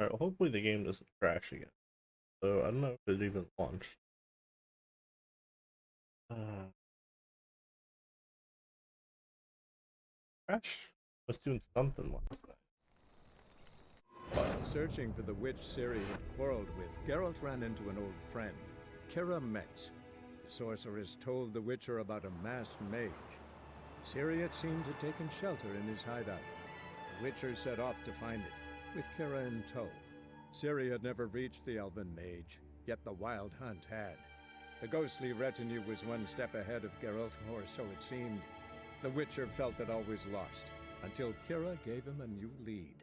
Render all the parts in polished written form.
Alright, well, hopefully the game doesn't crash again. So I don't know if it even launched. Crash was doing something last night. While searching for the witch Ciri had quarreled with, Geralt ran into an old friend, Kira Metz. The sorceress told the Witcher about a masked mage. Ciri had seemed to taken shelter in his hideout. The Witcher set off to find it, with Kira in tow. Ciri had never reached the elven mage, yet the Wild Hunt had. The ghostly retinue was one step ahead of Geralt, or so it seemed. The Witcher felt that all was lost, until Kira gave him a new lead.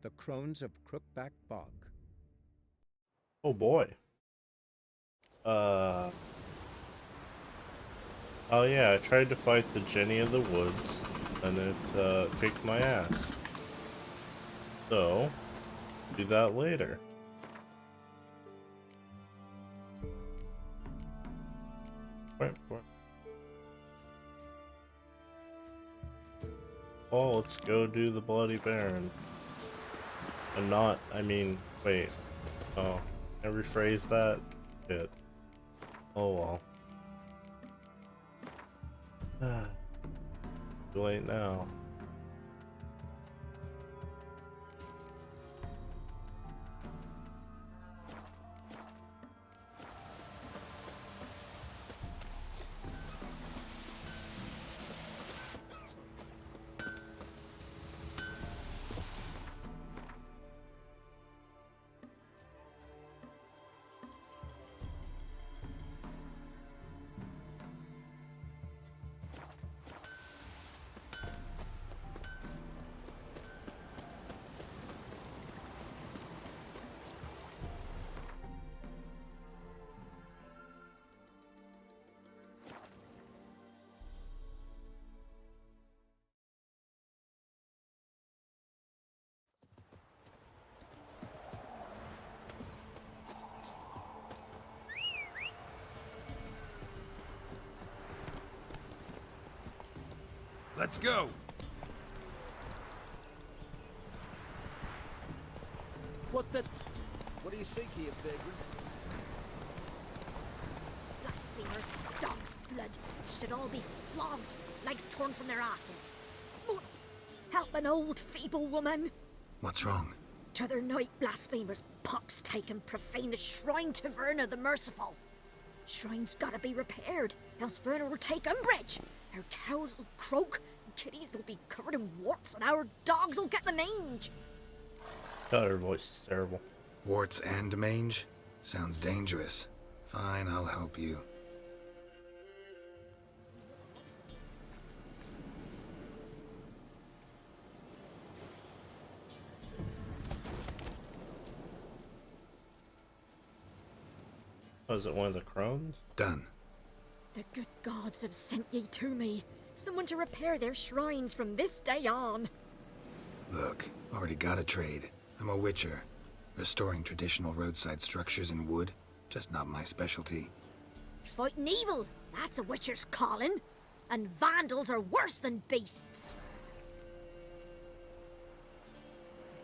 The Crones of Crookback Bog. Oh boy. Oh yeah, I tried to fight the Jenny of the Woods, and it kicked my ass. So, do that later. Oh, let's go do the Bloody Baron. And not, I mean, wait. Oh, can I rephrase that? Shit. Oh well. Too late now. Let's go! What do you think here, vagrant? Blasphemers, dog's blood, should all be flogged, legs torn from their asses. But help an old, feeble woman. What's wrong? T'other night, blasphemers, pox taken, profane the shrine to Verna the Merciful. Shrine's gotta be repaired, else Verna will take umbrage. Our cows will croak, kitties will be covered in warts, and our dogs will get the mange. God, her voice is terrible. Warts and mange? Sounds dangerous. Fine, I'll help you. Was it one of the crones? Done. The good gods have sent ye to me. Someone to repair their shrines from this day on. Look, already got a trade. I'm a witcher. Restoring traditional roadside structures in wood, just not my specialty. Fighting evil, that's a witcher's calling. And vandals are worse than beasts.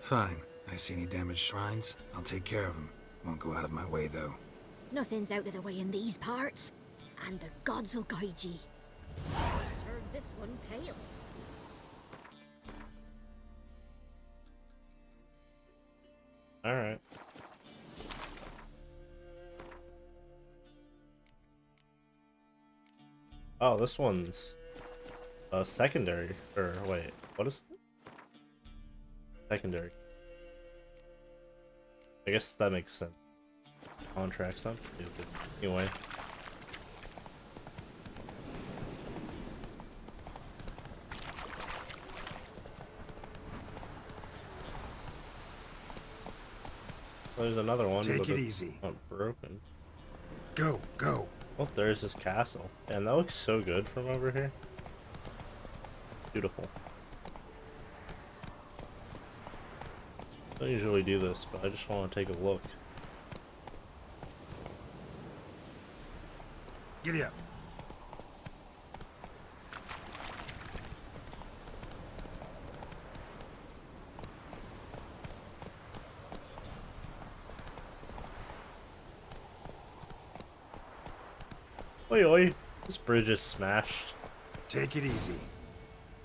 Fine. I see any damaged shrines, I'll take care of them. Won't go out of my way, though. Nothing's out of the way in these parts. And the gods will guide ye. Just turn this one pale. Alright. Oh, this one's secondary. Or wait, what is it? Secondary. I guess that makes sense. Contracts, not stupid. Anyway. There's another one. Take but it it's easy. Not broken. Go, go. Oh, there's this castle. And that looks so good from over here. Beautiful. I don't usually do this, but I just want to take a look. Giddy up. Oi, oi. This bridge is smashed. Take it easy.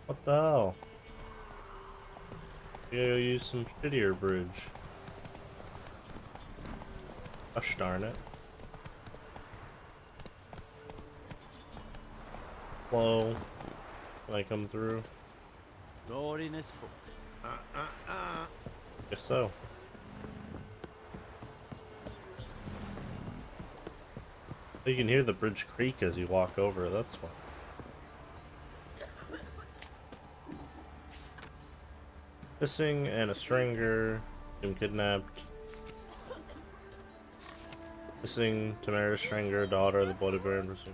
What the hell? You gotta use some shittier bridge. Gosh darn it. Slow. When I come through. Roaring as fuck. Guess so. You can hear the bridge creak as you walk over. That's fun. Missing and a stringer. Been kidnapped. Missing Tamara Stringer, daughter of the Bloody Baron. Missing.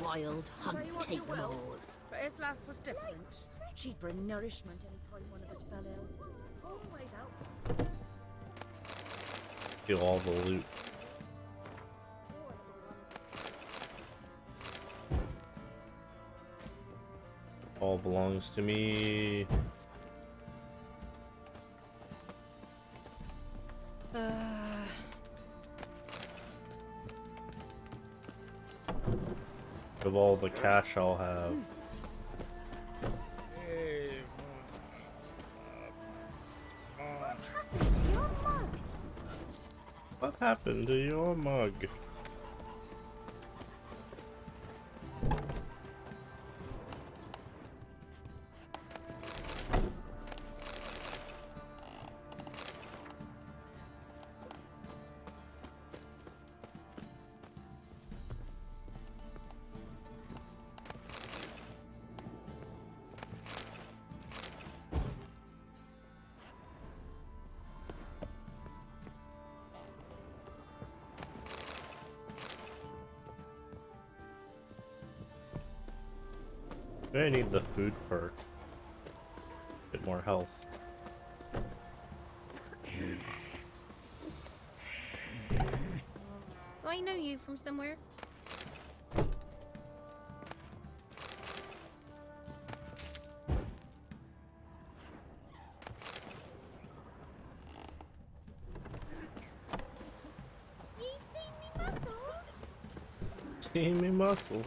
Wild hunt, Say what take you them will, all. but his lass was different. She'd bring nourishment any time one of us fell ill. Always out. Steal all the loot. All belongs to me. Of all the cash I'll have. Happened to your mug? What happened to your mug? Maybe I need the food perk. Bit more health. Do I know you from somewhere? You seen me muscles? See me muscle.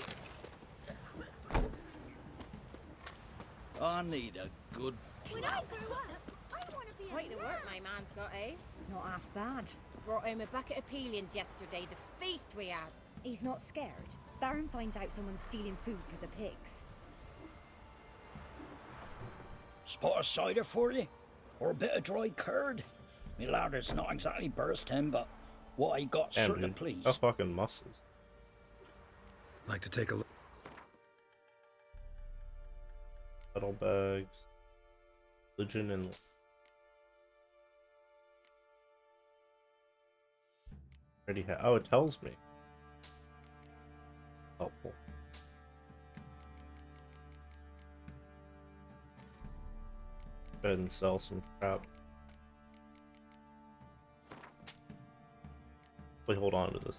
I need a good When I grow up, I want to be Quite the work my man's got, eh? Not half bad. Brought home a bucket of peelings yesterday, the feast we had. He's not scared. Baron finds out someone's stealing food for the pigs. Spot of cider for you? Or a bit of dry curd? Me lad, it's not exactly bursting, but what I got Damn, certain dude. please. Got fucking muscles. Like to take a look. Metal bags. Religion and already oh, it tells me. Helpful. Go ahead and sell some crap. Wait, hold on to this.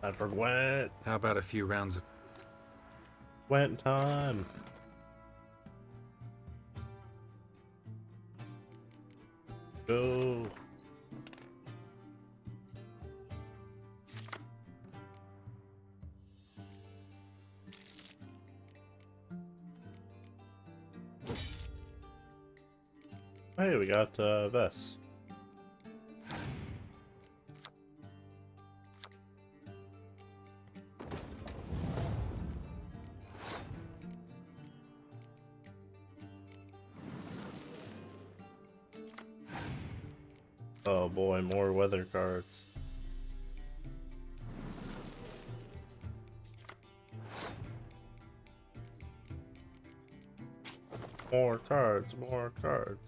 Time for Gwent. How about a few rounds of... Gwent time. Go. Hey, we got Vess. Oh boy, more weather cards. More cards, more cards.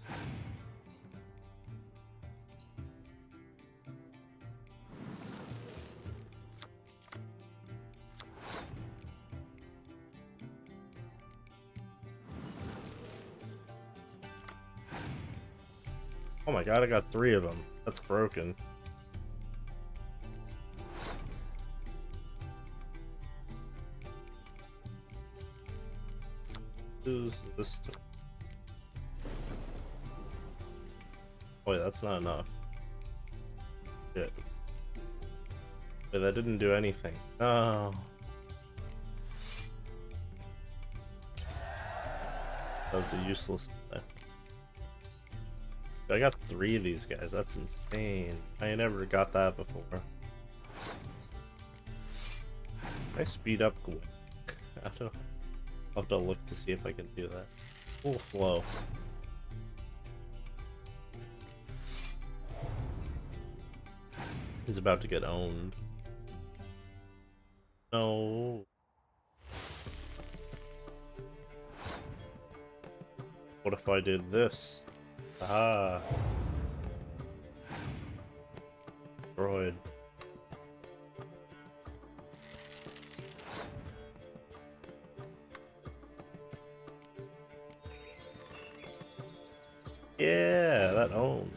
Oh my god, I got 3 of them. That's broken. Who's this? Wait, that's not enough. Shit. Wait, that didn't do anything. No. That was a useless play. I got 3 of these guys. That's insane. I never got that before. I speed up quick. I don't know. I'll have to look to see if I can do that. A little slow. He's about to get owned. No. What if I did this? Ah. Destroyed. Yeah, that owns.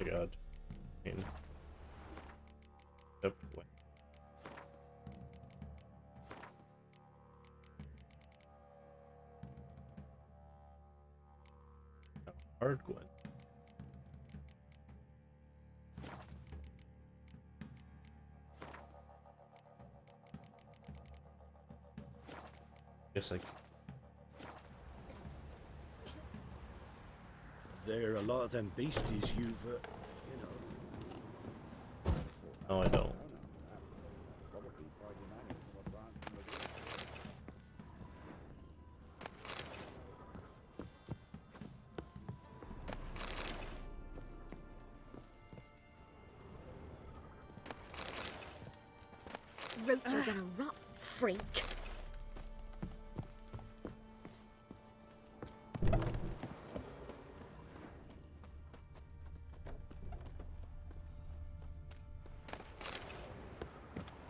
Oh my god. Yep. Wait. Hard Gwen. Guess I. There are a lot of them beasties you've, No, I don't. Roots are gonna rot, freak.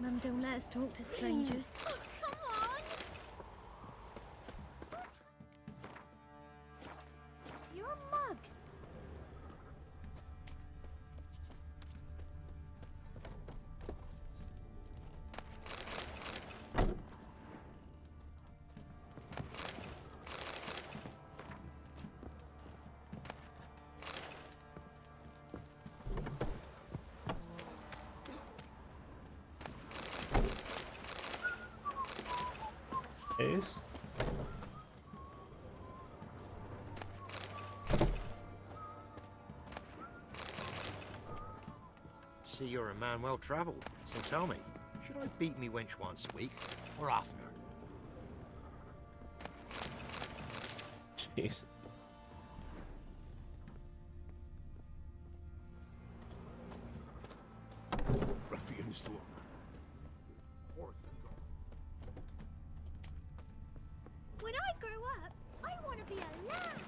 Mum, don't let us talk to strangers. Oh, come on! It's your mug. Ace? see you're a man well travelled. So tell me, should I beat me wench once a week, or oftener? Jeez. Ruffians to When I grow up, I want to be a lamb.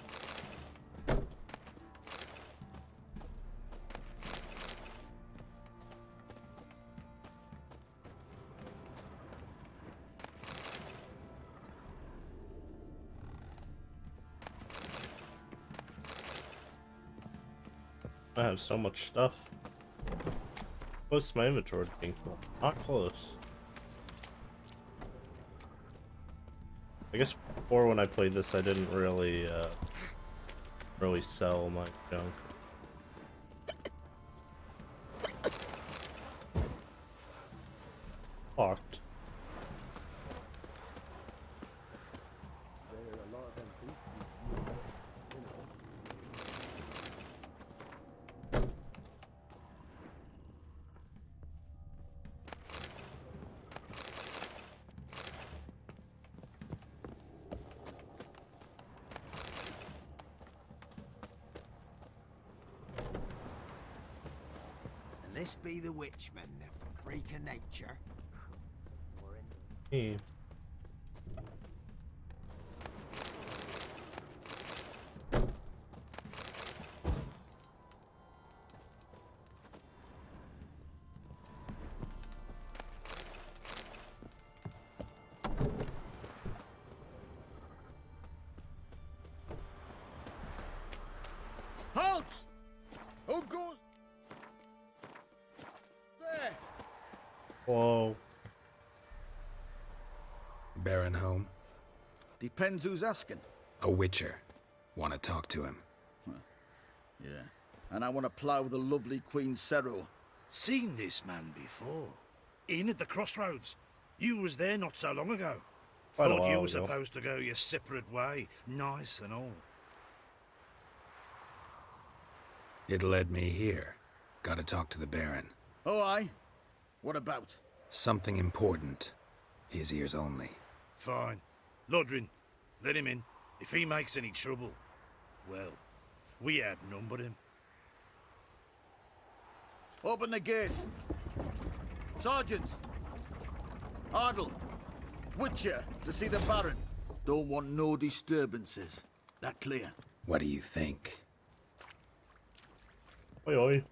I have so much stuff. Close to my inventory to being full. Not close. I guess before when I played this, I didn't really sell my junk. Locked. This be the Witchman, the freak of nature. Hey. Halt! Who goes there? Whoa. Baron home? Depends who's asking. A witcher. Want to talk to him. Yeah. And I want to plough the lovely Queen Seru. Seen this man before. In at the crossroads. You was there not so long ago. Quite a Thought you while were ago. supposed to go your separate way. Nice and all. It led me here. Gotta talk to the Baron. Oh, aye? What about? Something important. His ears only. Fine. Lodrin, let him in. If he makes any trouble, well, we outnumber him. Open the gate. Sergeants! Ardle! Witcher, to see the Baron. Don't want no disturbances. That clear? What do you think? Oi oi.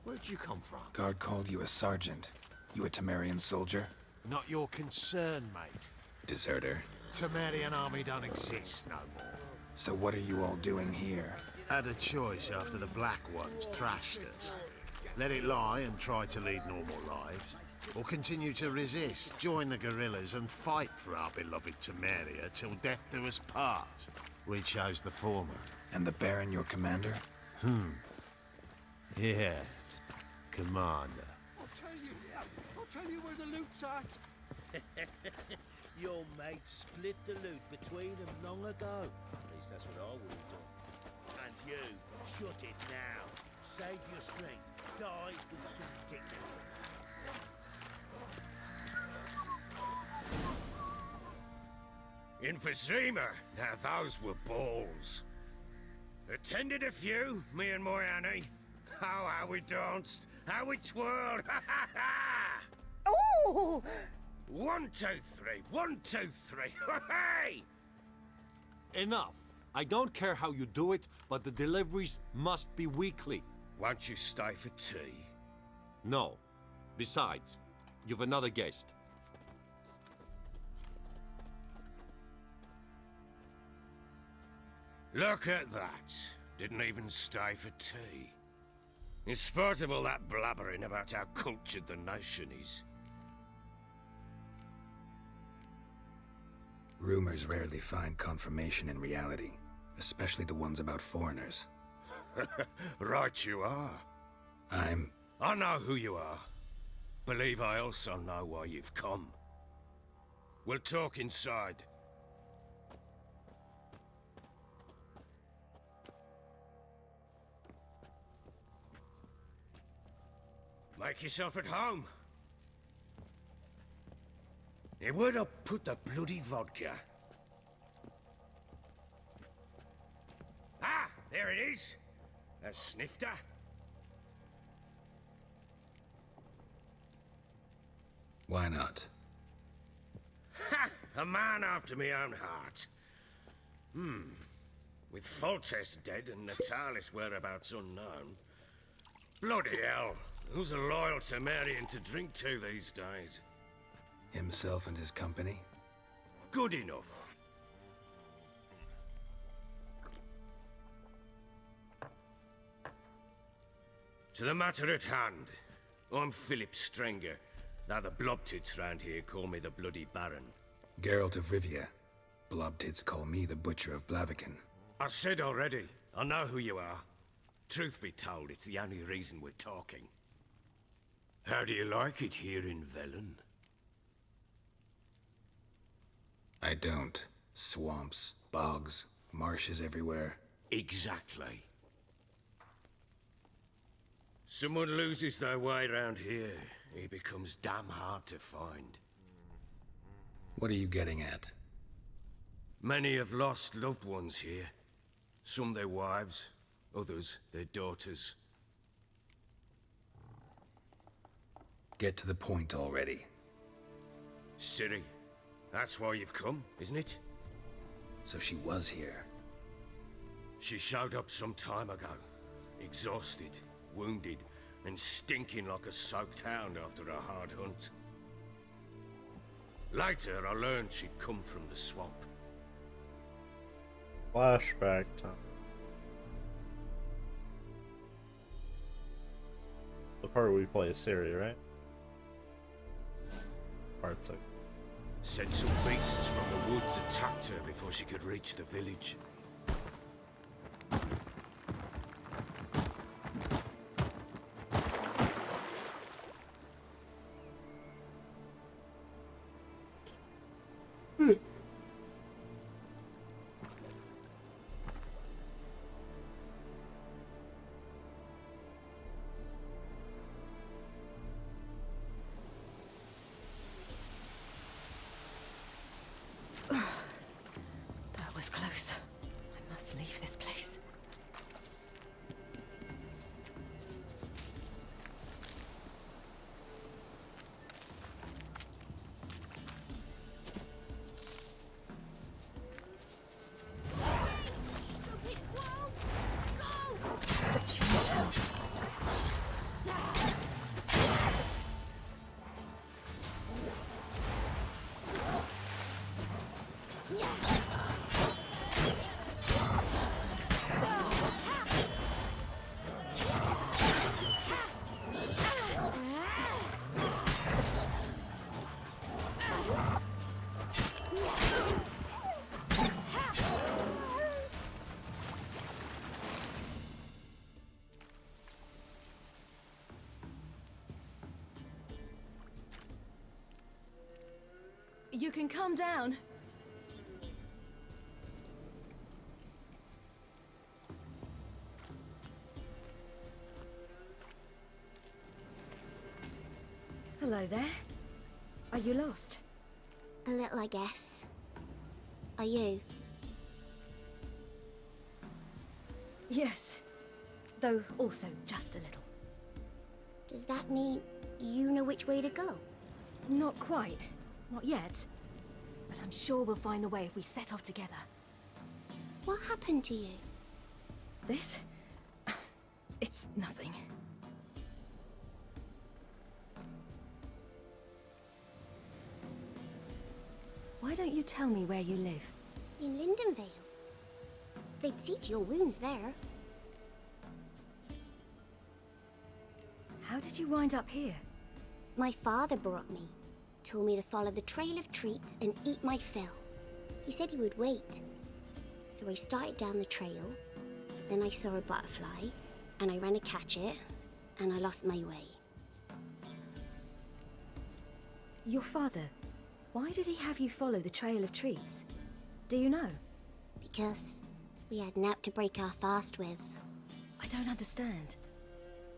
Where'd you come from? Guard called you a sergeant. You a Temerian soldier? Not your concern, mate. Deserter. Temerian army don't exist no more. So what are you all doing here? Had a choice after the Black Ones thrashed us. Let it lie and try to lead normal lives, or continue to resist, join the guerrillas and fight for our beloved Temeria till death do us part. We chose the former. And the Baron your commander? Yeah, commander. I'll tell you where the loot's at. Your mate split the loot between them long ago. At least that's what I would have done. And you, shut it now. Save your strength. Die with some dignity. Emphysema. Now those were balls. Attended a few, me and my Annie. Oh, how we danced, how we twirled, ha ha ha! Oh! 1, 2, 3, 1, 2, 3, hey! Enough. I don't care how you do it, but the deliveries must be weekly. Won't you stay for tea? No. Besides, you've another guest. Look at that. Didn't even stay for tea. In spite of all that blabbering about how cultured the nation is. Rumors rarely find confirmation in reality, especially the ones about foreigners. Right you are. I know who you are. Believe I also know why you've come. We'll talk inside. Make yourself at home. Hey, where'd I put the bloody vodka? Ah, there it is. A snifter. Why not? Ha! A man after my own heart. With Foltest dead and Natalis whereabouts unknown. Bloody hell. Who's a loyal Temerian to drink to these days? Himself and his company? Good enough. To the matter at hand. I'm Philip Strenger. Now the blobtits round here call me the Bloody Baron. Geralt of Rivia. Blobtits call me the Butcher of Blaviken. I said already, I know who you are. Truth be told, it's the only reason we're talking. How do you like it here in Velen? I don't. Swamps, bogs, marshes everywhere. Exactly. Someone loses their way around here, he becomes damn hard to find. What are you getting at? Many have lost loved ones here. Some their wives, others their daughters. Get to the point already. Ciri, that's why you've come, isn't it? So she was here. She showed up some time ago, exhausted, wounded, and stinking like a soaked hound after a hard hunt. Later, I learned she'd come from the swamp. Flashback time. The part where we play as Ciri, right? Part's like. Said some beasts from the woods attacked her before she could reach the village. That was close. I must leave this place. Stupid wolf! Go! She needs help. You can calm down. Hello there. Are you lost? A little, I guess. Are you? Yes. Though also just a little. Does that mean you know which way to go? Not quite. Not yet. But I'm sure we'll find the way if we set off together. What happened to you? This? It's nothing. Why don't you tell me where you live? In Lindenvale. They'd see to your wounds there. How did you wind up here? My father brought me. Told me to follow the trail of treats and eat my fill. He said he would wait. So I started down the trail, but then I saw a butterfly, and I ran to catch it, and I lost my way. Your father, why did he have you follow the trail of treats? Do you know? Because we had Nap to break our fast with. I don't understand.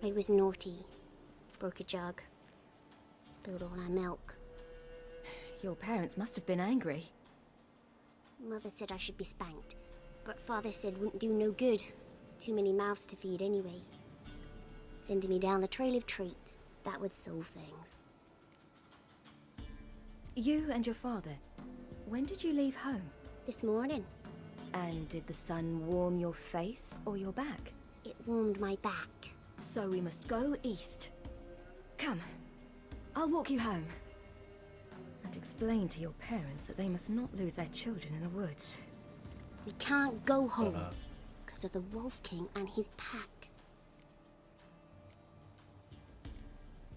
I was naughty. Broke a jug. Spilled all our milk. Your parents must have been angry. Mother said I should be spanked, but Father said wouldn't do no good. Too many mouths to feed anyway. Sending me down the trail of treats, that would solve things. You and your father, when did you leave home? This morning. And did the sun warm your face or your back? It warmed my back. So we must go east. Come, I'll walk you home. And explain to your parents that they must not lose their children in the woods. We can't go home because of the Wolf King and his pack.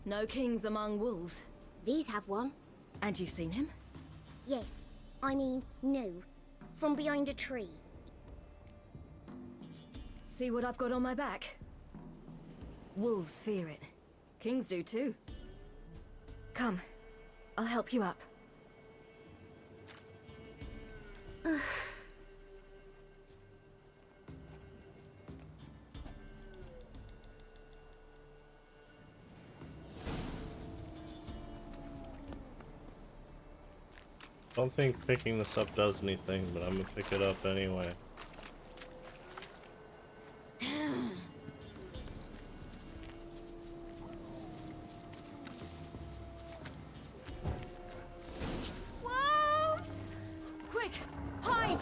No kings among wolves. These have one. And you've seen him? Yes. I mean, no. From behind a tree. See what I've got on my back? Wolves fear it. Kings do too. Come, I'll help you up. Don't think picking this up does anything, but I'm gonna pick it up anyway. Wolves! Quick, hide!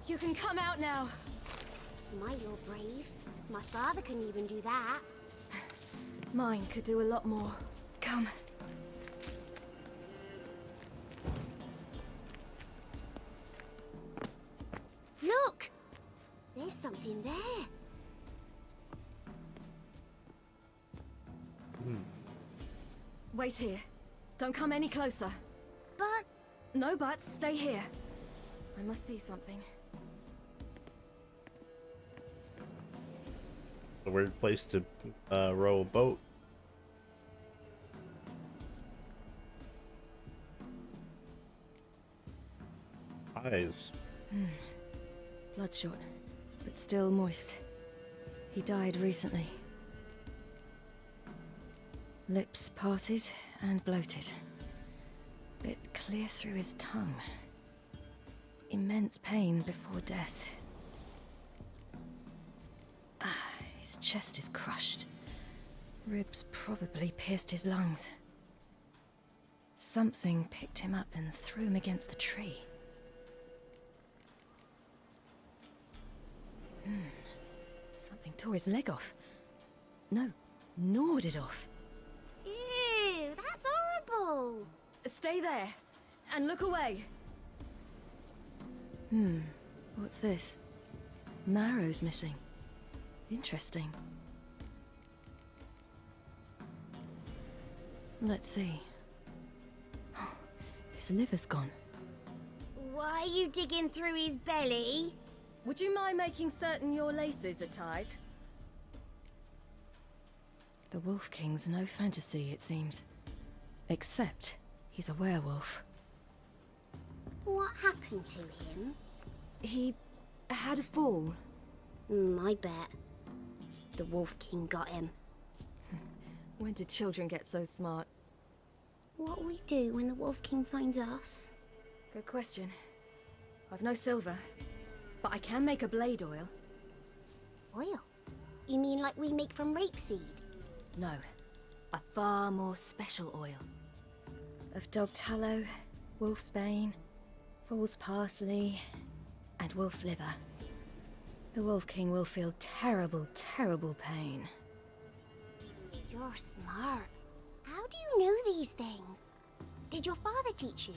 You can come out now. My, you're brave. My father couldn't even do that. Mine could do a lot more. Come. Look! There's something there. Wait here. Don't come any closer. But... No buts. Stay here. I must see something. A weird place to row a boat. Eyes. Bloodshot, but still moist. He died recently. Lips parted and bloated. Bit clear through his tongue. Immense pain before death. His chest is crushed. Ribs probably pierced his lungs. Something picked him up and threw him against the tree. Something tore his leg off. No, gnawed it off. Ew, that's horrible. Stay there, and look away. What's this? Marrow's missing. Interesting. Let's see. His liver's gone. Why are you digging through his belly? Would you mind making certain your laces are tied? The Wolf King's no fantasy, it seems. Except he's a werewolf. What happened to him? He had a fall. I bet. The Wolf King got him. When did children get so smart? What'll we do when the Wolf King finds us? Good question. I've no silver, but I can make a blade oil. Oil? You mean like we make from rapeseed? No, a far more special oil. Of dog tallow, wolfsbane, fool's parsley, and wolf's liver. The Wolf King will feel terrible, terrible pain. You're smart. How do you know these things? Did your father teach you?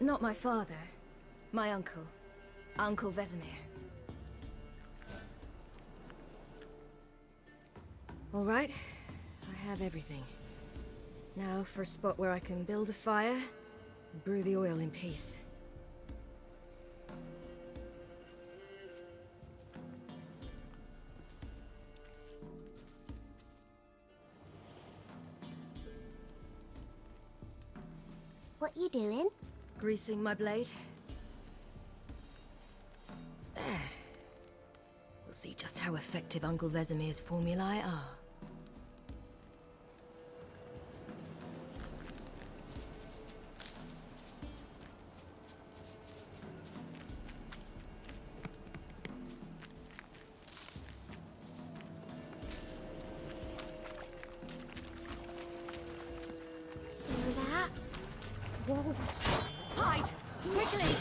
Not my father. My uncle. Uncle Vesemir. All right, I have everything. Now for a spot where I can build a fire and brew the oil in peace. doing? Greasing my blade. There. We'll see just how effective Uncle Vesemir's formulae are. Hear that? Wolves. Hide! Quickly!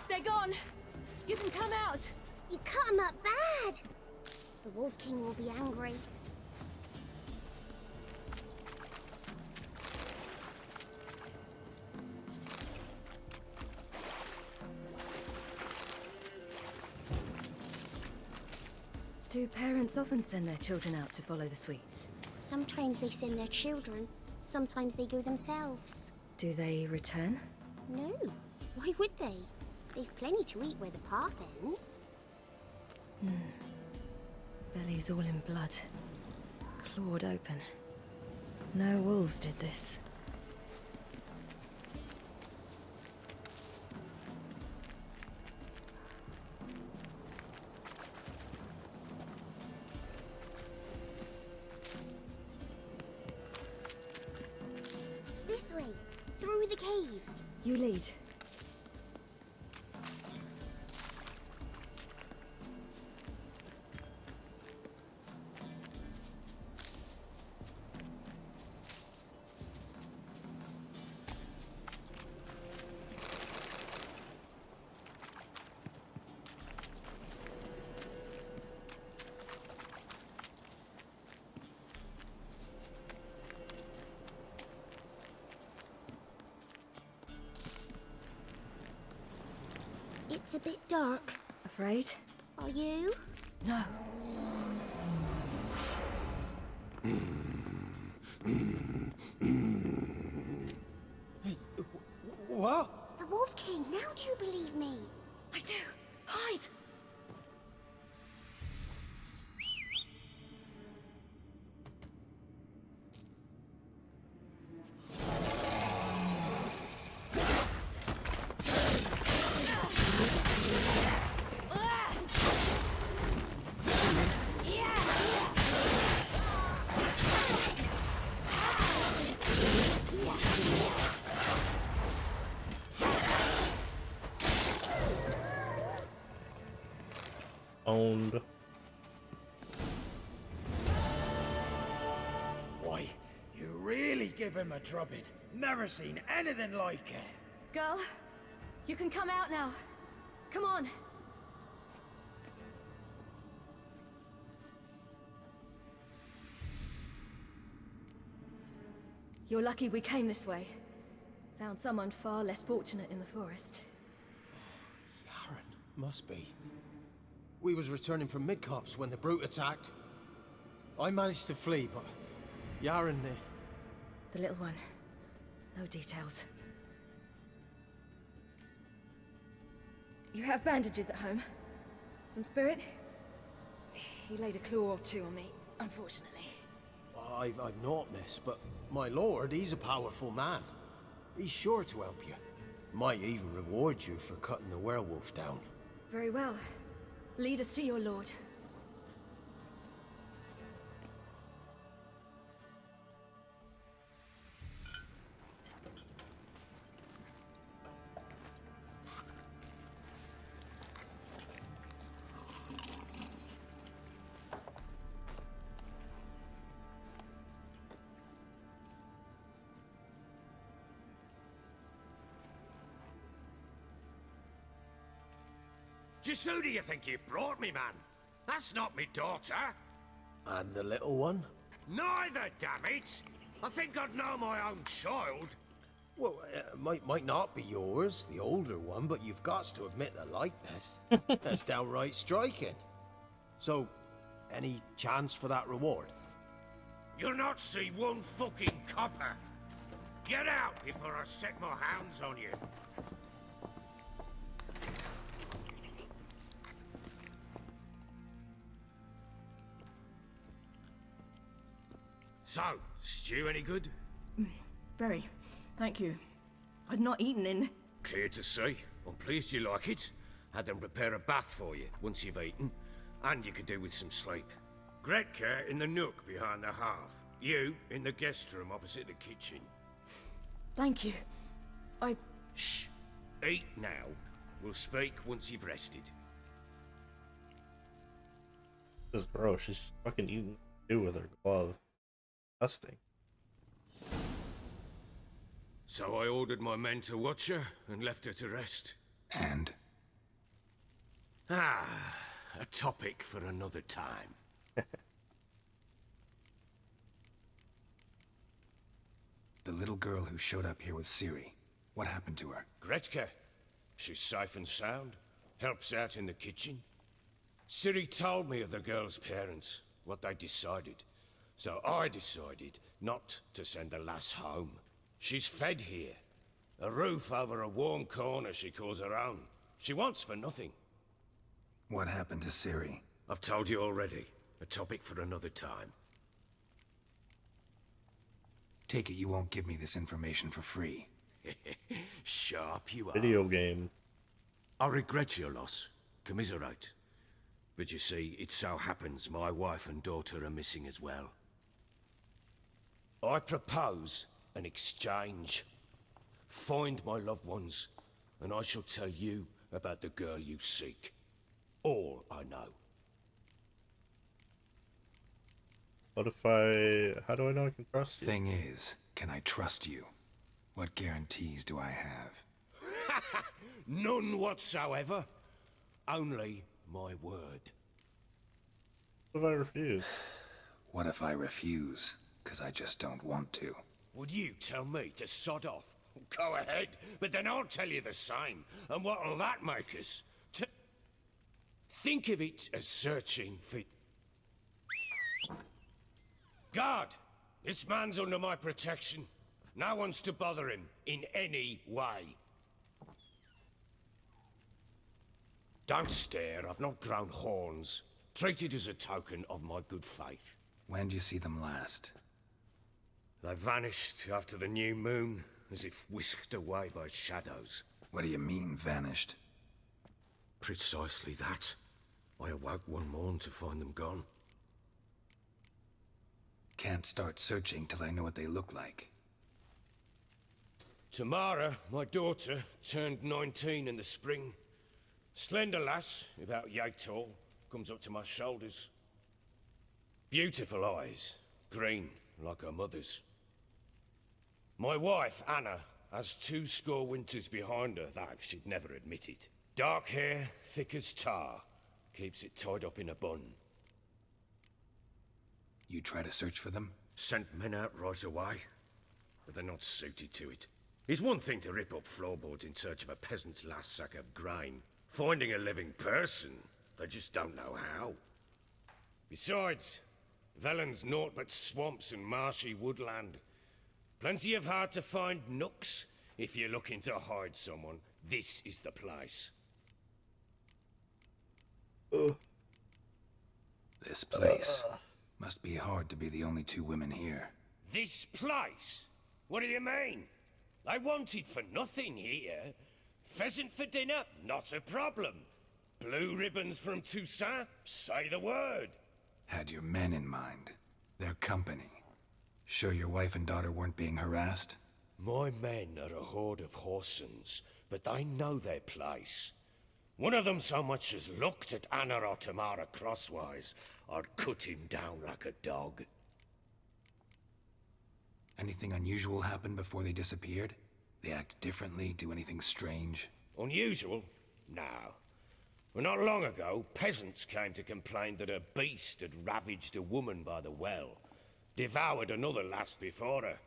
They're gone! You can come out! You cut him up bad. The Wolf King will be angry. Do parents often send their children out to follow the sweets? Sometimes they send their children. Sometimes they go themselves. Do they return? No. Why would they? They've plenty to eat where the path ends. Bellies all in blood. Clawed open. No wolves did this. This way. Through the cave. You lead. It's a bit dark. Afraid? Are you? No. What? The Wolf King, now do you believe me? I do. Hide! Owned. Why, you really give him a drubbing. Never seen anything like it. Girl, you can come out now. Come on. You're lucky we came this way. Found someone far less fortunate in the forest. Yaren, must be. We was returning from Midcops when the brute attacked. I managed to flee, but Yaren, The little one. No details. You have bandages at home? Some spirit? He laid a claw or two on me, unfortunately. I've not, miss, but my lord, he's a powerful man. He's sure to help you. Might even reward you for cutting the werewolf down. Very well. Lead us to your lord. Just who do you think you brought me, man? That's not me daughter. And the little one? Neither, damn it! I think I'd know my own child. Well, might not be yours, the older one, but you've got to admit the likeness. That's downright striking. So, any chance for that reward? You'll not see one fucking copper. Get out before I set my hounds on you. So, stew any good? Very. Thank you. I'd not eaten in... Clear to see. I'm pleased you like it. Had them prepare a bath for you once you've eaten. And you could do with some sleep. Gretka in the nook behind the hearth. You in the guest room opposite the kitchen. Thank you. Shh. Eat now. We'll speak once you've rested. This is gross. She's fucking eating stew with her glove. Disgusting. So I ordered my men to watch her and left her to rest. And? A topic for another time. The little girl who showed up here with Ciri. What happened to her? Gretka. She's safe and sound. Helps out in the kitchen. Ciri told me of the girl's parents, what they decided. So I decided not to send the lass home. She's fed here. A roof over a warm corner she calls her own. She wants for nothing. What happened to Ciri? I've told you already. A topic for another time. Take it you won't give me this information for free. Sharp you are. Video game. I regret your loss. Commiserate. But you see, it so happens my wife and daughter are missing as well. I propose an exchange. Find my loved ones, and I shall tell you about the girl you seek. All I know. What if how do I know I can trust you? Thing is, can I trust you? What guarantees do I have? None whatsoever. Only my word. What if I refuse? What if I refuse? 'Cause I just don't want to. Would you tell me to sod off? Go ahead, but then I'll tell you the same. And what'll that make us? Think of it as searching for... Guard! This man's under my protection. No one's to bother him in any way. Don't stare, I've not grown horns. Treat it as a token of my good faith. When do you see them last? They vanished after the new moon, as if whisked away by shadows. What do you mean, vanished? Precisely that. I awoke one morn to find them gone. Can't start searching till I know what they look like. Tamara, my daughter, turned 19 in the spring. Slender lass, about yay tall, comes up to my shoulders. Beautiful eyes, green like her mother's. My wife, Anna, has 20 winters behind her, though she'd never admit it. Dark hair, thick as tar, keeps it tied up in a bun. You try to search for them? Sent men out right away, but they're not suited to it. It's one thing to rip up floorboards in search of a peasant's last sack of grain. Finding a living person, they just don't know how. Besides, Velen's naught but swamps and marshy woodland. Plenty of hard-to-find nooks. If you're looking to hide someone, this is the place. This place. Must be hard to be the only 2 women here. This place? What do you mean? They wanted for nothing here. Pheasant for dinner? Not a problem. Blue ribbons from Toussaint? Say the word. Had your men in mind. Their company. Sure your wife and daughter weren't being harassed? My men are a horde of Horsons, but they know their place. One of them so much as looked at Anna or Tamara crosswise, I'd cut him down like a dog. Anything unusual happen before they disappeared? They act differently, do anything strange? Unusual? No. Well, not long ago, peasants came to complain that a beast had ravaged a woman by the well, devoured another lass before her.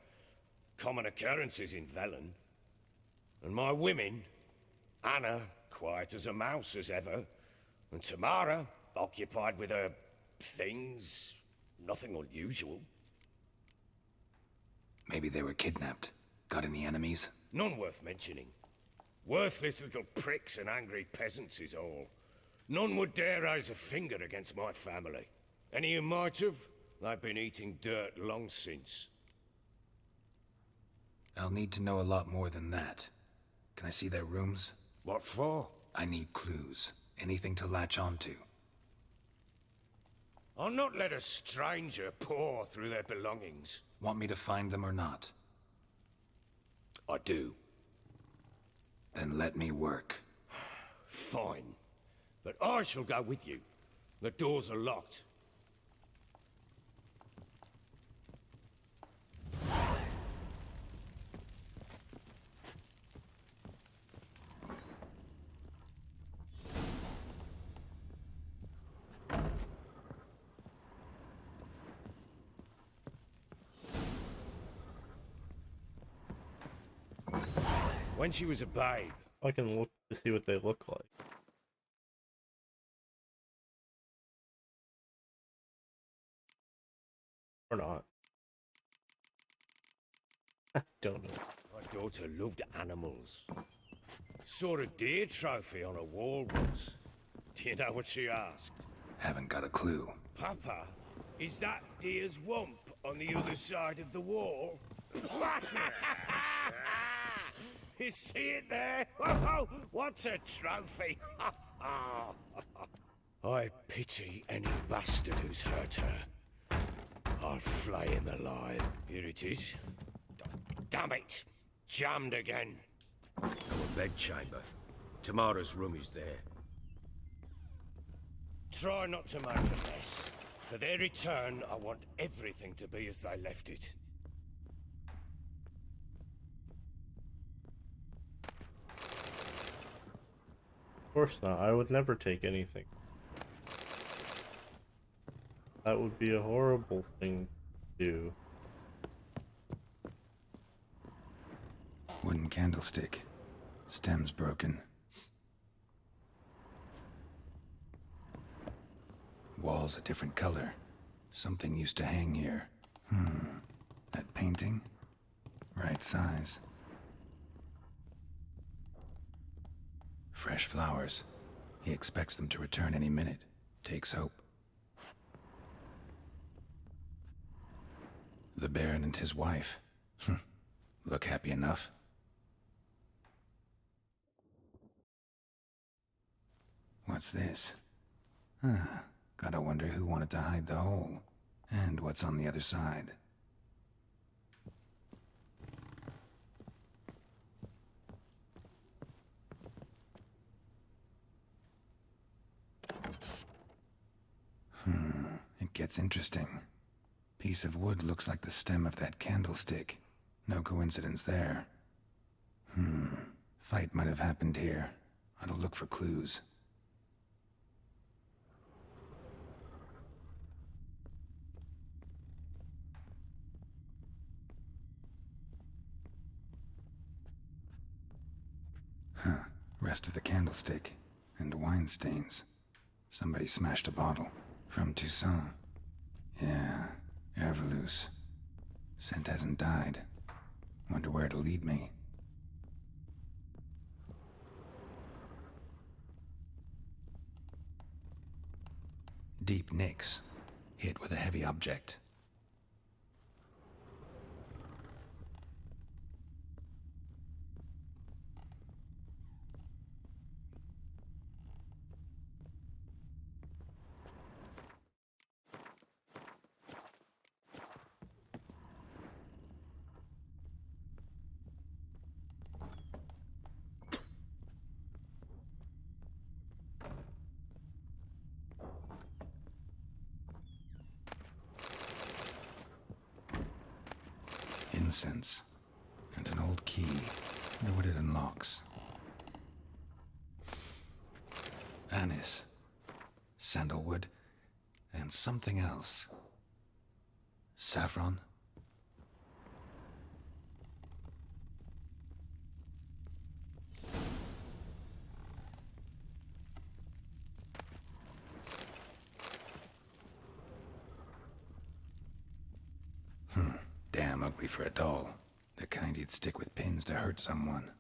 Common occurrences in Velen. And my women, Anna, quiet as a mouse as ever, and Tamara, occupied with her things, nothing unusual. Maybe they were kidnapped. Got any enemies? None worth mentioning. Worthless little pricks and angry peasants is all. None would dare raise a finger against my family. Any who might have, they've been eating dirt long since. I'll need to know a lot more than that. Can I see their rooms? What for? I need clues. Anything to latch onto. I'll not let a stranger pore through their belongings. Want me to find them or not? I do. Then let me work. Fine. But I shall go with you. The doors are locked. When she was a babe. I can look to see what they look like. Or not. I don't know. My daughter loved animals. Saw a deer trophy on a wall once. Do you know what she asked? Haven't got a clue. Papa, is that deer's wump on the other side of the wall? You see it there? Whoa, what's a trophy? I pity any bastard who's hurt her. I'll flay him alive. Here it is. Damn it! Jammed again. Our bedchamber. Tamara's room is there. Try not to make a mess. For their return, I want everything to be as they left it. Of course not. I would never take anything. That would be a horrible thing to do. Wooden candlestick. Stem's broken. Walls a different color. Something used to hang here. That painting? Right size. Fresh flowers. He expects them to return any minute. Takes hope. The Baron and his wife. Look happy enough. What's this? Gotta wonder who wanted to hide the hole. And what's on the other side. It gets interesting. Piece of wood looks like the stem of that candlestick. No coincidence there. Fight might have happened here. Ought to look for clues. Rest of the candlestick. And wine stains. Somebody smashed a bottle. From Toussaint. Yeah, Ervelus. Scent hasn't died. Wonder where it'll lead me. Deep nicks. Hit with a heavy object. Incense. And an old key. Wonder what it unlocks. Anise, sandalwood, and something else. Saffron? Damn ugly for a doll. The kind you'd stick with pins to hurt someone.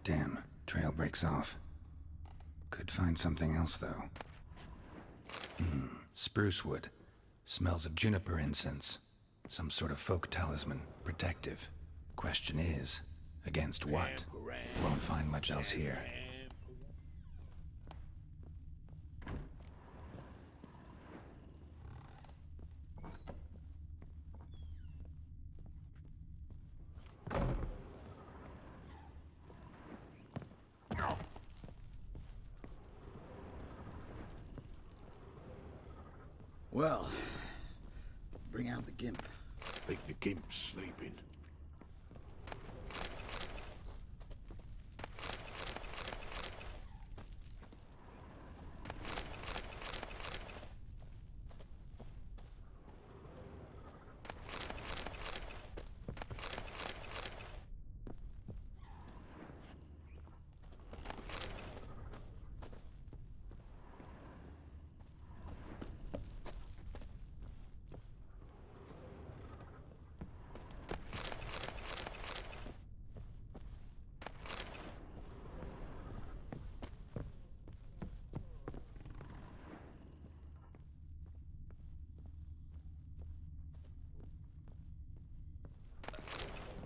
Damn, trail breaks off. Could find something else, though. Spruce wood. Smells of juniper incense. Some sort of folk talisman, protective. Question is, against what? Won't find much else here. Well, bring out the gimp. Think the gimp's sleeping.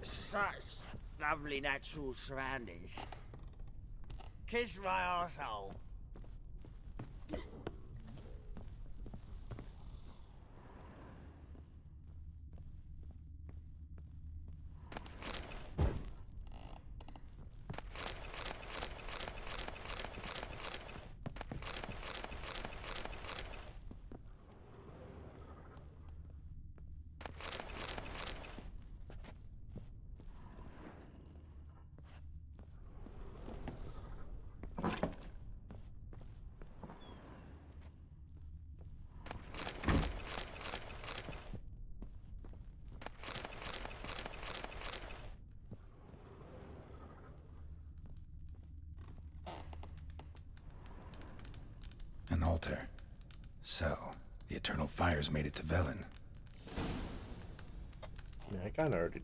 Such lovely natural surroundings. Kiss my arsehole. An altar. So, the Eternal Fires made it to Velen. Yeah, I kinda already...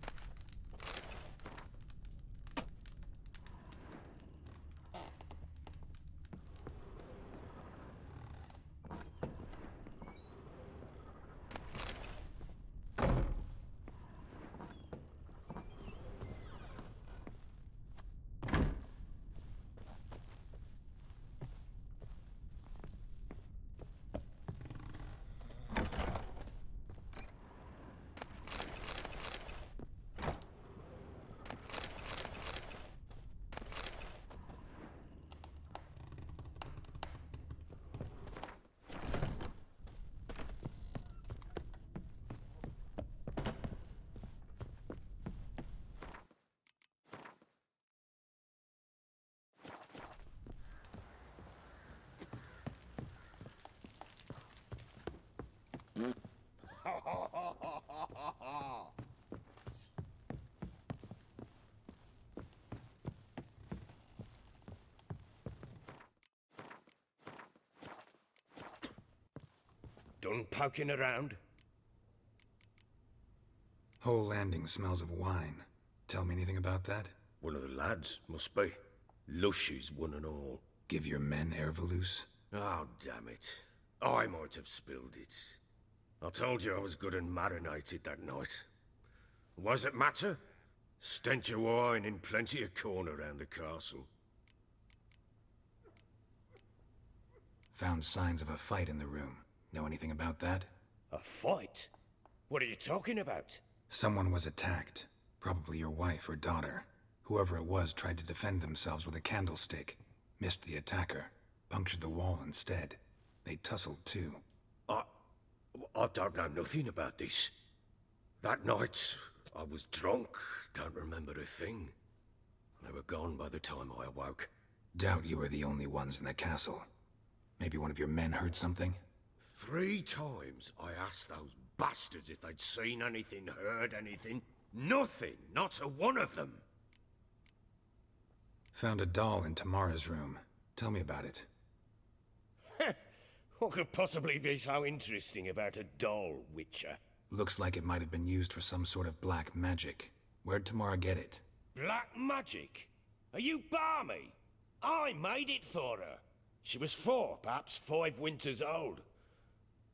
Done poking around? Whole landing smells of wine. Tell me anything about that? One of the lads, must be. Lushes, one and all. Give your men Ervelus? Oh, damn it. I might have spilled it. I told you I was good and marinated that night. Was it matter? Stench of wine in plenty of corn around the castle. Found signs of a fight in the room. Know anything about that? A fight? What are you talking about? Someone was attacked. Probably your wife or daughter. Whoever it was tried to defend themselves with a candlestick. Missed the attacker. Punctured the wall instead. They tussled too. I don't know nothing about this. That night, I was drunk, don't remember a thing. They were gone by the time I awoke. Doubt you were the only ones in the castle. Maybe one of your men heard something? 3 times I asked those bastards if they'd seen anything, heard anything. Nothing, not a one of them. Found a doll in Tamara's room. Tell me about it. What could possibly be so interesting about a doll, Witcher? Looks like it might have been used for some sort of black magic. Where'd Tamara get it? Black magic? Are you balmy? I made it for her. She was 4, perhaps 5 winters old.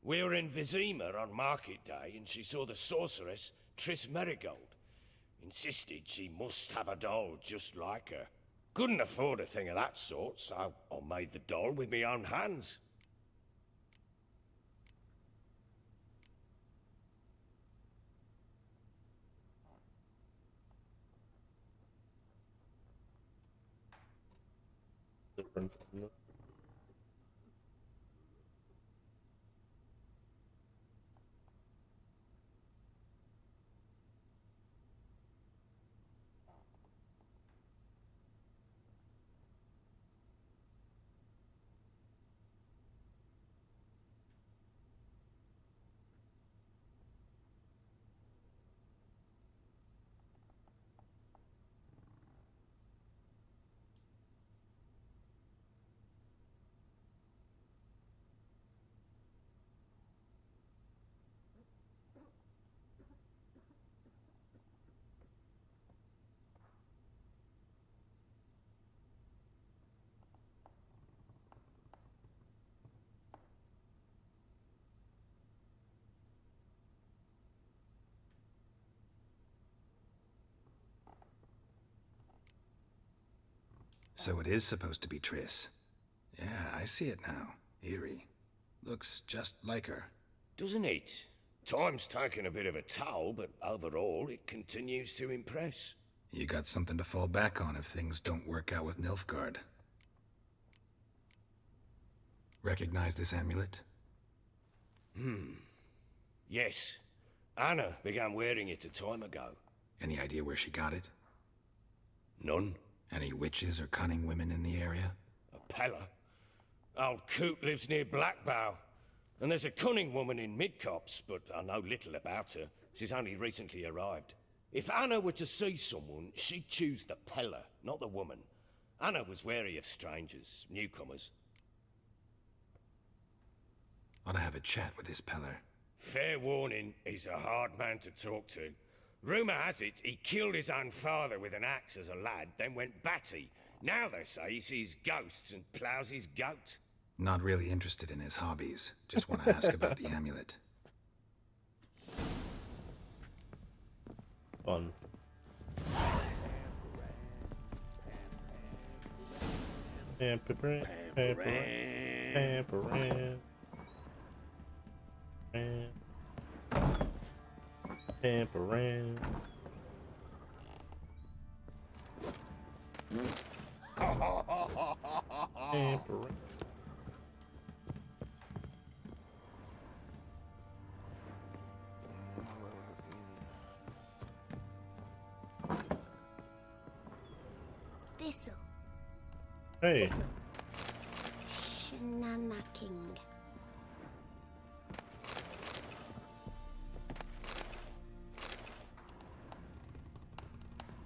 We were in Vizima on market day, and she saw the sorceress, Triss Merigold. Insisted she must have a doll just like her. Couldn't afford a thing of that sort, so I made the doll with my own hands. Difference. So it is supposed to be Triss. Yeah, I see it now. Eerie. Looks just like her. Doesn't it? Time's taken a bit of a toll, but overall it continues to impress. You got something to fall back on if things don't work out with Nilfgaard. Recognize this amulet? Yes. Anna began wearing it a time ago. Any idea where she got it? None. Any witches or cunning women in the area? A Pella. Old Coot lives near Blackbow. And there's a cunning woman in Midcopse, but I know little about her. She's only recently arrived. If Anna were to see someone, she'd choose the Pella, not the woman. Anna was wary of strangers, newcomers. Ought to have a chat with this Peller. Fair warning, he's a hard man to talk to. Rumour has it he killed his own father with an axe as a lad, then went batty. Now they say he sees ghosts and ploughs his goat. Not really interested in his hobbies. Just want to ask about the amulet. Fun. Pamperin, pamperin, pamperin. Pamperin. Pamperin. Thistle. Hey. Thistle. Shenana King.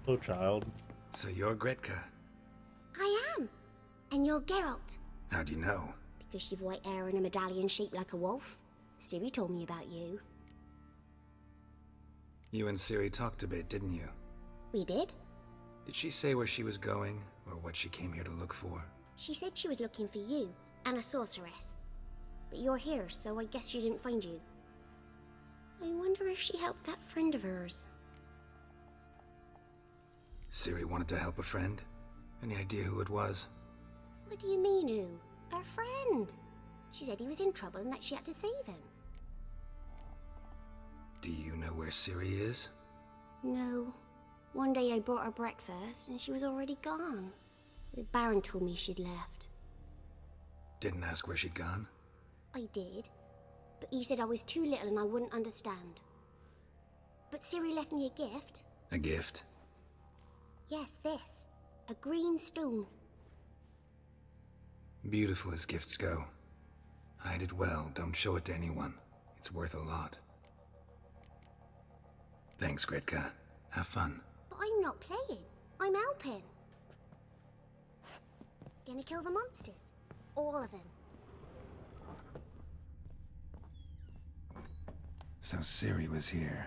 Hello, child. So you're Gretka. I am. And you're Geralt. How do you know? Because you've white hair and a medallion shaped like a wolf. Ciri told me about you. You and Ciri talked a bit, didn't you? We did? Did she say where she was going, or what she came here to look for? She said she was looking for you, and a sorceress. But you're here, so I guess she didn't find you. I wonder if she helped that friend of hers. Ciri wanted to help a friend? Any idea who it was? What do you mean, who? Her friend. She said he was in trouble and that she had to save him. Do you know where Ciri is? No. One day I brought her breakfast and she was already gone. The Baron told me she'd left. Didn't ask where she'd gone? I did, but he said I was too little and I wouldn't understand. But Ciri left me a gift. A gift? Yes, this. A green stone. Beautiful as gifts go. Hide it well, don't show it to anyone. It's worth a lot. Thanks, Gretka. Have fun. But I'm not playing. I'm helping. Gonna kill the monsters. All of them. So Ciri was here.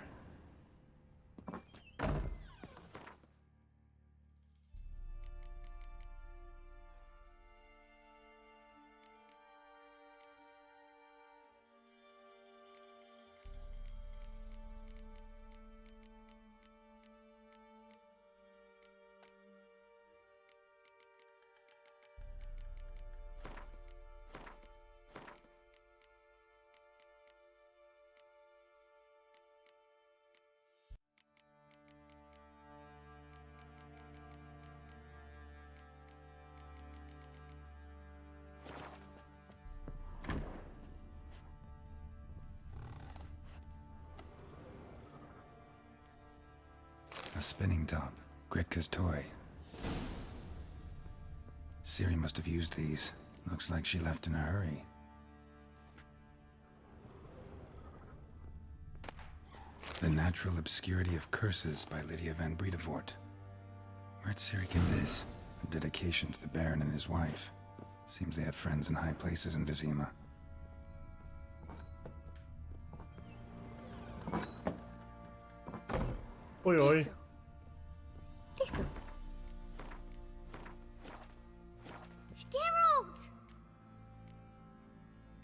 A spinning top. Gretka's toy. Ciri must have used these. Looks like she left in a hurry. The Natural Obscurity of Curses by Lydia van Bredevoort. Where'd Ciri get this? A dedication to the Baron and his wife. Seems they had friends in high places in Vizima. Oi oi. Thistle. Geralt!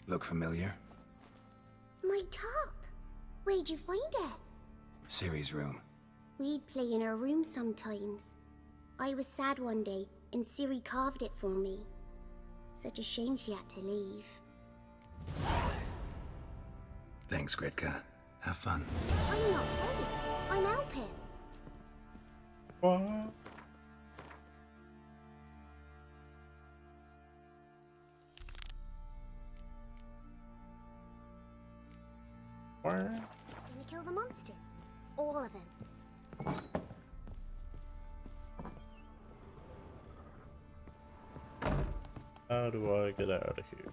Look familiar? My top. Where'd you find it? Ciri's room. We'd play in her room sometimes. I was sad one day, and Ciri carved it for me. Such a shame she had to leave. Thanks, Gretka. Have fun. I'm not playing. I'm helping. What? Gonna kill the monsters. All of them. How do I get out of here?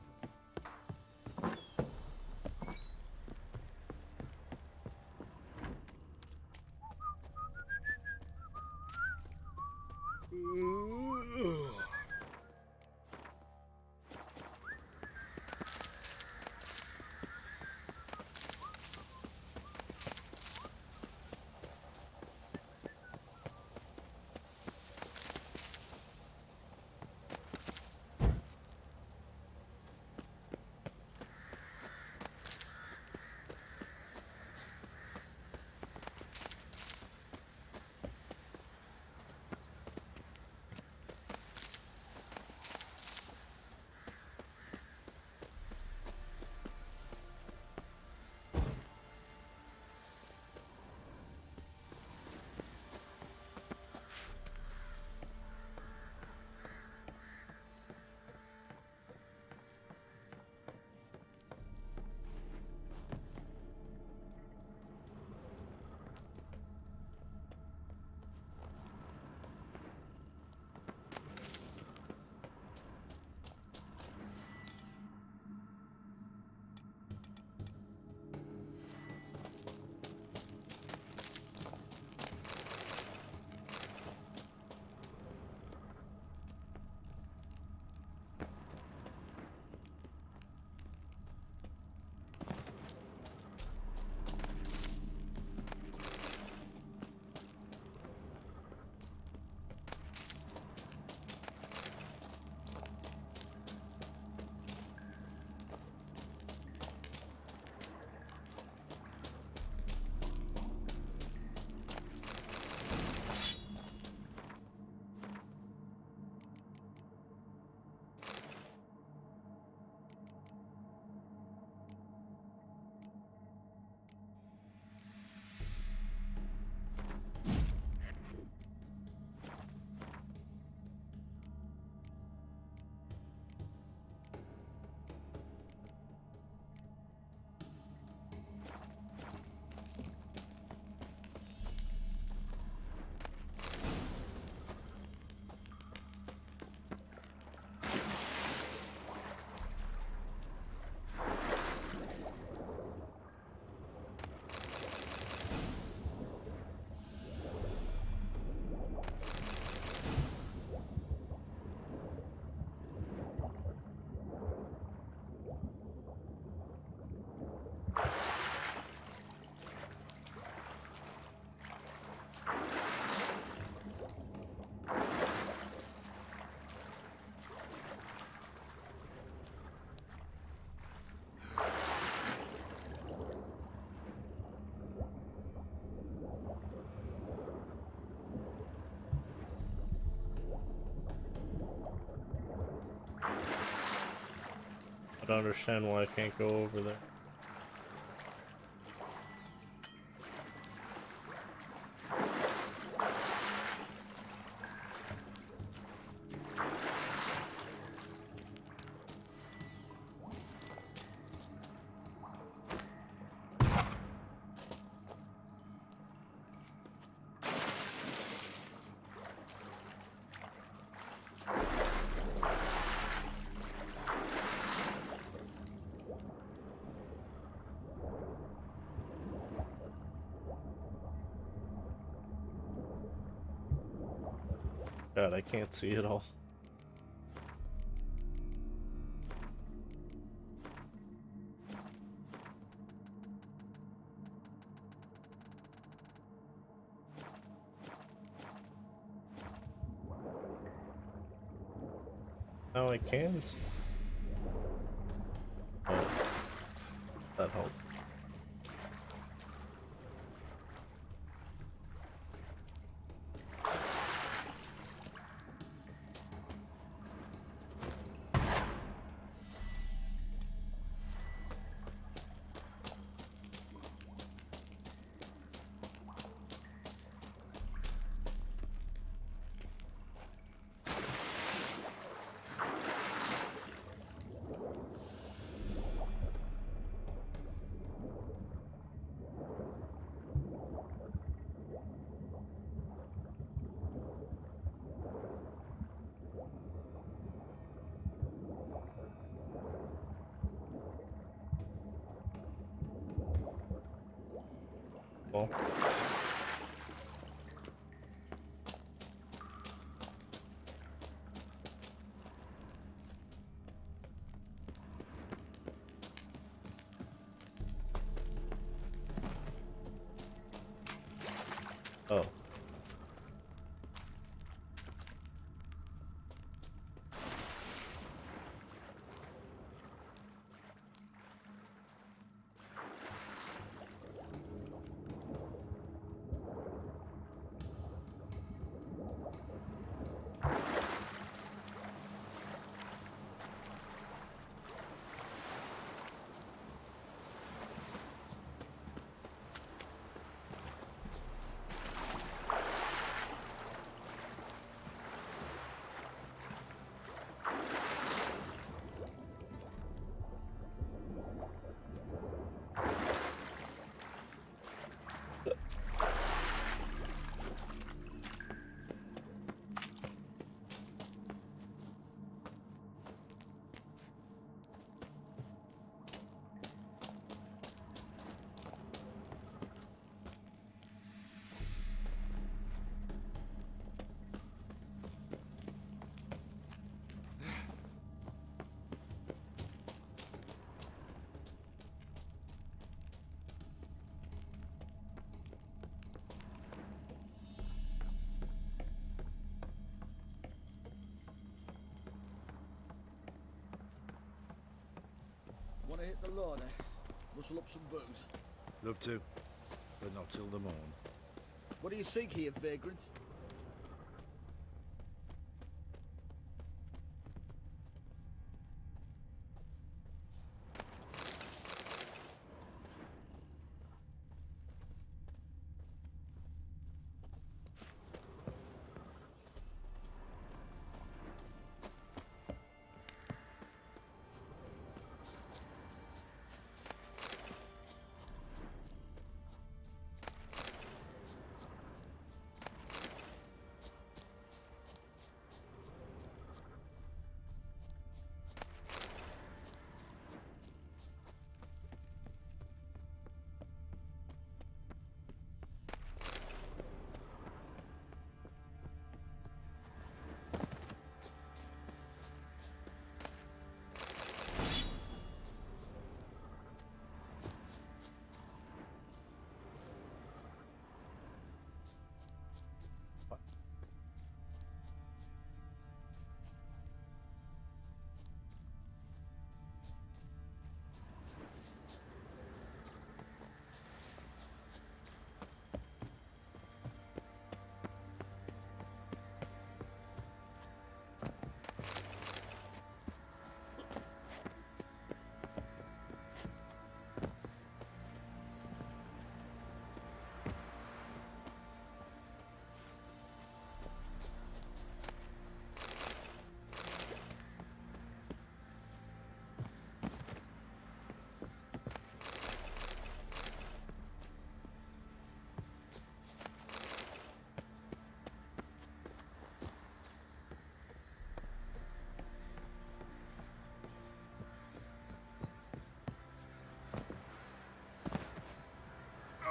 don't understand why I can't go over there. God, I can't see it all. Now I can. Oh, that helped. Well. Oh. Want to hit the larder? Muscle up some booze. Love to, but not till the morn. What do you seek here, vagrant?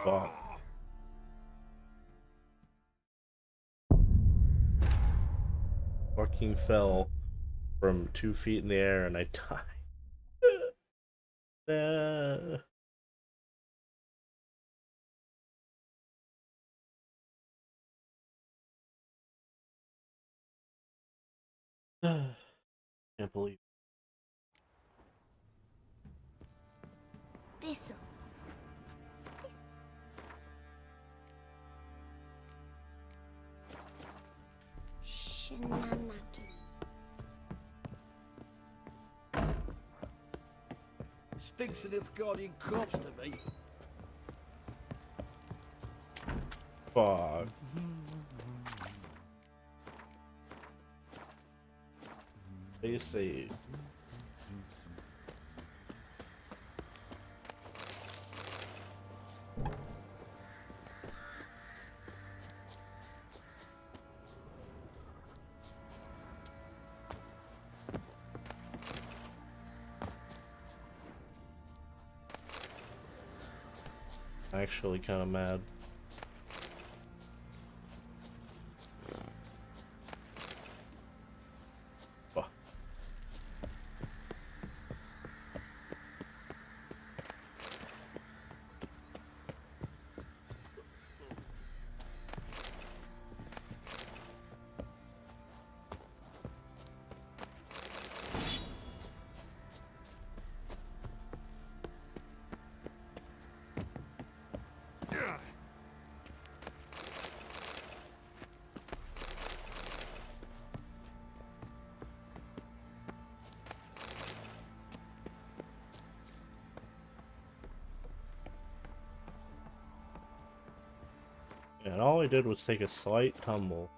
Wow. Fucking fell from 2 feet in the air and I died. Can't believe. Thistle. Shenanaki. Stinks of Nilfgaardian corpse to me. Fuck. They saved. Actually kind of mad. Fuck. And all I did was take a slight tumble.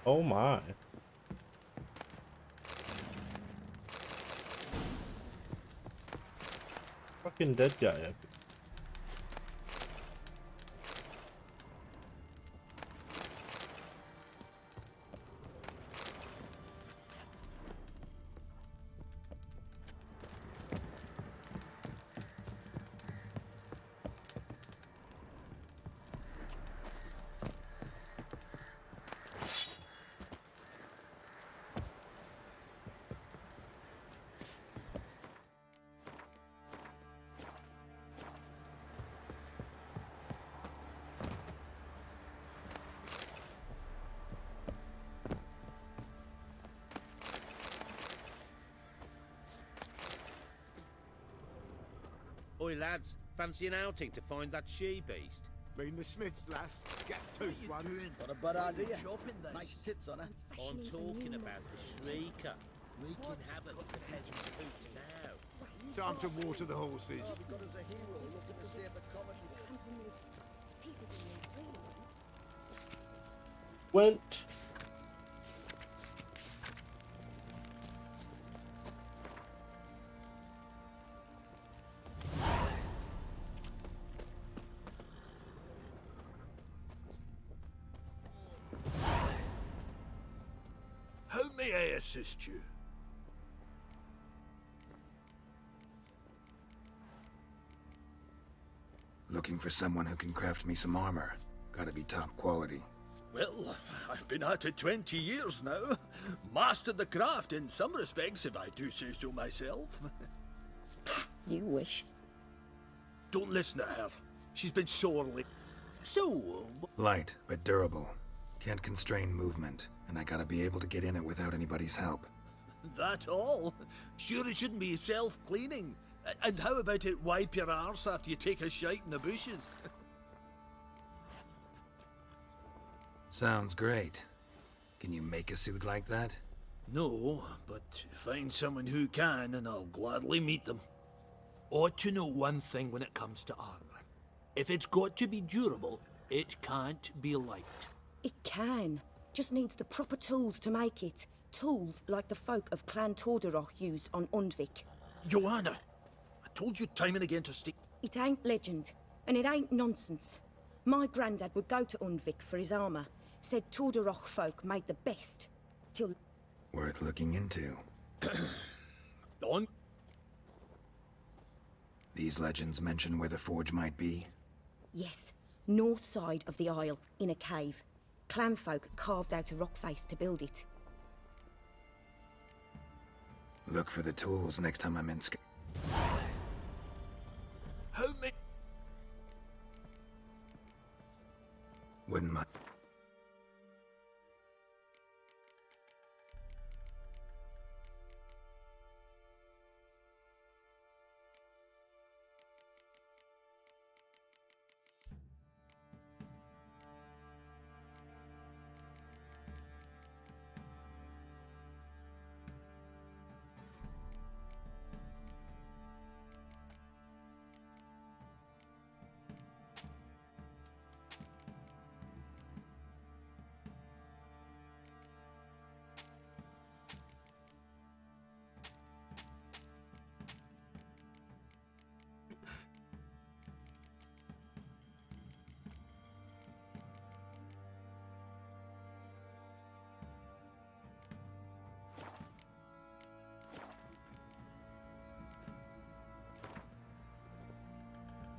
Oh my. Fucking dead guy. Oi, lads, fancy an outing to find that she-beast? Mean the Smiths, lass. Get tooth one. Got a bad idea. Nice tits on her. I'm talking about the Shrieker. Wreaking havoc with the peasants' boots now. Time to water the horses. Got us a hero looking to save the comet. Went. How may I assist you? Looking for someone who can craft me some armor. Gotta be top quality. Well, I've been at it 20 years now. Mastered the craft in some respects, if I do say so myself. You wish. Don't listen to her. She's been sorely. So, Light, but durable. Can't constrain movement, and I gotta be able to get in it without anybody's help. that all? Sure it shouldn't be self-cleaning. And how about it wipe your arse after you take a shite in the bushes? Sounds great. Can you make a suit like that? No, but find someone who can, and I'll gladly meet them. Ought to know one thing when it comes to armor. If it's got to be durable, it can't be light. It can. Just needs the proper tools to make it. Tools like the folk of Clan Tordaroch used on Undvik. Joanna, I told you time and again to stick. It ain't legend, and it ain't nonsense. My granddad would go to Undvik for his armor. Said Tordaroch folk made the best. Till... Worth looking into. Don? These legends mention where the forge might be? Yes, north side of the Isle, in a cave. Clanfolk carved out a rock face to build it. Look for the tools next time I'm in How many... Wouldn't mind.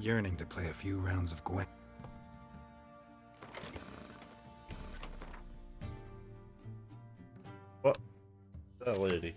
Yearning to play a few rounds of Gwen. What? That lady.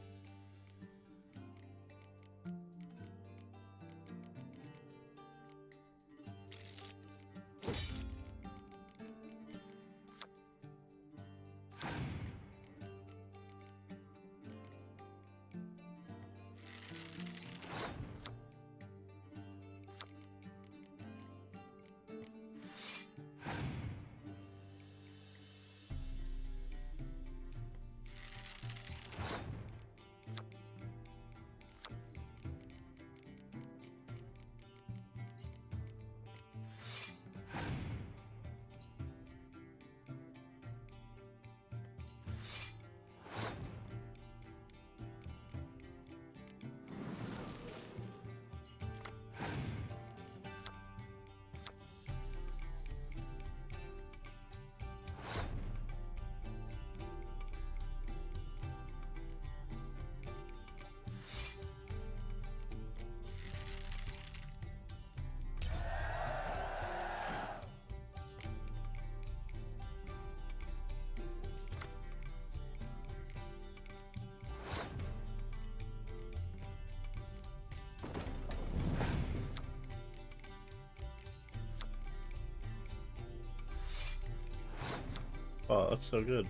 Oh, that's so good.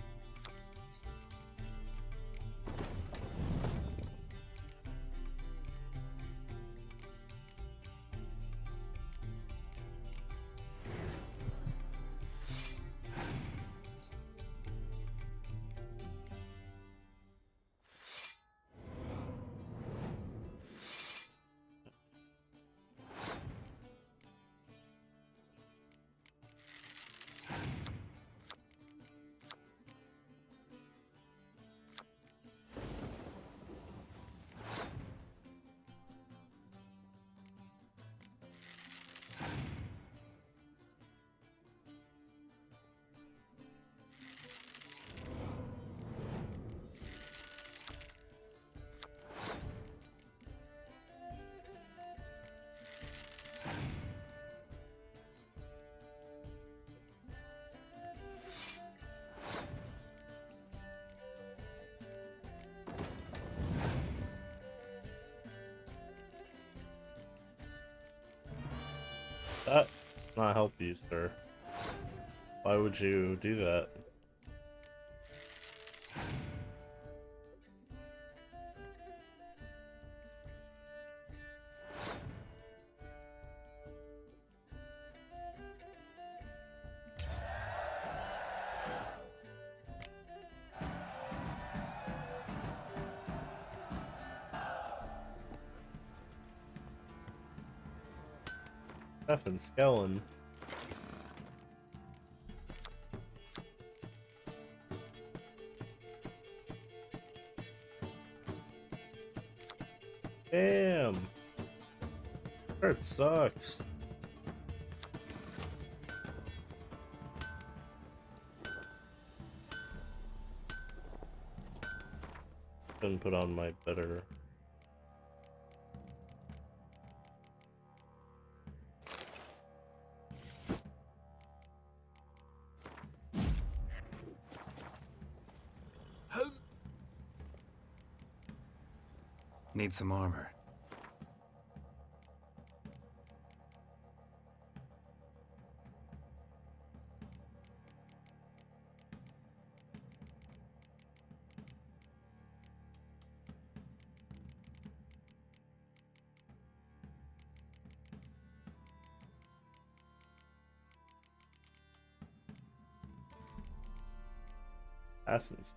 That not help you, sir. Why would you do that? Stefan Skellen. Damn. That sucks. Couldn't put on my better. Need some armor. Assassins.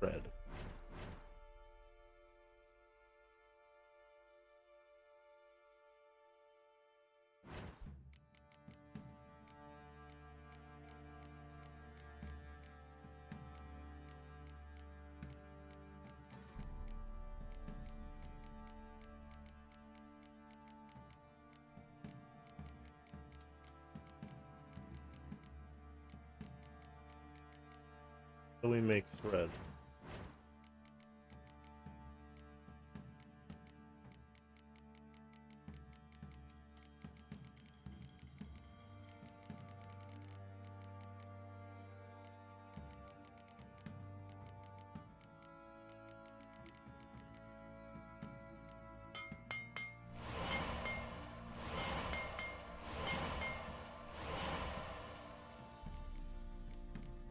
Red. So we make thread.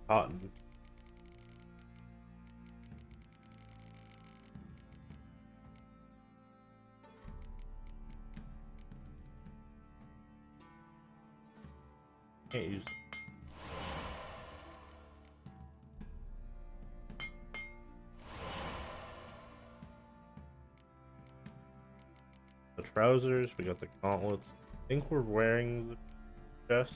Cotton. Can't use it. The trousers, we got the gauntlets. I think we're wearing the chest.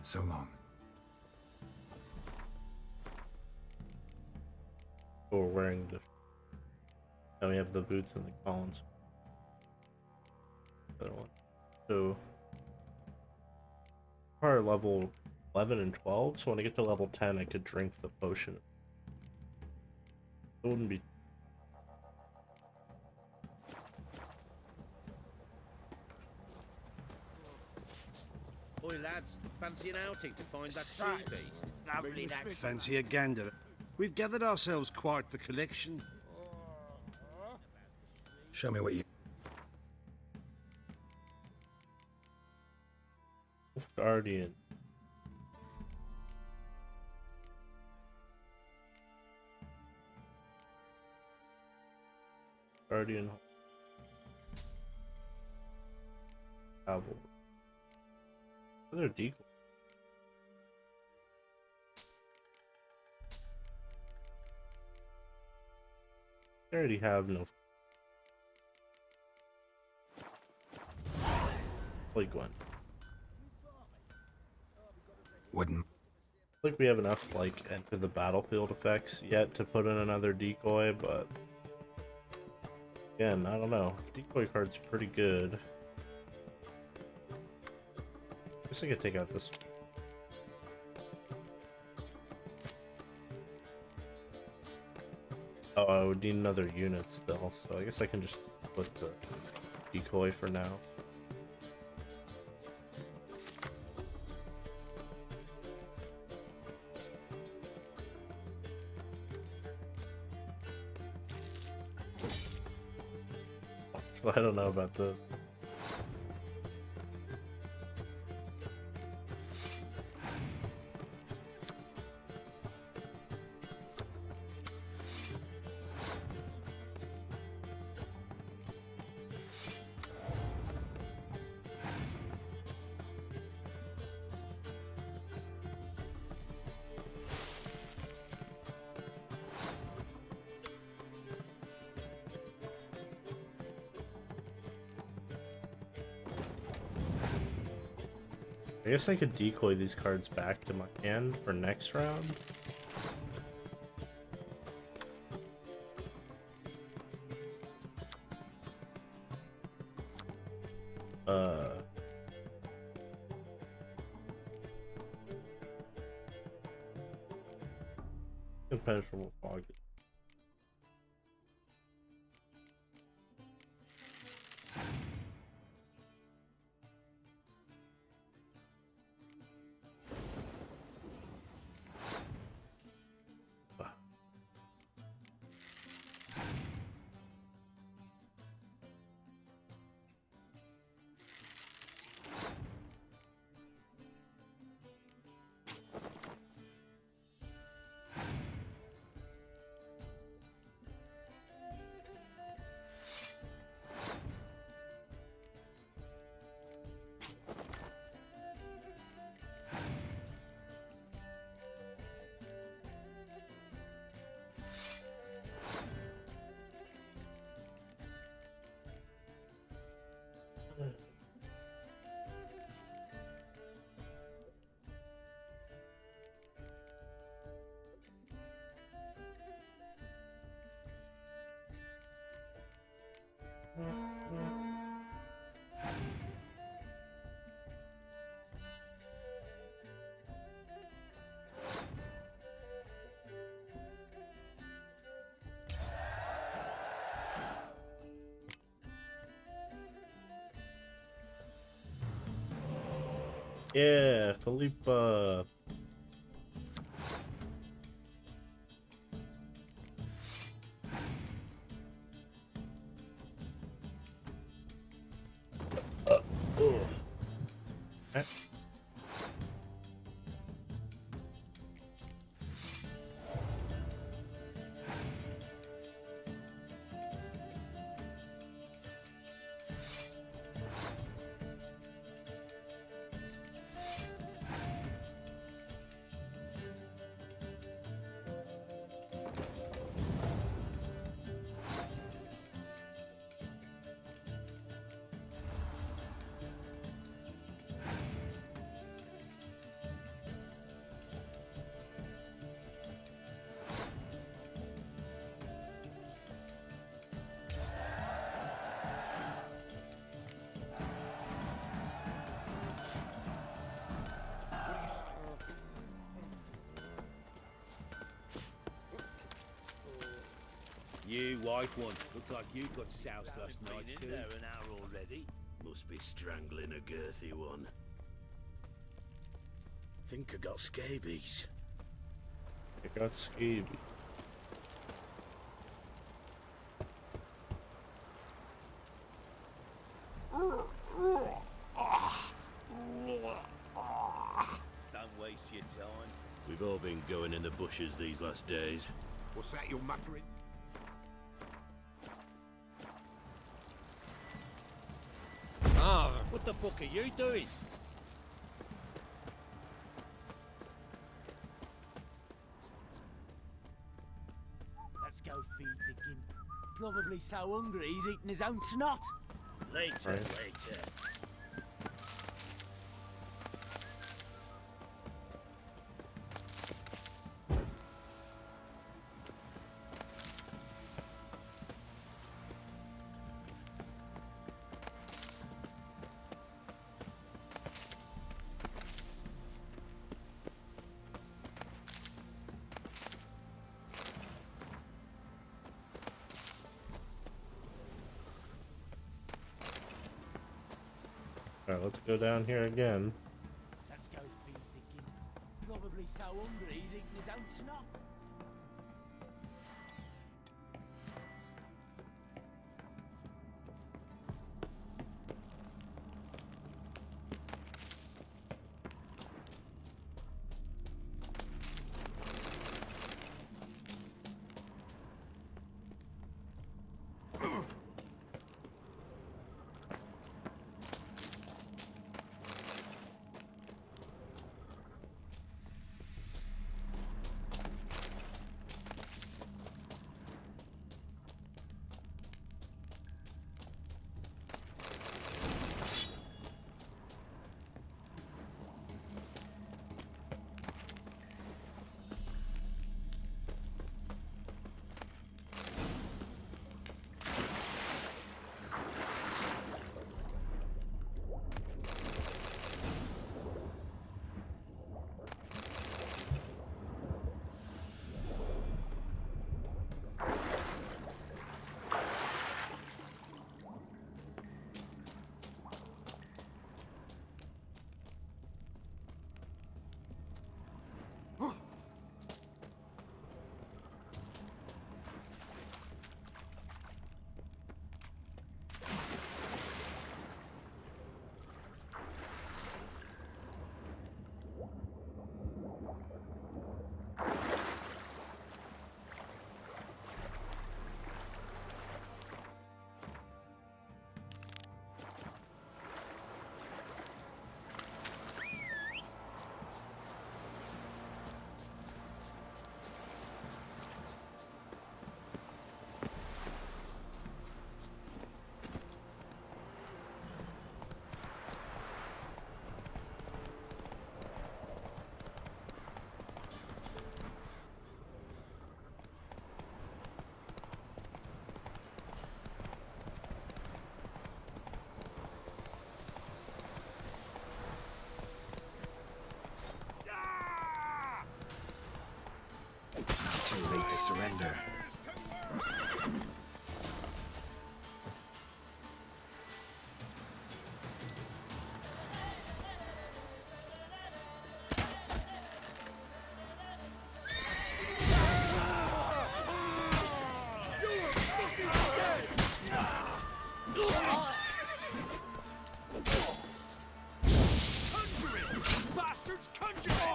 So long. We're wearing the. Now we have the boots and the collars. Other one. So. We're level 11 and 12, so when I get to level 10, I could drink the potion. It wouldn't be. Oi lads, fancy an outing to find that sea beast? Really that Fancy a gander. We've gathered ourselves quite the collection. Show me what you... Guardian. Guardian. Cavalry. Other decoy. I already have no. Like one. Wouldn't. I think we have enough like enter the battlefield effects yet to put in another decoy, but again, I don't know. Decoy card's pretty good. I guess I could take out this. Oh, I would need another unit still, so I guess I can just put the decoy for now. I don't know about this. I guess I could decoy these cards back to my hand for next round. Impenetrable fog. Yeah, Philippa. You white one, look like you got soused last night too. Been in there an hour already. Must be strangling a girthy one. Think I got scabies. I got scabies. Don't waste your time. We've all been going in the bushes these last days. What's that you're muttering? What the fuck are you doing? Let's go feed the gimp. Probably so hungry he's eating his own snot. Later, Right. later. Alright, let's go down here again. Let's go feed the gimp. Probably so hungry he's eating his own snot. surrender. Bastards, conjure it!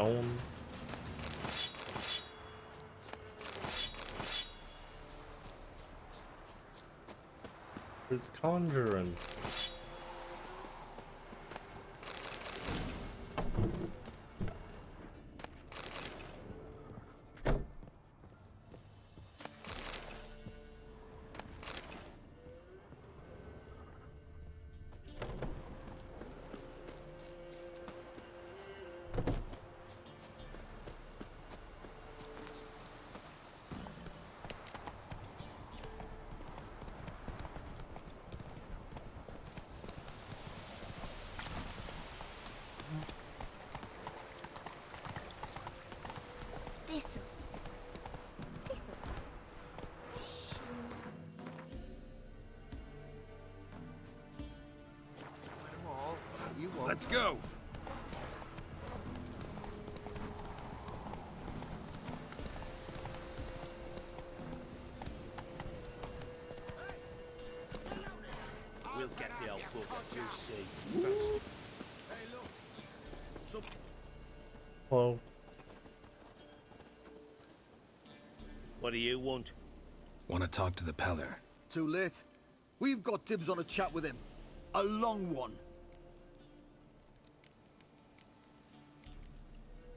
Own. It's conjuring. Thistle. Thistle. Let's go. We'll get the old book, you see. Hello. What do you want? Want to talk to the Peller. Too late. We've got dibs on a chat with him. A long one.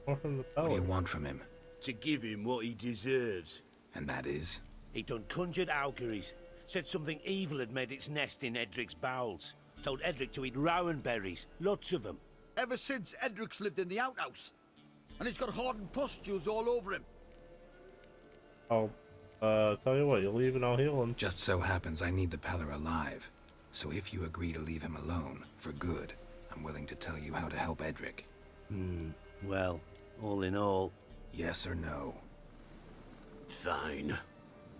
What from the What do you want from him? To give him what he deserves. And that is? He done conjured auguries. Said something evil had made its nest in Edric's bowels. Told Edric to eat rowan berries. Lots of them. Ever since Edric's lived in the outhouse. And he's got hardened pustules all over him. I'll tell you what, you leave and I'll heal him. Just so happens I need the Peller alive. So if you agree to leave him alone, for good, I'm willing to tell you how to help Edric. Well, all in all... Yes or no? Fine.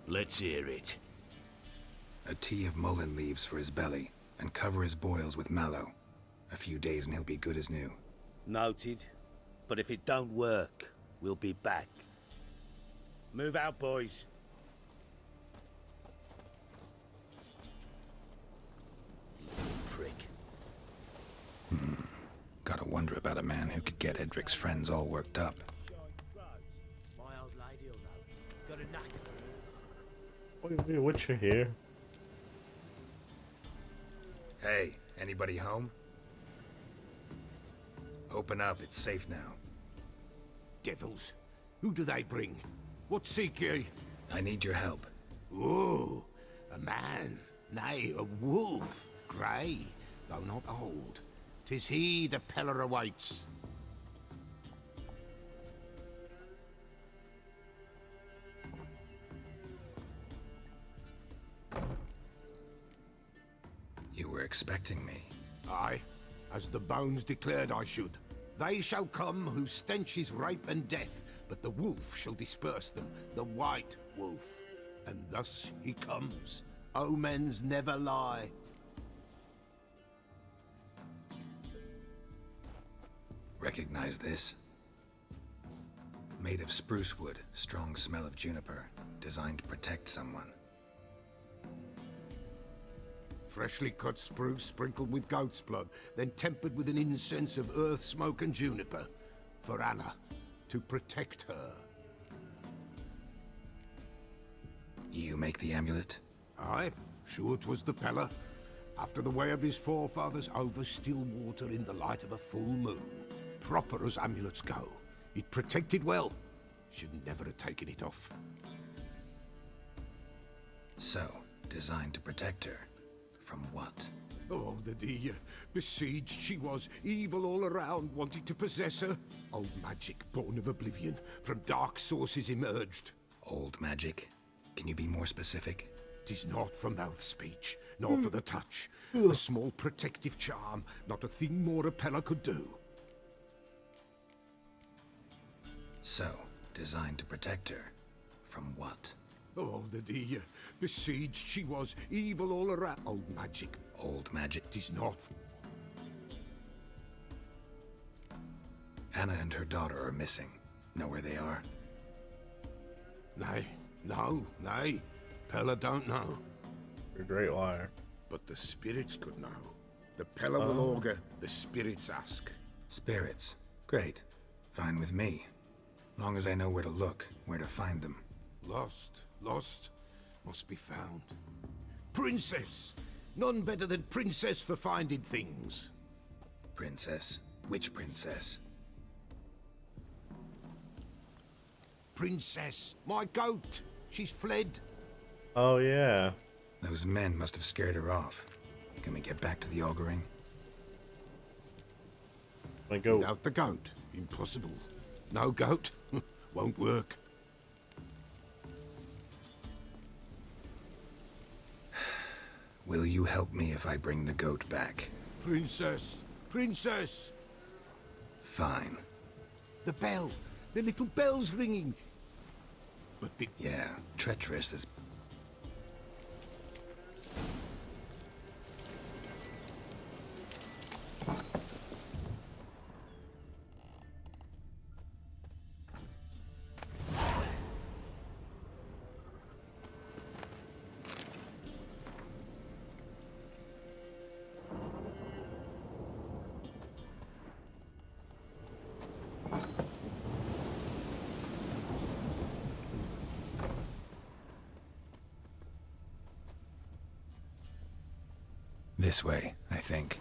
Let's hear it. A tea of mullein leaves for his belly, and cover his boils with mallow. A few days and he'll be good as new. Noted. But if it don't work, we'll be back. Move out, boys. Prick. Gotta wonder about a man who could get Edric's friends all worked up. My old lady'll know. Got a knack for it. Wait, Witcher here. Hey, anybody home? Open up, it's safe now. Devils. Who do they bring? What seek ye? I need your help. Oh, a man. Nay, a wolf. Grey, though not old. 'Tis he the Peller awaits. You were expecting me. Aye, as the bones declared I should. They shall come whose stench is rape and death, but the wolf shall disperse them, the white wolf. And thus he comes. Omens never lie. Recognize this? Made of spruce wood, strong smell of juniper, designed to protect someone. Freshly cut spruce sprinkled with goat's blood, then tempered with an incense of earth, smoke and juniper. For Anna, to protect her. You make the amulet? Aye, sure 'twas the Peller. After the way of his forefathers, over still water in the light of a full moon. Proper as amulets go. It protected well. Should never have taken it off. So, designed to protect her. From what? Oh, the dear. Besieged she was, evil all around, wanting to possess her. Old magic, born of oblivion, from dark sources emerged. Old magic? Can you be more specific? 'Tis not for mouth speech. nor for the touch. A small protective charm, not a thing more Apella could do. So, designed to protect her. From what? Oh, the dear. Besieged she was, evil all around. Old magic. Old magic? 'Tis not. Anna and her daughter are missing. Know where they are? Nay, nay. Pella don't know. You're a great liar. But the spirits could know. The Pella will augur, the spirits ask. Spirits? Great. Fine with me. Long as I know where to look, where to find them. Lost, must be found. Princess! None better than Princess for finding things. Princess? Which princess? Princess, my goat. She's fled. Oh, yeah. Those men must have scared her off. Can we get back to the auguring? My goat. Without the goat, impossible. No goat, won't work. Will you help me if I bring the goat back? Princess! Princess! Fine. The bell! The little bell's ringing! But yeah, treacherous as... This way, I think.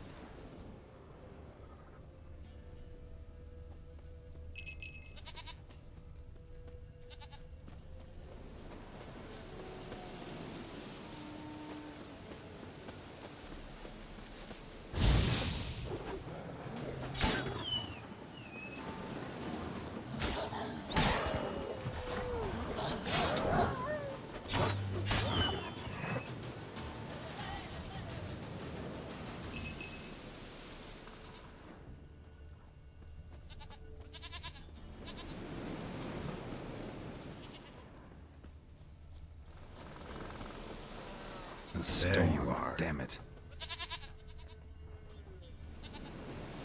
There you are. Damn it.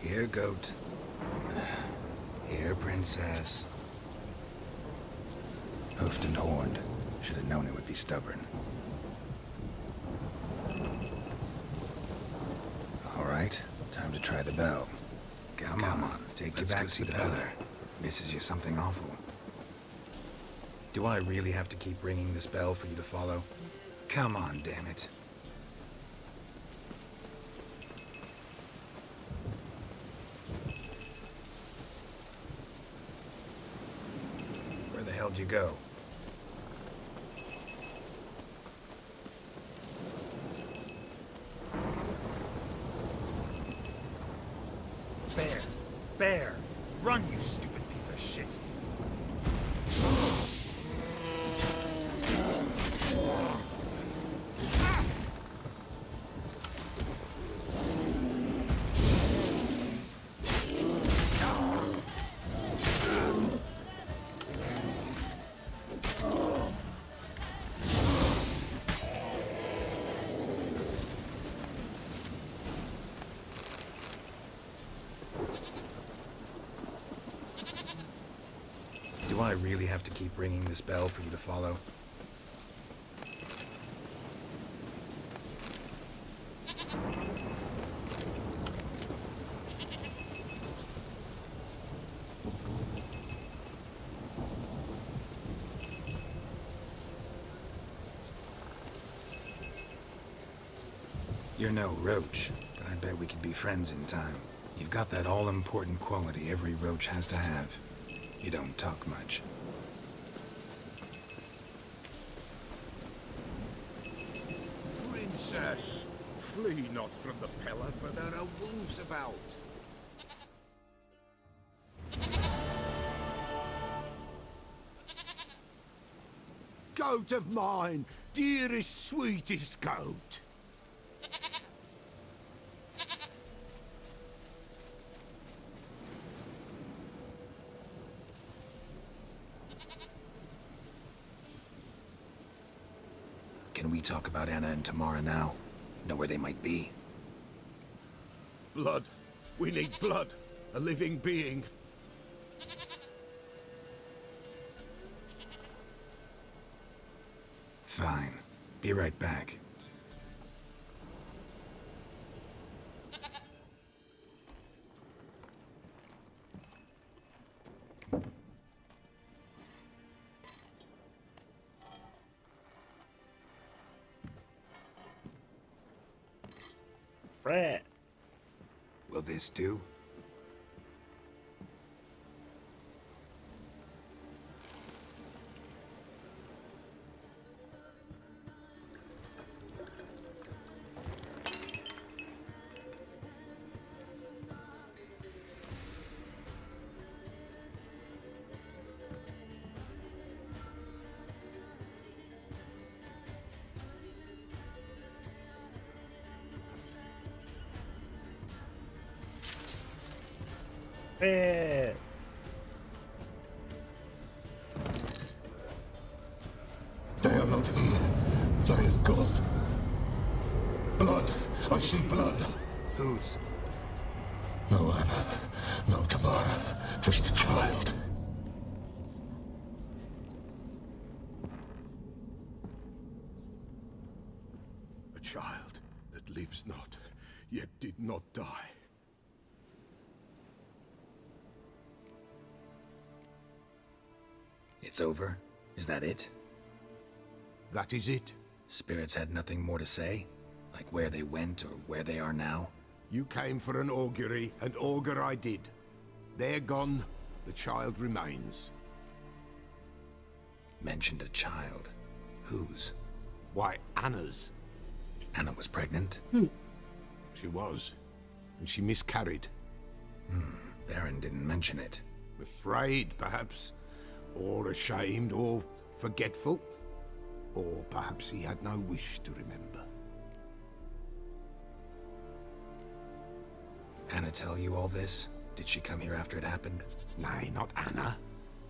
Here, goat. Here, princess. Hoofed and horned. Should have known it would be stubborn. All right, time to try the bell. Come on, take you back to the pillar. Misses you something awful. Do I really have to keep ringing this bell for you to follow? Come on, damn it. Where the hell did you go? Bear! Bear! Run, you stupid piece of shit! Do I really have to keep ringing this bell for you to follow? You're no roach, but I bet we could be friends in time. You've got that all-important quality every roach has to have. You don't talk much. Princess, flee not from the Pella, for there are wolves about. Goat of mine, dearest, sweetest goat. talk about Anna and Tamara now? Know where they might be? Blood. We need blood. A living being. Fine. Be right back. Rat. Will this do? Rat. They are not here. There is blood. Blood. I see blood. Whose? No Anna. No Tamara. Just a child. A child that lives not, yet did not die. It's over? Is that it? That is it. Spirits had nothing more to say? Like where they went or where they are now? You came for an augury, and augur I did. They're gone. The child remains. Mentioned a child. Whose? Why, Anna's. Anna was pregnant? She was. And she miscarried. Baron didn't mention it. Afraid, perhaps. Or ashamed, or forgetful. Or perhaps he had no wish to remember. Anna tell you all this? Did she come here after it happened? Nay, not Anna.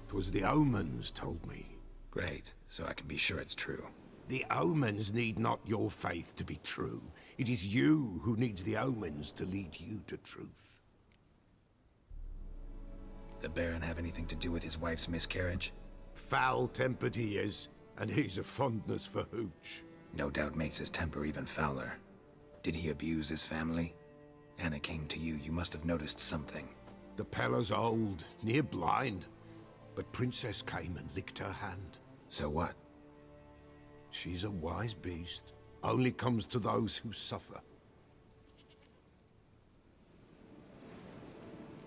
'Twas the omens told me. Great, so I can be sure it's true. The omens need not your faith to be true. It is you who needs the omens to lead you to truth. The Baron have anything to do with his wife's miscarriage? Foul-tempered he is, and he's a fondness for hooch. No doubt makes his temper even fouler. Did he abuse his family? Anna came to you, you must have noticed something. The Pella's old, near blind, but Princess came and licked her hand. So what? She's a wise beast. Only comes to those who suffer.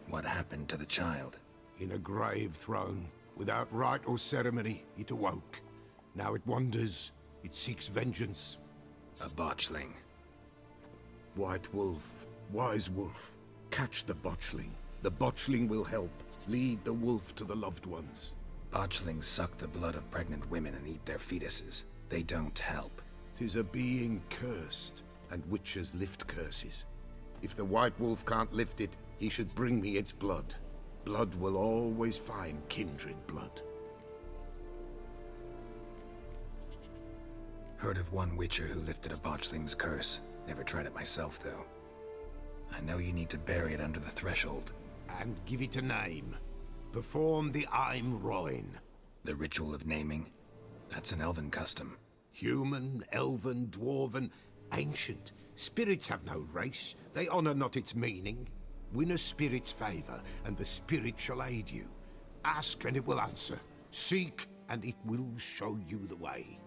What happened to the child? In a grave thrown. Without rite or ceremony, it awoke. Now it wanders. It seeks vengeance. A botchling. White Wolf. Wise Wolf. Catch the botchling. The botchling will help. Lead the wolf to the loved ones. Botchlings suck the blood of pregnant women and eat their fetuses. They don't help. 'Tis a being cursed, and witches lift curses. If the White Wolf can't lift it, he should bring me its blood. Blood will always find kindred blood. Heard of one witcher who lifted a botchling's curse. Never tried it myself, though. I know you need to bury it under the threshold. And give it a name. Perform the Aim Roin. The ritual of naming? That's an elven custom. Human, elven, dwarven, ancient. Spirits have no race. They honor not its meaning. Win a spirit's favor, and the spirit shall aid you. Ask, and it will answer. Seek, and it will show you the way.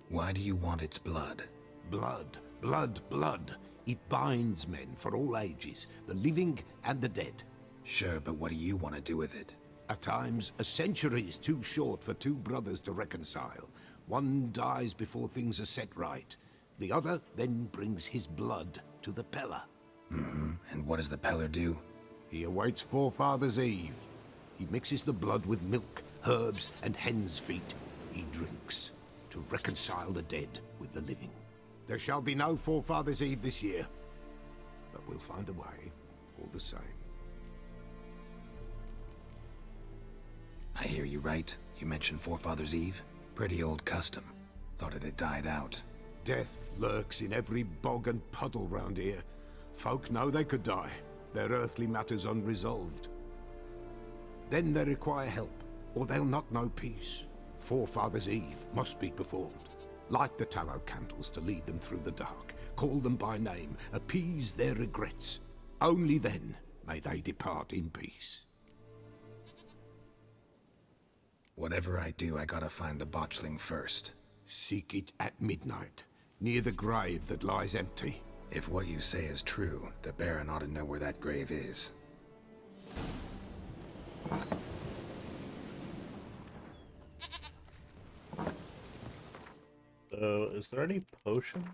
Why do you want its blood? Blood, blood, blood. It binds men for all ages, the living and the dead. Sure, but what do you want to do with it? At times, a century is too short for two brothers to reconcile. One dies before things are set right. The other then brings his blood to the Pella. And what does the Peller do? He awaits Forefather's Eve. He mixes the blood with milk, herbs, and hen's feet. He drinks to reconcile the dead with the living. There shall be no Forefather's Eve this year, but we'll find a way, all the same. I hear you right. You mentioned Forefather's Eve? Pretty old custom. Thought it had died out. Death lurks in every bog and puddle round here. Folk know they could die, their earthly matters unresolved. Then they require help, or they'll not know peace. Forefathers' Eve must be performed. Light the tallow candles to lead them through the dark. Call them by name, appease their regrets. Only then may they depart in peace. Whatever I do, I gotta find the botchling first. Seek it at midnight, near the grave that lies empty. If what you say is true, the Baron ought to know where that grave is. So, is there any potion?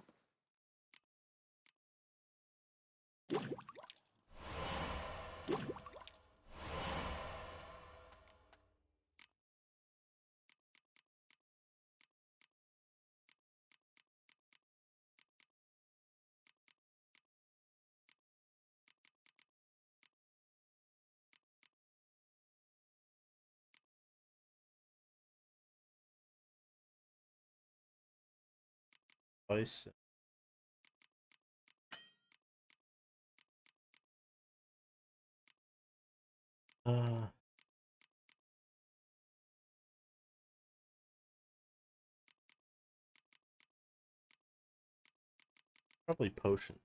Ice. Probably potions.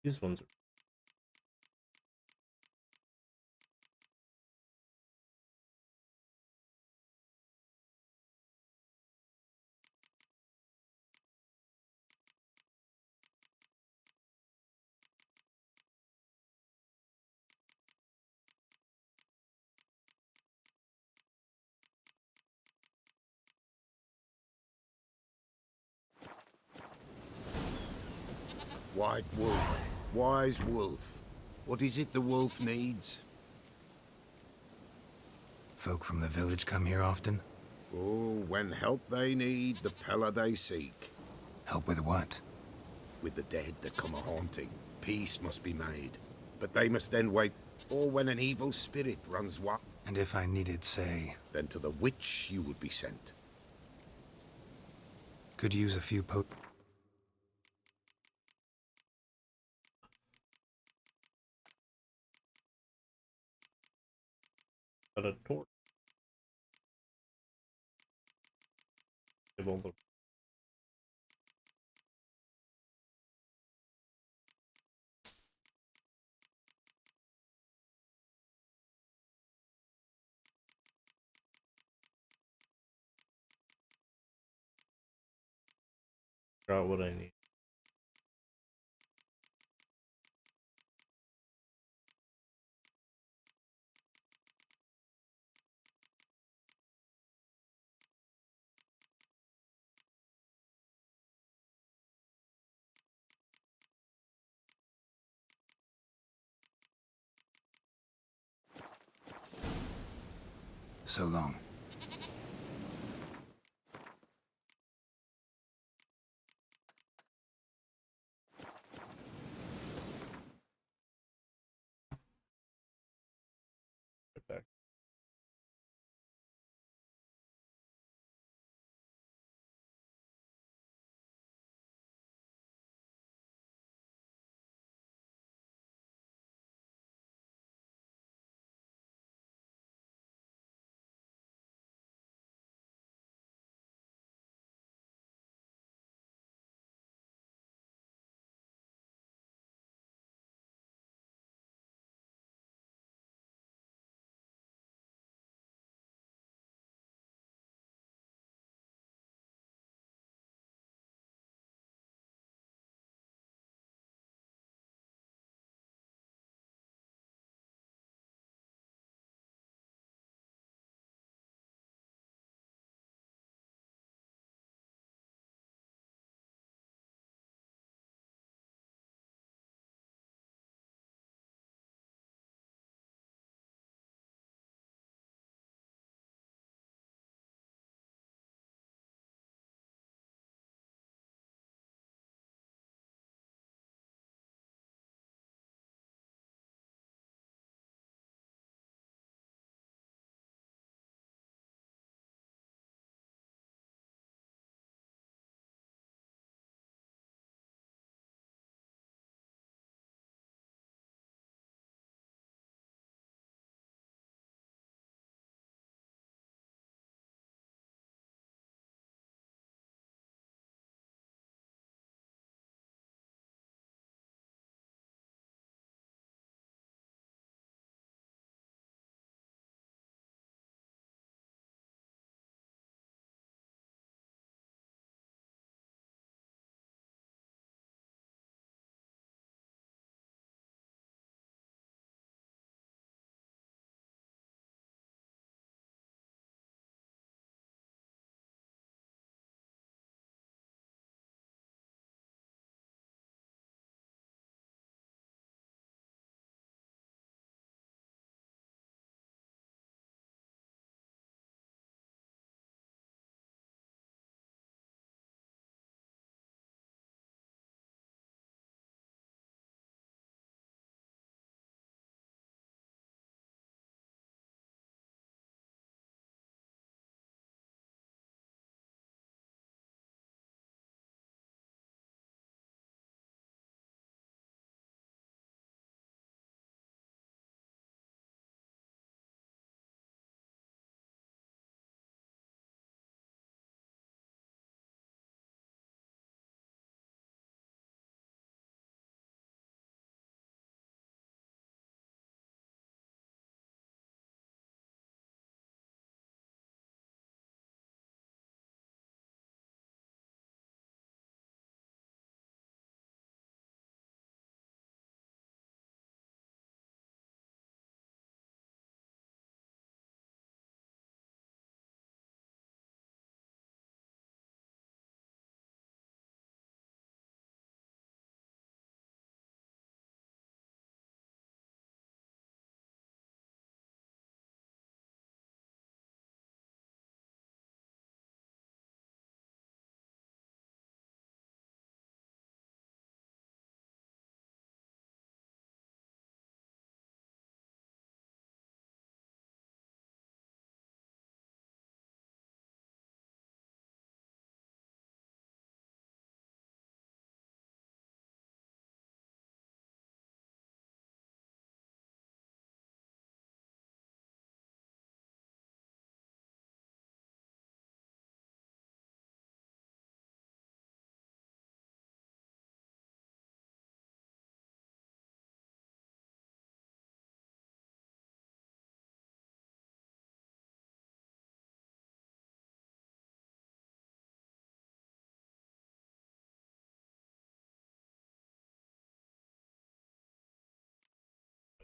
These ones are White Wolf, wise wolf. What is it the wolf needs? Folk from the village come here often? Oh, when help they need, the Pella they seek. Help with what? With the dead that come a-haunting. Peace must be made. But they must then wait, or when an evil spirit runs wild. And if I needed, say... Then to the witch you would be sent. Could use a few Got a torch. Give all the figure out what I need. So long. Right back.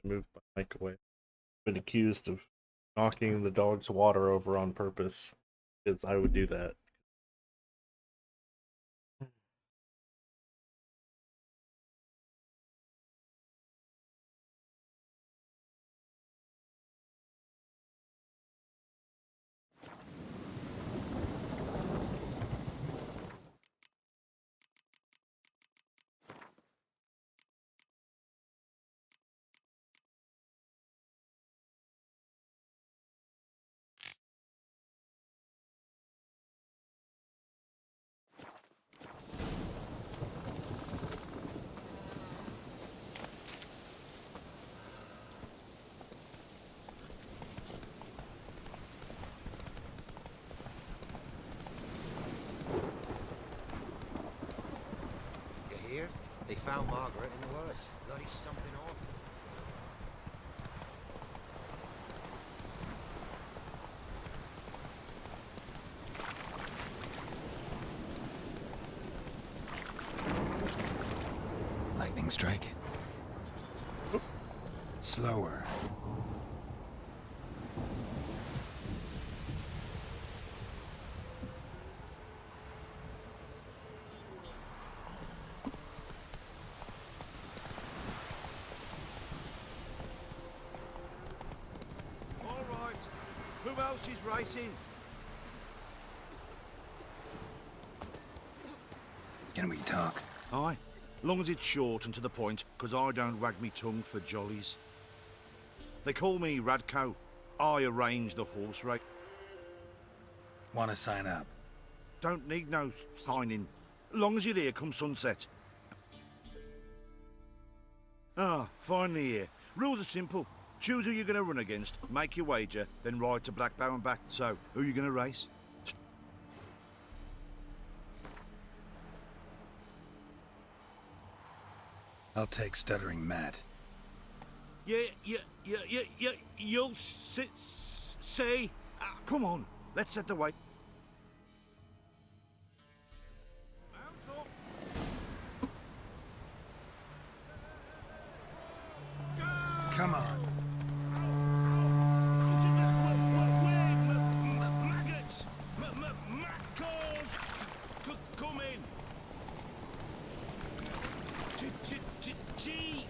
moved my mic away. Been accused of knocking the dog's water over on purpose, because I would do that. You hear? They found Margaret in the woods. Bloody something on. Lightning strike. Slower. All right. Who else is racing? Can we talk? Aye. Long as it's short and to the point, 'cause I don't wag me tongue for jollies. They call me Radko. I arrange the horse race. Want to sign up? Don't need no signing. Long as you're here come sunset. Ah, finally here. Rules are simple. Choose who you're going to run against, make your wager, then ride to Blackbow and back. So, who are you going to race? I'll take Stuttering Matt. You'll say. Come on, let's set the way. Come on. Maggots! Maccals! Come in! Gee!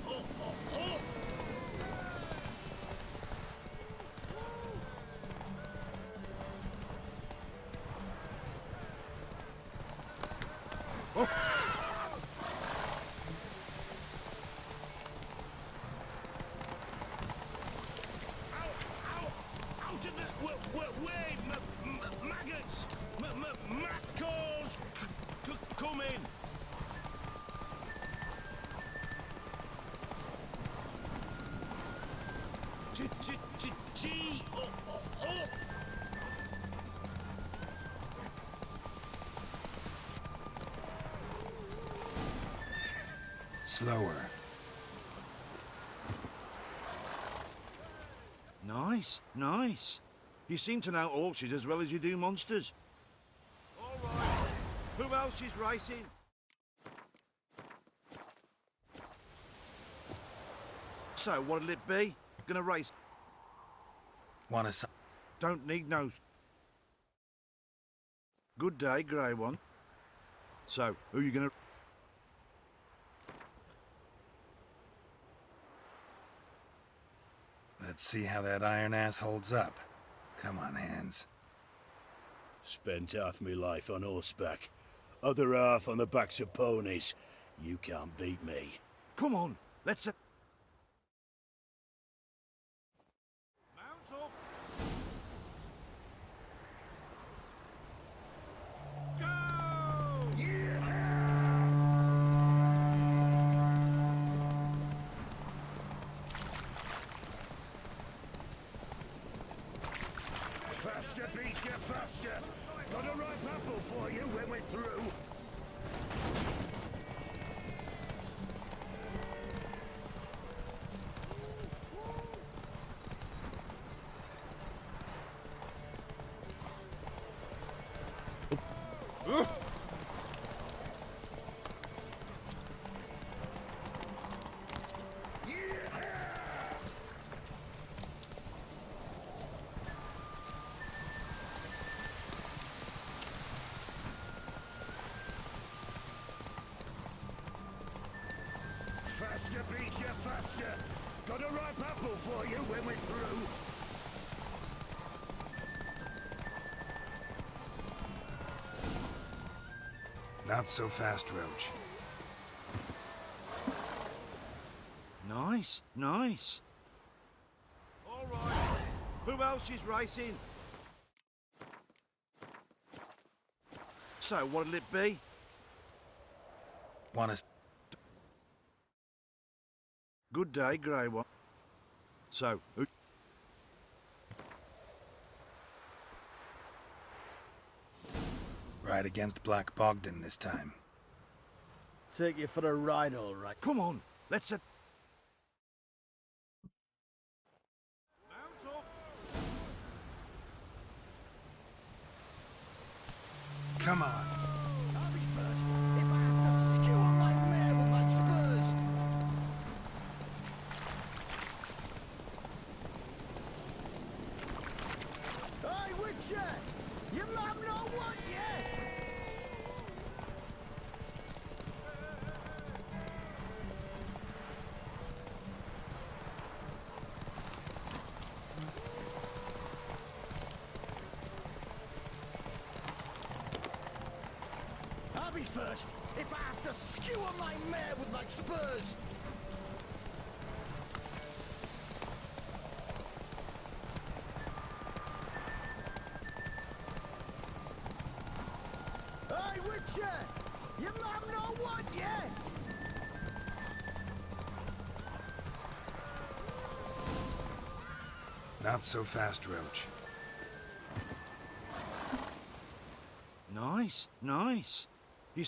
Oh! Out of the way! Maggots! Maccals! Come in! Gee! Oh! Slower. Nice. You seem to know horses as well as you do monsters. All right. Who else is racing? So, what'll it be? Gonna race? Want to Don't need no... Good day, Grey One. So, who you gonna... Let's see how that iron ass holds up. Come on, Hands. Spent half my life on horseback, other half on the backs of ponies. You can't beat me. Come on, let's... Faster beats you faster. Got a ripe apple for you when we're through. Faster beats you faster. Got a ripe apple for you when we're through. Not so fast, Roach. Nice, nice. All right. Who else is racing? So, what'll it be? Want us? Good day, Grey One. So, who... Ride against Black Bogdan this time. Take you for a ride, all right. Come on, let's... Come on. I'll be first. If I have to skewer my mare with my spurs. Hey, Witcher! Your mum not want you? I'll be first. If I have to skewer my mare with my spurs. Hey, Witcher! Your mum not want you? Not so fast, Roach. Nice, nice. You...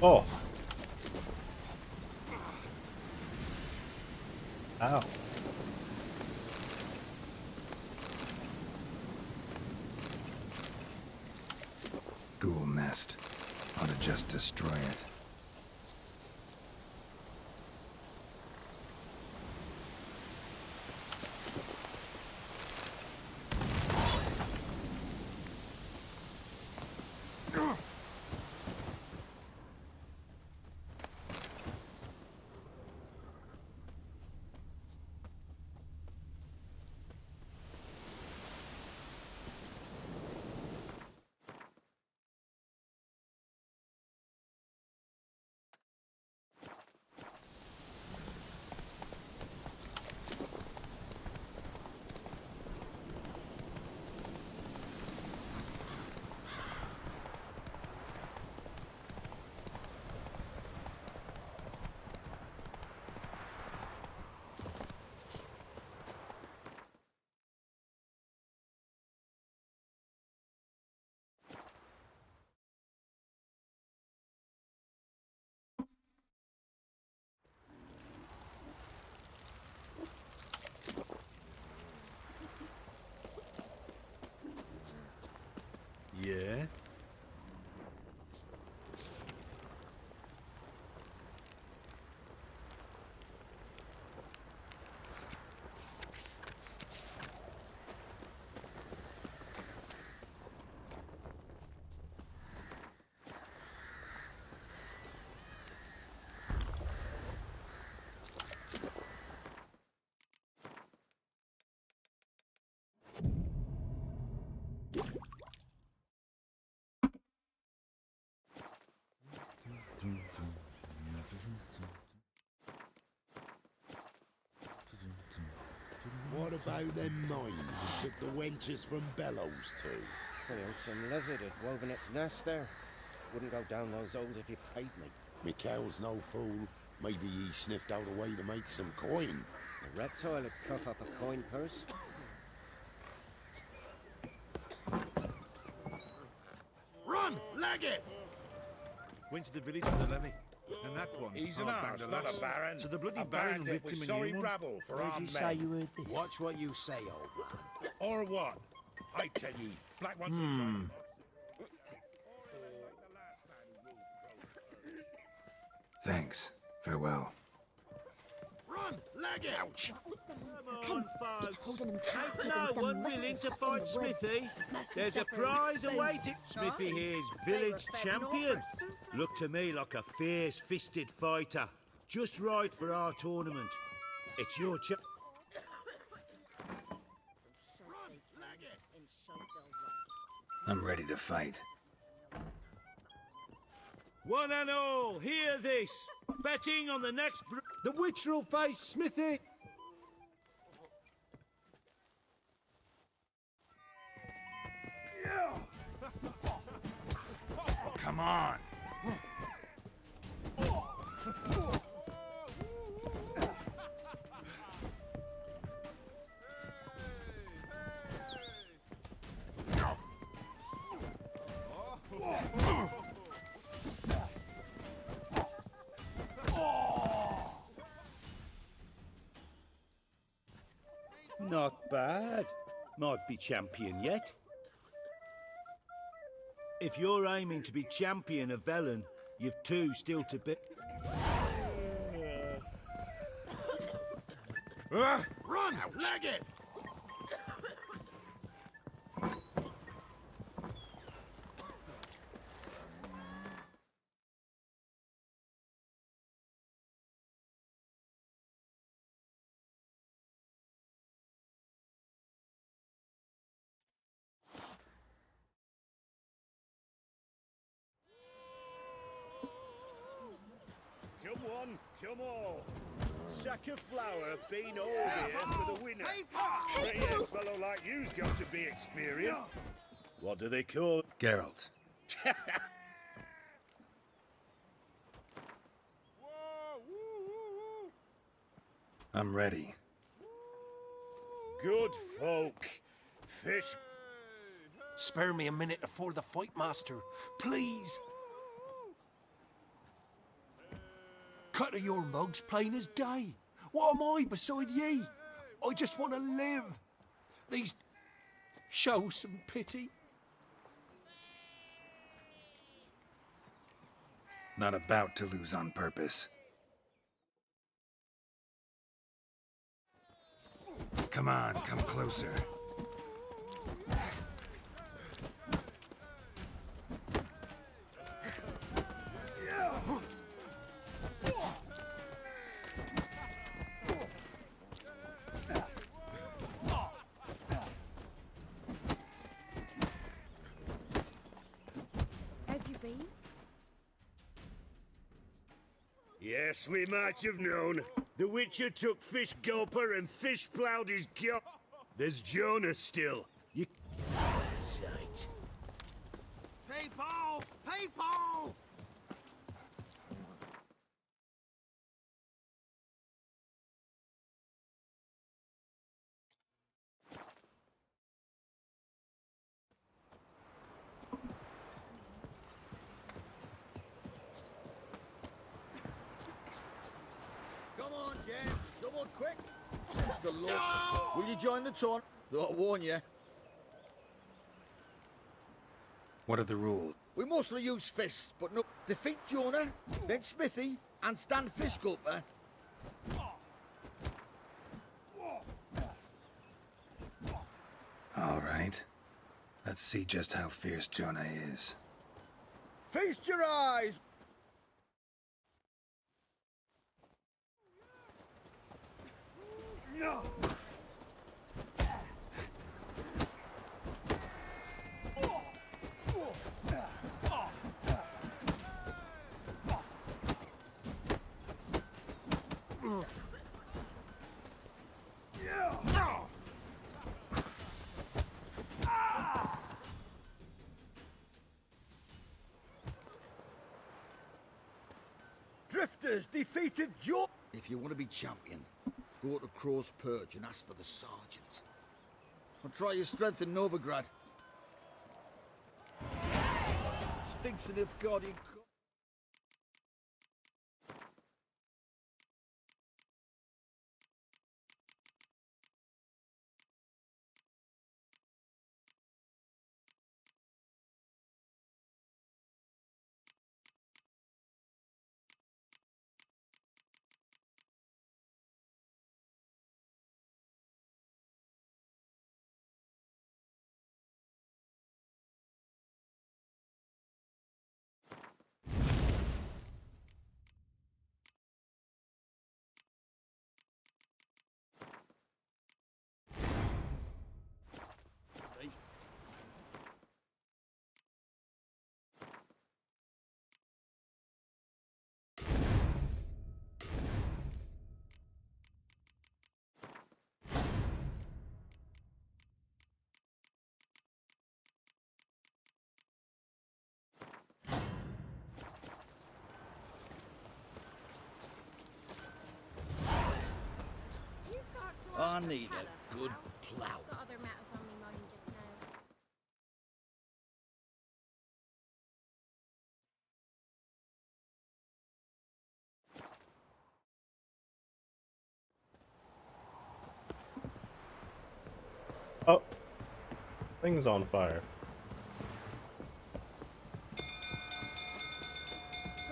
Oh. Ow. Ghoul nest. Ought to just destroy it. about them mines he took the wenches from Bellows to? I heard some lizard had woven its nest there. Wouldn't go down those holes if you paid me. Mikhail's no fool. Maybe he sniffed out a way to make some coin. A reptile would cuff up a coin purse. Run! Leg it! Went to the village for the levy. And that one. He's an hard arse, bag of not lass. a baron. So the bloody a baron bandit ripped with him a sorry new one. rabble for Where'd armed you say men. you heard this? Watch what you say, old man. Or what? I tell ye, black ones will try. Thanks. Farewell. Run! Leg it! Ouch! Come, he's holding him captive No in some one musty willing to hut in fight the woods. Smithy. Must be There's a suffering prize pain. awaiting. Smithy here's village champion. Looked to me like a fierce-fisted fighter. Just right for our tournament. It's your chance. I'm ready to fight. One and all, hear this. Betting on the next... The Witcher will face Smithy. Come on! Not bad. Might be champion yet. If you're aiming to be champion of Velen, you've two still to be. Run! Leg it! Come on, come on. Sack of flour been all here for the winner. Pretty a fellow like you's got to be experienced. What do they call Geralt. I'm ready. Good folk. Fish. Spare me a minute before the fight, master. Please. Cut of your mugs plain as day. What am I beside ye? I just want to live. These... Show some pity. Not about to lose on purpose. Come on, come closer. Have you been? Yes, we might have known. The Witcher took Fish Gulper and Fish ploughed his gulp. There's Jonah still. You... Sight. People! People! Come on, gents. Double quick. Since the Lord... No! Will you join the taunt? Though I warn you. What are the rules? We mostly use fists, but no... Defeat Jonah, then Smithy, and stand Fish Gulper. All right. Let's see just how fierce Jonah is. Feast your eyes! No! Monsters defeated Joe. If you want to be champion, go to Crow's Perch and ask for the sergeant. Or try your strength in Novigrad. Stinks in Nilfgaardian. I need a good plough. Got other matters on my mind just now. Oh, thing's on fire.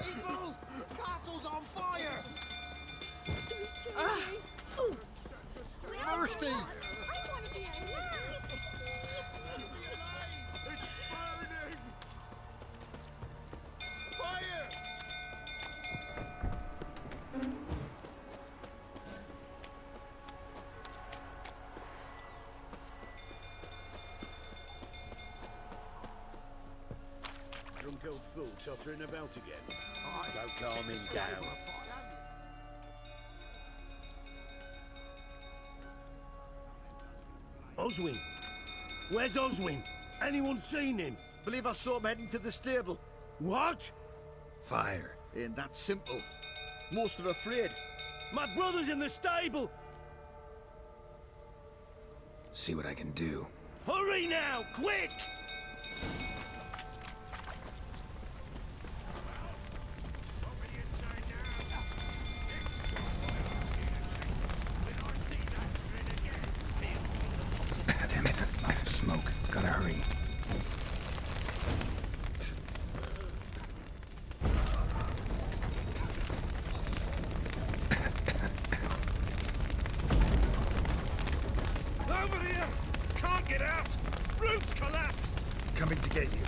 People! Castle's on fire! Mercy! Drunk old fool tottering about again. Don't calm him down. Oswin! Where's Oswin? Anyone seen him? Believe I saw him heading to the stable. What? Fire. Ain't that simple. Most are afraid. My brother's in the stable! See what I can do. Hurry now, quick! Damn it, lots of smoke. Gotta hurry. Over here! Can't get out! Roof's collapsed! Coming to get you.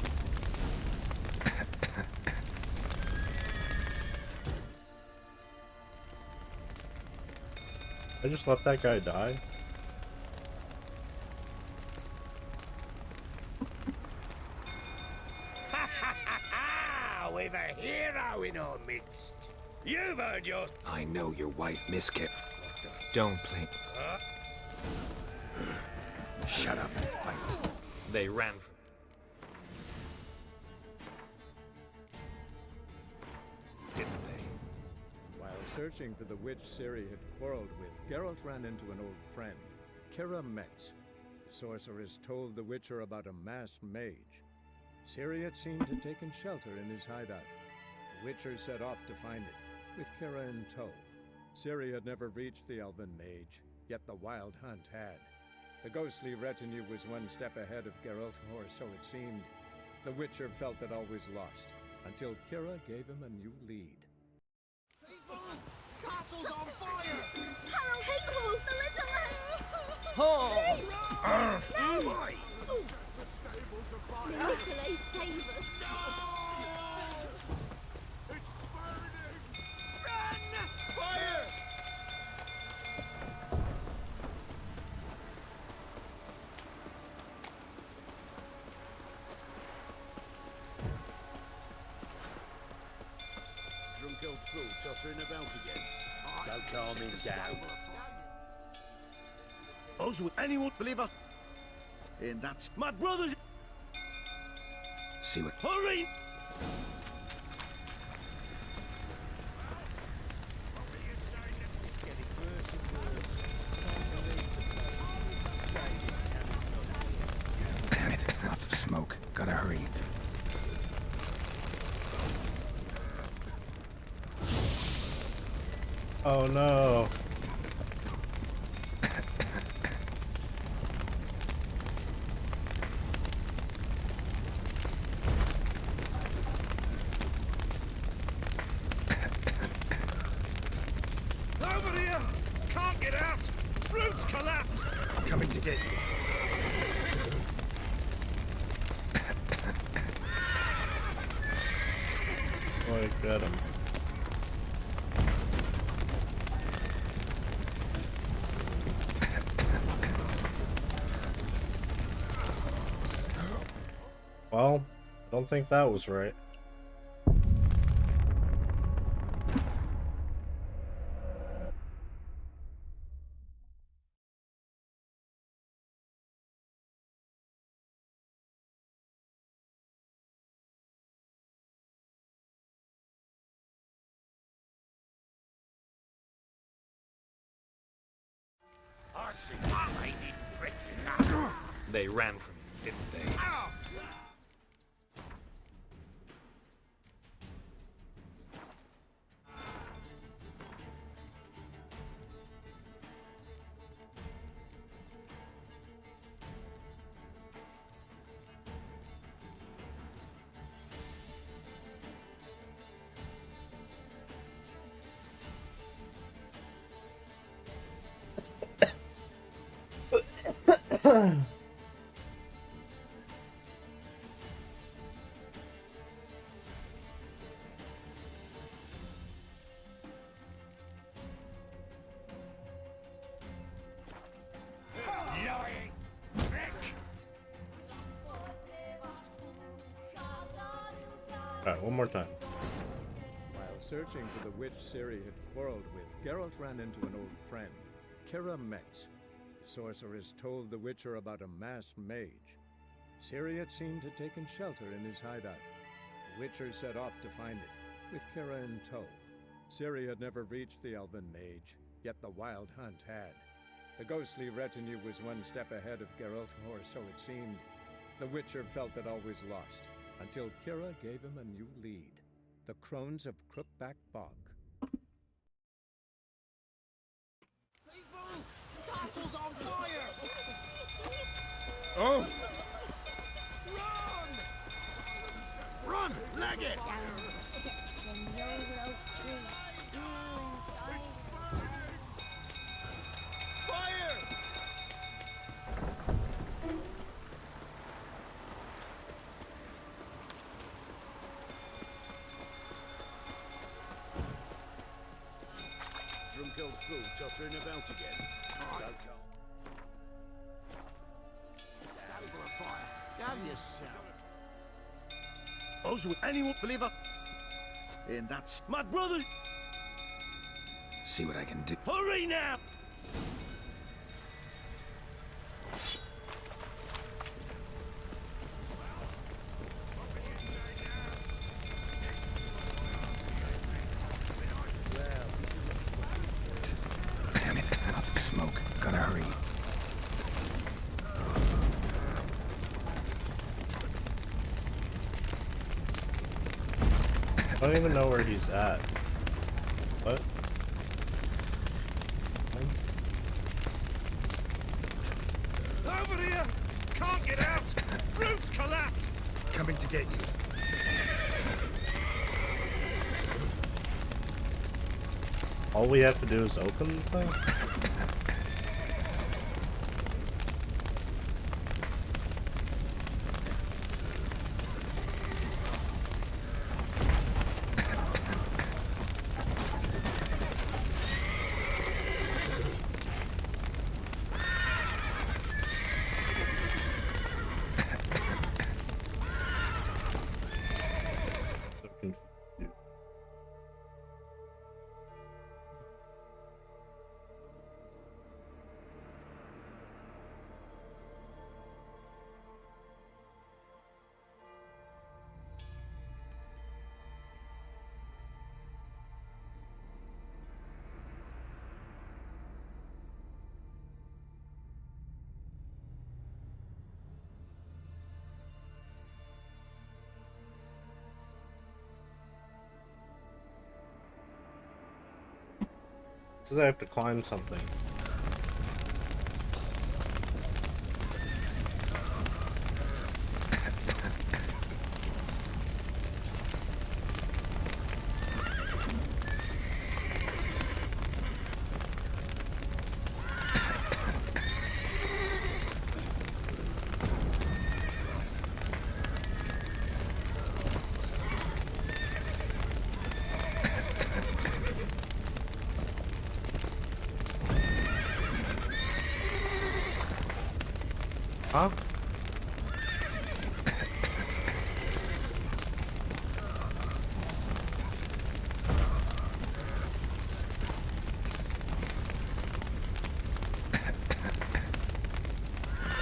I just let that guy die? We've a hero in our midst. You've earned yours. I know your wife, Miskit. Don't play. Shut up and fight. They ran from... Didn't they? While searching for the witch Ciri had quarreled with, Geralt ran into an old friend, Kira Metz. The sorceress told the Witcher about a masked mage. Ciri had seemed to have taken shelter in his hideout. The Witcher set off to find it, with Kira in tow. Ciri had never reached the elven mage, yet the wild hunt had. The ghostly retinue was one step ahead of Geralt, or so it seemed. The Witcher felt it always lost, until Kira gave him a new lead. People! Castle's on fire! Harold Hateful, the little lad! Oh! No! Why? The stables are fire! The little ace save us! It's burning! Run! Fire! Drunk old fool tottering about again. Don't calm him down. Oswin, anyone believe us? And that's... My brother's... See what... Hurry! Oh no. Over here! Can't get out! Roof's collapsed! Coming to get you. Boy, got him. Well, I don't think that was right. I see I ain't prick enough. They ran from you, didn't they? Alright, one more time. While searching for the witch Ciri had quarreled with, Geralt ran into an old friend, Kira Metz. The sorceress told the Witcher about a masked mage. Ciri had seemed to have taken shelter in his hideout. The Witcher set off to find it, with Kira in tow. Ciri had never reached the elven mage, yet the wild hunt had. The ghostly retinue was one step ahead of Geralt, or so it seemed. The Witcher felt that all was lost, until Kira gave him a new lead. The Crones of Crookback Bog. Castle's on fire! Oh! Run! Run! Leg it! Down sits an old oak tree. Inside. Fire! Drunk old fool tottering about again. Don't come. Stand for a fire. Have yourself. Those with anyone believer? And that's My brother! See what I can do. Hurry now! Damn it, lots of smoke. Gotta hurry. I don't even know where he's at. What? Over here! Can't get out! Roof's collapsed! Coming to get you. All we have to do is open the thing? Says I have to climb something. Huh?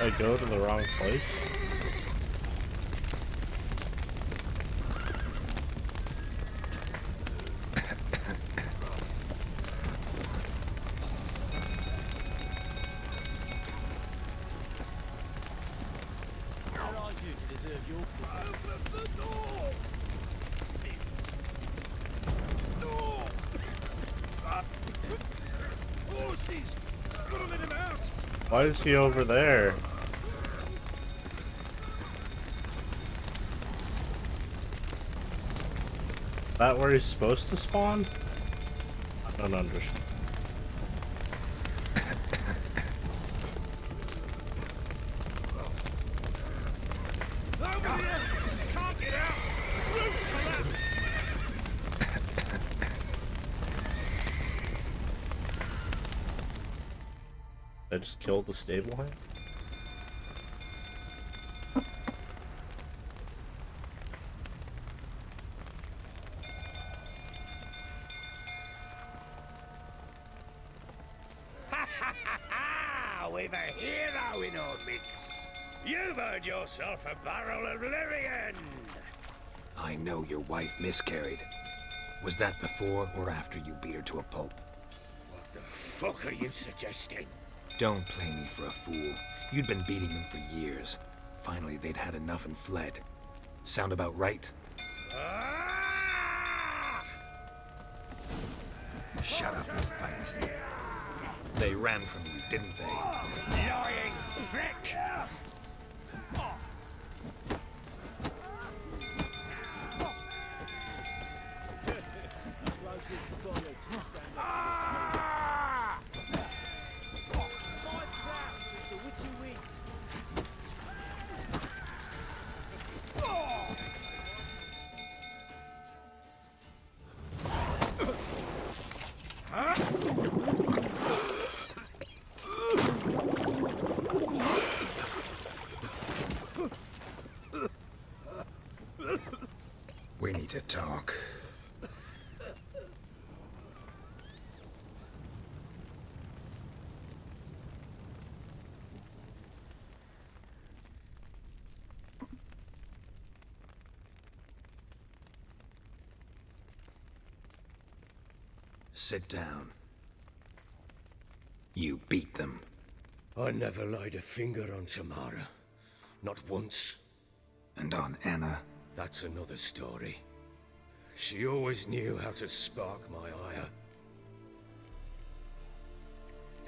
I go to the wrong place? Why is he over there? Is that where he's supposed to spawn? I don't understand. I just killed the stable hand? We've a hero in our midst. You've earned yourself a barrel of Lyrian. I know your wife miscarried. Was that before or after you beat her to a pulp? What the fuck are you suggesting? Don't play me for a fool. You'd been beating them for years. Finally, they'd had enough and fled. Sound about right? Shut up and fight. They ran from you, didn't they? Lying prick! We need to talk. Sit down. You beat them. I never laid a finger on Tamara. Not once. And on Anna? That's another story. She always knew how to spark my ire.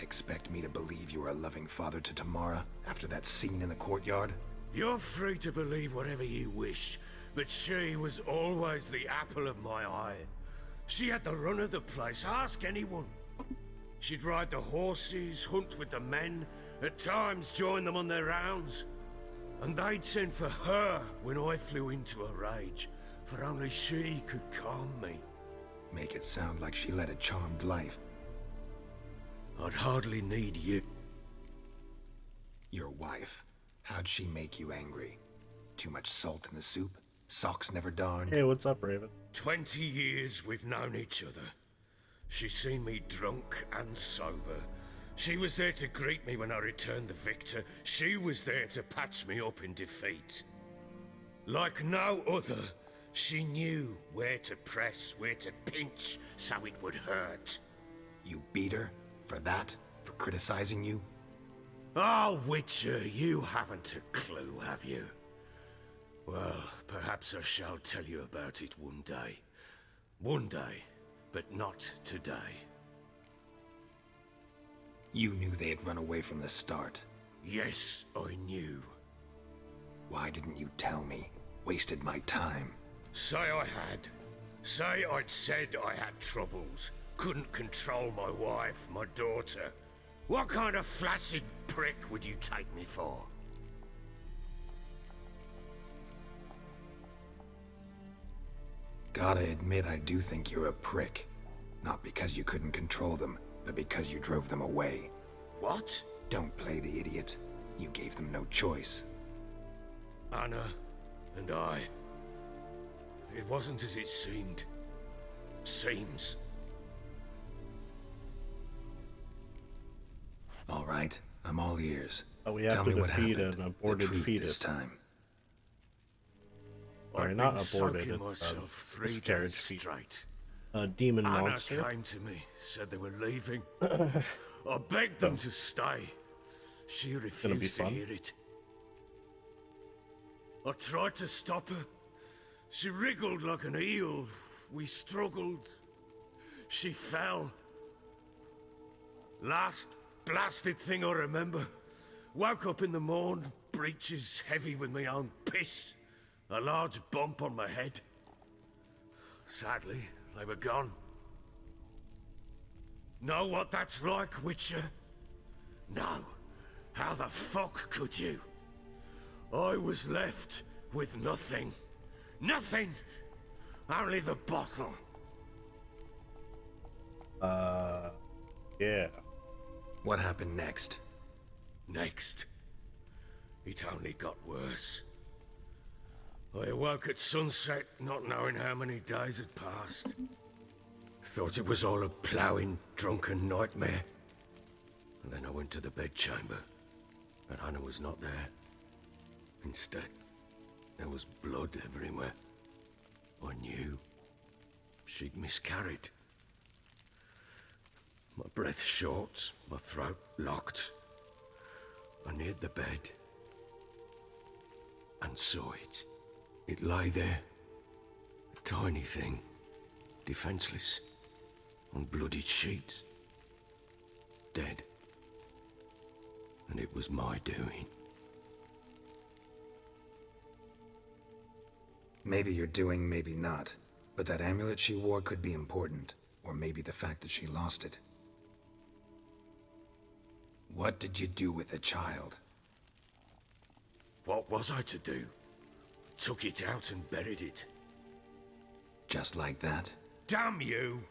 Expect me to believe you were a loving father to Tamara after that scene in the courtyard? You're free to believe whatever you wish, but she was always the apple of my eye. She had the run of the place, ask anyone. She'd ride the horses, hunt with the men, at times join them on their rounds. And they'd send for her when I flew into a rage, for only she could calm me. Make it sound like she led a charmed life. I'd hardly need you. Your wife. How'd she make you angry? Too much salt in the soup? Socks never darned? Hey, what's up, Raven? 20 years we've known each other. She's seen me drunk and sober. She was there to greet me when I returned the victor. She was there to patch me up in defeat. Like no other, she knew where to press, where to pinch, so it would hurt. You beat her? For that? For criticizing you? Oh, Witcher, you haven't a clue, have you? Well, perhaps I shall tell you about it one day. One day, but not today. You knew they had run away from the start. Yes, I knew. Why didn't you tell me? Wasted my time. Say I had. Say I'd said I had troubles. Couldn't control my wife, my daughter. What kind of flaccid prick would you take me for? Gotta admit, I do think you're a prick. Not because you couldn't control them, but because you drove them away. What? Don't play the idiot. You gave them no choice. Anna and I... It wasn't as it seemed. Seems. All right, I'm all ears. Oh, we have Tell to me what defeat happened. an aborted the truth fetus. this time. Sorry, I'd not been aborted, soaking it's myself 3 miscarriage days fetus. straight. A demon Anna monster. came to me, said they were leaving. I begged them to stay. She refused to hear it. I tried to stop her. She wriggled like an eel. We struggled. She fell. Last blasted thing I remember. Woke up in the morn, breeches heavy with my own piss. A large bump on my head. Sadly, they were gone. Know what that's like, Witcher? No. How the fuck could you? I was left with nothing. Nothing! Only the bottle. Yeah. What happened next? Next? It only got worse. I awoke at sunset, not knowing how many days had passed. Thought it was all a ploughing, drunken nightmare. And then I went to the bedchamber, but Anna was not there. Instead, there was blood everywhere. I knew she'd miscarried. My breath short, my throat locked. I neared the bed and saw it. It lay there, a tiny thing, defenseless, on bloodied sheets, dead. And it was my doing. Maybe you're doing, maybe not. But that amulet she wore could be important. Or maybe the fact that she lost it. What did you do with the child? What was I to do? Took it out and buried it. Just like that? Damn you!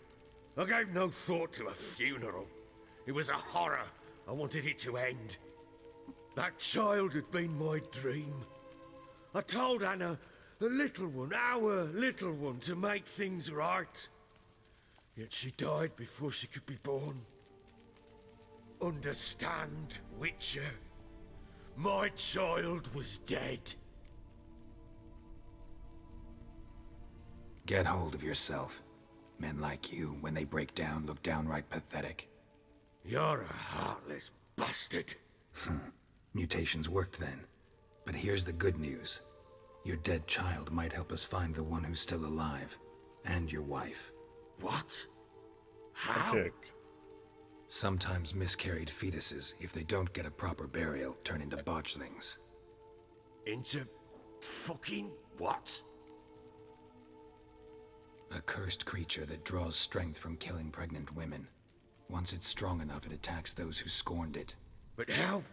I gave no thought to a funeral. It was a horror. I wanted it to end. That child had been my dream. I told Anna, the little one, our little one, to make things right. Yet she died before she could be born. Understand, Witcher? My child was dead. Get hold of yourself. Men like you, when they break down, look downright pathetic. You're a heartless bastard. Mutations worked then. But here's the good news. Your dead child might help us find the one who's still alive. And your wife. What? How? Sometimes miscarried fetuses, if they don't get a proper burial, turn into botchlings. Into fucking what? A cursed creature that draws strength from killing pregnant women. Once it's strong enough, it attacks those who scorned it. But how?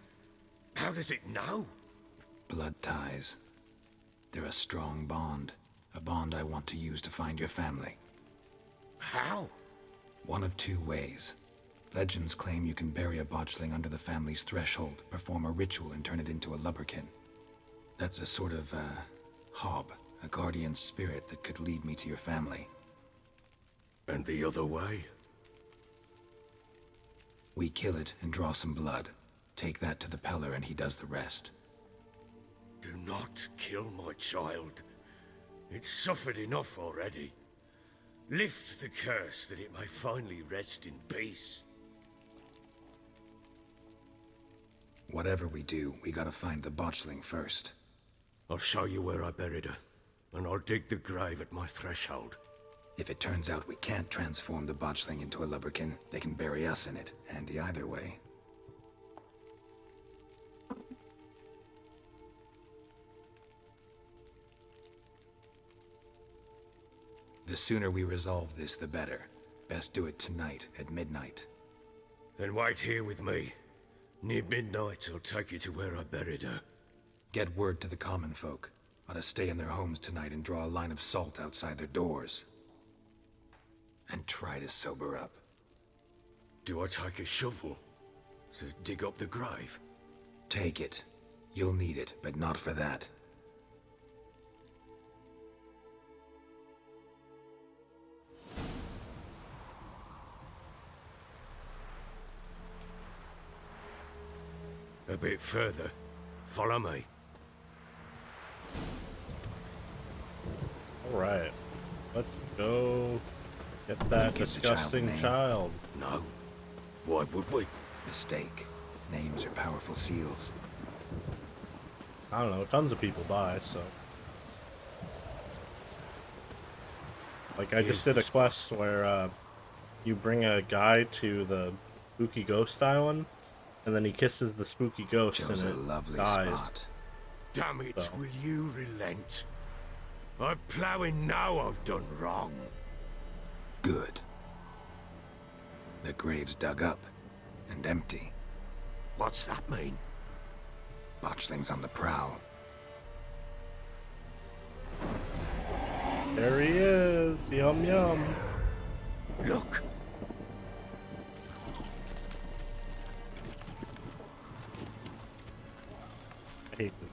How does it know? Blood ties. They're a strong bond. A bond I want to use to find your family. How? One of two ways. Legends claim you can bury a botchling under the family's threshold, perform a ritual, and turn it into a lubberkin. That's a sort of, hob, a guardian spirit that could lead me to your family. And the other way? We kill it and draw some blood. Take that to the Peller and he does the rest. Do not kill my child. It's suffered enough already. Lift the curse that it may finally rest in peace. Whatever we do, we gotta find the botchling first. I'll show you where I buried her, and I'll dig the grave at my threshold. If it turns out we can't transform the botchling into a lubberkin, they can bury us in it. Handy either way. The sooner we resolve this, the better. Best do it tonight at midnight. Then wait here with me. Near midnight, I'll take you to where I buried her. Get word to the common folk. Ought to stay in their homes tonight and draw a line of salt outside their doors. And try to sober up. Do I take a shovel to dig up the grave? Take it. You'll need it, but not for that. A bit further. Follow me. Alright. Let's go get that disgusting child. No. Why would we? Mistake. Names are powerful seals. I don't know, tons of people die, so. Like, I just did a quest where you bring a guy to the spooky ghost island, and then he kisses the spooky ghost Chose and a it lovely dies. spot. Damn it, So. will you relent? I'm ploughing now I've done wrong. Good. The grave's dug up and empty. What's that mean? Botchling's on the prowl. There he is! Yum yum! Look! I hate this.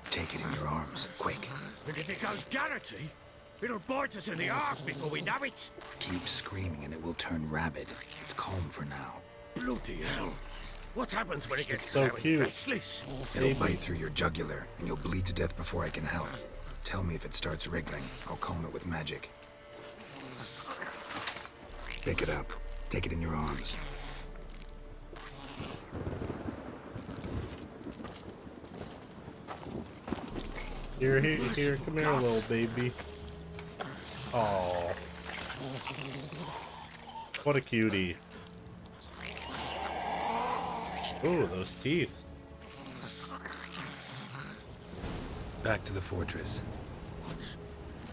Take it in your arms, quick. And if it goes Garrity, it'll bite us in the arse before we know it. Keep screaming and it will turn rabid. It's calm for now. Bloody hell. What happens when it gets so loud and cute. restless? It'll bite through your jugular, and you'll bleed to death before I can help. Tell me if it starts wriggling. I'll calm it with magic. Pick it up. Take it in your arms. Here, come here, little baby. Oh, what a cutie. Ooh, those teeth. Back to the fortress. What?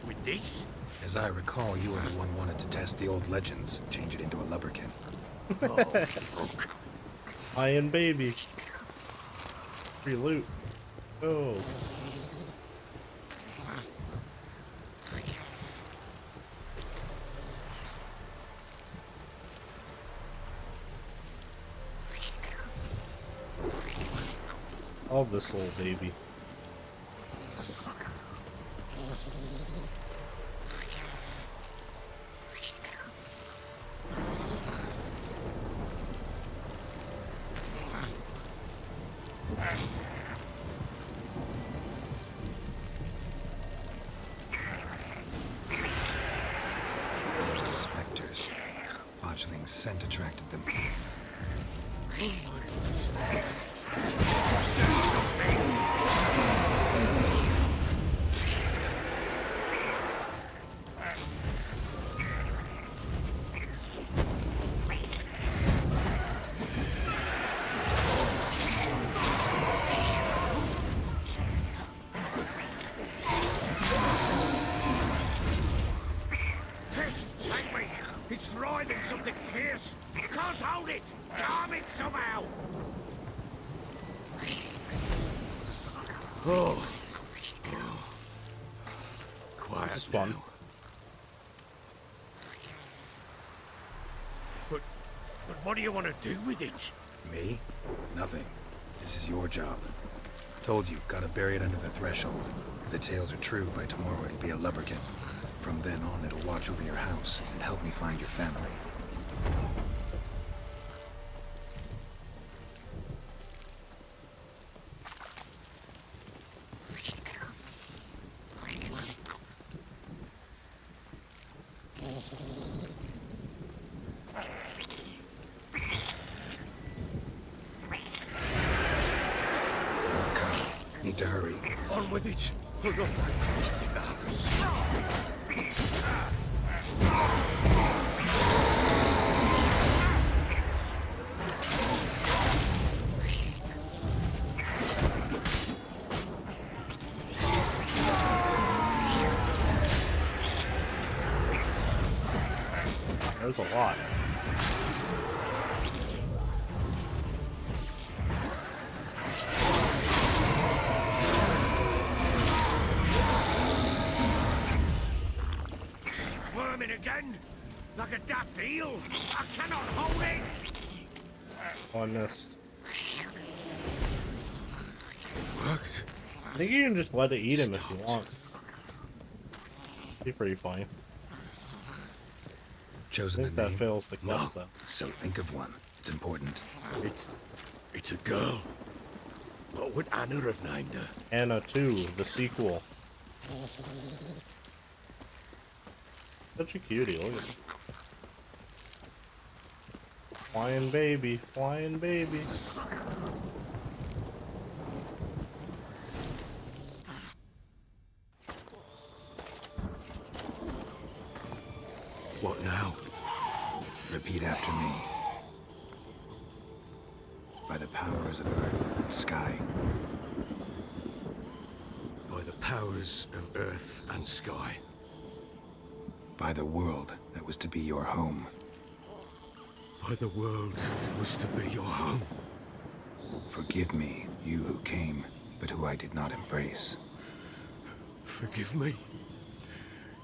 With this? As I recall, you were the one wanted to test the old legends, change it into a lubberkin. Oh, fuck. Iron baby. Free loot. Oh. All this little baby. The specters. Botchling's scent attracted them. Pest, take me! It's thriving something fierce! Can't hold it! Damn it somehow! Oh. Quiet This is fun. now. But what do you want to do with it? Me? Nothing. This is your job. Told you, gotta bury it under the threshold. If the tales are true, by tomorrow it'll be a lubberkin. From then on, it'll watch over your house and help me find your family. More coming. Need to hurry. On with it! We're not wait till it devours. There's a lot. Squirming again? Like a daft eel? I cannot hold it! Oh, I missed. Worked. I think you can just let it eat him if you want. Be pretty funny. Chosen I think a that name? fails the quest though. So think of one. It's important. It's a girl. What would Anna have named her? Anna 2, the sequel. Such a cutie, look at her. Flying baby, flying baby. What now? Repeat after me. By the powers of earth and sky. By the powers of earth and sky. By the world that was to be your home. By the world that was to be your home. Forgive me, you who came, but who I did not embrace. Forgive me.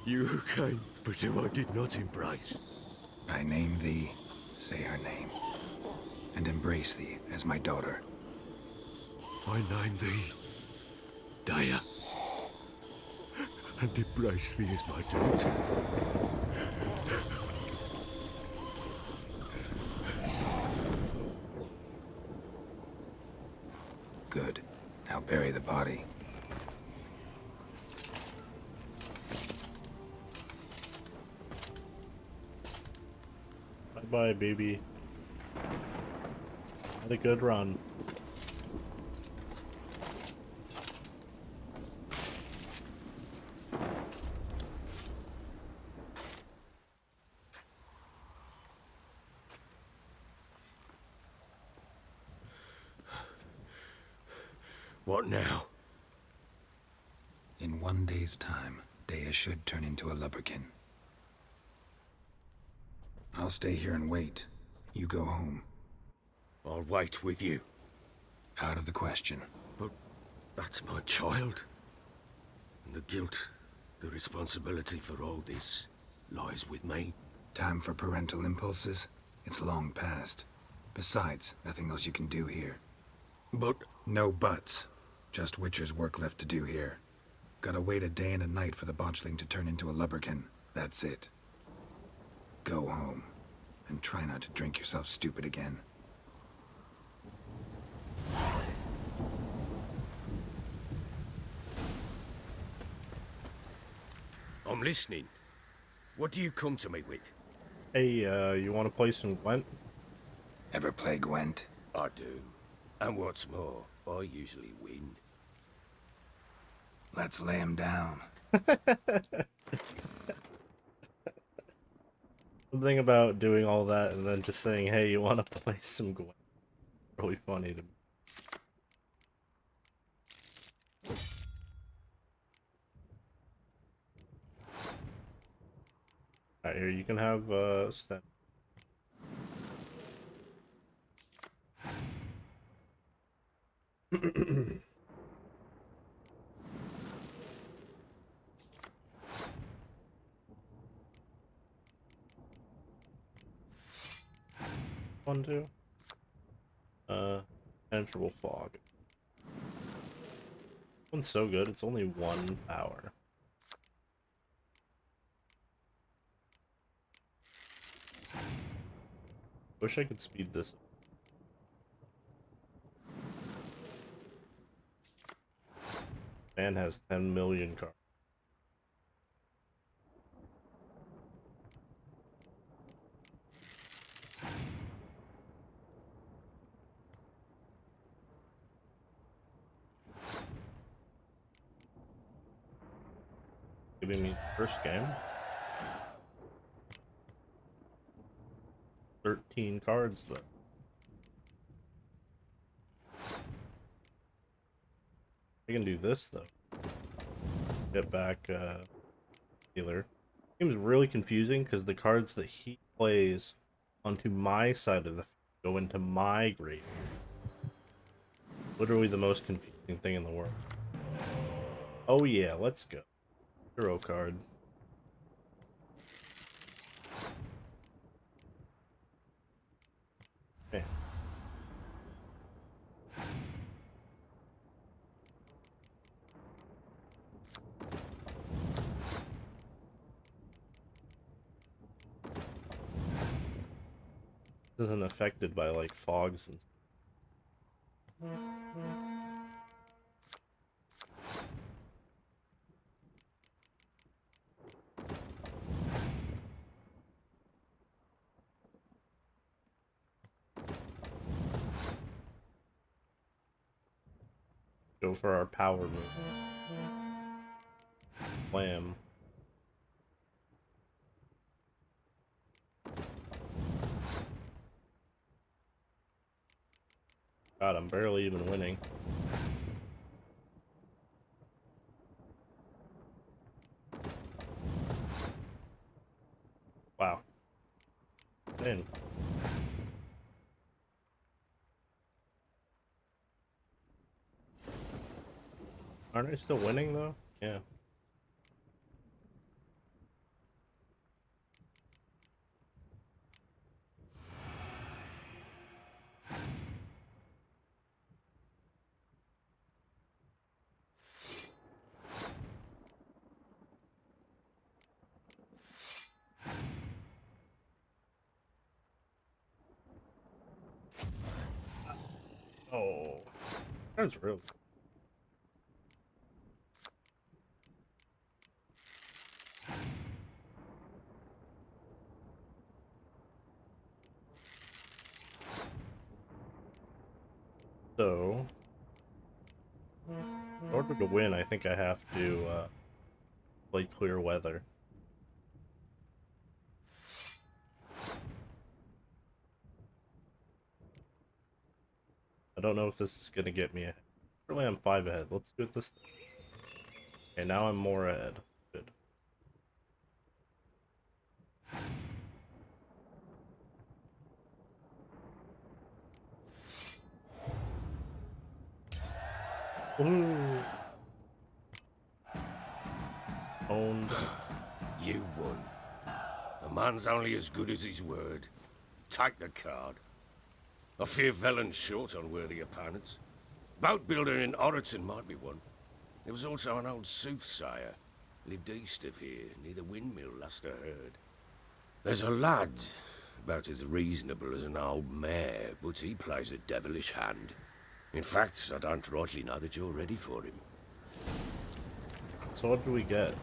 You who came, but who I did not embrace. I name thee, say her name, and embrace thee as my daughter. I name thee Daya, and embrace thee as my daughter. Good. Now bury the body. Bye-bye, baby. Had a good run. What now? In 1 day's time, Daya should turn into a lubberkin. I'll stay here and wait. You go home. I'll wait with you. Out of the question. But that's my child. And the guilt, the responsibility for all this lies with me. Time for parental impulses? It's long past. Besides, nothing else you can do here. But... No buts. Just Witcher's work left to do here. Gotta wait a day and a night for the botchling to turn into a lubberkin. That's it. Go home. And try not to drink yourself stupid again. I'm listening. What do you come to me with? Hey, you want to play some Gwent? Ever play Gwent? I do. And what's more, I usually win. Let's lay him down. Something about doing all that and then just saying, hey, you want to play some Gwent? Really funny to me. Alright, here, you can have, Sten. One, two. Penetrable fog. One's so good, it's only 1 power. Wish I could speed this up. Man has 10 million cards. Giving me the first game. 13 cards though. I can do this though. Get back healer. Seems really confusing because the cards that he plays onto my side of the go into my grave. Literally the most confusing thing in the world. Oh yeah, let's go. Hero card. Okay. Isn't affected by like fogs and go for our power move. Slam. God, I'm barely even winning. Wow. In. Aren't I still winning though? Yeah. Oh, that's real. So, in order to win, I think I have to play clear weather. I don't know if this is gonna get me ahead. Really, I'm 5 ahead. Let's do it this. Okay, now I'm more ahead. Good. Ooh. Owned. You won. A man's only as good as his word. Take the card. I fear Velen's short on worthy opponents. Boat builder in Oroton might be one. There was also an old soothsayer. Lived east of here, near the windmill, last I heard. There's a lad, about as reasonable as an old mare, but he plays a devilish hand. In fact, I don't rightly know that you're ready for him. So what do we get?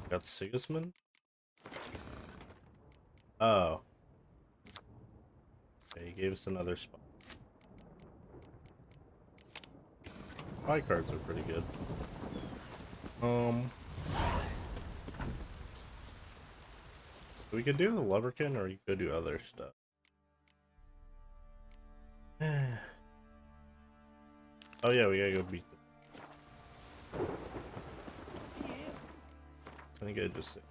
Got Sigismund? Oh. Okay, he gave us another spot. My cards are pretty good. We could do the Leverkin, or you could do other stuff. Oh yeah, we gotta go beat them. I think I just said.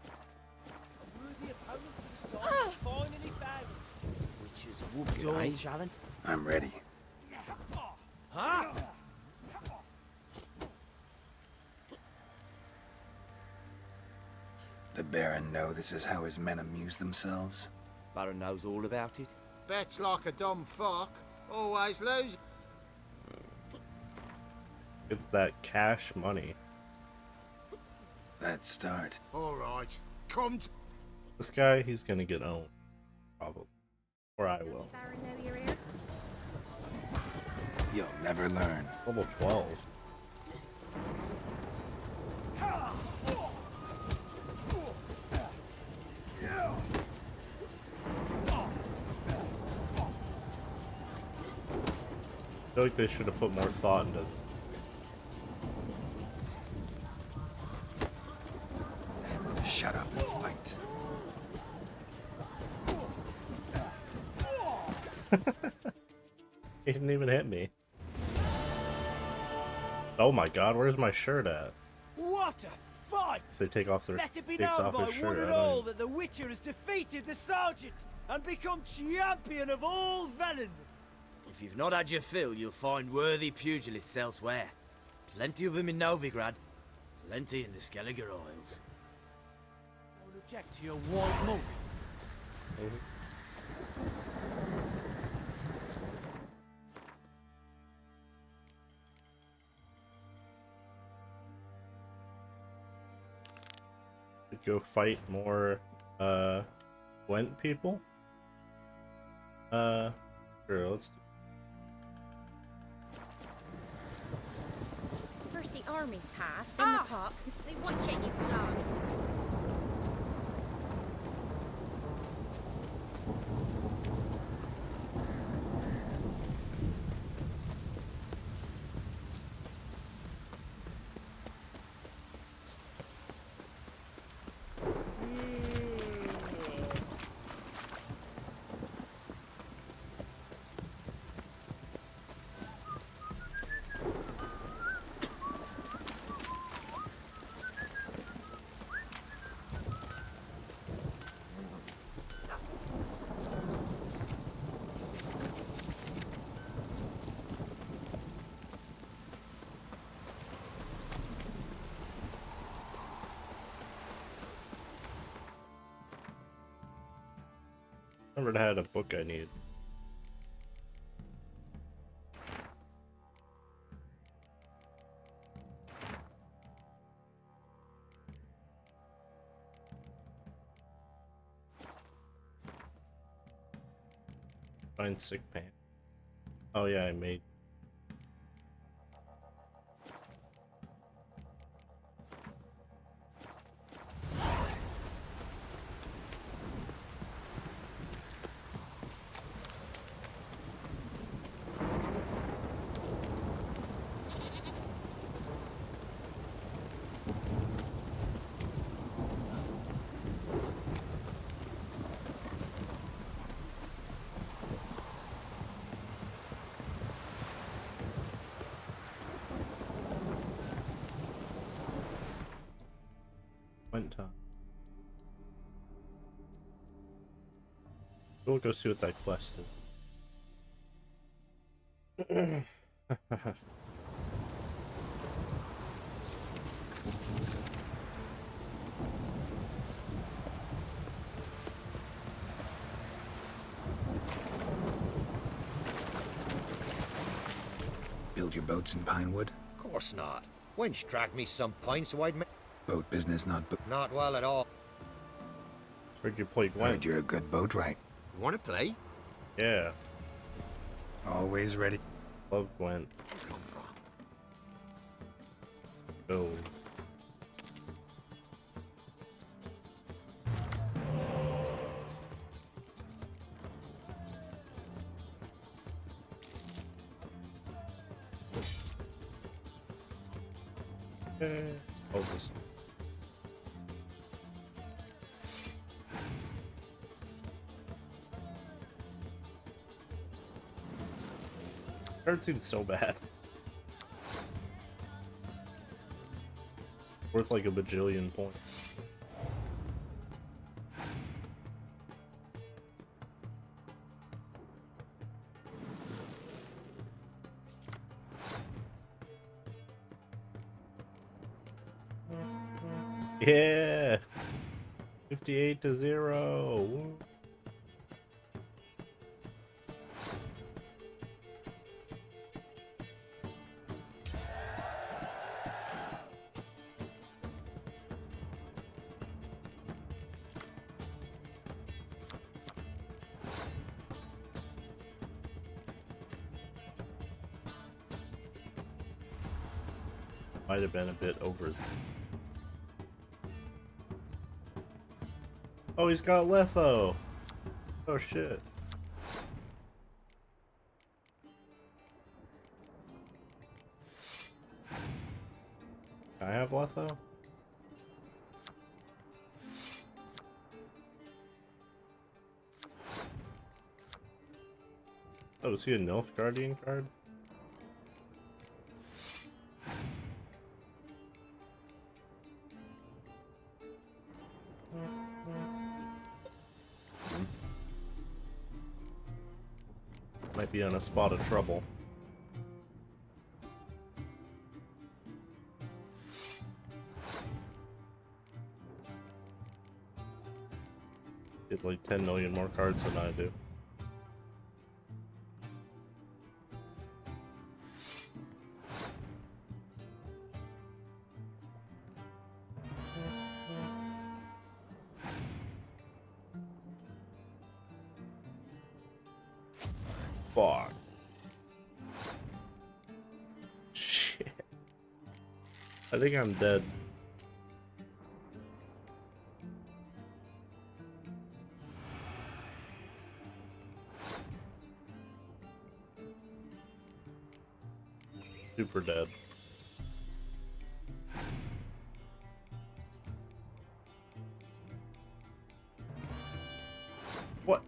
Which is whooped all, Shallan. I'm ready. Huh? The Baron know this is how his men amuse themselves? Baron knows all about it. Bets like a dumb fuck. Always lose. Get that cash money. Let's start. Alright, come to... This guy, he's gonna get owned. Probably. Or I will. Baron know you're here? You'll never learn. It's level 12. I feel like they should have put more thought into Shut up and fight. He didn't even hit me. Oh my god, where's my shirt at? What a fight! They take off their Let it be takes known off by his shirt. one and I don't all even- that the Witcher has defeated the Sergeant and become champion of all Velen. If you've not had your fill, you'll find worthy pugilists elsewhere. Plenty of them in Novigrad, plenty in the Skelliger Isles. I would object to your white monk. Go fight more Gwent people. Sure, let's First the armies pass, then the pox. They watch it, you clog. remembered I had a book I needed. Find sick pants. Oh yeah, I made. Time. We'll go see what that quest is. Build your boats in Pinewood? Of course not. Wench dragged me some pints so I'd make... Boat business not Not well at all. Heard you play Gwent. Heard you're a good boatwright. You wanna play? Yeah. Always ready. Love Gwent. Go. Oh, this. Card seems so bad. Worth like a bajillion points. Yeah, 58-0. Woo. Might have been a bit over. Oh, he's got Letho. Oh shit. Can I have Letho? Oh, is he a Nilfgaardian card? Might be in a spot of trouble. Get like 10 million more cards than I do. Fuck. Shit. I think I'm dead. Super dead. What?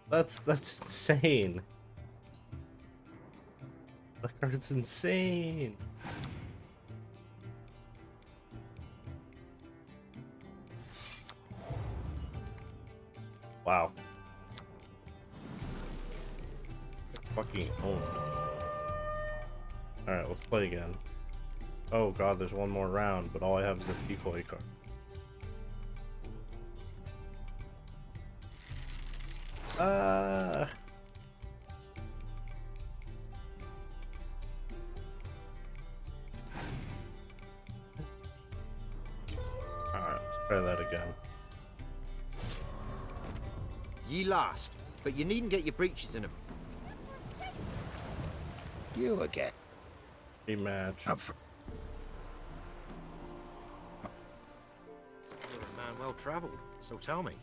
That's insane. That card's insane. Wow. Fucking owned. Alright, let's play again. Oh god, there's one more round, but all I have is a decoy card. Alright, let's try that again. Ye last, but you needn't get your breeches in them. You again. Rematch. Up for... You're a man well travelled, so tell me.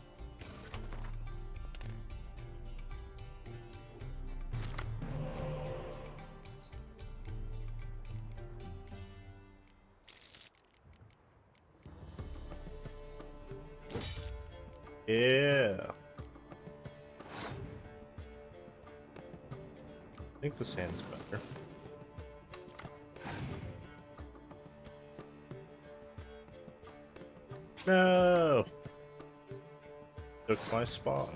Yeah. I think this hand's better. No! Took my spot.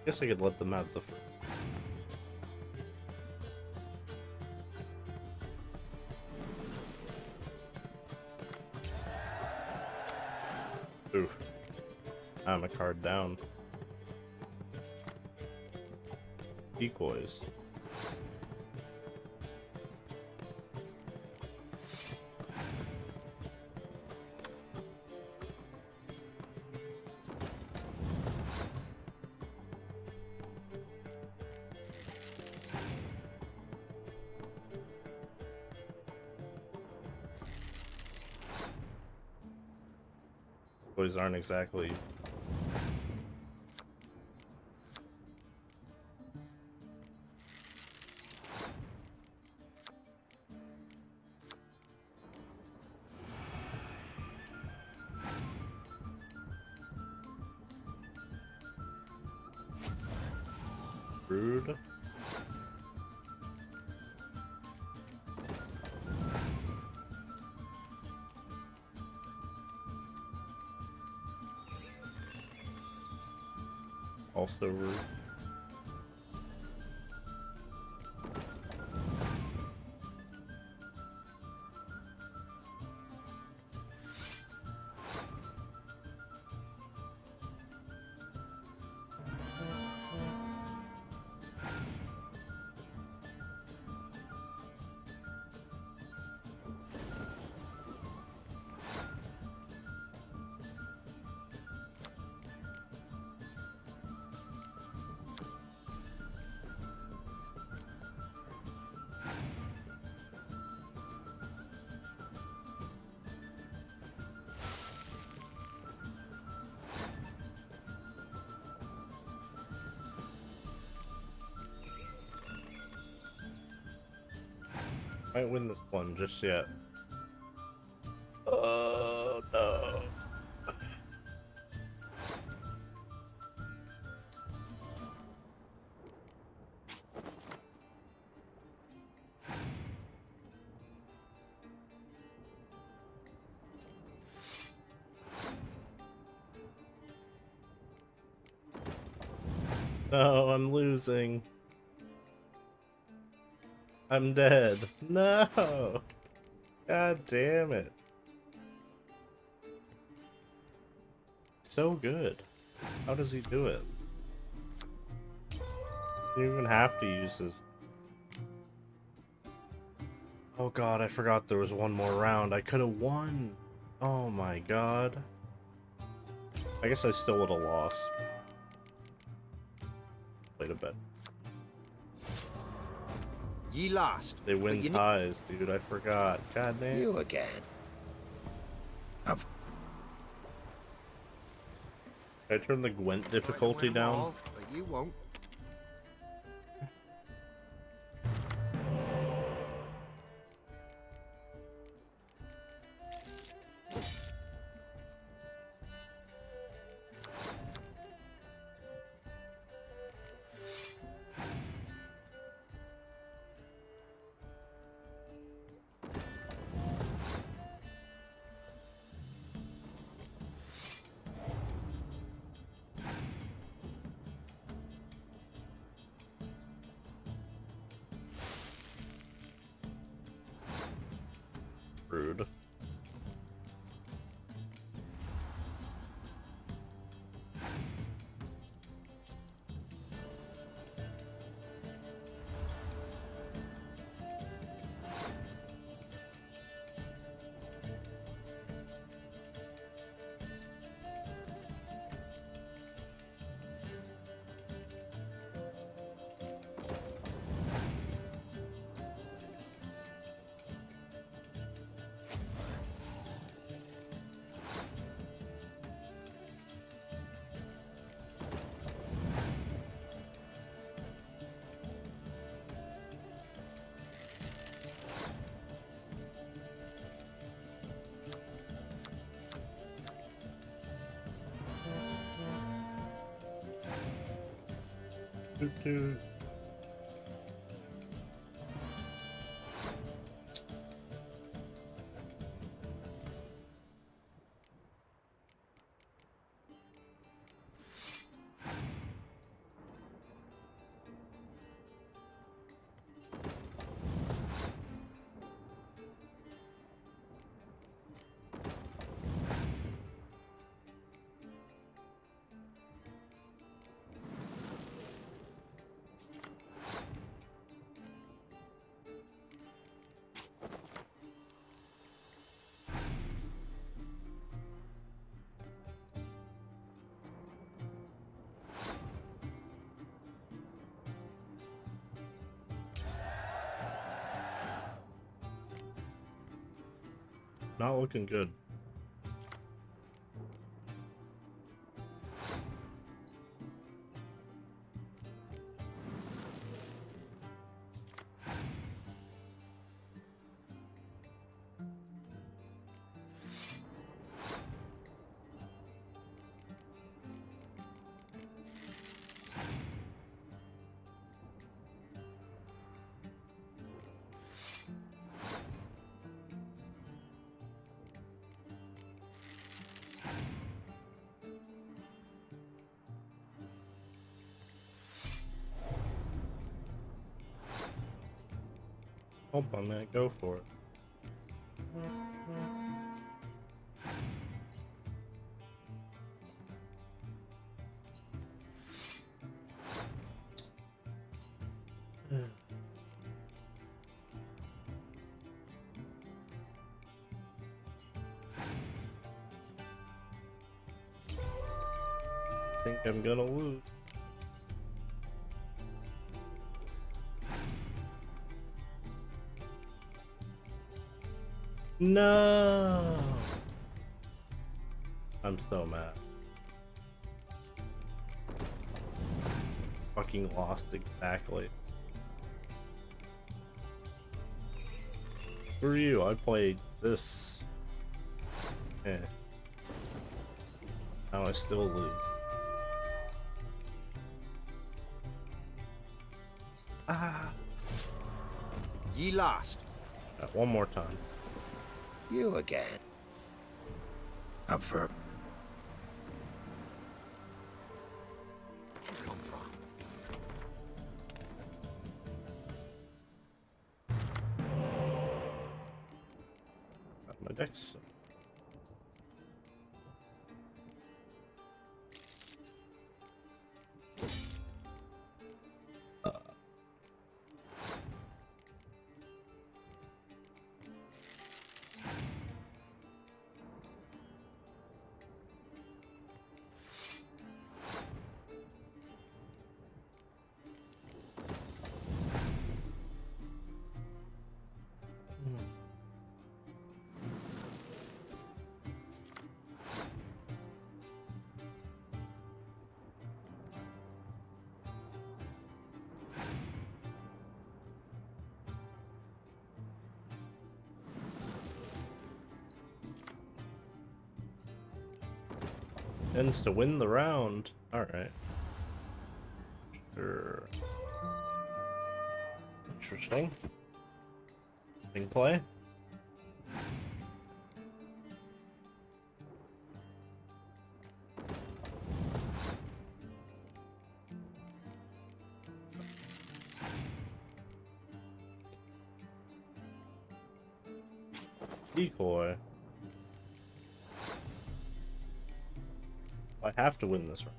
Guess I could let them have the fruit. Oof. I'm a card down. Decoys. Decoys aren't exactly rude. Also rude. Might win this one just yet. Oh no. No, I'm losing. I'm dead. No! God damn it. So good. How does he do it? You don't even have to use his... Oh god, I forgot there was one more round. I could have won. Oh my god. I guess I still would have lost. Played a bet. Ye lost. They win ties, dude. I forgot. God damn. You again. Can I turn the Gwent difficulty down? But you won't. Rude. Dude. Not looking good. Hold on, man. Go for it. I think I'm gonna lose. No! I'm so mad. Fucking lost exactly. Screw you, I played this. Eh. Now I still lose. Ye lost. One more time. You again. Up for... Come from. My deck's... Ends to win the round. Alright. Sure. Interesting. Interesting play. Decoy. I have to win this round.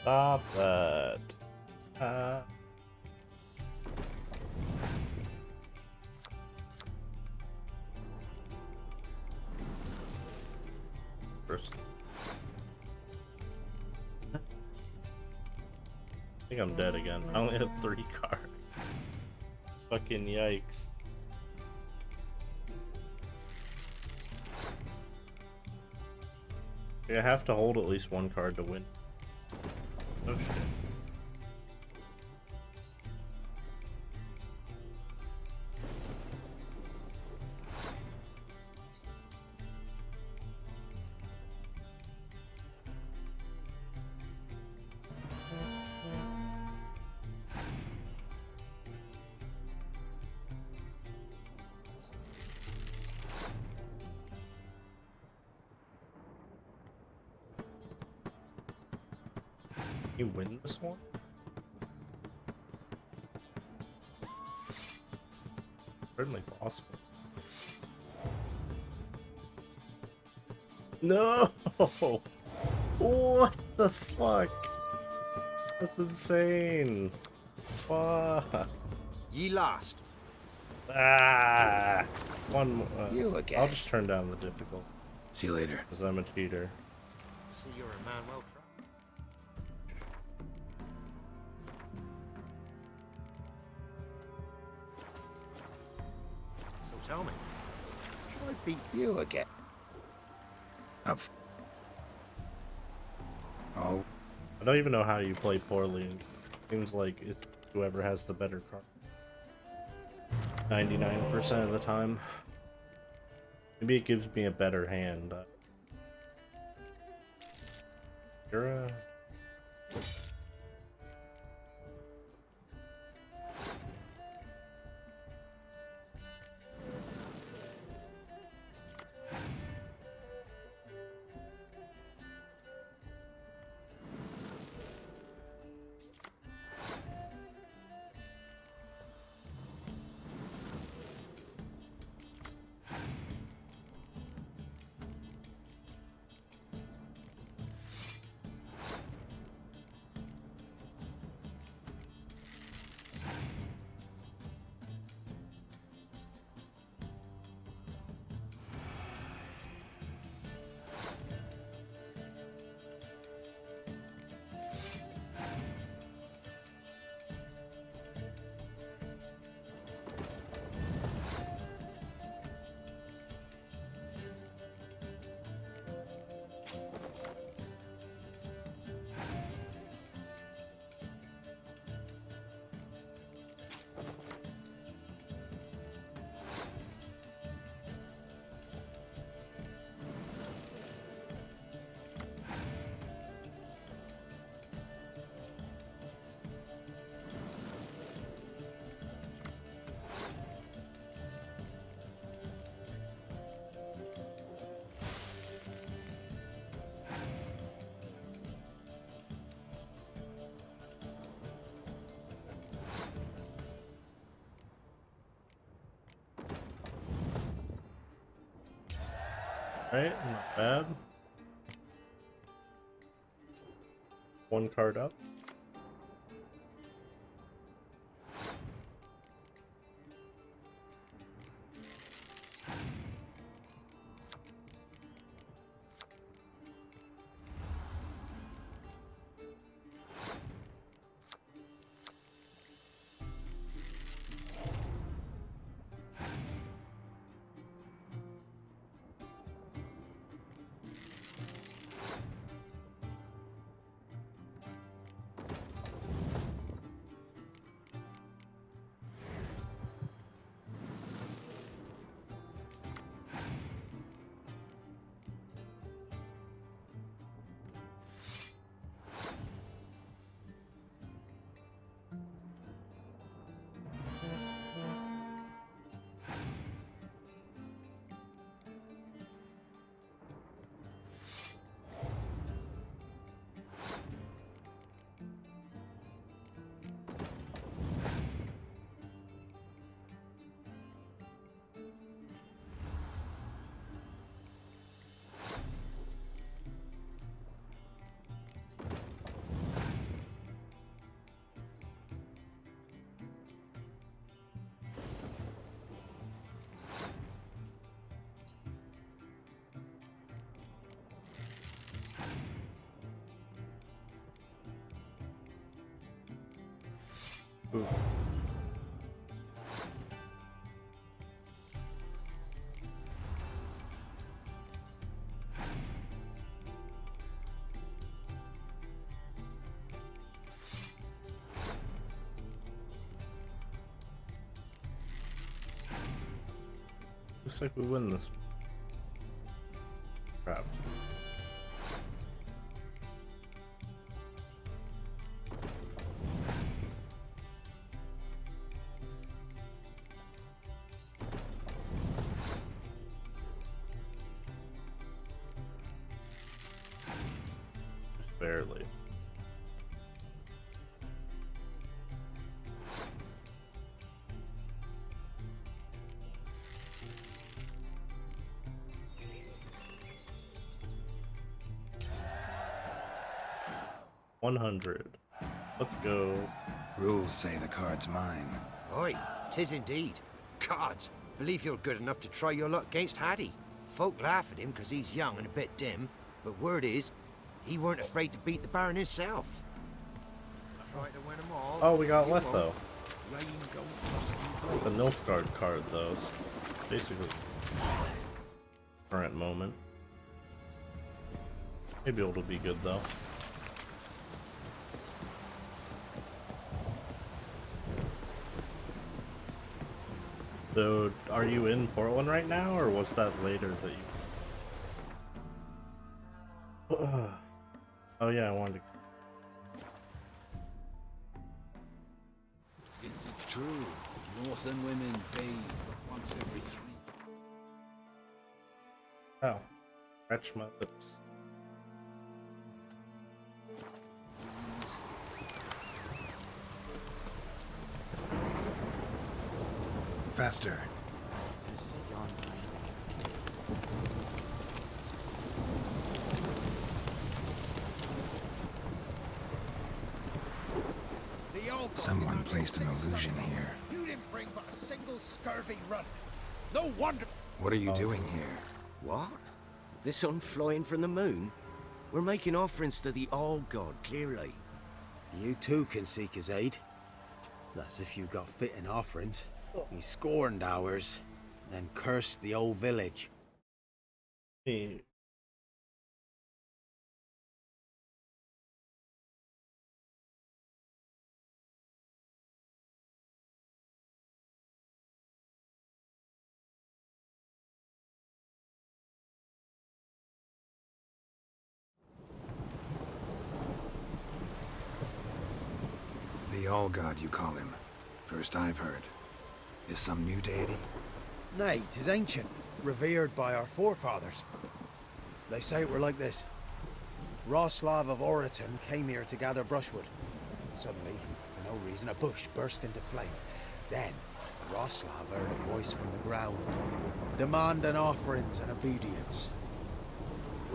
Stop that. First. I think I'm dead again. I only have 3 cards. Fucking yikes. I have to hold at least 1 card to win. Oh shit. You win this one? Certainly possible. No! What the fuck? That's insane. Fuck. Ye lost. Ah! One more. You again. I'll just turn down the difficulty. See you later. Because I'm a cheater. See, you're a man well trained. So tell me, should I beat you again? Up. Oh. I don't even know how you play poorly. Seems like it's whoever has the better card. 99% of the time. Maybe it gives me a better hand. You're a... Right? Not bad. One card up. Ooh. Looks like we win this. Crap. Just barely. $100. Let's go. Rules say the card's mine. Aye, 'tis indeed. Cards, believe you're good enough to try your luck against Hattie. Folk laugh at him because he's young and a bit dim, but word is, he weren't afraid to beat the Baron himself. Try to win 'em all. Oh, we got you Letho. won't. Rain don't trust you The blades. Nilfgaard card, though. Is basically current moment. Maybe it'll be good though. So, are you in Portland right now, or was that later that you... Oh yeah, I wanted to... Is it true? Northern women bathe but once every 3. Oh. Scratch my lips. Faster. Someone placed an illusion here. You didn't bring but a single scurvy run. No wonder. What are you doing here? What? The sun flying from the moon? We're making offerings to the All-God, clearly. You too can seek his aid. That's if you got fitting offerings. He scorned ours, then cursed the old village. Hey. The All-God, you call him. First I've heard. Is some new deity? Nay, 'tis ancient, revered by our forefathers. They say it were like this. Roslav of Oriton came here to gather brushwood. Suddenly, for no reason, a bush burst into flame. Then, Roslav heard a voice from the ground, demanding offerings and obedience.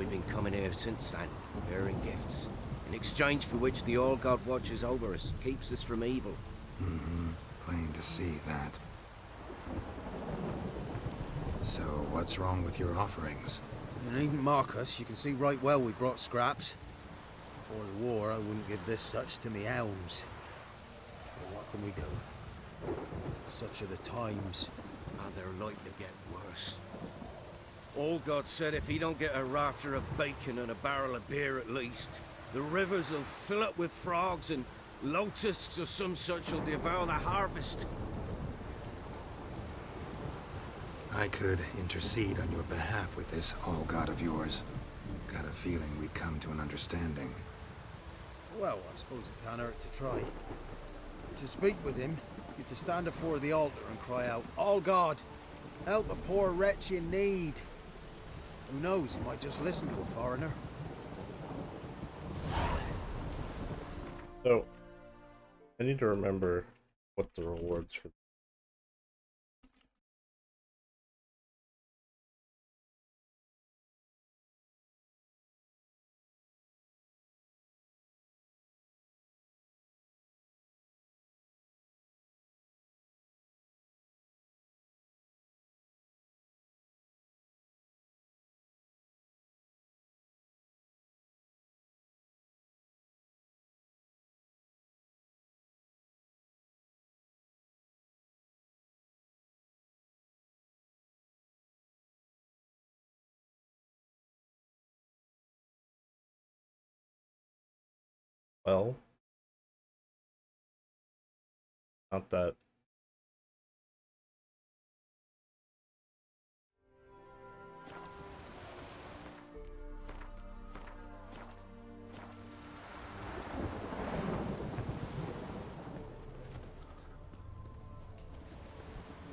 We've been coming here since then, bearing gifts, in exchange for which the All God watches over us, keeps us from evil. Mm-hmm. Plain to see that. So, what's wrong with your offerings? You needn't mock us. You can see right well we brought scraps. Before the war, I wouldn't give this such to me elms. But what can we do? Such are the times. And they're like to get worse. All God said if he don't get a rafter of bacon and a barrel of beer at least, the rivers will fill up with frogs and locusts or some such will devour the harvest. I could intercede on your behalf with this All God of yours. Got a feeling we'd come to an understanding. Well, I suppose it can't hurt to try. To speak with him, you've to stand before the altar and cry out, All God, help a poor wretch in need. Who knows, he might just listen to a foreigner. So, I need to remember what the rewards for. Well, not that.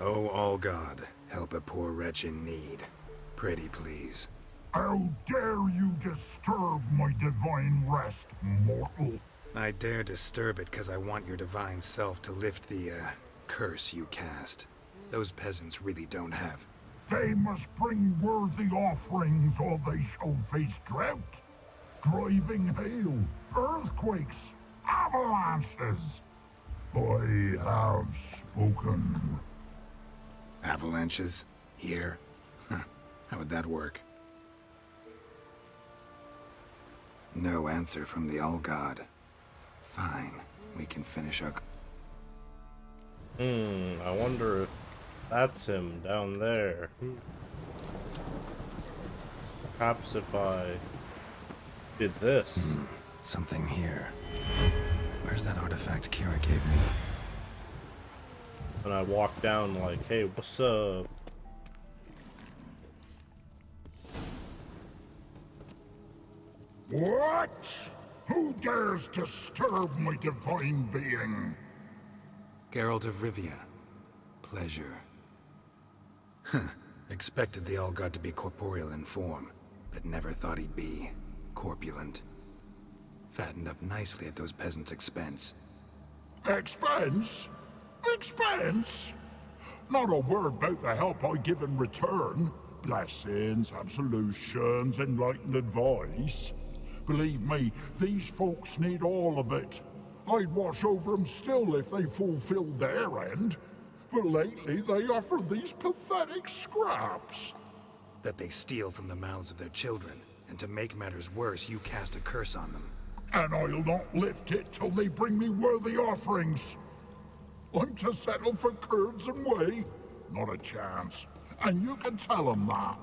Oh, All God, help a poor wretch in need. Pretty please. How dare you disturb my divine rest, mortal? I dare disturb it because I want your divine self to lift the, curse you cast. Those peasants really don't have. They must bring worthy offerings or they shall face drought, driving hail, earthquakes, avalanches. I have spoken. Avalanches? Here? How would that work? No answer from the All God. Fine, we can finish our... I wonder if that's him down there. Perhaps if I did this. Something here. Where's that artifact Kira gave me? And I walk down like, hey, what's up? What? Who dares disturb my divine being? Geralt of Rivia. Pleasure. Expected the All God to be corporeal in form, but never thought he'd be corpulent. Fattened up nicely at those peasants' expense. Expense? Expense? Not a word about the help I give in return. Blessings, absolutions, enlightened advice. Believe me, these folks need all of it. I'd watch over them still if they fulfilled their end. But lately they offer these pathetic scraps. That they steal from the mouths of their children, and to make matters worse, you cast a curse on them. And I'll not lift it till they bring me worthy offerings. I'm to settle for curds and whey? Not a chance. And you can tell them that.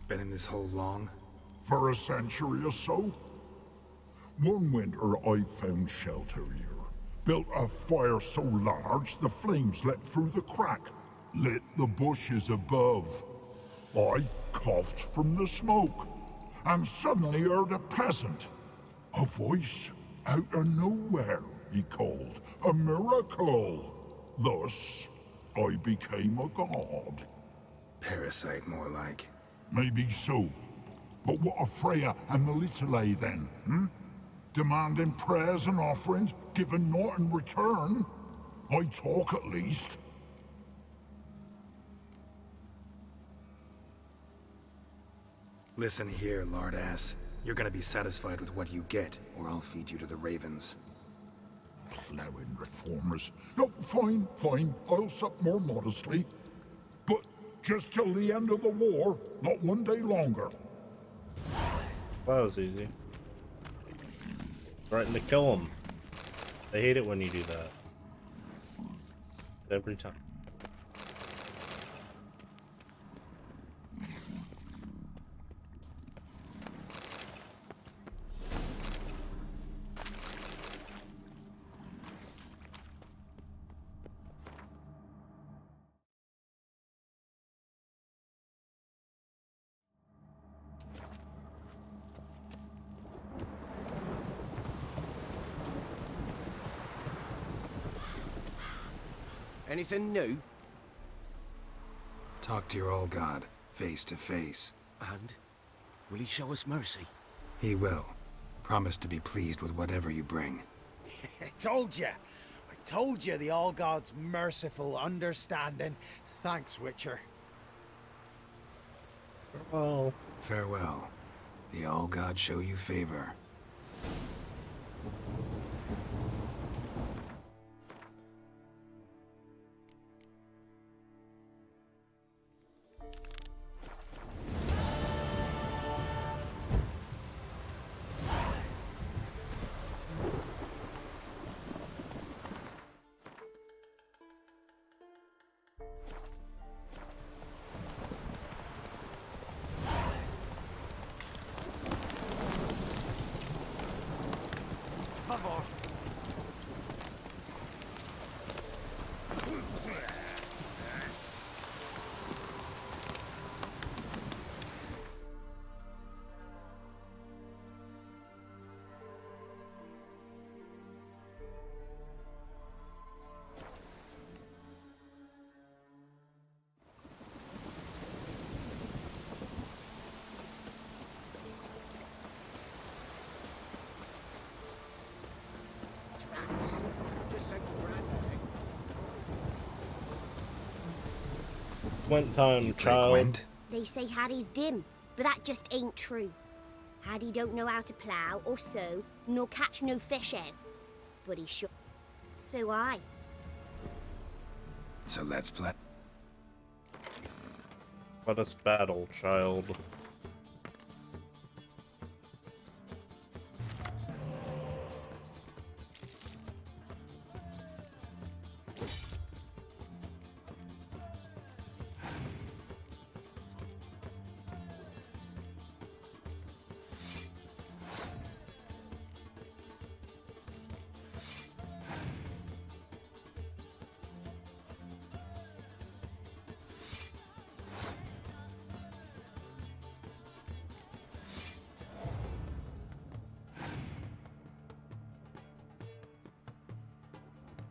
Been in this hole long? For a century or so. One winter I found shelter here. Built a fire so large the flames leapt through the crack, lit the bushes above. I coughed from the smoke, and suddenly heard a peasant. A voice out of nowhere, he called. A miracle. Thus, I became a god. Parasite, more like. Maybe so. But what of Freya and Melitele then, Demanding prayers and offerings, given naught in return? I talk at least. Listen here, lardass. You're gonna be satisfied with what you get, or I'll feed you to the ravens. Plowing reformers. No, fine, fine. I'll sup more modestly. But just till the end of the war, not one day longer. That was easy. Threaten to kill them. They hate it when you do that. Every time. Anything new? Talk to your old god, face to face. And? Will he show us mercy? He will. Promise to be pleased with whatever you bring. I told you the All God's merciful, understanding. Thanks, Witcher. Oh. Farewell. The All God show you favor. Went time, child. They say Hattie's dim, but that just ain't true. Hattie don't know how to plough or sow, nor catch no fishes. But he sure. So I. So let's play. Let us battle, child.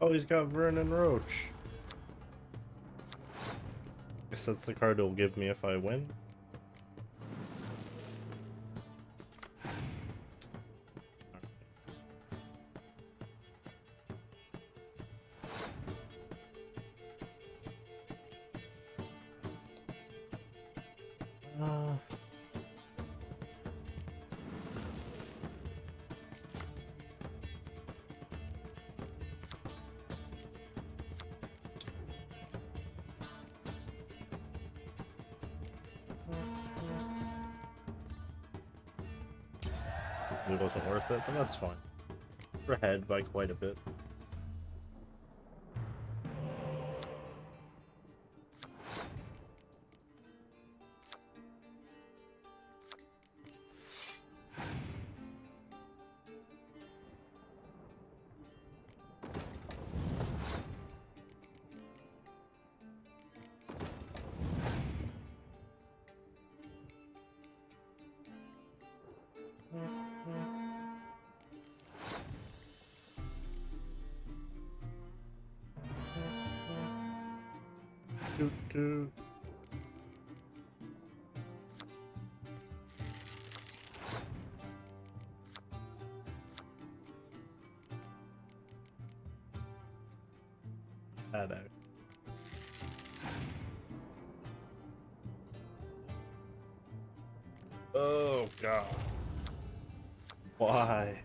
Oh, he's got Vernon Roach. Guess that's the card he'll give me if I win. It wasn't worth it, but that's fine. We're ahead by quite a bit. Doo-doo. That out. Oh god. Why?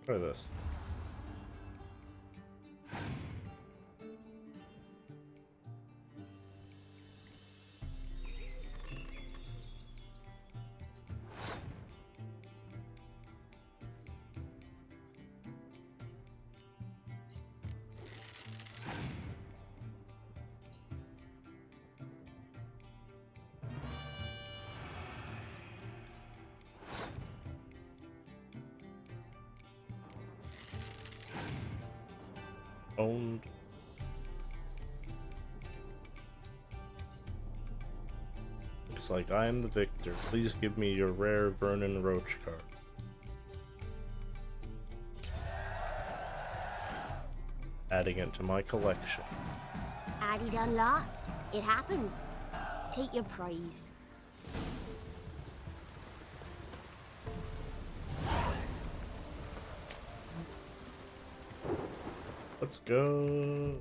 Try this. Owned. Looks like I am the victor. Please give me your rare Vernon Roach card. Adding it to my collection. Addy done lost. It happens. Take your prize. Let's go.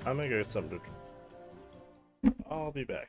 I'm gonna go something. I'll be back.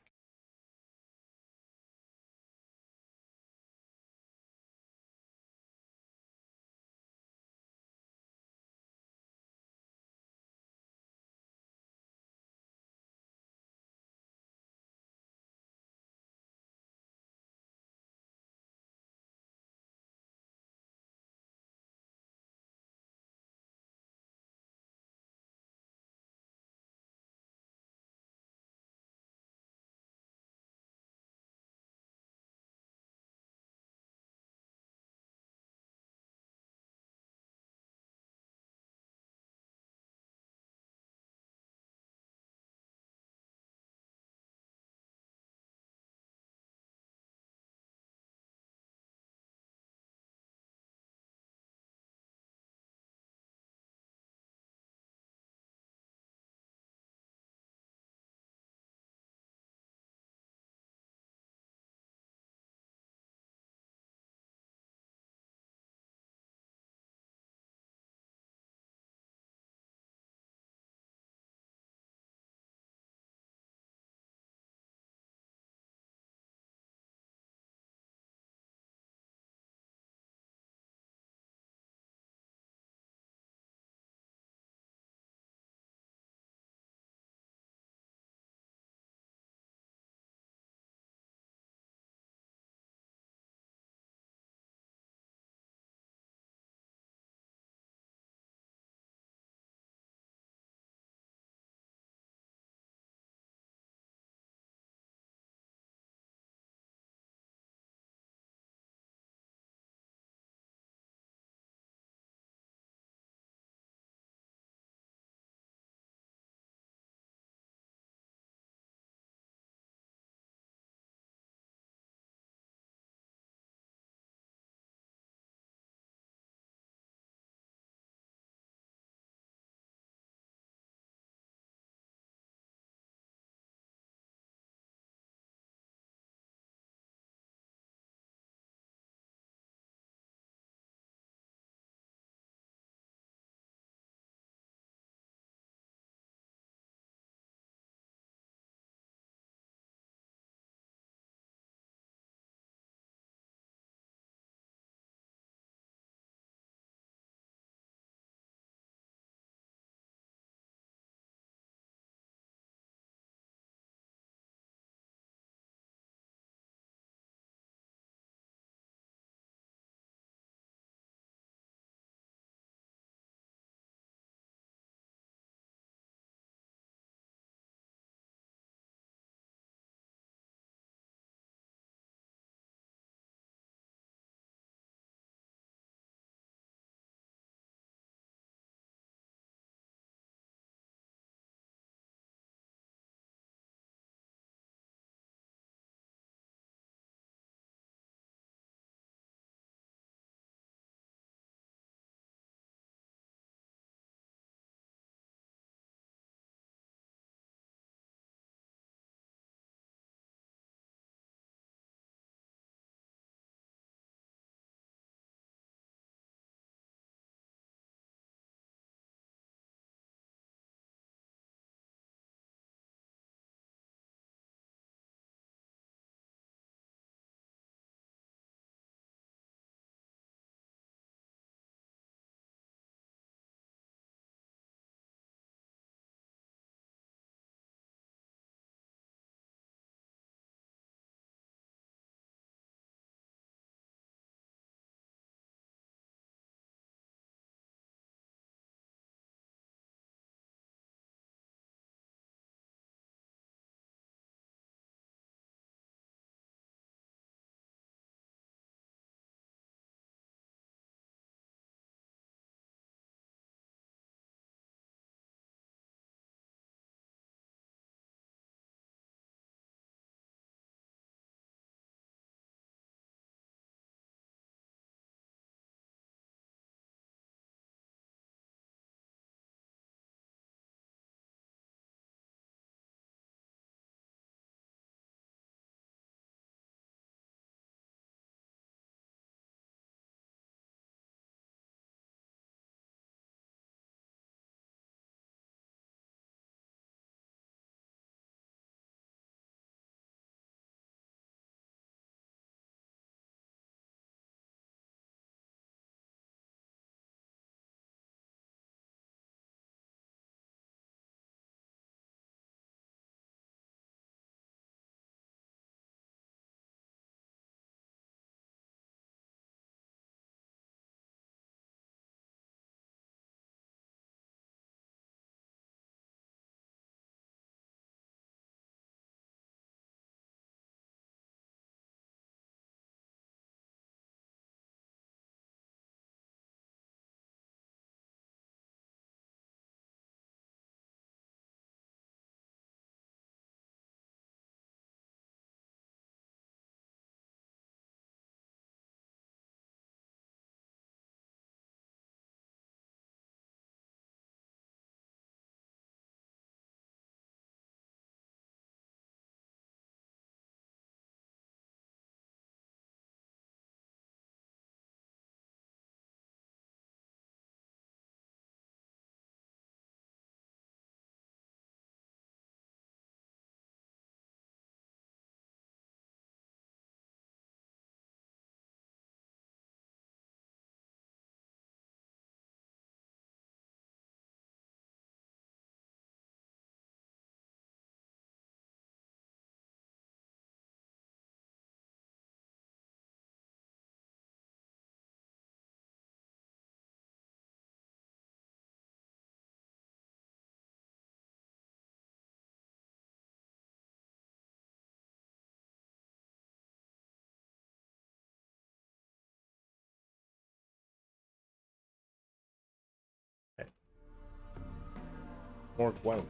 More Gwent.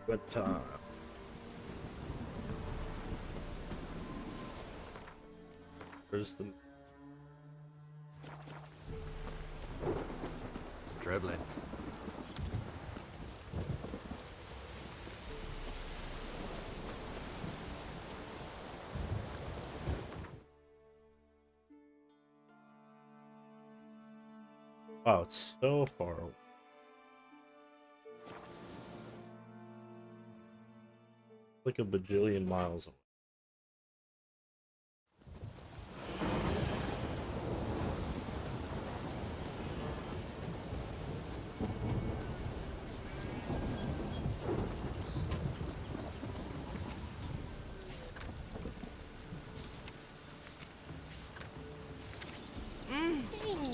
Good time. Where's the... Trebling. Wow, it's so far away. Like a bajillion miles away.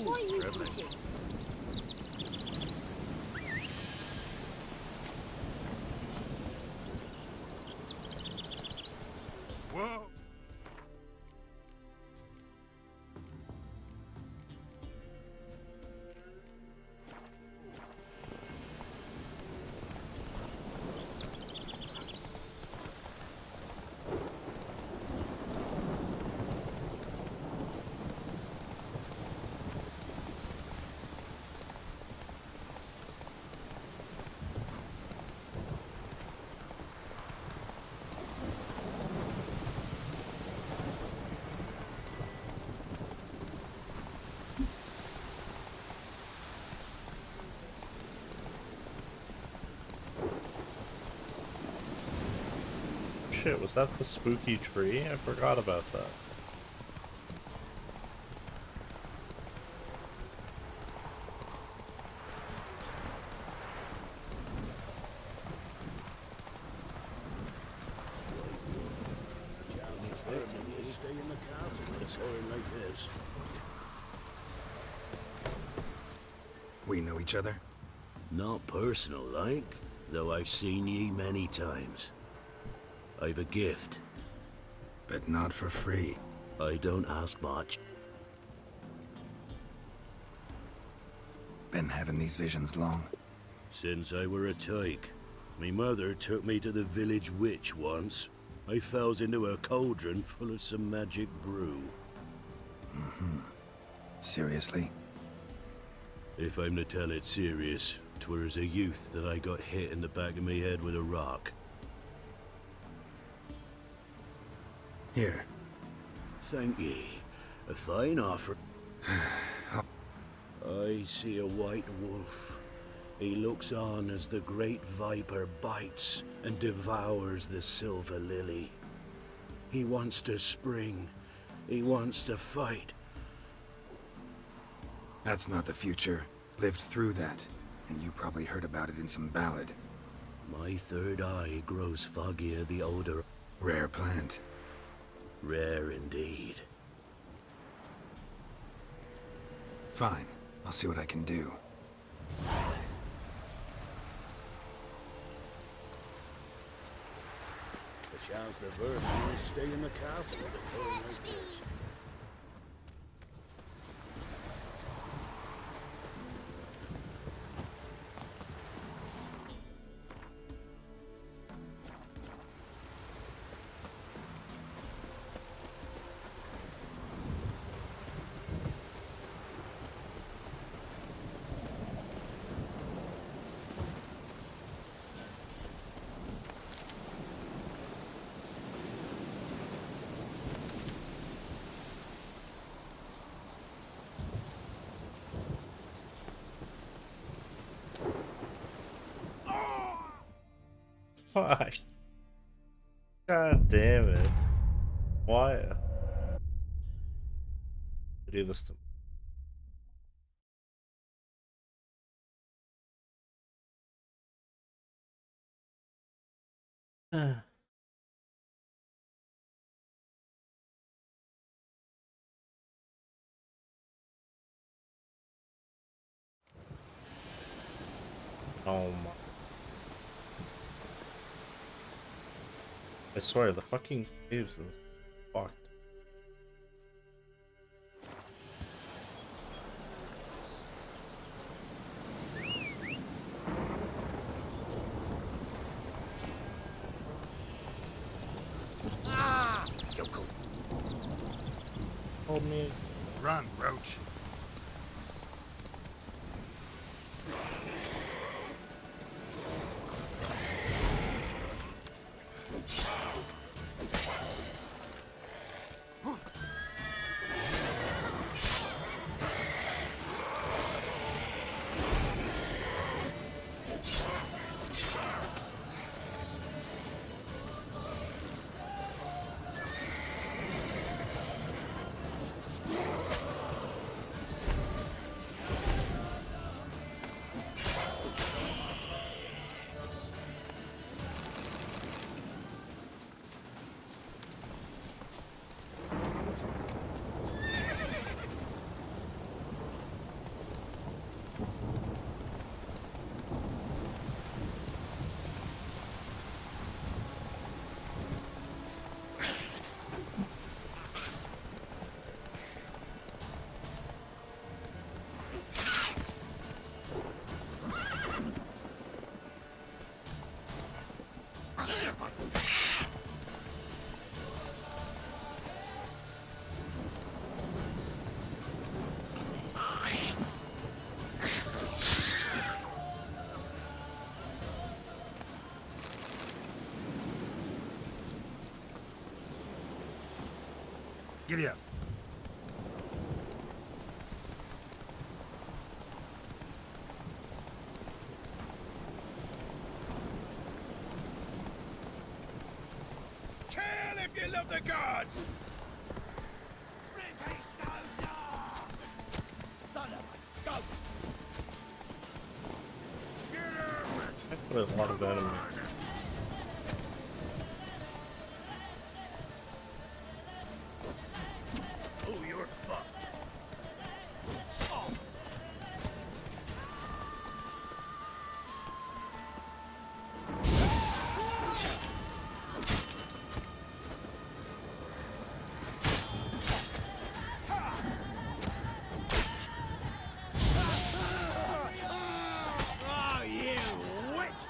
Why are you pushing? Whoa! Shit, was that the spooky tree? I forgot about that. Stay in the castle with a story like this. We know each other? Not personal, like, though I've seen ye many times. I've a gift. But not for free. I don't ask much. Been having these visions long? Since I were a tyke. Me mother took me to the village witch once. I fells into a cauldron full of some magic brew. Mm-hmm. Seriously? If I'm to tell it serious, 'twere as a youth that I got hit in the back of me head with a rock. Here. Thank ye. A fine offer. I see a white wolf. He looks on as the great viper bites and devours the silver lily. He wants to spring. He wants to fight. That's not the future. Lived through that, and you probably heard about it in some ballad. My third eye grows foggier the older. Rare plant. Rare indeed. Fine. I'll see what I can do. Perchance the bird will stay in the castle with a toy like this. Why? God damn it. Why? Do this to me. Oh my. I swear, the fucking caves is fucked. Run, Roach. Giddy up. Kill if you love the gods! Son of a ghost! There's a lot of enemies. Oh, you're fucked. Oh, you witch!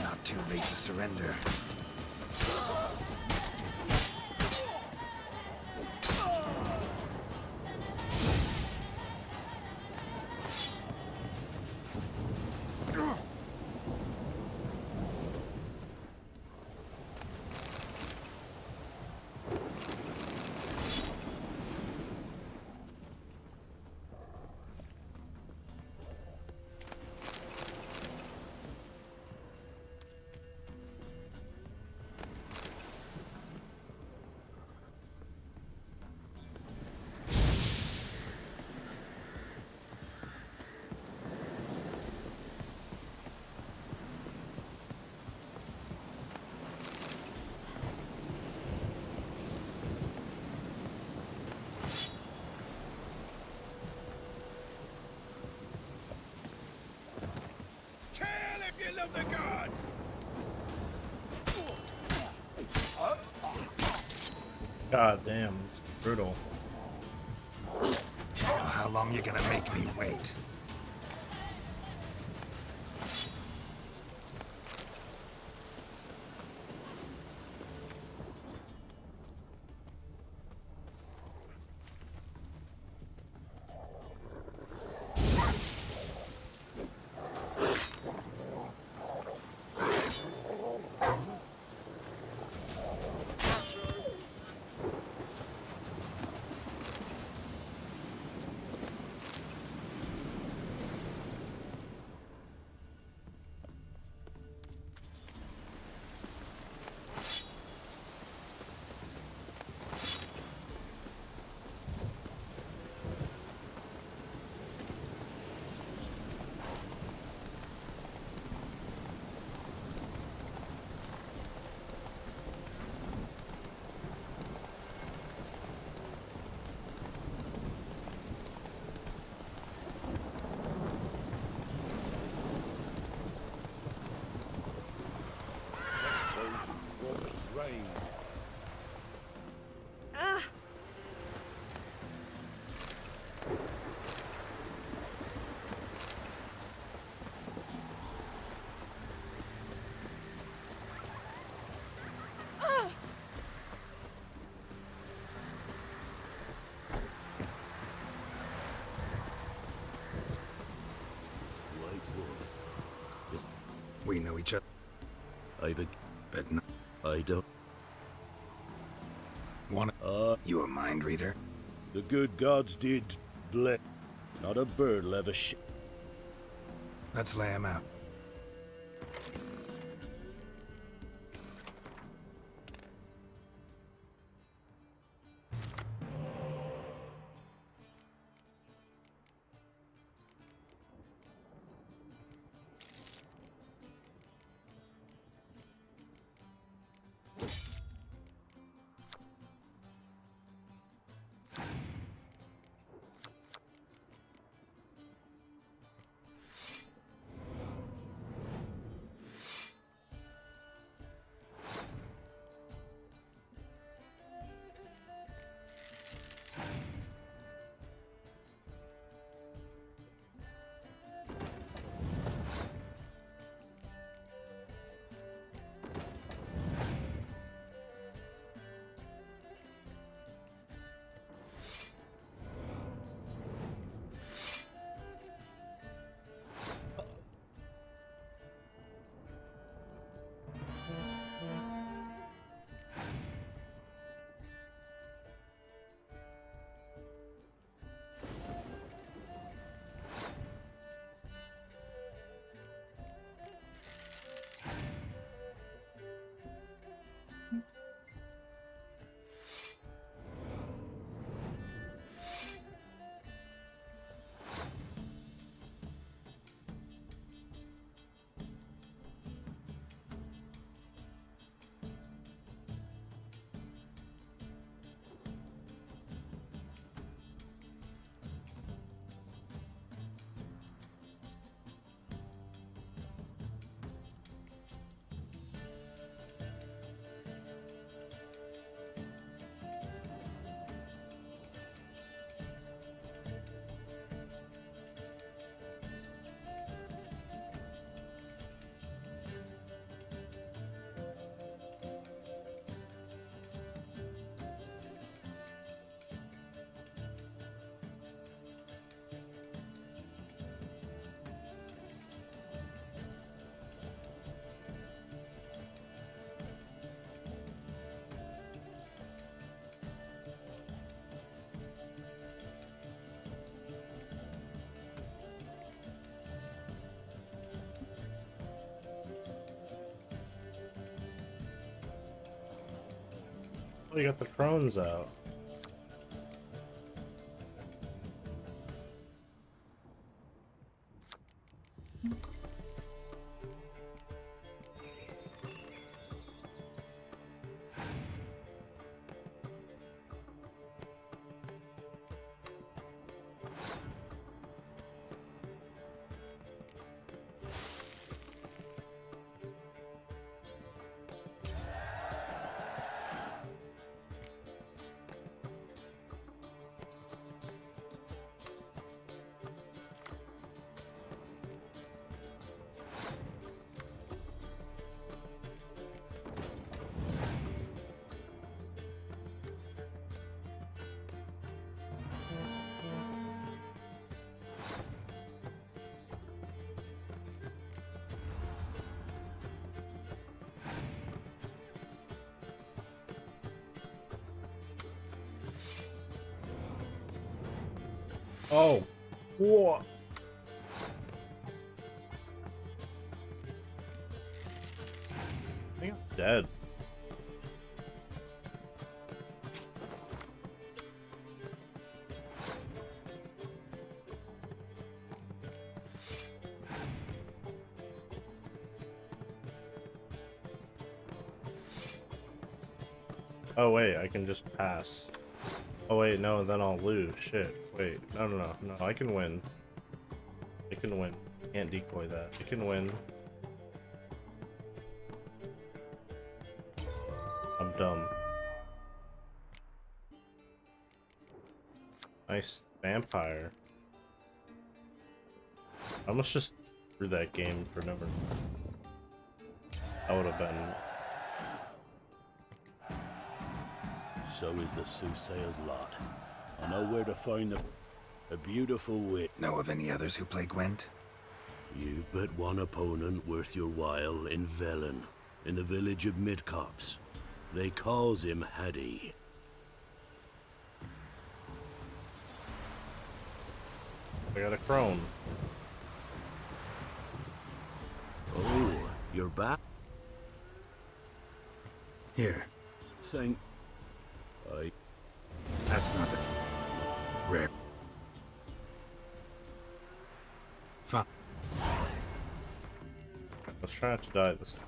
Not too late to surrender. Kill if you love the gods! God damn, it's brutal. How long you gonna make me wait? But no. I don't. You a mind reader? The good gods did bless. Not a bird'll ever Let's lay him out. Oh, you got the crones out. Oh, what? I think I'm dead. Oh wait, I can just pass. Oh wait, no, then I'll lose. Shit. Wait, no, I can win. I can win. Can't decoy that. I can win. I'm dumb. Nice vampire. I almost just threw that game for never. That would have been. So is the soothsayer's lot. I know where to find a beautiful wit. Know of any others who play Gwent? You've but one opponent worth your while in Velen. in the village of Midcopse. They calls him Hattie. I got a crone. Oh, you're back? Here. Thank... That's not the... Rare. Fine. Let's try not to die this time.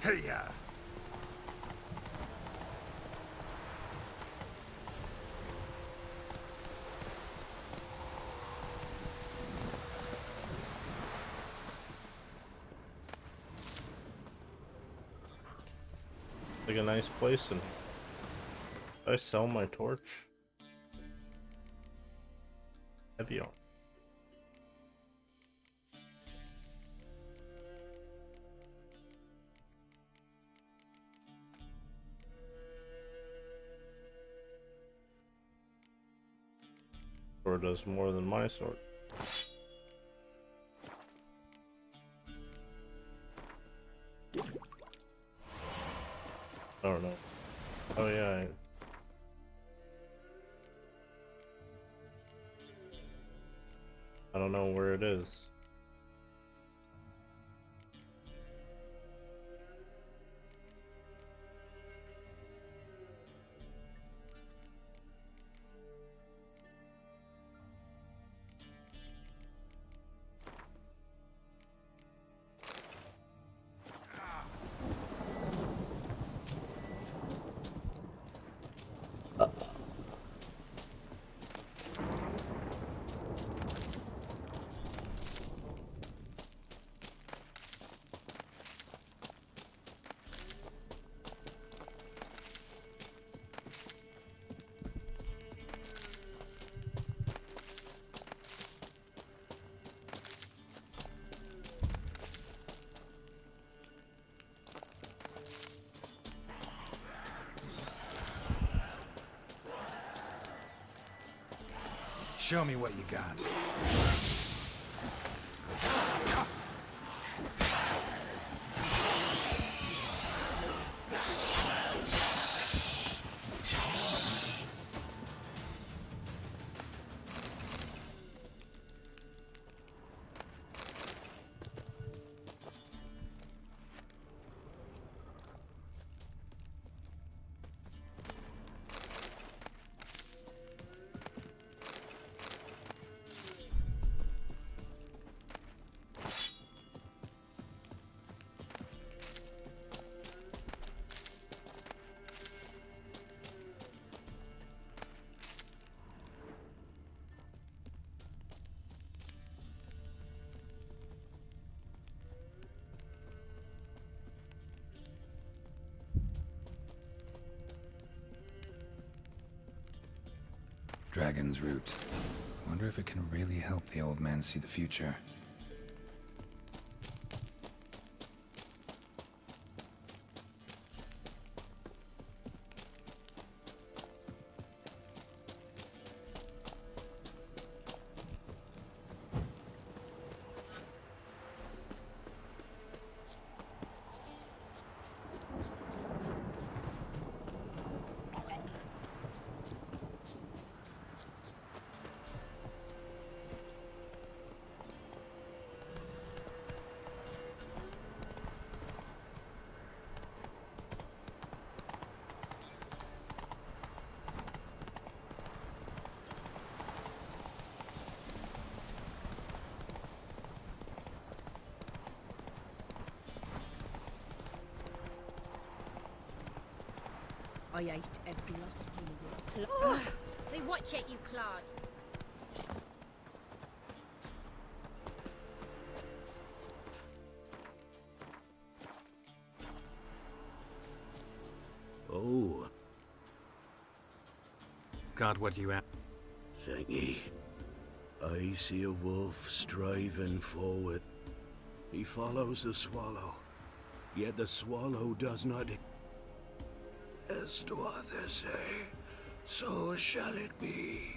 Hey-ya! Like a nice place in here. Did I sell my torch? Heavy on. Sword does more than my sword. I don't know. Oh yeah. I don't know where it is. Show me what you got. Dragon's Root. Wonder if it can really help the old man see the future. I ate every last one of it. Oh, we watch it, you clod. Oh. God, what do you have? Thingy. I see a wolf striving forward. He follows the swallow, yet the swallow does not. As to others say, so shall it be.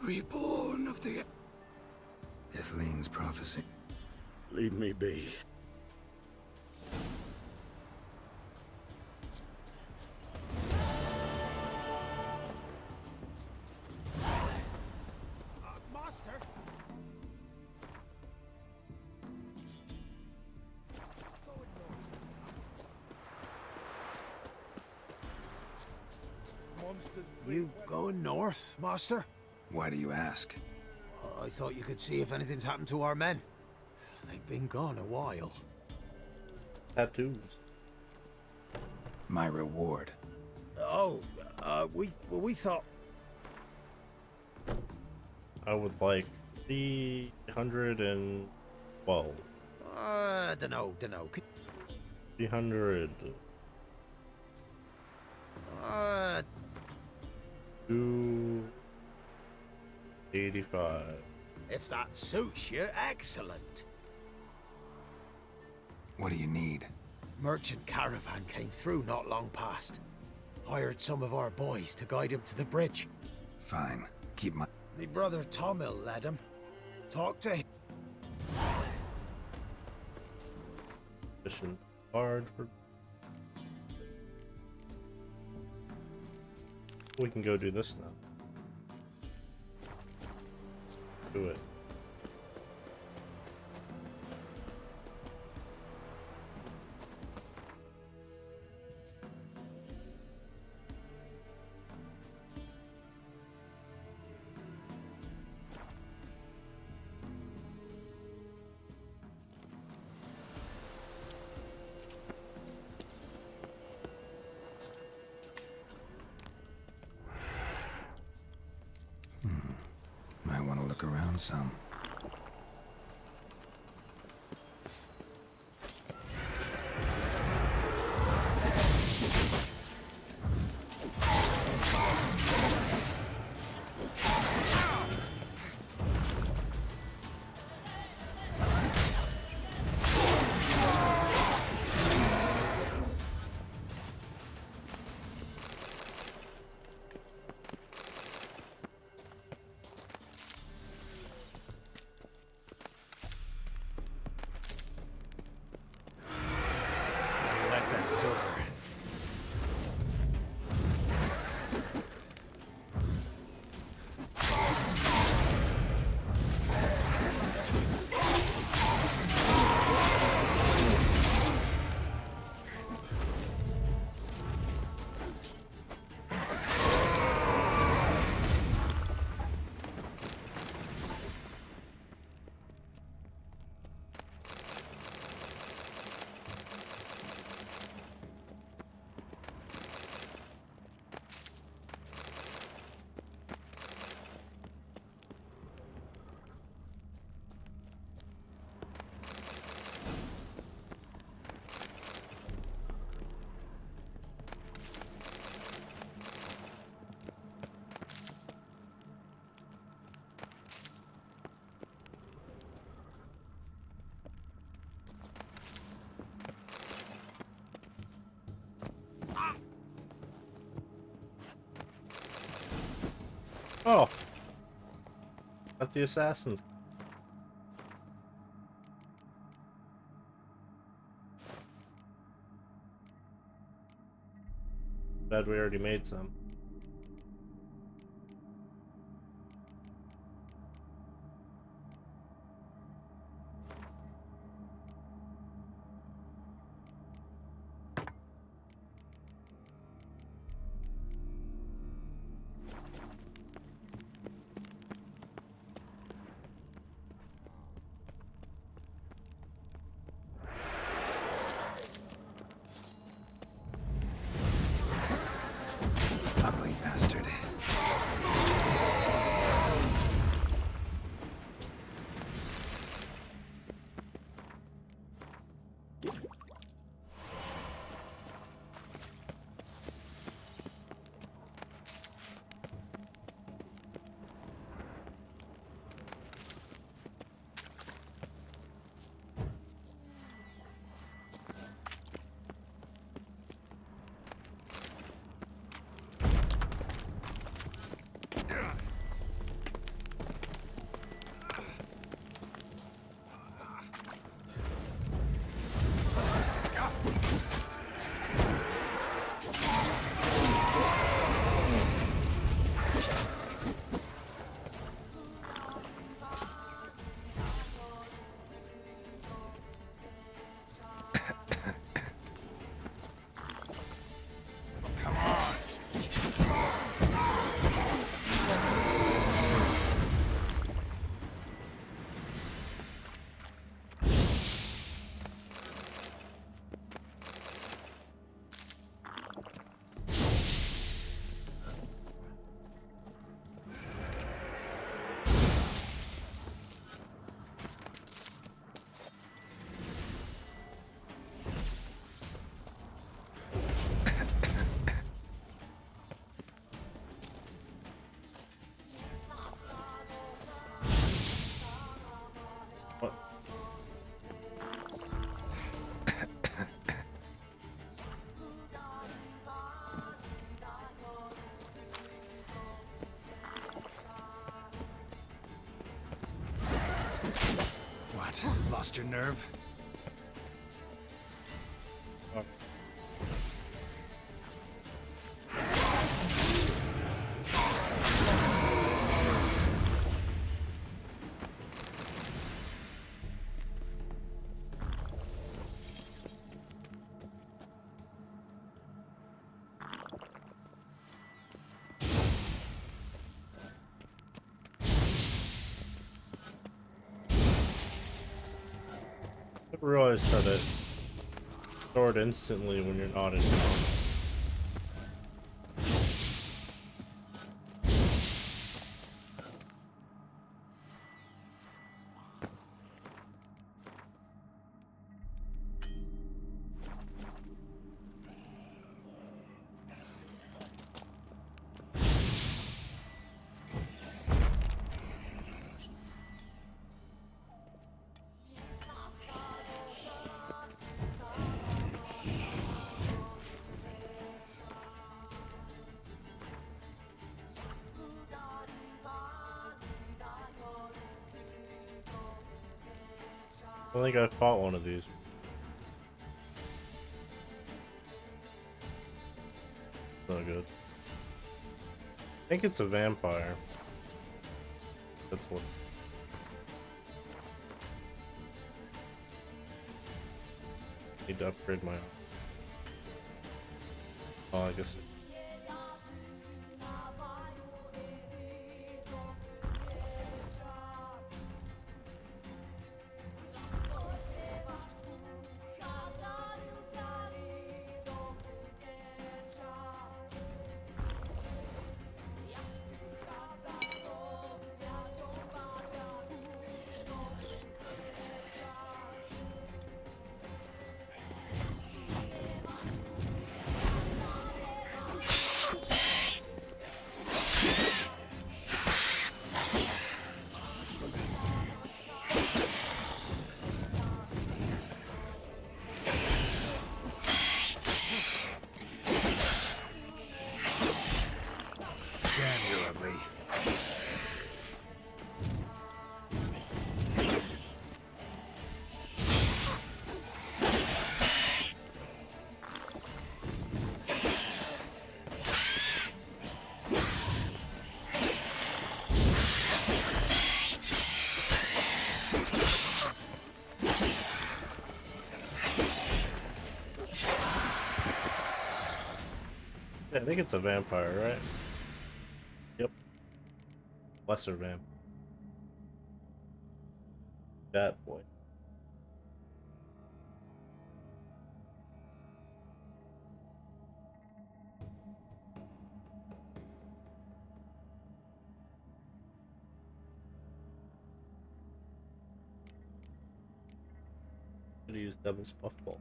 Reborn of the. Ithlinne's prophecy. Leave me be. Master? You going north, Master? Why do you ask? I thought you could see if anything's happened to our men. They've been gone a while. Tattoos. My reward. Oh, we thought... I would like 312. Dunno. 300. 285. If that suits you, excellent. What do you need? Merchant caravan came through not long past. Hired some of our boys to guide him to the bridge. Fine. Keep my... Me brother Tomil led him. Talk to him. Missions hard for. We can go do this now. Do it. Might want to look around some. Oh, at the assassins. Bet we already made some. What? Lost your nerve? Oh. I realized that it stored instantly when you're not in town. I think I fought one of these. So good. I think it's a vampire. That's what. Need to upgrade my. Oh, I guess. Yeah, I think it's a vampire, right? Yep. Lesser vampire. That boy. I'm gonna use Devil's Puffball.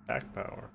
Attack power.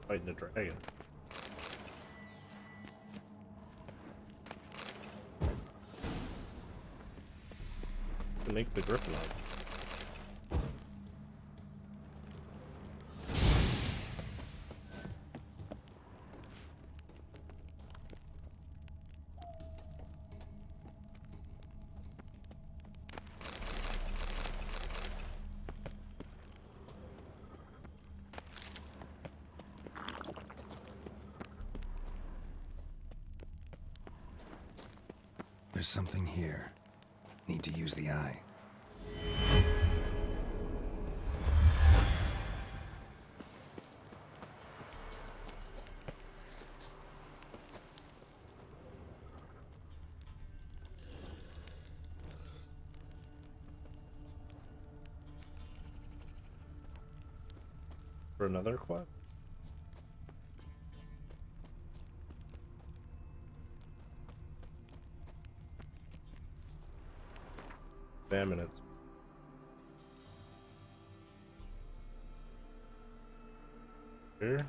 Fighting the dragon. To make the griffin up. There's something here. Need to use the eye. For another quest? Examine it. Here.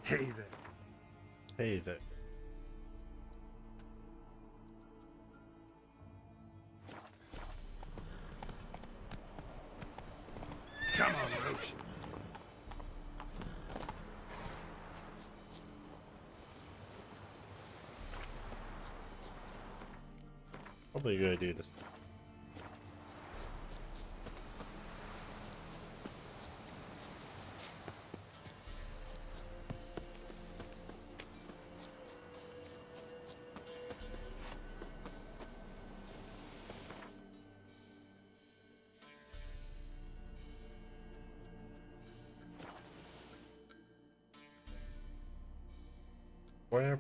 Hey there. Hey there. Come on, Roach. Probably a good idea to. Where?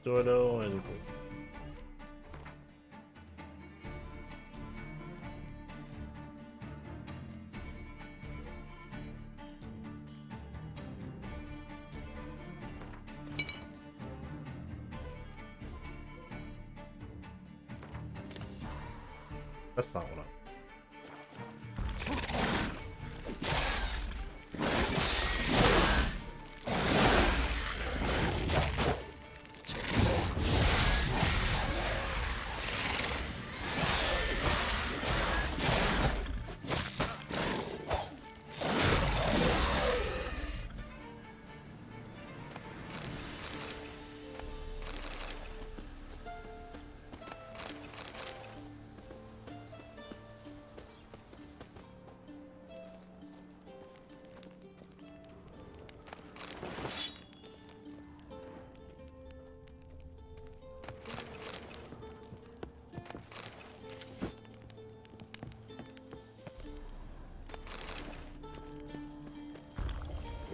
Dorado and that's not what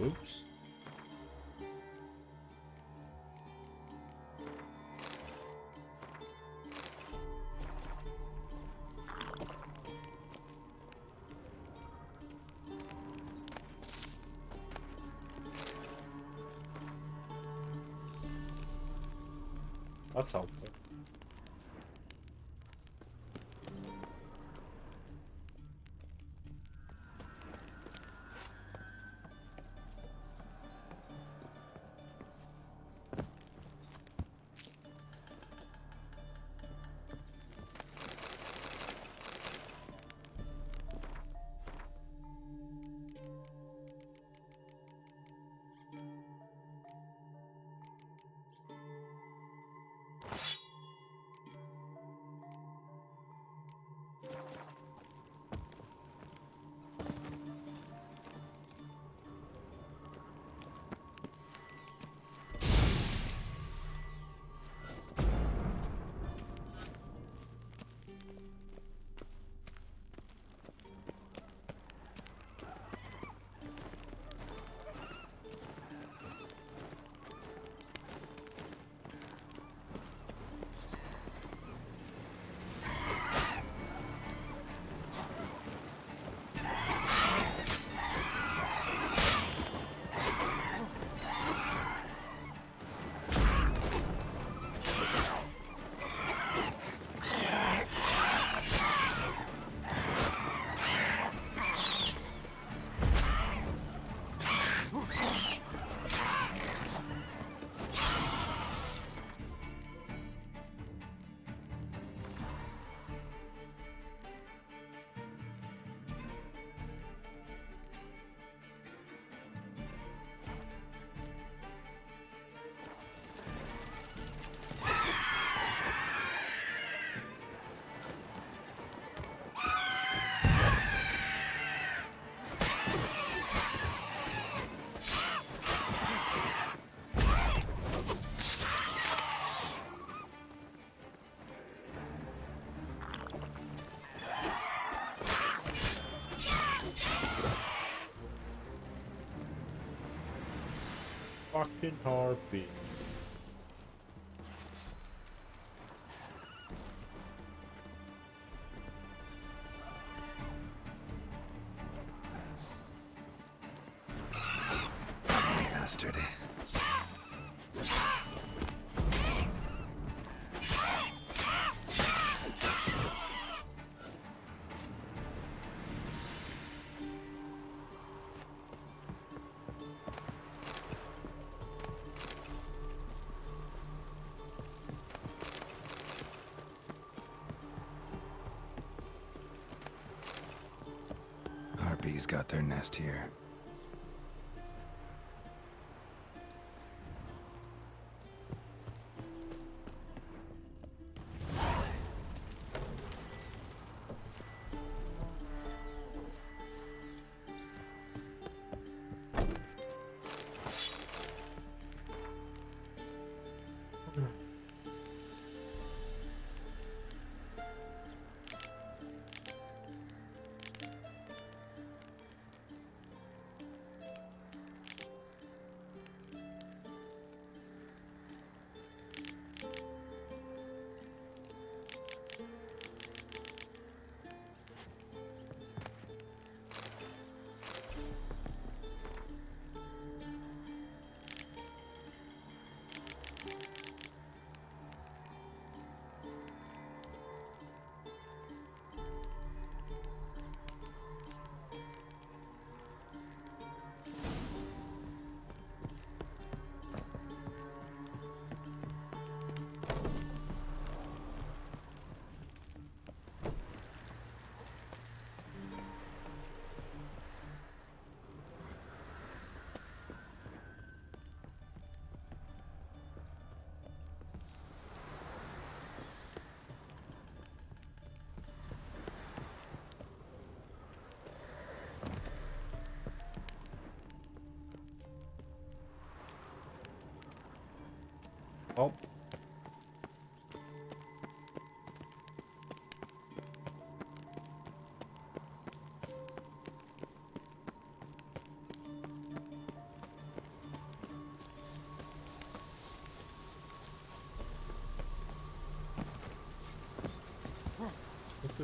Oops. That's helpful. Fucking harpy. Bastard. Harpies got their nest here.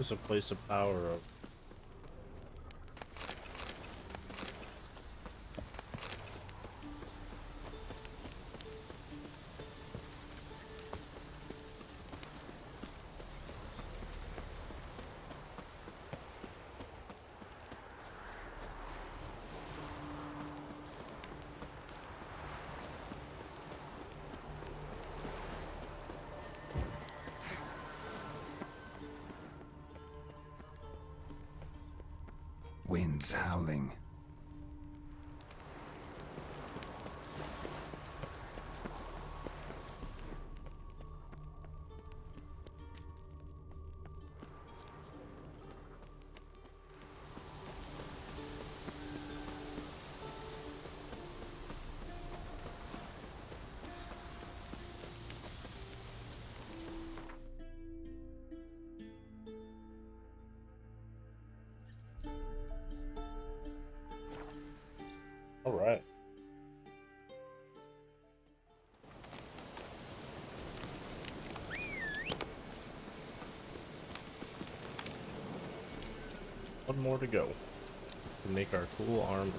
There's a place of power of. Winds howling. All right. One more to go to make our cool armor.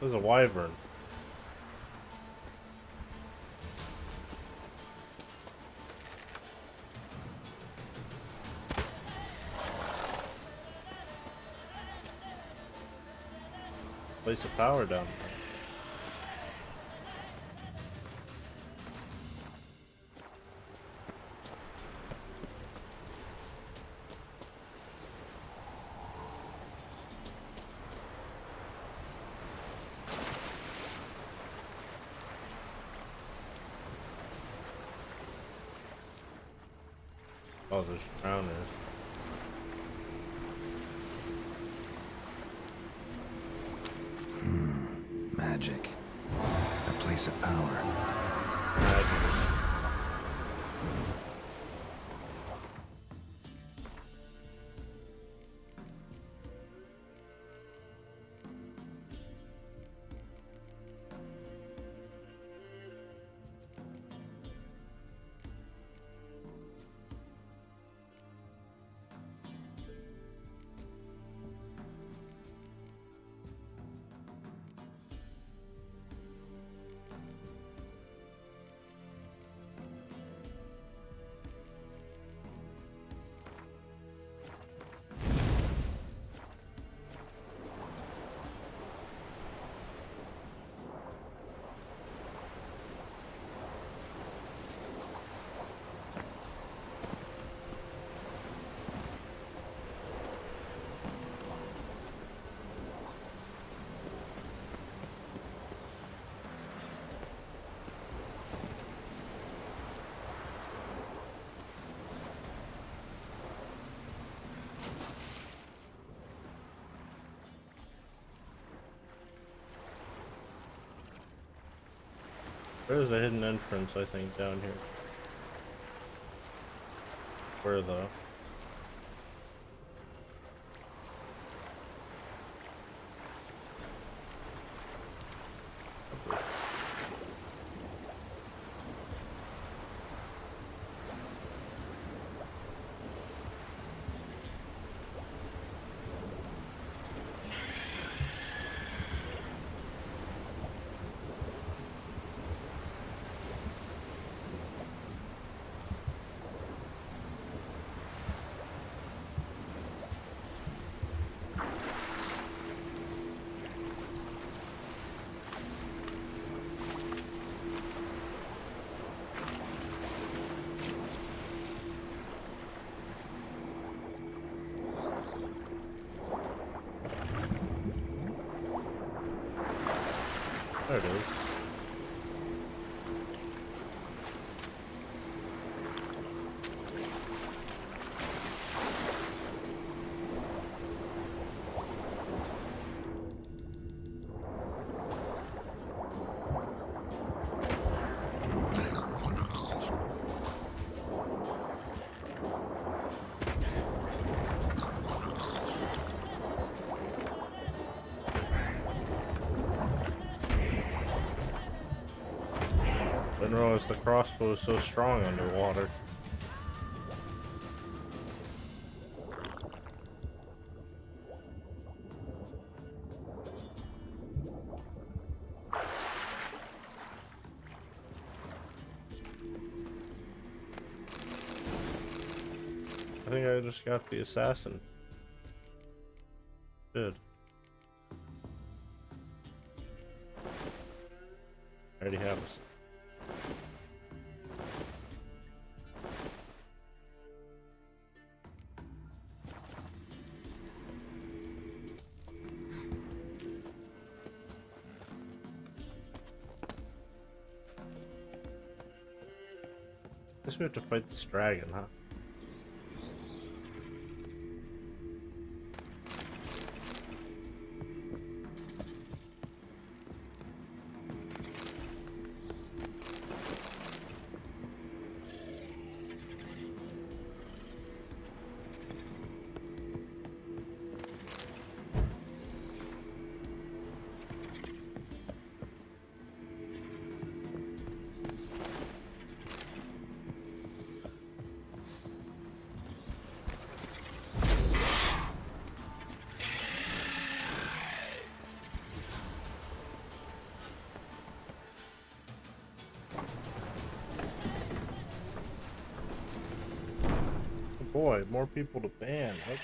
There's a wyvern. Place of power down there. Oh, there's drowners. Magic. A place of power. Magic. There's a hidden entrance, I think, down here. Where though? didn't realize the crossbow is so strong underwater. I think I just got the assassin. Good. I already have this. Guess we have to fight this dragon, huh? Boy, more people to ban. Okay.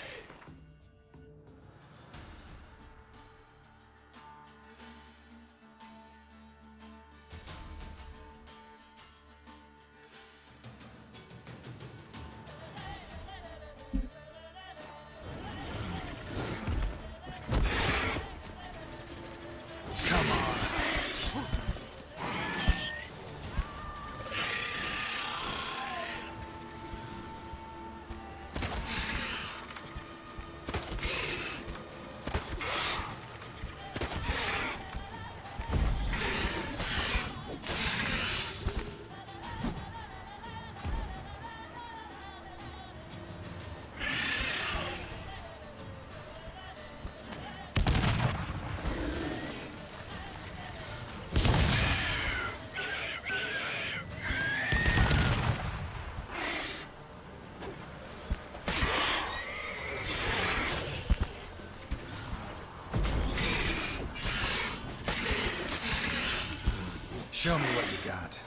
Show me what you got.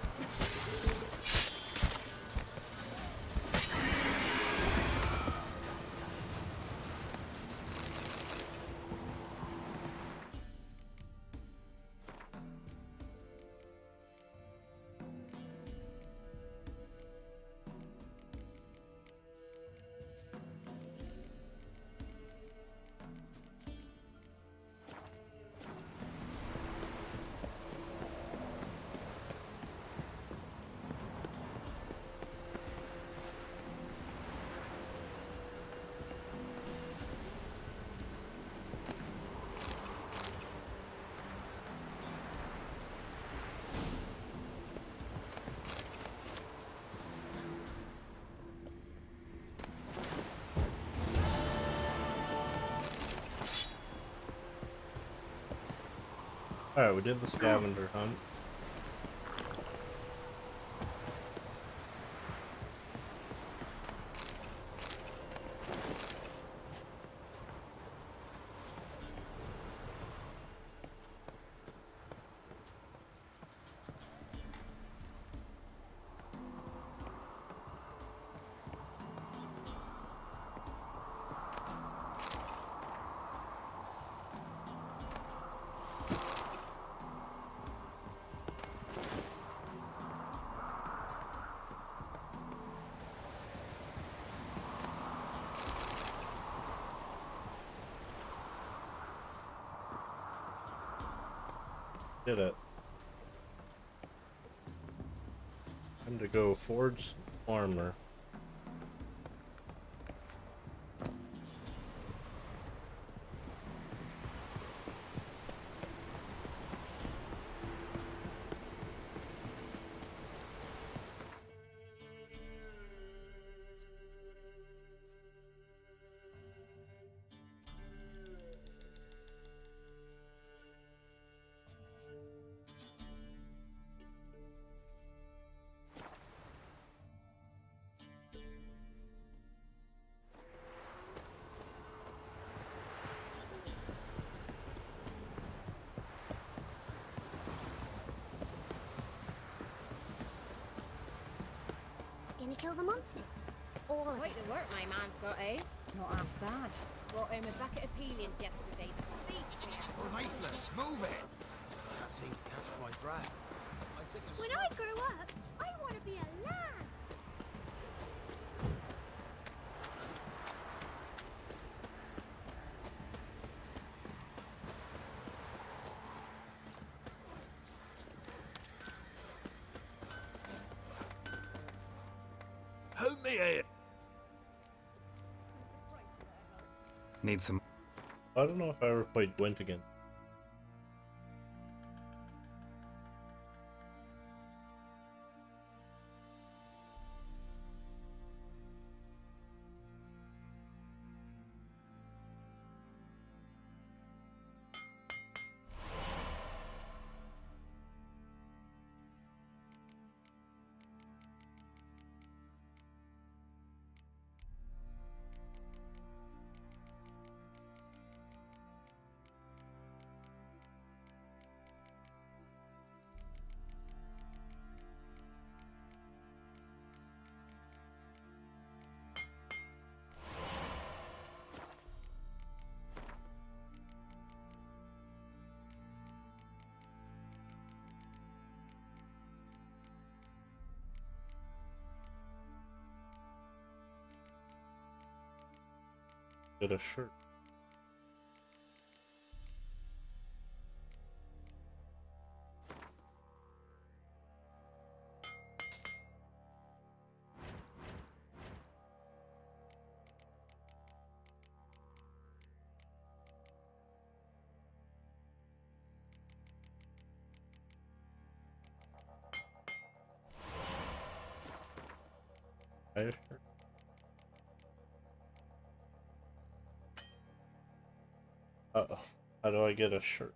Alright, we did the scavenger hunt. Did it. Time to go forge some armor. we kill the monsters. All of Quite it. the work my man's got, eh? Not half that. Brought home a bucket of peelings yesterday. The feast here. Oh, Leafless, move it! Can't seem to catch my breath. I think When I grow up, I want to be a lad. Help me out. Need some. I don't know if I ever played Gwent again. Get a shirt. Buy a shirt. Uh-oh. How do I get a shirt?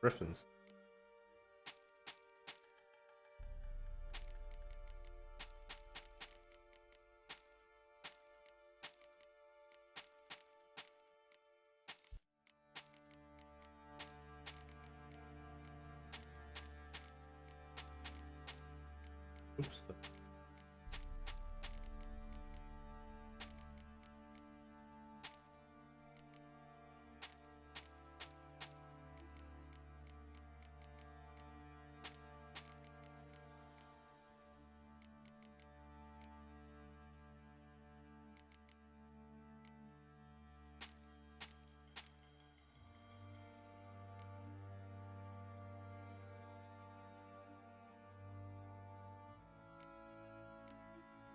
Griffins. Oops.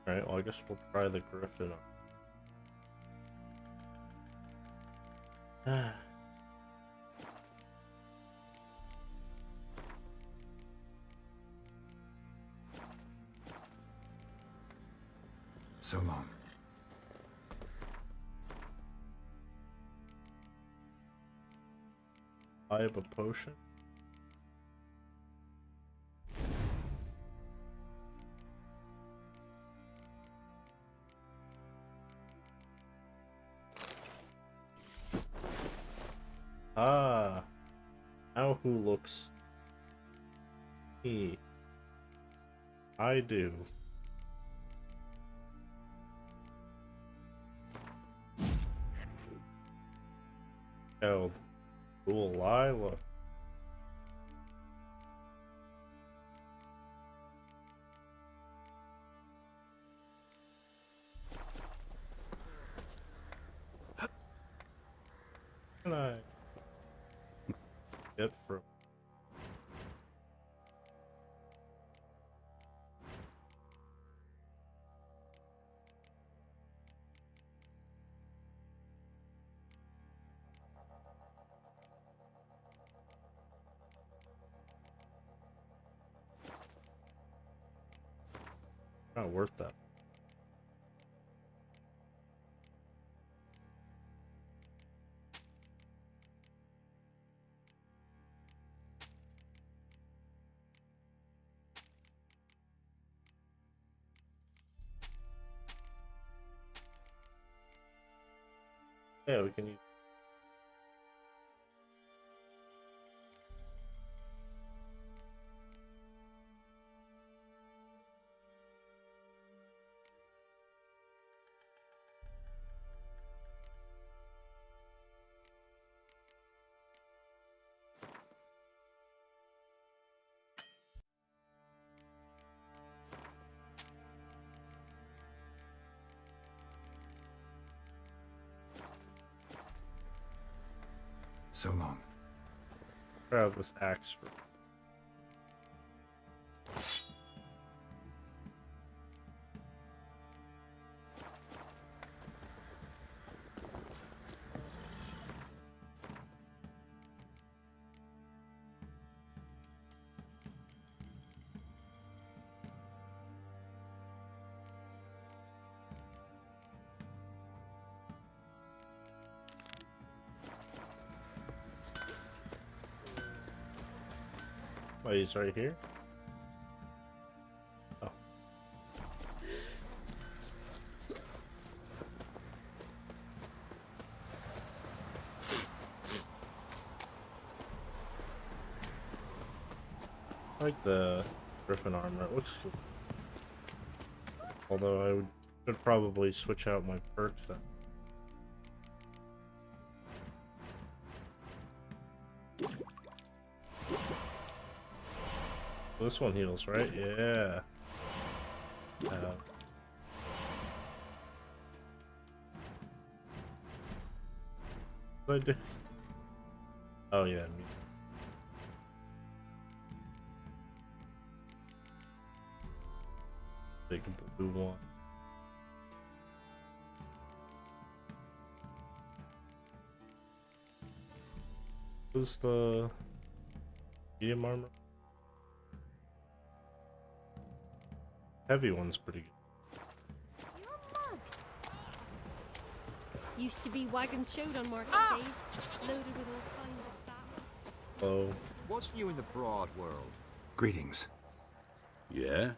Alright, well I guess we'll try the Griffin on. So long. I have a potion. Ah, now who looks? Me. I do. Oh, cool, I look. Can I get from? Not worth that. Yeah, we can use. So long. Grab this axe for. Oh, he's right here? Oh. I like the Griffin armor, it looks cool. Although should probably switch out my perks then. This one heals, right? Yeah. What did I do? Oh yeah, me. Big blue one. Who's the medium armor? Heavy one's pretty good. Your mug. Used to be wagons showed on market days, loaded with all kinds of fat. Hello. What's new in the broad world? Greetings. Yeah?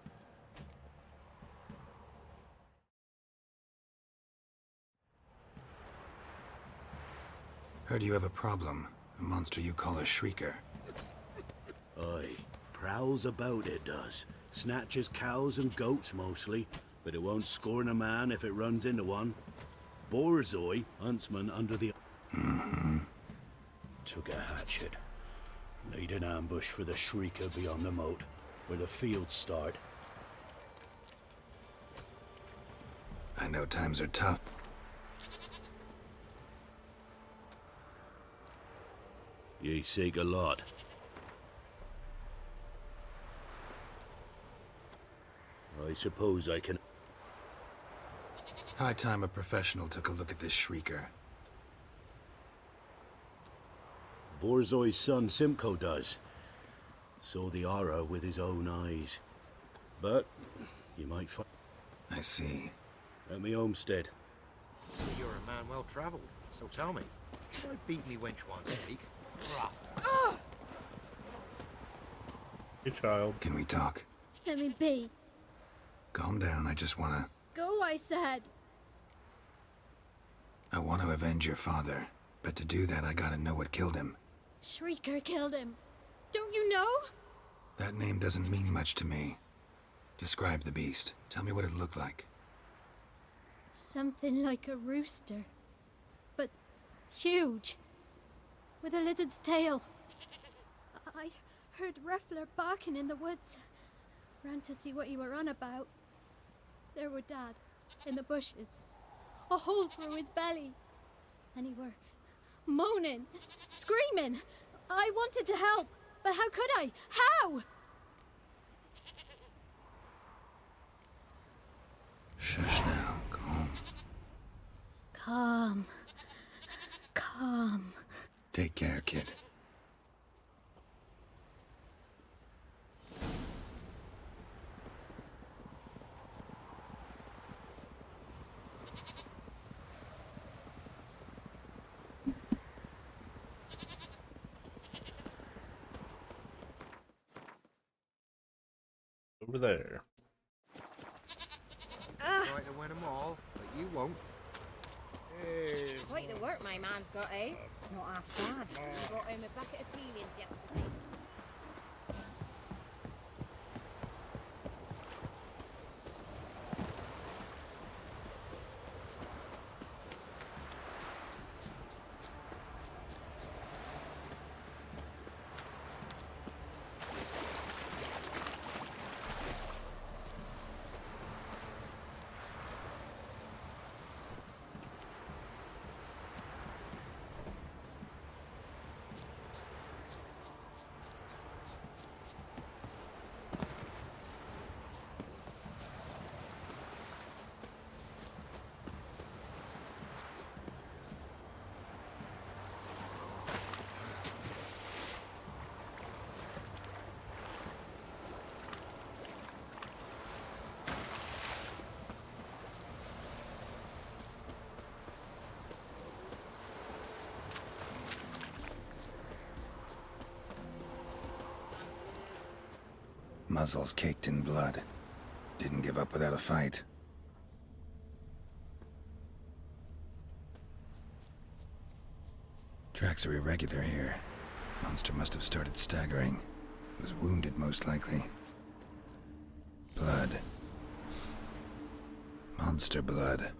Heard you have a problem. A monster you call a Shrieker. Aye. Prowls about, it does. Snatches cows and goats mostly, but it won't scorn a man if it runs into one. Borzoi, huntsman under the... Took a hatchet. Laid an ambush for the Shrieker beyond the moat, where the fields start. I know times are tough. Ye seek a lot. I suppose I can... High time a professional took a look at this Shrieker. Borzoi's son Simcoe does. Saw the aura with his own eyes. But you might find... I see. At me homestead. So you're a man well travelled, so tell me. Should I beat me wench once a week? Rough. Hey, child. Can we talk? Let me be. Calm down, I just wanna... Go, I said. I want to avenge your father. But to do that, I gotta know what killed him. Shrieker killed him. Don't you know? That name doesn't mean much to me. Describe the beast. Tell me what it looked like. Something like a rooster. But huge. With a lizard's tail. I heard Reffler barking in the woods. Ran to see what you were on about. There were Dad, in the bushes. A hole through his belly. And he were moaning, screaming. I wanted to help, but how could I? How? Shush now, calm. Calm. Calm. Take care, kid. Over there. Try to win them all, but you won't. Quite the work my man's got, eh? Not half bad. Brought home a bucket of peelings yesterday. Muzzles caked in blood. Didn't give up without a fight. Tracks are irregular here. Monster must have started staggering. Was wounded, most likely. Blood. Monster blood.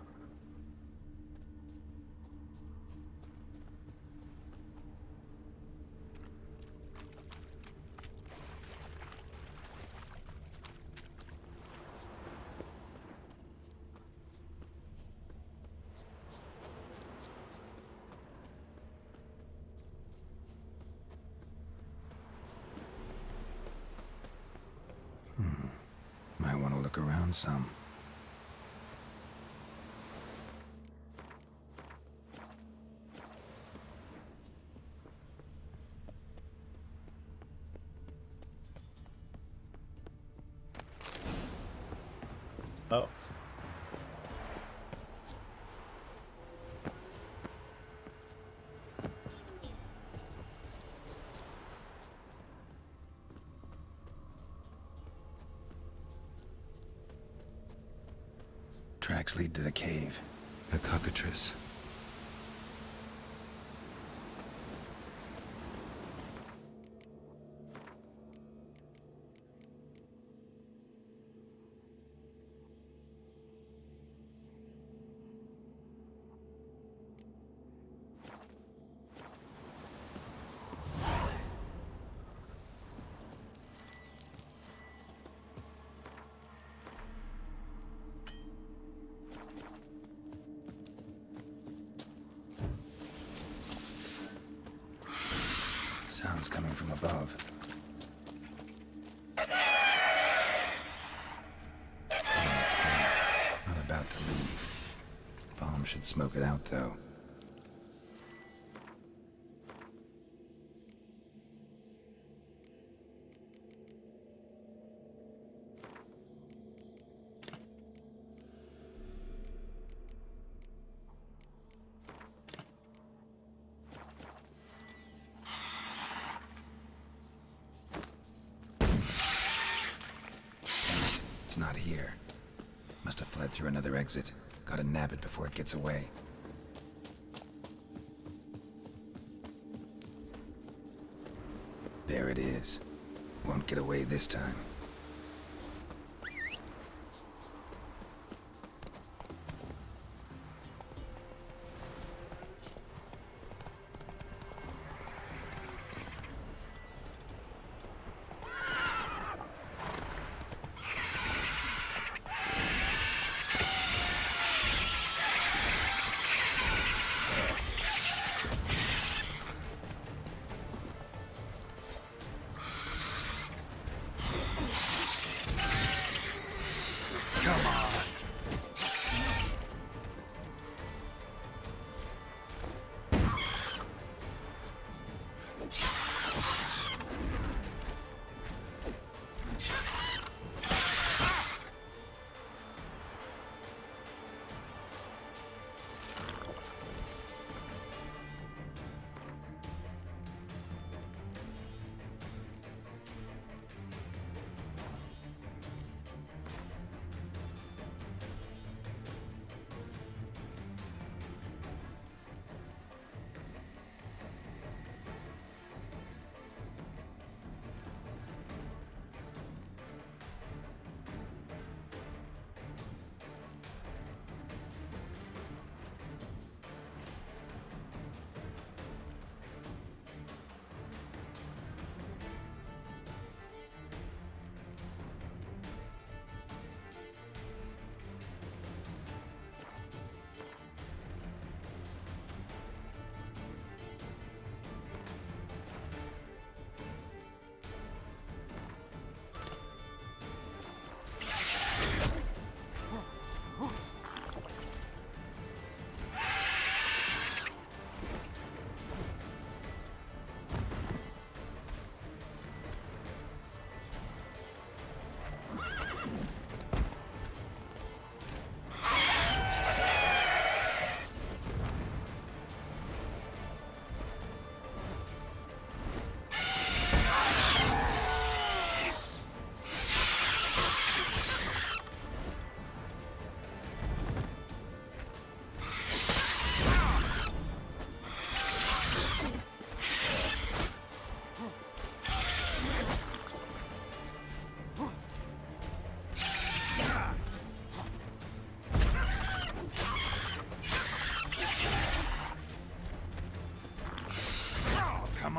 Might want to look around some. Oh. Tracks lead to the cave. A cockatrice. Sounds coming from above. Not about to leave. Bomb should smoke it out, though. It's not here. Must have fled through another exit. Gotta nab it before it gets away. There it is. Won't get away this time.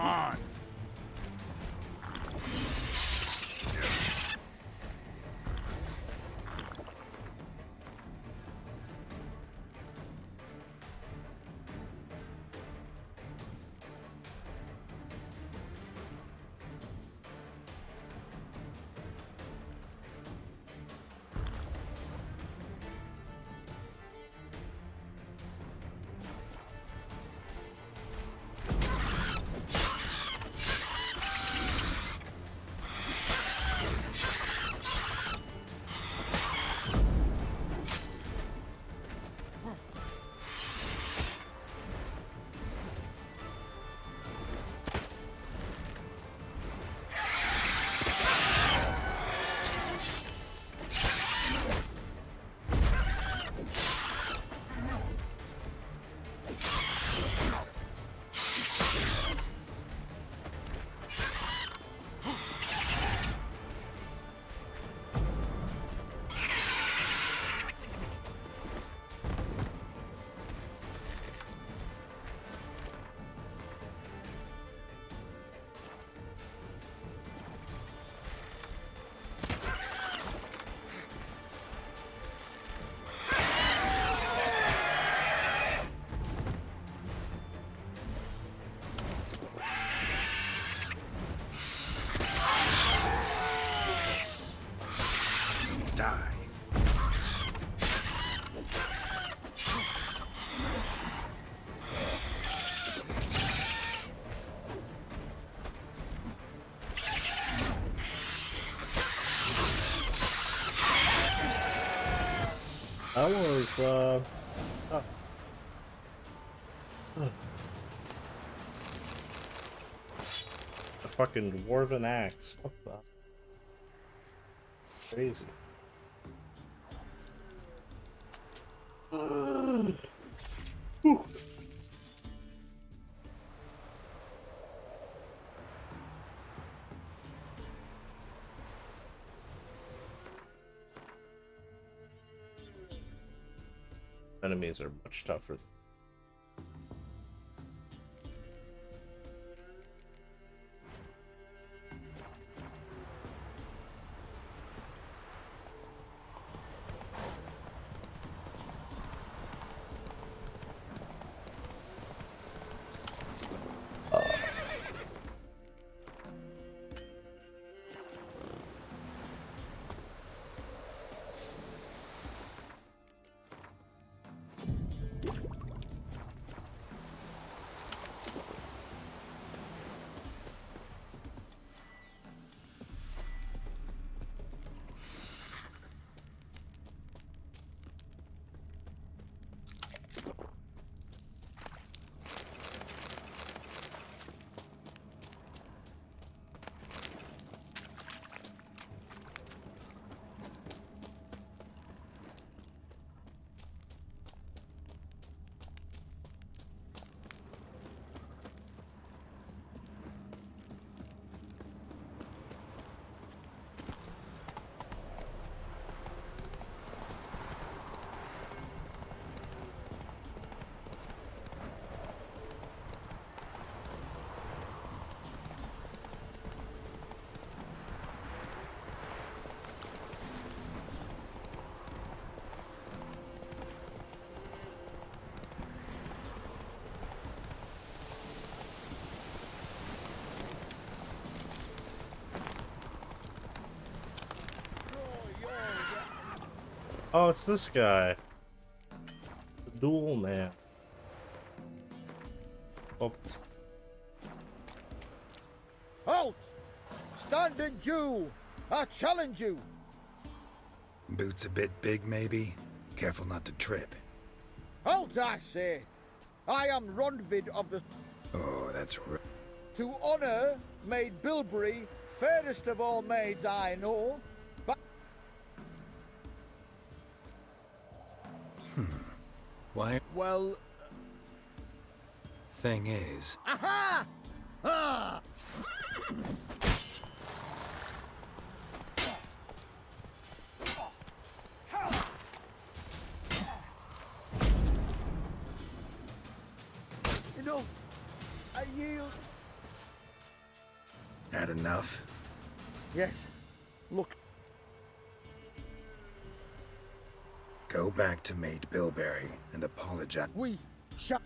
on. That was, a fucking dwarven axe. What the? Crazy. Whew. Enemies are much tougher. Oh, it's this guy. The duel man. Oh. Halt! Standing Jew! I challenge you! Boots a bit big, maybe? Careful not to trip. Halt, I say! I am Ronvid of the... Oh, that's right. To honor Maid Bilberry, fairest of all maids I know, but... Why? Well... Thing is... Aha! Ah! You know, I yield. Had enough? Yes. Look. Go back to Maid Bilberry and apologize. We shall.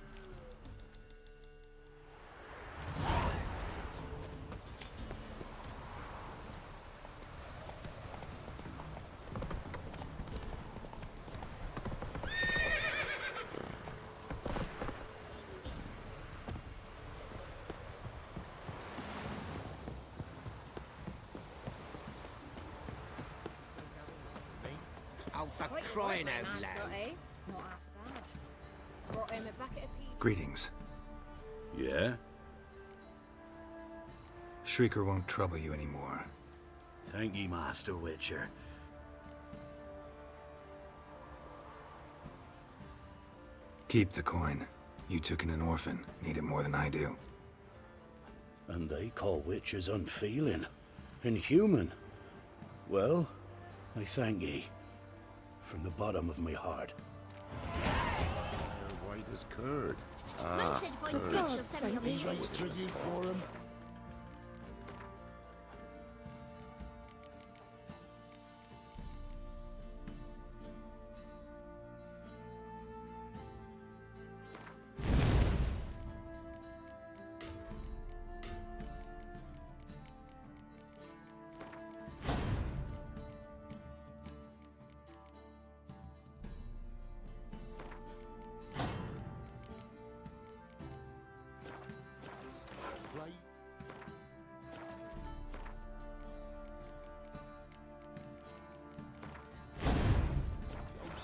Oh, for Quite crying right, out man's loud. got, eh? Not half bad. Brought him a bucket of peas. Greetings. Yeah? Shrieker won't trouble you anymore. Thank ye, Master Witcher. Keep the coin. You took in an orphan. Need it more than I do. And they call witches unfeeling, inhuman. Well, I thank ye. From the bottom of my heart. White as curd. Mike said if I'm curd. good, she'll send me on He the raised tribute for him.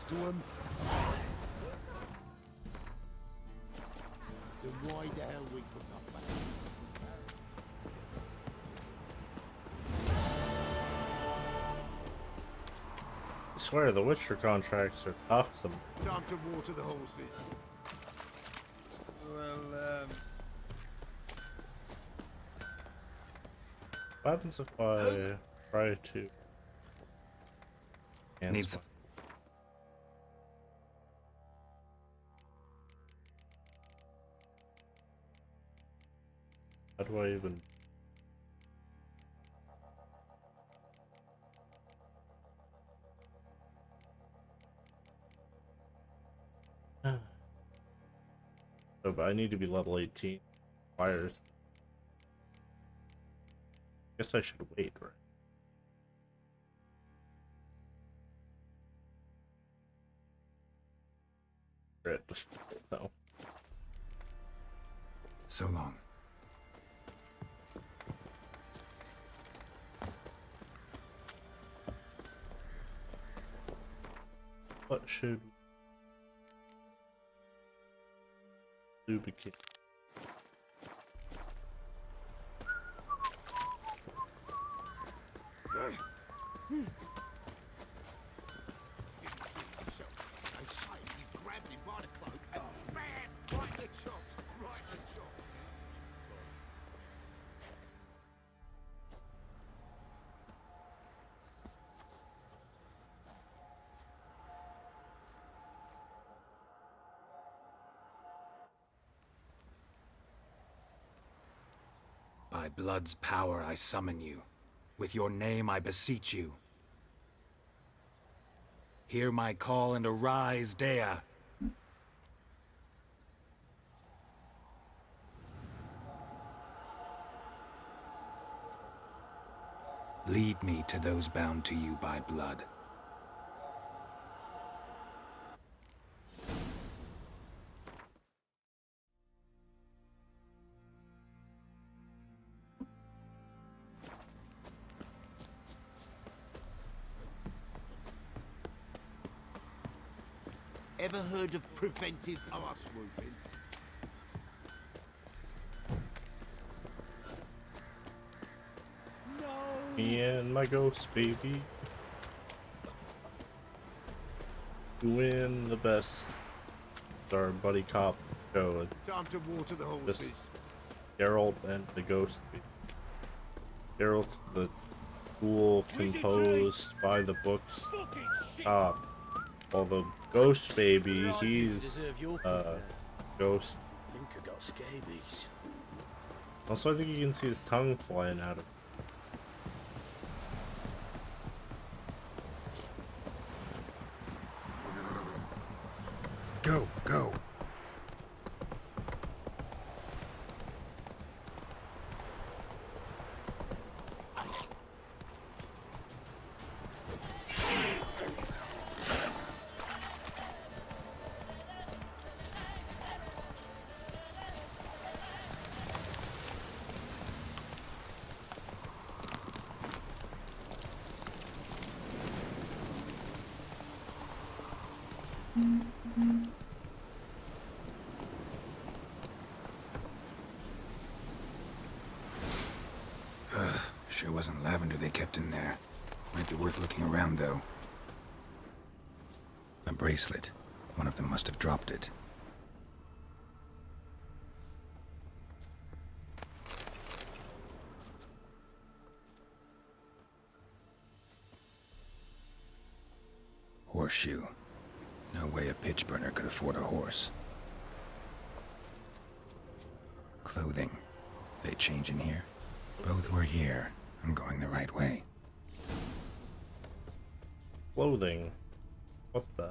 To him. Then why the hell we put up back? I swear the Witcher contracts are awesome. Time to water the horses. Well, What happens if I try to Needs. How do I even? Oh, but I need to be level 18. Fires. Guess I should wait, right? Right. No. So long. What should lubricate? I say you grabbed him by the cloak and bam! Right in the chops! Right in the chops! By blood's power I summon you. With your name I beseech you. Hear my call and arise, Dea. Lead me to those bound to you by blood. Ever heard of preventive arse whooping? Me and my ghost baby doing the best. It's our buddy cop show. Time to water the Just horses. Geralt and the ghost baby. Geralt, the cool, composed, by the books cop. While the ghost baby, he's ghost. I think I got scabies. Also, I think you can see his tongue flying out of. Go, go. Sure wasn't lavender they kept in there. Might be worth looking around, though. A bracelet. One of them must have dropped it. Horseshoe. No way a pitch burner could afford a horse. Clothing. They change in here? Both were here. I'm going the right way. Clothing. What the?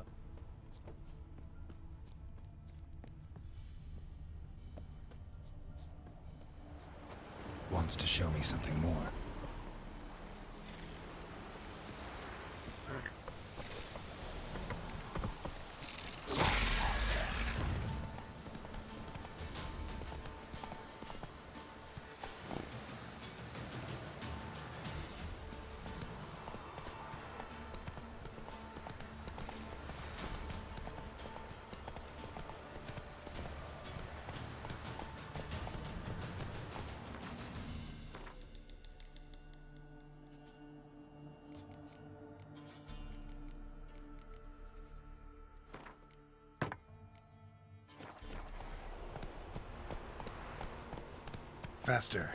Wants to show me something more. Faster.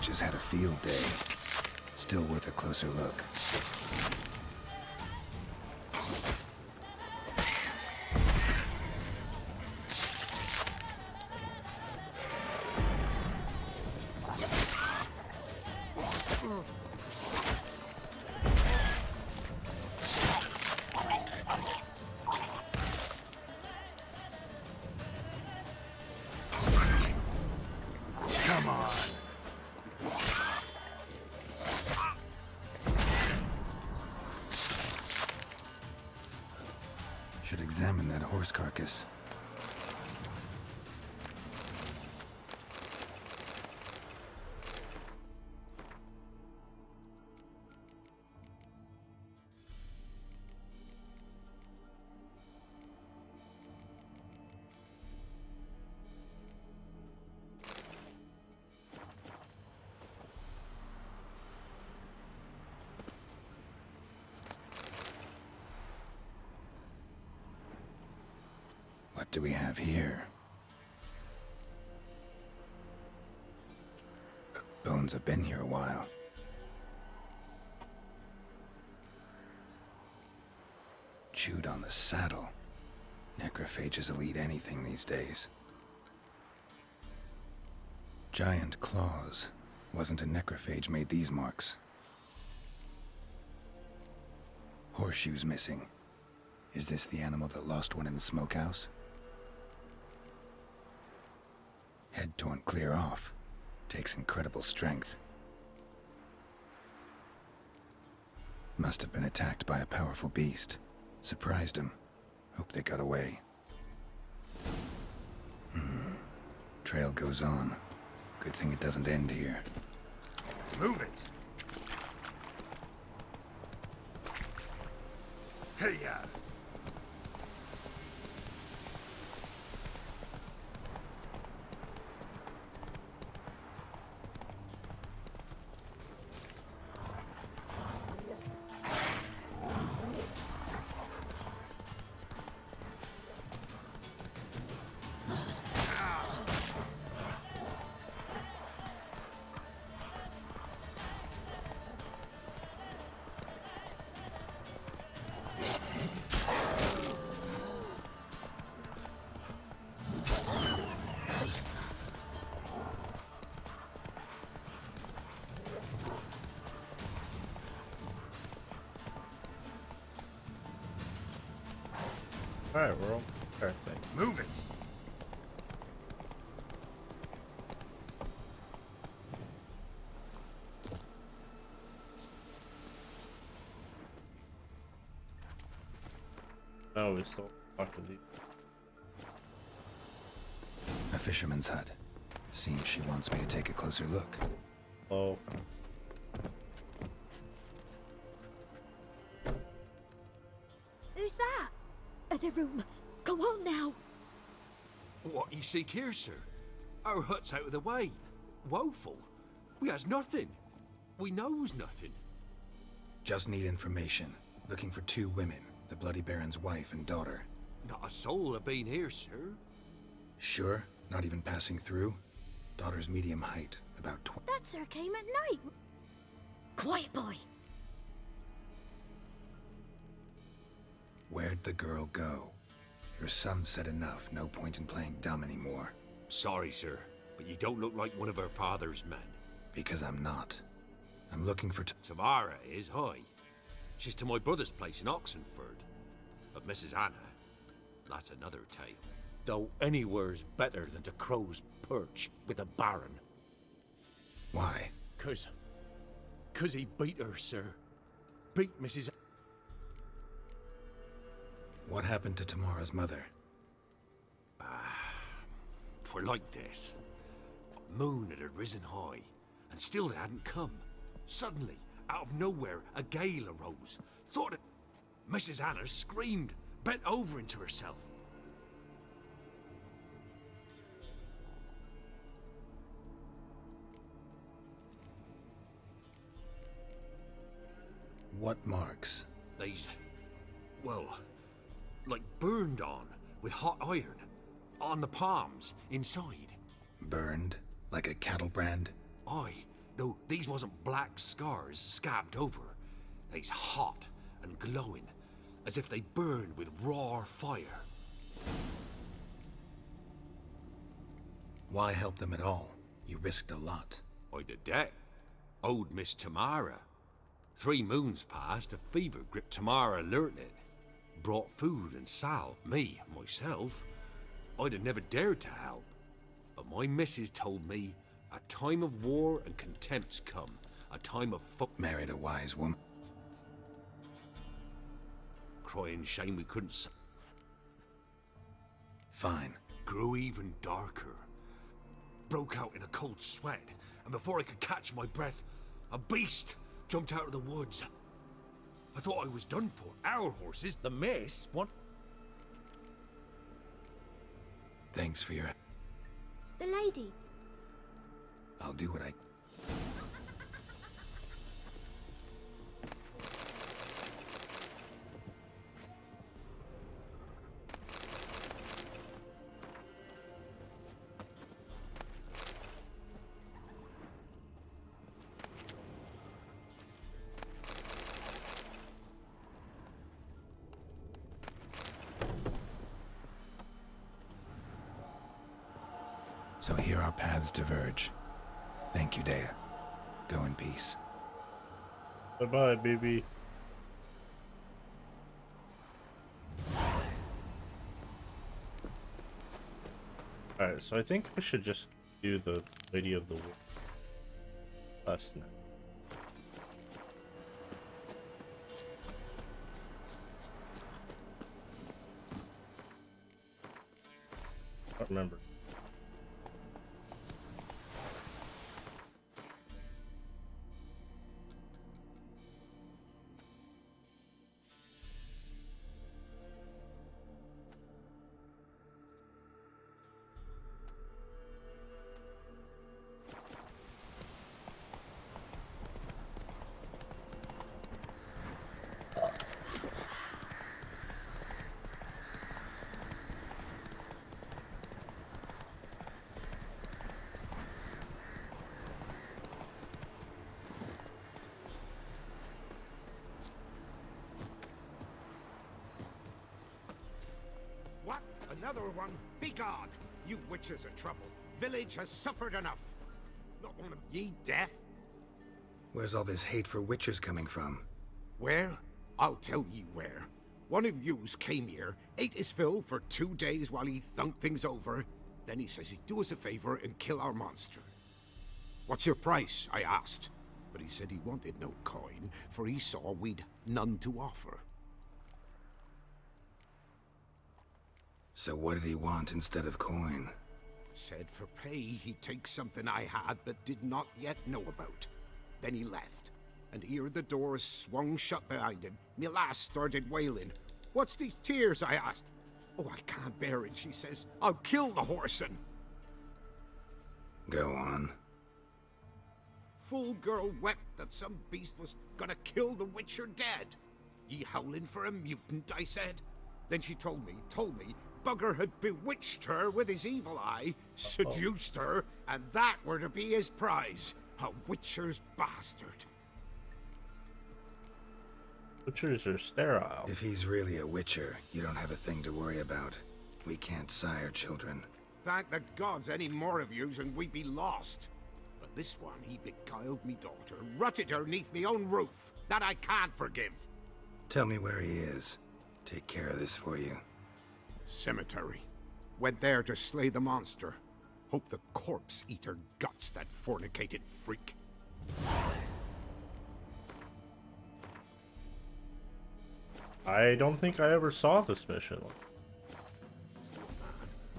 Just had a field day. Still worth a closer look. Come on. Should examine that horse carcass. What do we have here? Bones have been here a while. Chewed on the saddle. Necrophages will eat anything these days. Giant claws. Wasn't a necrophage made these marks. Horseshoes missing. Is this the animal that lost one in the smokehouse? Head torn clear off. Takes incredible strength. Must have been attacked by a powerful beast. Surprised him. Hope they got away. Trail goes on. Good thing it doesn't end here. Move it! Hey-ya! Alright, we're all there, I think. Move it! No, we still talk to these. A fisherman's hut. Seems she wants me to take a closer look. Oh. Who's that? The room. Go on now. What you seek here, sir? Our hut's out of the way. Woeful. We has nothing. We knows nothing. Just need information. Looking for 2 women. The Bloody Baron's wife and daughter. Not a soul have been here, sir. Sure? Not even passing through? Daughter's medium height. About 20. That sir came at night. Quiet, boy. Where'd the girl go? Your son said enough. No point in playing dumb anymore. Sorry, sir, but you don't look like one of her father's men. Because I'm not. I'm looking for Tamara is, hi. She's to my brother's place in Oxenford. But Mrs. Anna, that's another tale. Though anywhere's better than to Crow's Perch with a baron. Why? 'Cause he beat her, sir. Beat Mrs. What happened to Tamara's mother? Twere like this. Moon had risen high, and still they hadn't come. Suddenly, out of nowhere, a gale arose. Thought it... Mrs. Anna screamed, bent over into herself. What marks? These... well... like burned on with hot iron. On the palms, inside. Burned? Like a cattle brand? Aye, though these wasn't black scars scabbed over. They's hot and glowing, as if they burned with raw fire. Why help them at all? You risked a lot. I'd a debt. Owed Miss Tamara. 3 moons passed, a fever gripped Tamara, learnt it. Brought food and salve, me, myself. I'd have never dared to help. But my missus told me, a time of war and contempt's come. A time of Married a wise woman. Crying shame we couldn't Fine. Grew even darker. Broke out in a cold sweat, and before I could catch my breath, a beast jumped out of the woods. I thought I was done for. Our horses, the miss, want... Thanks for your... The lady. I'll do what I... So here our paths diverge. Thank you, Dea. Go in peace. Bye-bye, baby. Alright, so I think I should just do the Lady of the Wood quest now. I don't remember. What? Another one? Begone! You witches of trouble. Village has suffered enough. Not one of ye deaf? Where's all this hate for witches coming from? Where? I'll tell ye where. One of yous came here, ate his fill for 2 days while he thunked things over. Then he says he'd do us a favor and kill our monster. What's your price? I asked. But he said he wanted no coin, for he saw we'd none to offer. So what did he want instead of coin? Said for pay he'd take something I had but did not yet know about. Then he left, and here the door swung shut behind him. Me lass started wailing. What's these tears? I asked. Oh, I can't bear it, she says. I'll kill the whoreson. Go on. Full girl wept that some beast was gonna kill the Witcher dead. Ye howling for a mutant, I said. Then she told me, Bugger had bewitched her with his evil eye, seduced her, and that were to be his prize. A Witcher's bastard. Witchers are sterile. If he's really a Witcher, you don't have a thing to worry about. We can't sire children. Thank the gods any more of yous and we'd be lost. But this one, he beguiled me daughter, rutted her neath me own roof. That I can't forgive. Tell me where he is. Take care of this for you. Cemetery. Went there to slay the monster. Hope the corpse eat her guts, that fornicated freak. I don't think I ever saw this mission.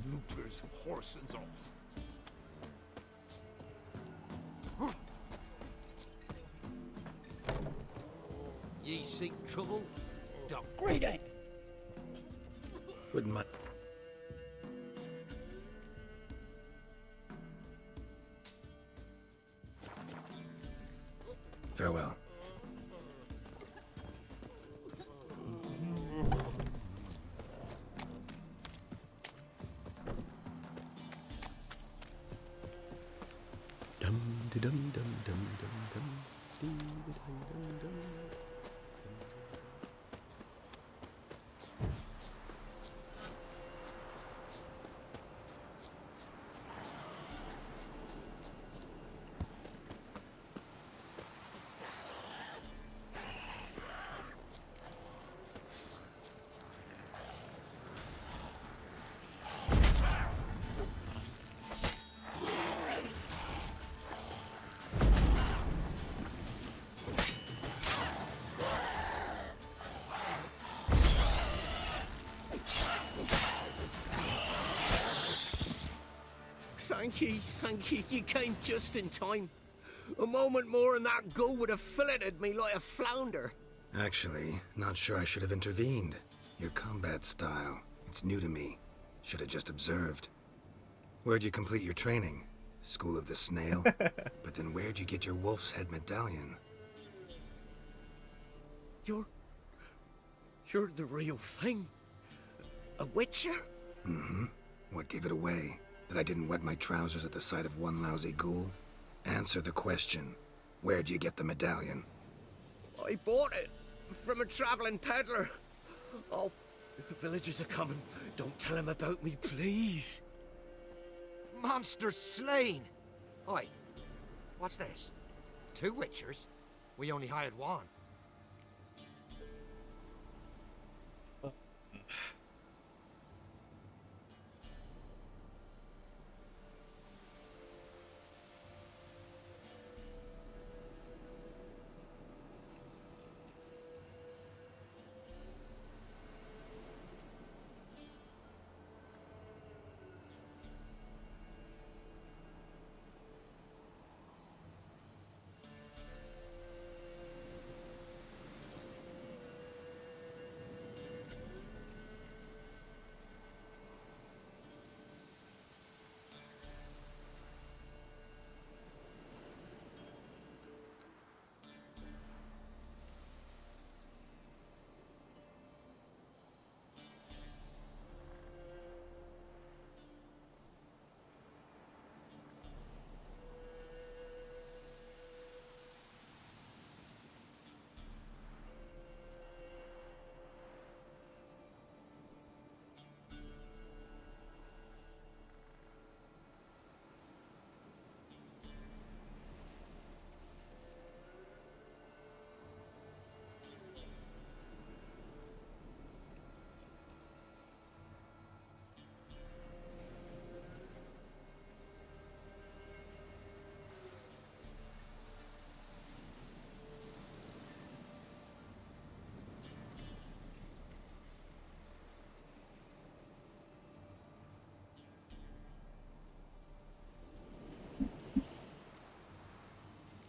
Looters, horsens, all. Ye seek trouble? Don't. Greedy! Wouldn't mind. Farewell. Dum dum dum dum dum dum dum dum dum. Thank you, you came just in time. A moment more and that gull would have filleted me like a flounder. Actually, not sure I should have intervened. Your combat style, it's new to me. Should have just observed. Where'd you complete your training? School of the Snail? But then where'd you get your wolf's head medallion? You're the real thing? A Witcher? Mm-hmm. What gave it away? That I didn't wet my trousers at the sight of one lousy ghoul? Answer the question. Where'd you get the medallion? I bought it from a traveling peddler. Oh, the villagers are coming. Don't tell him about me, please. Monster slain! Oi, what's this? 2 Witchers? We only hired one.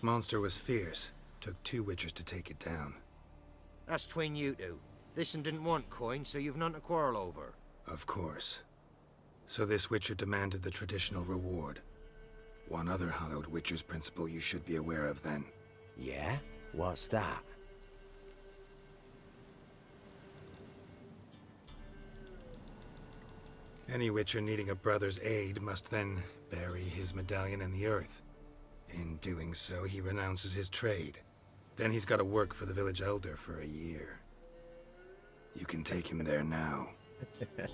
Monster was fierce. Took 2 witchers to take it down. That's tween you two. This'n didn't want coin, so you've none to quarrel over. Of course. So this witcher demanded the traditional reward. One other hallowed witcher's principle you should be aware of then. Yeah? What's that? Any witcher needing a brother's aid must then bury his medallion in the earth. In doing so, he renounces his trade. Then he's got to work for the village elder for a year. You can take him there now. A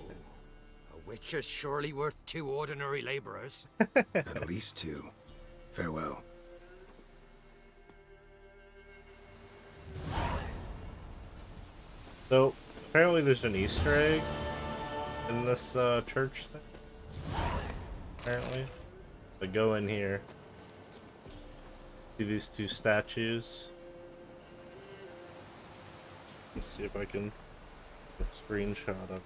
witcher's surely worth 2 ordinary laborers. At least 2. Farewell. So, apparently there's an Easter egg in this church thing. Apparently. So go in here. See these 2 statues. Let's see if I can get a screenshot of.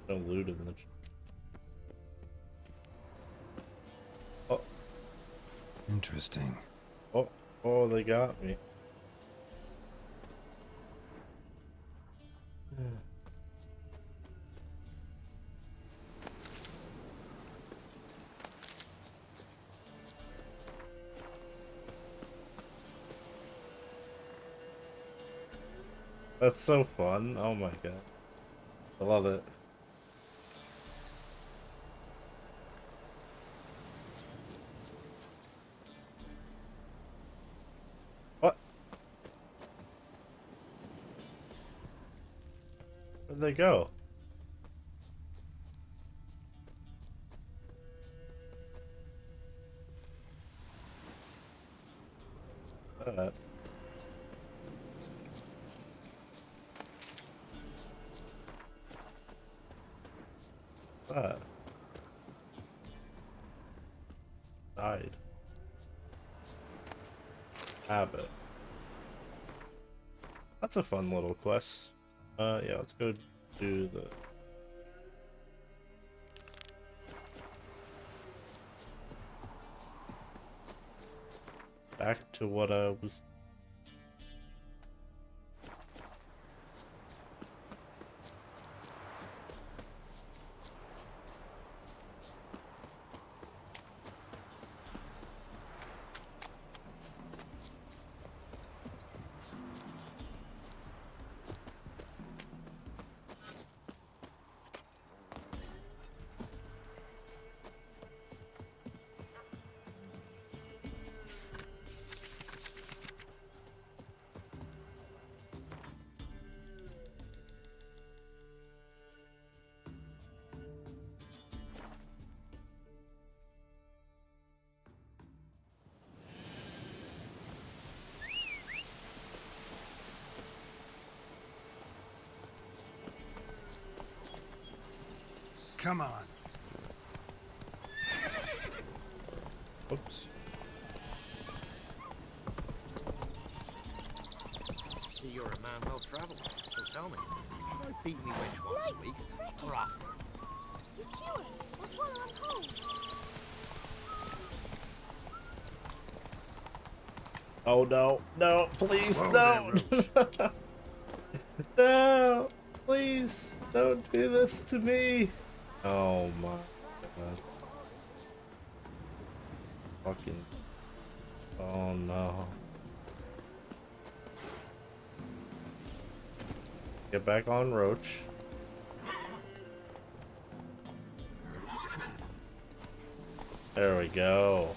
No loot in the. Oh. Interesting. Oh, they got me. That's so fun. Oh my god. I love it. What? Where'd they go? Died. Habit. That's a fun little quest. Yeah, let's go do the. Back to what I was. Come on. Oops. See, you're a man well travelled, so tell me, should I beat me wench once a week, or off? You chew it. What's wrong? I'm cold. Oh no, no, please don't. No, please don't do this to me. Oh my god. Fucking. Oh no. Get back on Roach. There we go.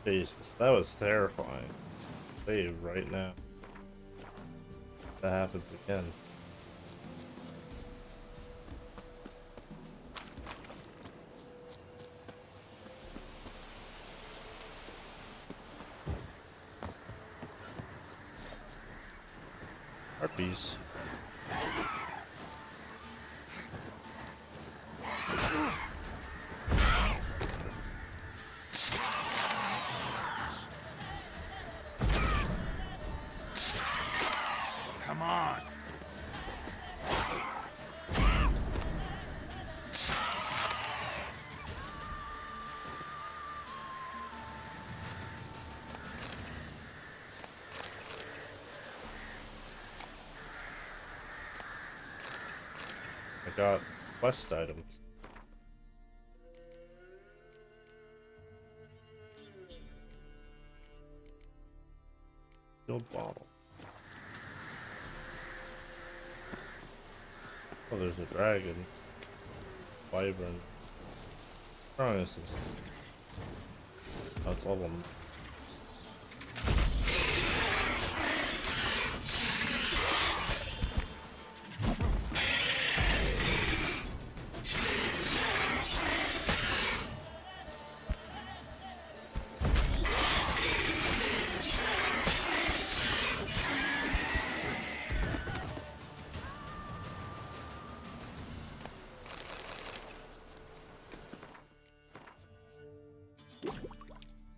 Jesus, that was terrifying. Save right now. That happens again. Harpies. got quest items. Sealed bottle. Oh, there's a dragon. Wyvern. Oh, this is... That's level.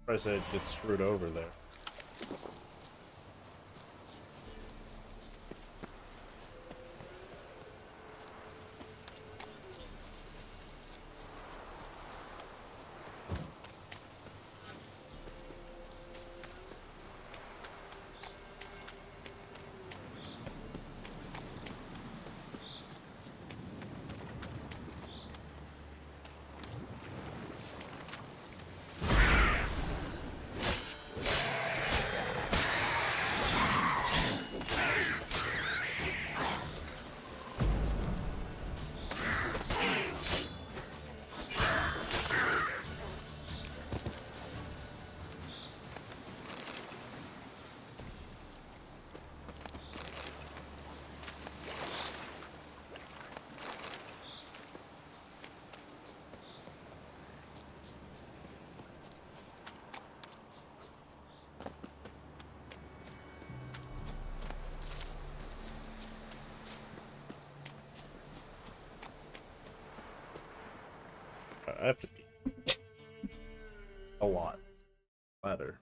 I said get screwed over there. I have to be a lot better.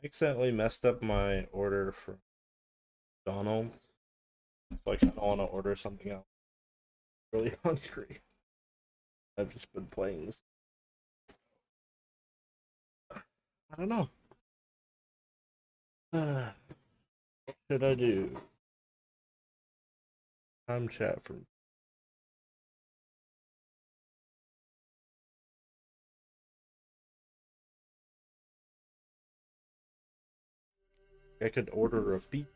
I accidentally messed up my order for Donald, so I kind of want to order something else. I'm really hungry. I've just been playing this. I don't know. What should I do? Time chat from. I could order a pizza.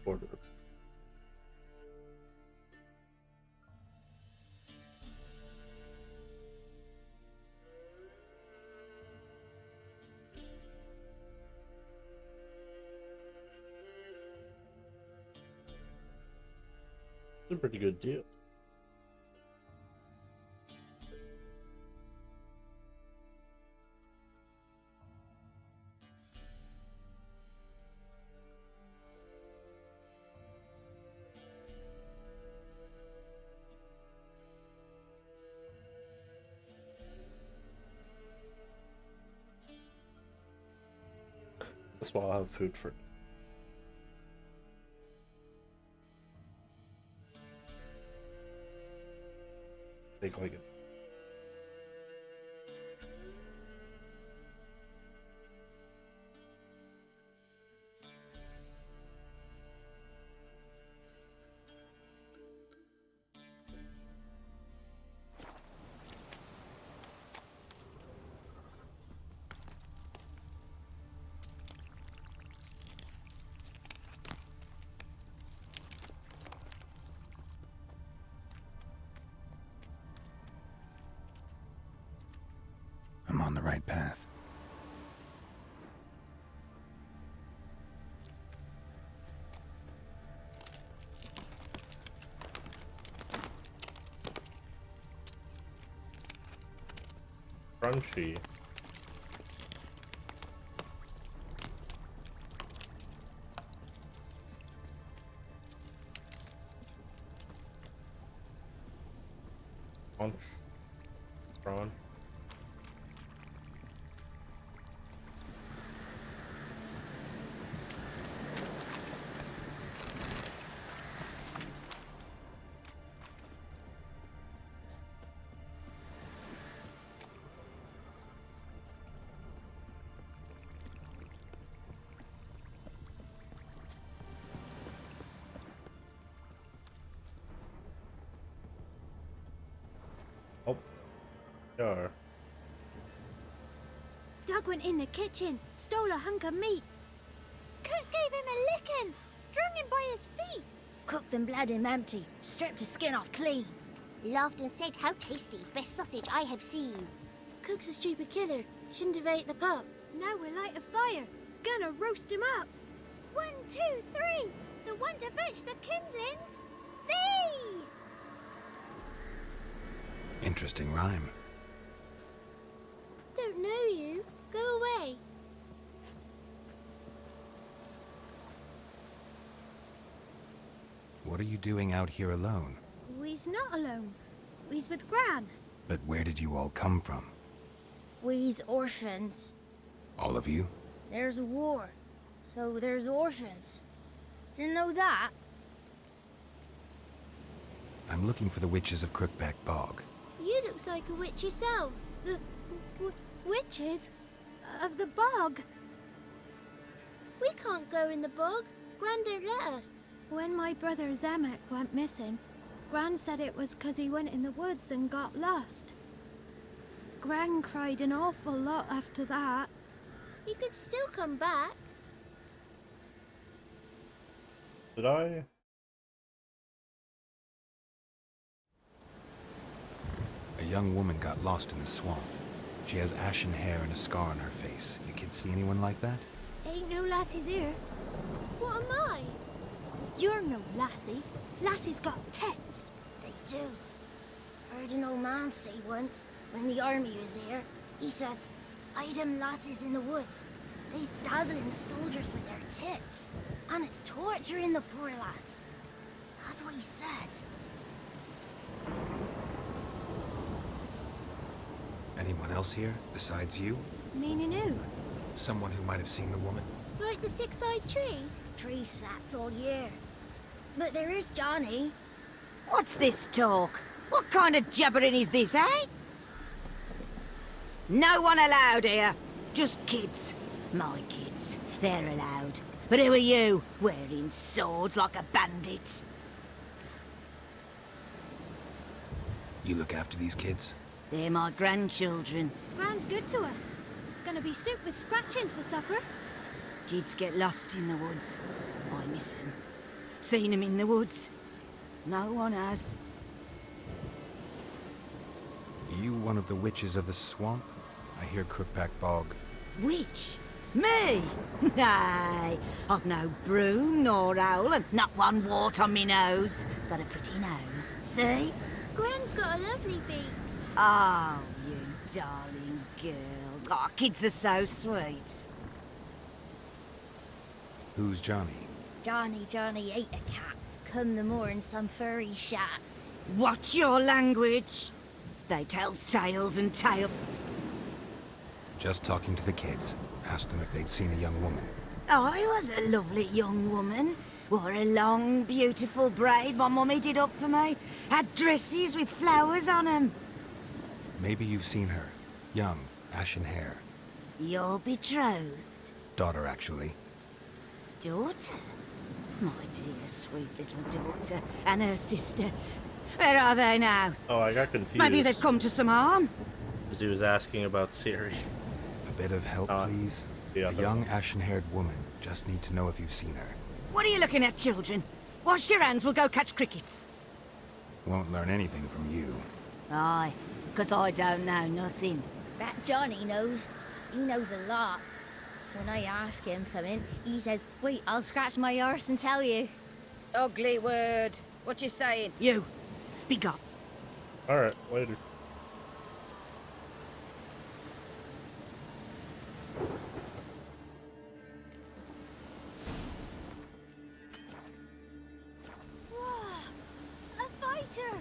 Order. It's a pretty good deal. That's why I'll have food for. Take like it. I'm on the right path. Crunchy. Crunch. Prawn. Oh, jar. Doug went in the kitchen, stole a hunk of meat. Cook gave him a licking, strung him by his feet. Cooked and bled him empty, stripped his skin off clean. Laughed and said, how tasty, best sausage I have seen. Cook's a stupid killer, shouldn't have ate the pup. Now we'll light a fire, gonna roast him up. 1, 2, 3, the one to fetch the kindlings, thee! Interesting rhyme. Don't know you, go away. What are you doing out here alone? We's not alone, we's with Gran. But where did you all come from? We's orphans. All of you? There's a war, so there's orphans. Didn't know that? I'm looking for the witches of Crookback Bog. You looks like a witch yourself. The witches of the bog. We can't go in the bog. Gran don't let us. When my brother Zemek went missing, Gran said it was 'cause he went in the woods and got lost. Gran cried an awful lot after that. He could still come back. Did I? A young woman got lost in the swamp. She has ashen hair and a scar on her face. You kids see anyone like that? Ain't no lassies here. What am I? You're no lassie. Lassies got tits. They do. Heard an old man say once, when the army was here, he says, "Hide them lasses in the woods. They's dazzling the soldiers with their tits. And it's torturing the poor lads." That's what he said. Anyone else here besides you? Meaning who? Someone who might have seen the woman? Like the six-eyed tree? Tree slapped all year. But there is Johnny. What's this talk? What kind of jabbering is this, eh? No one allowed here. Just kids. My kids. They're allowed. But who are you, wearing swords like a bandit? You look after these kids? They're my grandchildren. Gran's good to us. Gonna be soup with scratchings for supper. Kids get lost in the woods. I miss them. Seen them in the woods. No one has. You one of the witches of the swamp? I hear Crookback Bog. Witch? Me? Nay, I've no broom nor owl and not one wart on me nose. Got a pretty nose, see? Gran's got a lovely beak. Oh, you darling girl. Oh, kids are so sweet. Who's Johnny? Johnny ate a cat. Come the more in some furry shat. Watch your language. They tells tales and tales. Just talking to the kids. Asked them if they'd seen a young woman. I was a lovely young woman. Wore a long, beautiful braid my mummy did up for me. Had dresses with flowers on 'em. Maybe you've seen her. Young, ashen hair. Your betrothed? Daughter, actually. Daughter? My dear, sweet little daughter. And her sister. Where are they now? Oh, I got confused. Maybe they've come to some harm. Because he was asking about Siri. A bit of help, please. A young, ashen-haired woman. Just need to know if you've seen her. What are you looking at, children? Wash your hands, we'll go catch crickets. Won't learn anything from you. Aye, 'cause I don't know nothing. That Johnny knows. He knows a lot. When I ask him something, he says, "Wait, I'll scratch my arse and tell you." Ugly word. What you saying? You. Be gone. Alright, later. A fighter!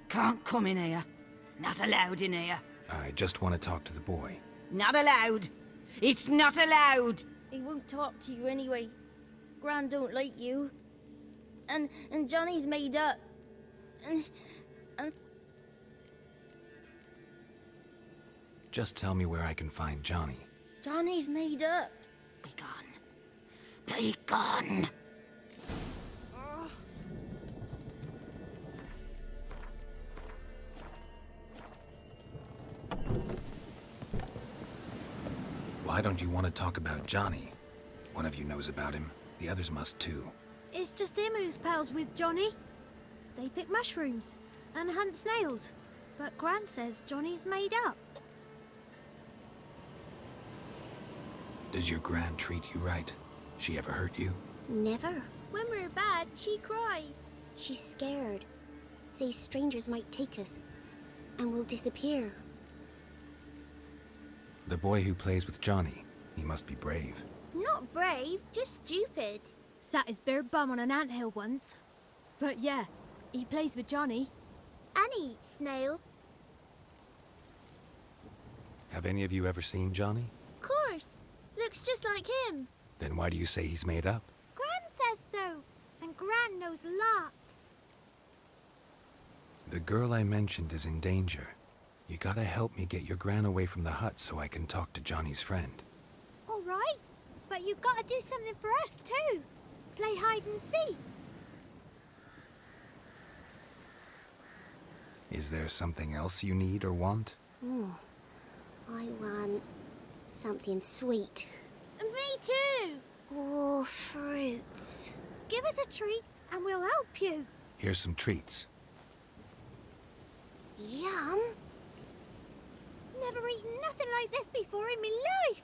Can't come in here. Not allowed in here. I just want to talk to the boy. Not allowed. It's not allowed. He won't talk to you anyway. Gran don't like you. And Johnny's made up. And Just tell me where I can find Johnny. Johnny's made up. Be gone. Be gone. Why don't you want to talk about Johnny? One of you knows about him. The others must too. It's just him who's pals with Johnny. They pick mushrooms and hunt snails. But Gran says Johnny's made up. Does your gran treat you right? She ever hurt you? Never. When we're bad, she cries. She's scared. says strangers might take us, and we'll disappear. The boy who plays with Johnny, he must be brave. Not brave, just stupid. Sat his bare bum on an anthill once. But yeah, he plays with Johnny. And he eats snail. Have any of you ever seen Johnny? Course. Looks just like him. Then why do you say he's made up? Gran says so. And Gran knows lots. The girl I mentioned is in danger. You gotta help me get your Gran away from the hut so I can talk to Johnny's friend. All right. But you gotta do something for us too. Play hide and seek. Is there something else you need or want? I want something sweet. And me too. Oh, fruits. Give us a treat and we'll help you. Here's some treats. Yum. Never eaten nothing like this before in my life.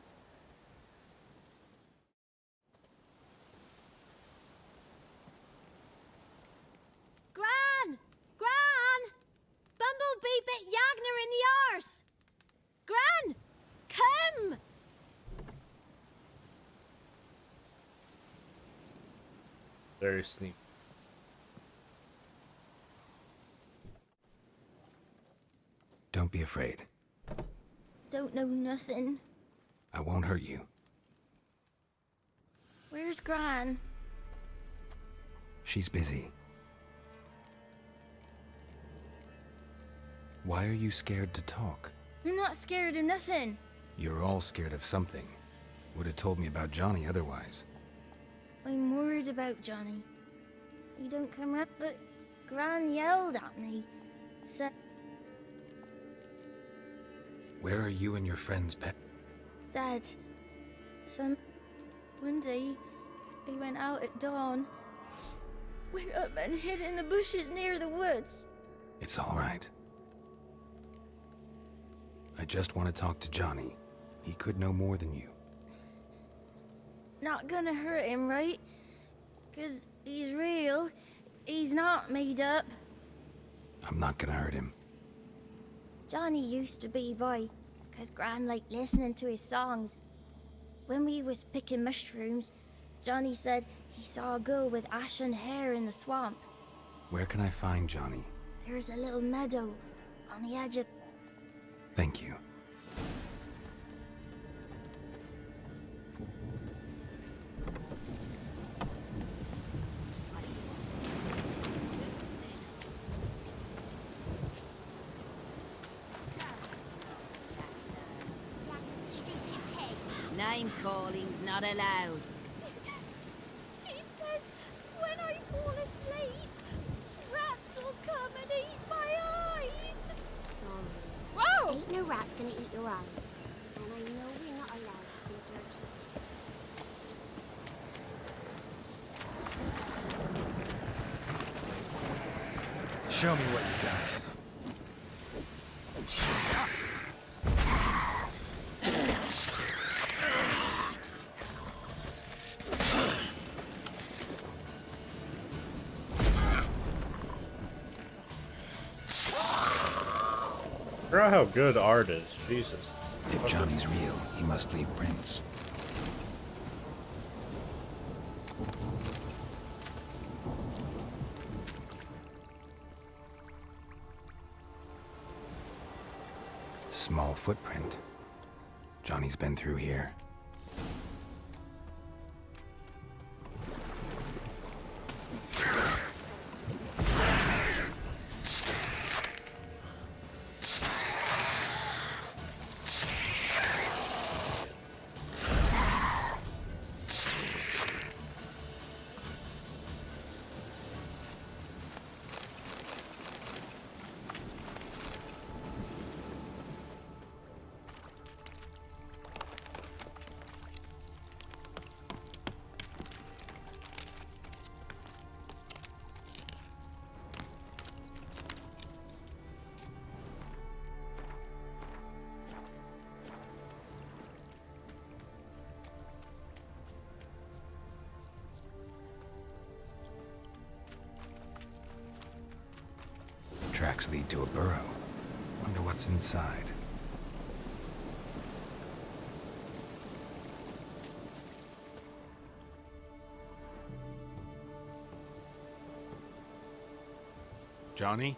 Gran! Gran! Bumblebee bit Yagner in the arse! Gran! Come! Very sneaky. Don't be afraid. Don't know nothing. I won't hurt you. Where's Gran? She's busy. Why are you scared to talk? I'm not scared of nothing. You're all scared of something. Would have told me about Johnny otherwise. I'm worried about Johnny. He don't come up, but Gran yelled at me. Said, Where are you and your friends, Pet? Dad, one day, he went out at dawn. Went up and hid in the bushes near the woods. It's all right. I just want to talk to Johnny. He could know more than you. Not gonna hurt him, right? 'Cause he's real. He's not made up. I'm not gonna hurt him. Johnny used to be by, 'cause Gran liked listening to his songs. When we was picking mushrooms, Johnny said he saw a girl with ashen hair in the swamp. Where can I find Johnny? There's a little meadow on the edge of... Thank you. Name calling's not allowed. She says when I fall asleep, rats will come and eat my eyes. Sorry. Whoa! Ain't no rat's gonna eat your eyes. And I know we're not allowed to see dirty. Show me what you got. Forgot how good art is. Jesus. If Johnny's real, he must leave prints. Small footprint. Johnny's been through here. tracks lead to a burrow. Wonder what's inside. Johnny?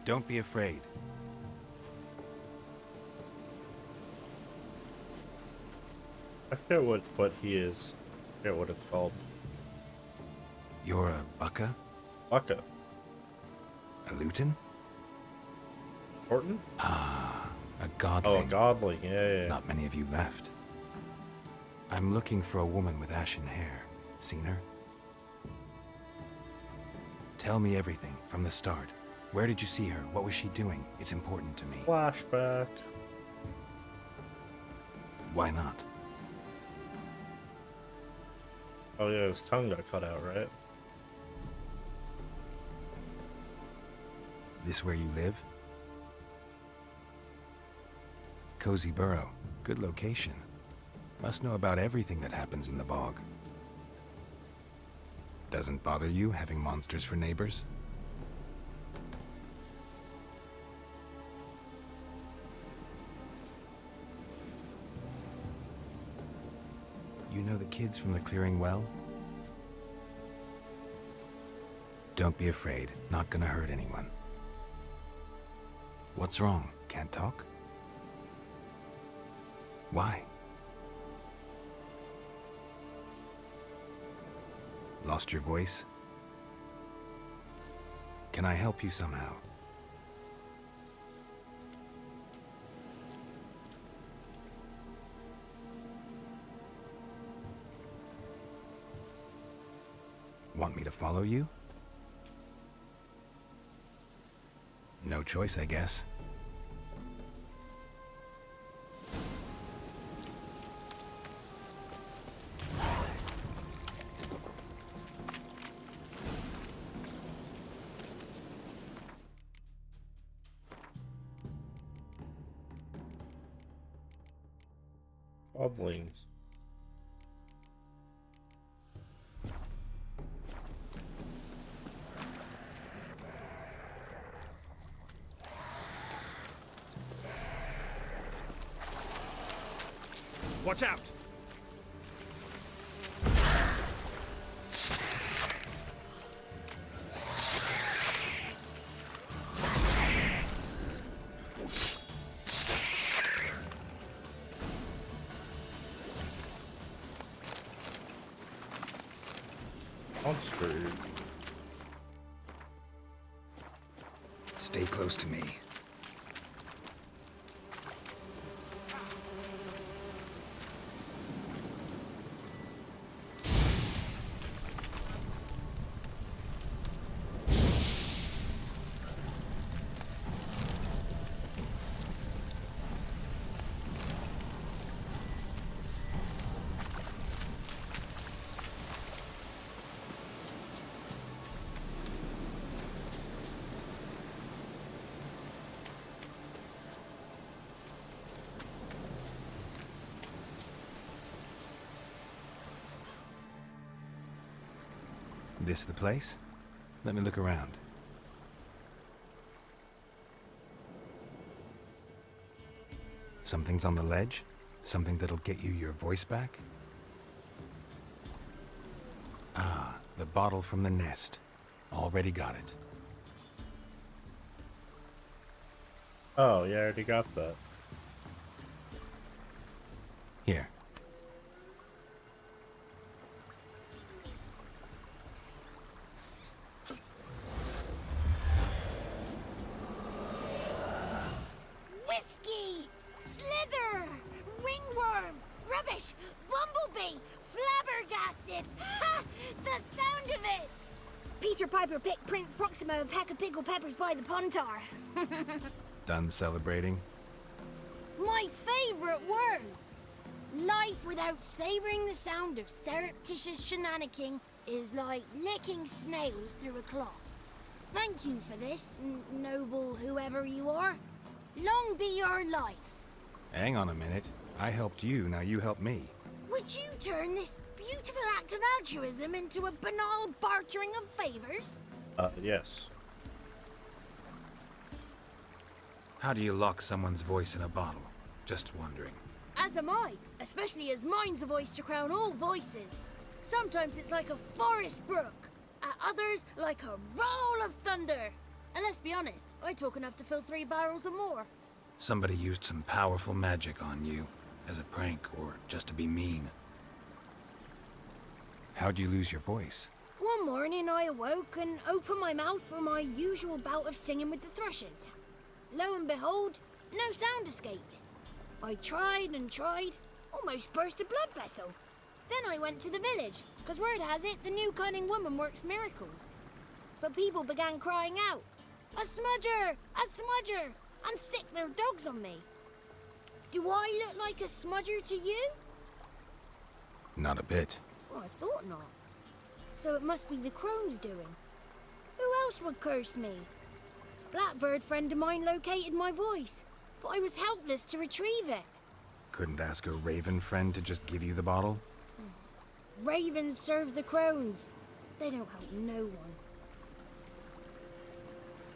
Don't be afraid. I forget what he is. I forget what it's called. You're a Bucka? Bucka. A Luton? Horton? Ah, a godling. Oh, a godling. Yeah. Not many of you left. I'm looking for a woman with ashen hair. Seen her? Tell me everything from the start. Where did you see her? What was she doing? It's important to me. Flashback. Why not? Oh yeah, his tongue got cut out, right? This where you live? Cozy Burrow. Good location. Must know about everything that happens in the bog. Doesn't bother you having monsters for neighbors? You know the kids from the clearing well? Don't be afraid. Not gonna hurt anyone. What's wrong? Can't talk? Why? Lost your voice? Can I help you somehow? Want me to follow you? No choice, I guess. Godlings. Watch out! Monster. Stay close to me. This the place? Let me look around. Something's on the ledge? Something that'll get you your voice back? Ah, the bottle from the nest. Already got it. Oh, yeah, I already got that. Here. Whiskey! Slither! Ringworm! Rubbish! Bumblebee! Flabbergasted! Ha! The sound of it! Peter Piper picked Prince Proximo a pack of pickled peppers by the Pontar. Done celebrating? My favorite words! Life without savoring the sound of surreptitious shenanigans is like licking snails through a cloth. Thank you for this, noble whoever you are. Long be your life. Hang on a minute. I helped you, now you help me. Would you turn this beautiful act of altruism into a banal bartering of favors? Yes. How do you lock someone's voice in a bottle? Just wondering. As am I, especially as mine's a voice to crown all voices. Sometimes it's like a forest brook, at others like a roll of thunder. And let's be honest, I talk enough to fill 3 barrels or more. Somebody used some powerful magic on you, as a prank or just to be mean. How'd you lose your voice? One morning I awoke and opened my mouth for my usual bout of singing with the thrushes. Lo and behold, no sound escaped. I tried and tried, almost burst a blood vessel. Then I went to the village, because word has it the new cunning woman works miracles. But people began crying out, "A smudger! A smudger!" and sick their dogs on me. Do I look like a smudger to you? Not a bit. Well, I thought not. So it must be the crone's doing. Who else would curse me? Blackbird friend of mine located my voice, but I was helpless to retrieve it. Couldn't ask a raven friend to just give you the bottle? Ravens serve the crones. They don't help no one.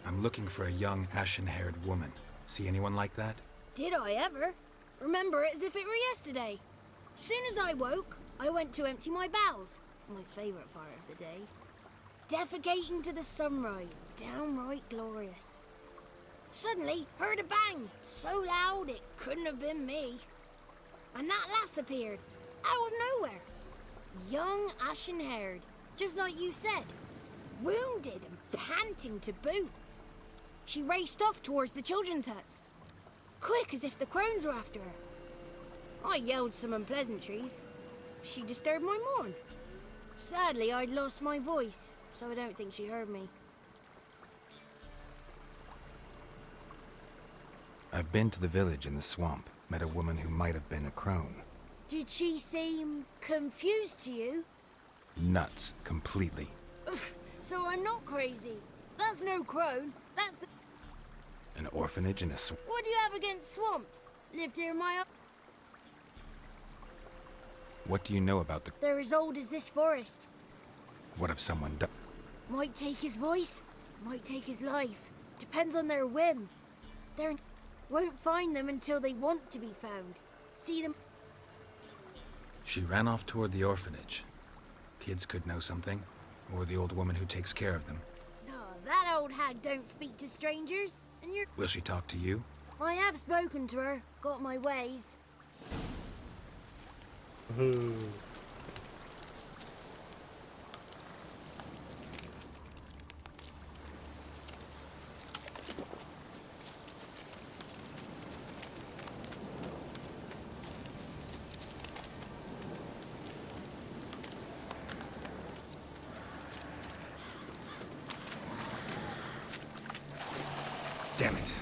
I'm looking for a young, ashen-haired woman. See anyone like that? Did I ever? Remember it as if it were yesterday. Soon as I woke, I went to empty my bowels. My favourite part of the day. Defecating to the sunrise, downright glorious. Suddenly, heard a bang, so loud it couldn't have been me. And that lass appeared, out of nowhere. Young, ashen-haired, just like you said. Wounded and panting to boot. She raced off towards the children's huts, quick as if the crones were after her. I yelled some unpleasantries. She disturbed my morn. Sadly, I'd lost my voice, so I don't think she heard me. I've been to the village in the swamp, met a woman who might have been a crone. Did she seem confused to you? Nuts, completely. So I'm not crazy. That's no crone. That's the... An orphanage in a swamp. What do you have against swamps? Lived here my... What do you know about the... They're as old as this forest. What if someone died? Might take his voice, might take his life. Depends on their whim. They won't find them until they want to be found. See them... She ran off toward the orphanage. Kids could know something, or the old woman who takes care of them. Oh, that old hag don't speak to strangers, and you're... Will she talk to you? I have spoken to her, got my ways. Damn it.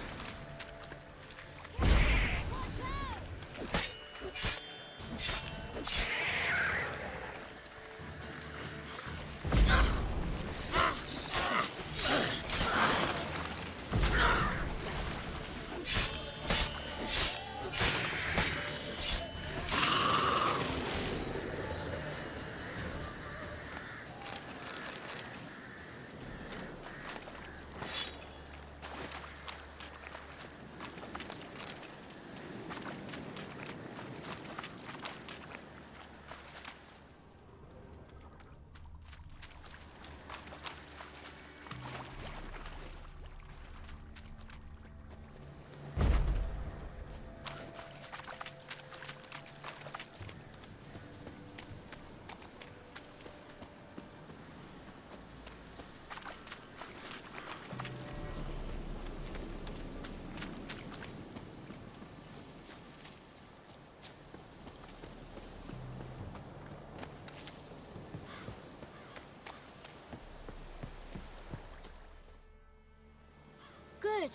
Good.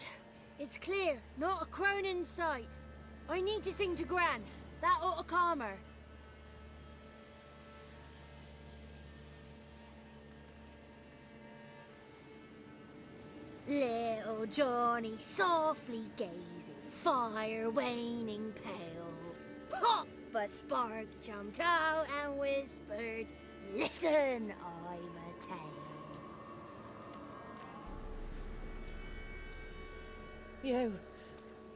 It's clear. Not a crone in sight. I need to sing to Gran. That ought to calm her. Little Johnny softly gazing, fire waning pale. Pop! But Spark jumped out and whispered, "Listen, I'm a tame." You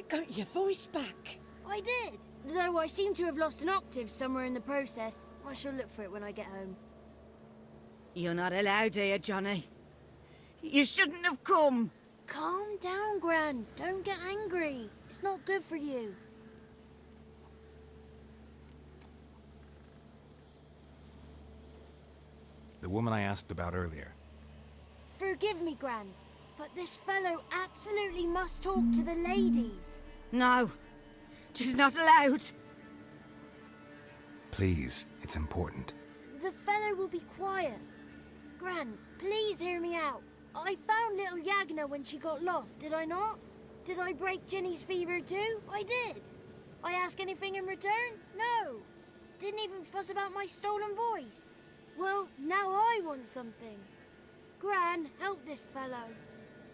got your voice back. I did, though I seem to have lost an octave somewhere in the process. I shall look for it when I get home. You're not allowed here, Johnny. You shouldn't have come. Calm down, Gran. Don't get angry. It's not good for you. The woman I asked about earlier. Forgive me, Gran, but this fellow absolutely must talk to the ladies. No, she's not allowed. Please, it's important. The fellow will be quiet. Gran, please hear me out. I found little Yagna when she got lost, did I not? Did I break Ginny's fever too? I did. I ask anything in return? No. Didn't even fuss about my stolen voice. Well, now I want something. Gran, help this fellow.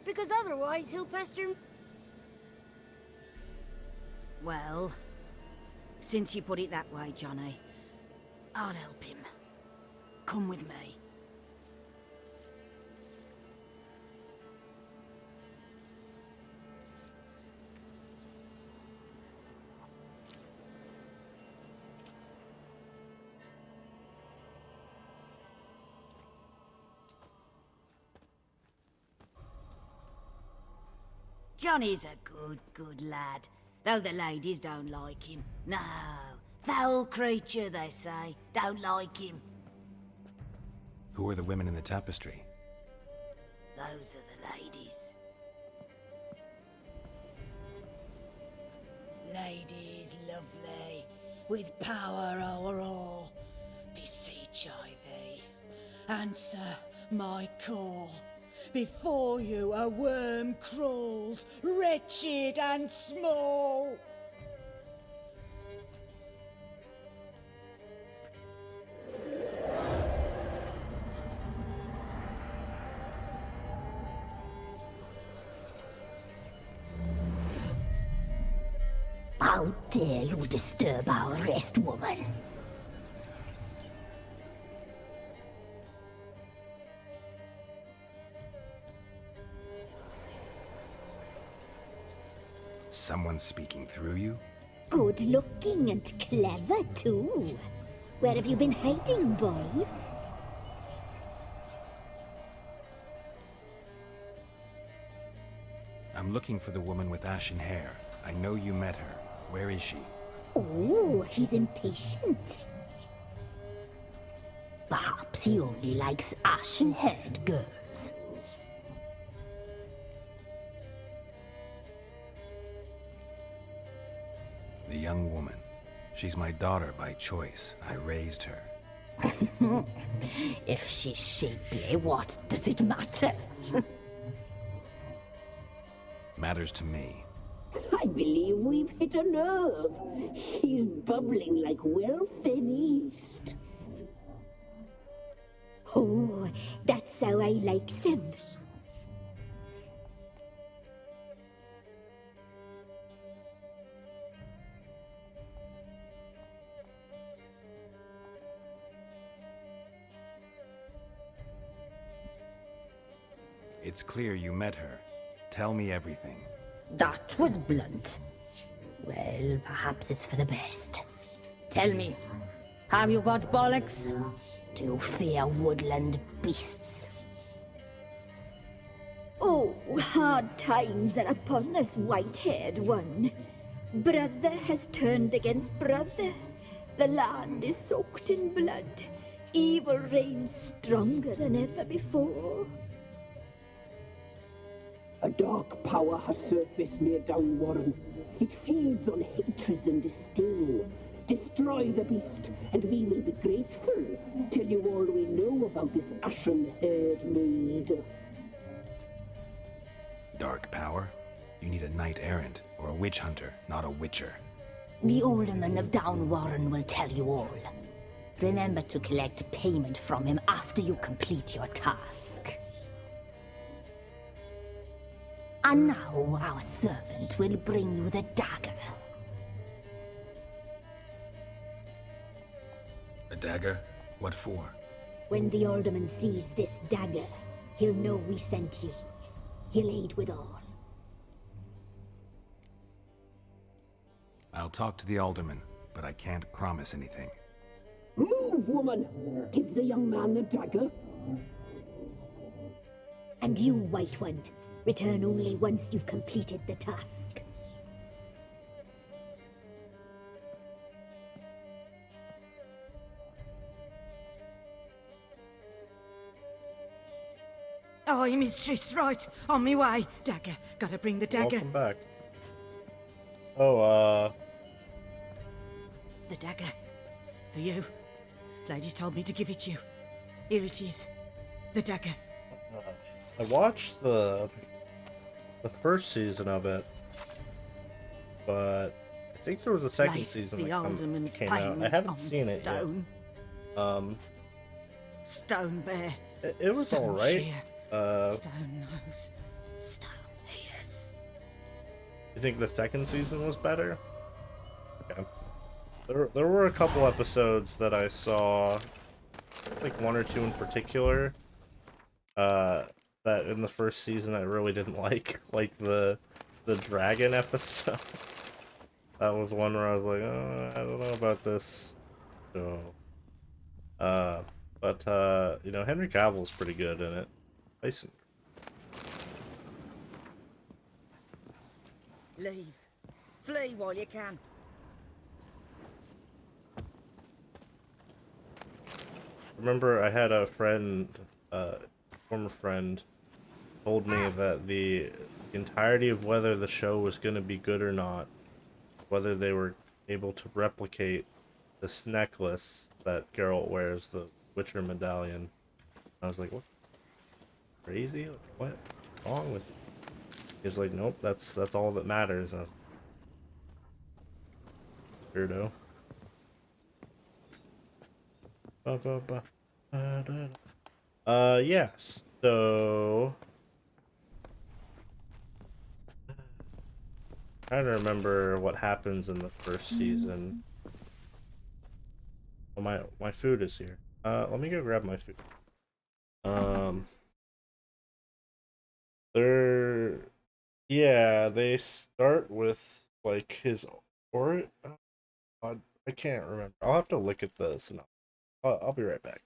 Because otherwise he'll pester me. Well, since you put it that way, Johnny, I'll help him. Come with me. Johnny's a good lad, though the ladies don't like him. No, foul creature, they say. Don't like him. Who are the women in the tapestry? Those are the ladies. Ladies lovely, with power o'er all. Beseech I thee, answer my call. Before you a worm crawls, wretched and small. How dare you disturb our rest, woman? Someone speaking through you? Good looking and clever, too. Where have you been hiding, boy? I'm looking for the woman with ashen hair. I know you met her. Where is she? Oh, he's impatient. Perhaps he only likes ashen-haired girls. The young woman. She's my daughter by choice. I raised her. If she's shapely, what does it matter? Matters to me. I believe we've hit a nerve. He's bubbling like well-fed yeast. Oh, that's how I like him. It's clear you met her. Tell me everything. That was blunt. Well, perhaps it's for the best. Tell me, have you got bollocks? Do you fear woodland beasts? Oh, hard times are upon us, white-haired one. Brother has turned against brother. The land is soaked in blood. Evil reigns stronger than ever before. A dark power has surfaced near Downwarren. It feeds on hatred and disdain. Destroy the beast, and we will be grateful. Tell you all we know about this ashen-haired maid. Dark power? You need a knight-errant, or a witch hunter, not a witcher. The alderman of Downwarren will tell you all. Remember to collect payment from him after you complete your task. And now our servant will bring you the dagger. dagger? What for? When the alderman sees this dagger, he'll know we sent ye. He'll aid with all. I'll talk to the alderman, but I can't promise anything. Move, woman! Give the young man the dagger. And you, White One, return only once you've completed the task. Aye, mistress, right. On me way. Dagger. Gotta bring the dagger. Welcome back. Oh, The dagger. For you. Lady told me to give it you. Here it is. The dagger. I watched the first season of it, but I think there was a second Place season the that alderman's came out. I payment haven't on seen it stone. yet. Stone bear. It was Stone alright. shear, stone nose. Stone ears. You think the second season was better? Okay. There were a couple episodes that I saw, like one or two in particular, that in the first season I really didn't like the dragon episode. That was one where I was like, oh, I don't know about this. So, but you know, Henry Cavill's pretty good in it. Tyson. Leave. Flee while you can. Remember, I had a friend, former friend, told me that the entirety of whether the show was going to be good or not, whether they were able to replicate this necklace that Geralt wears, the Witcher medallion. I was like, what? Crazy? Like, what's wrong with you? He's like, nope, that's all that matters. And I was like, weirdo. Yes. So trying to remember what happens in the first season. Oh, my food is here. Let me go grab my food. They start with like his I can't remember. I'll have to look at this and I'll be right back.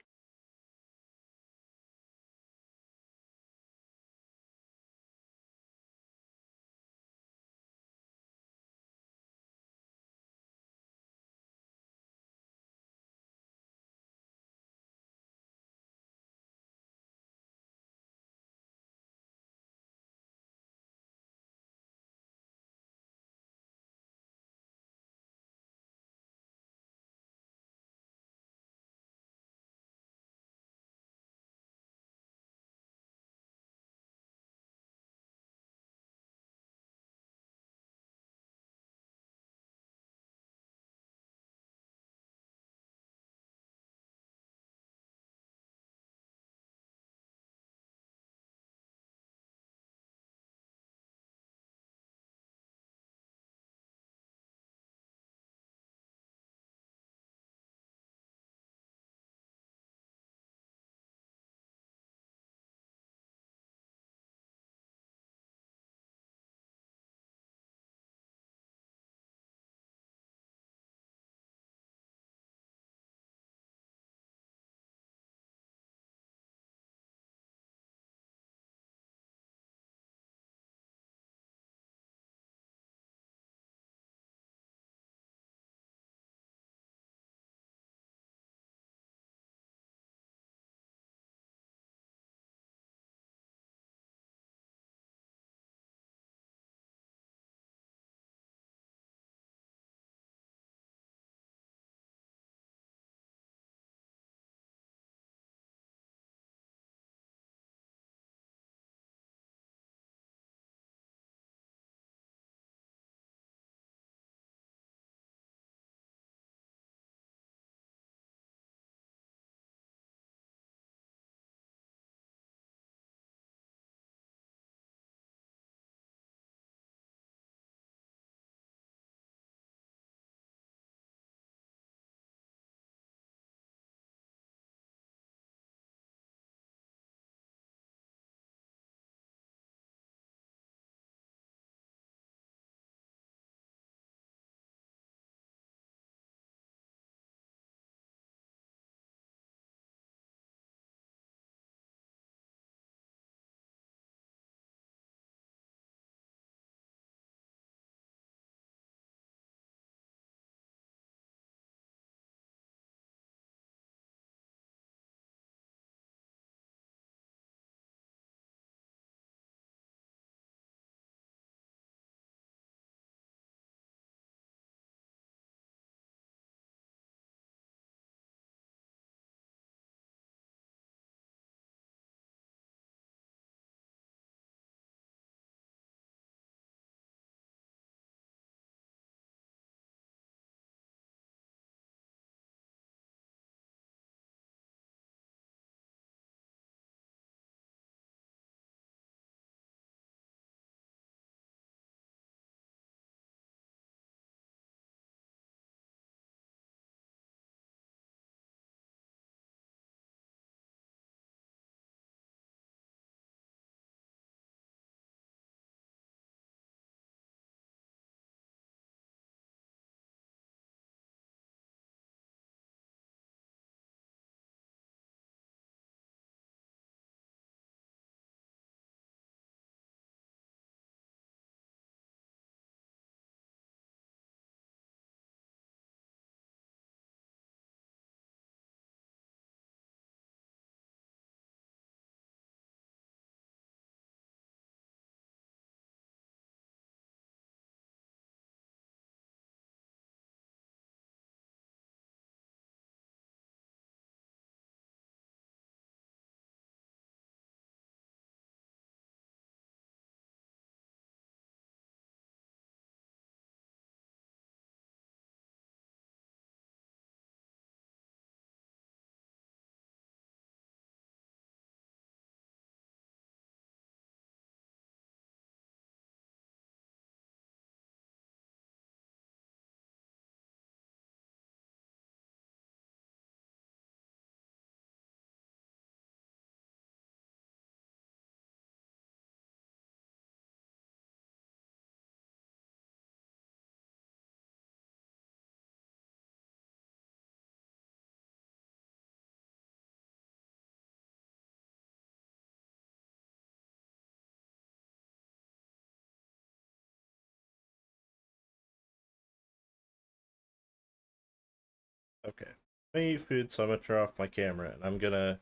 Okay. I eat food, so I'm gonna turn off my camera, and I'm gonna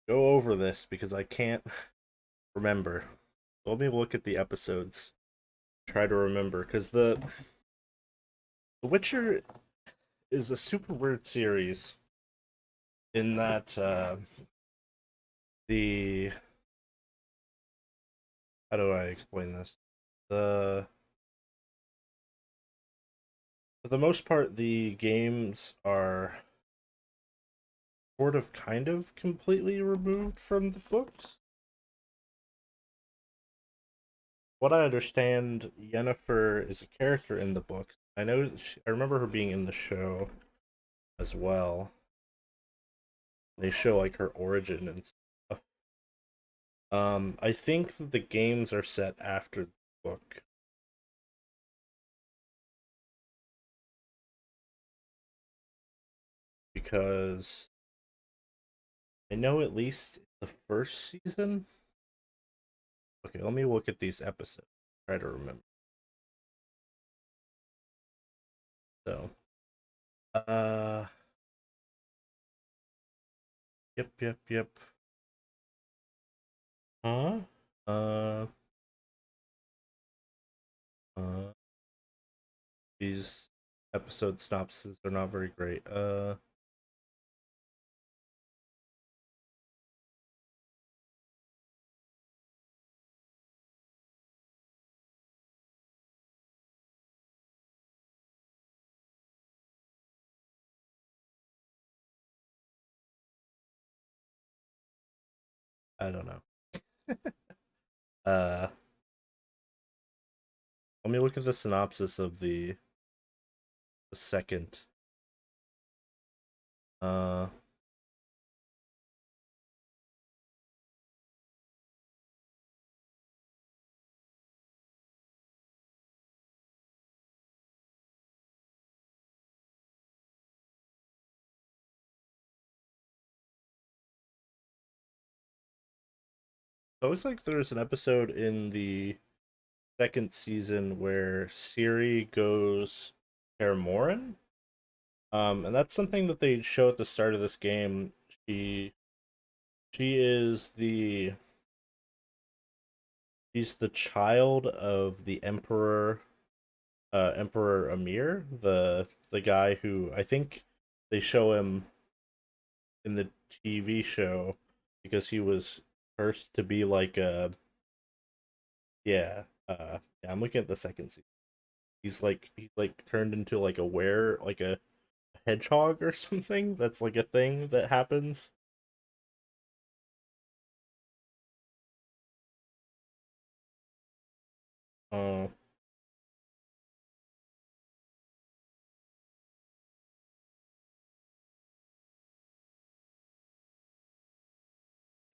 go over this because I can't remember. Let me look at the episodes. Try to remember, because the Witcher is a super weird series in that the how do I explain this? For the most part, the games are sort of kind of completely removed from the books. What I understand, Yennefer is a character in the books. I know I remember her being in the show as well. They show like her origin and stuff. I think that the games are set after the book. Because I know at least the first season. Okay, let me look at these episodes. Try to remember. So, yep. Huh? Uh, these episode synopses are not very great. I don't know. uh, Let me look at the synopsis of the second. Uh, it looks like there's an episode in the second season where Ciri goes Kaer Morhen. And that's something that they show at the start of this game. She is she's the child of the Emperor Amir, the guy who I think they show him in the TV show because he was cursed to be like a yeah, I'm looking at the second season. He's like turned into like a hedgehog or something. That's like a thing that happens. Oh,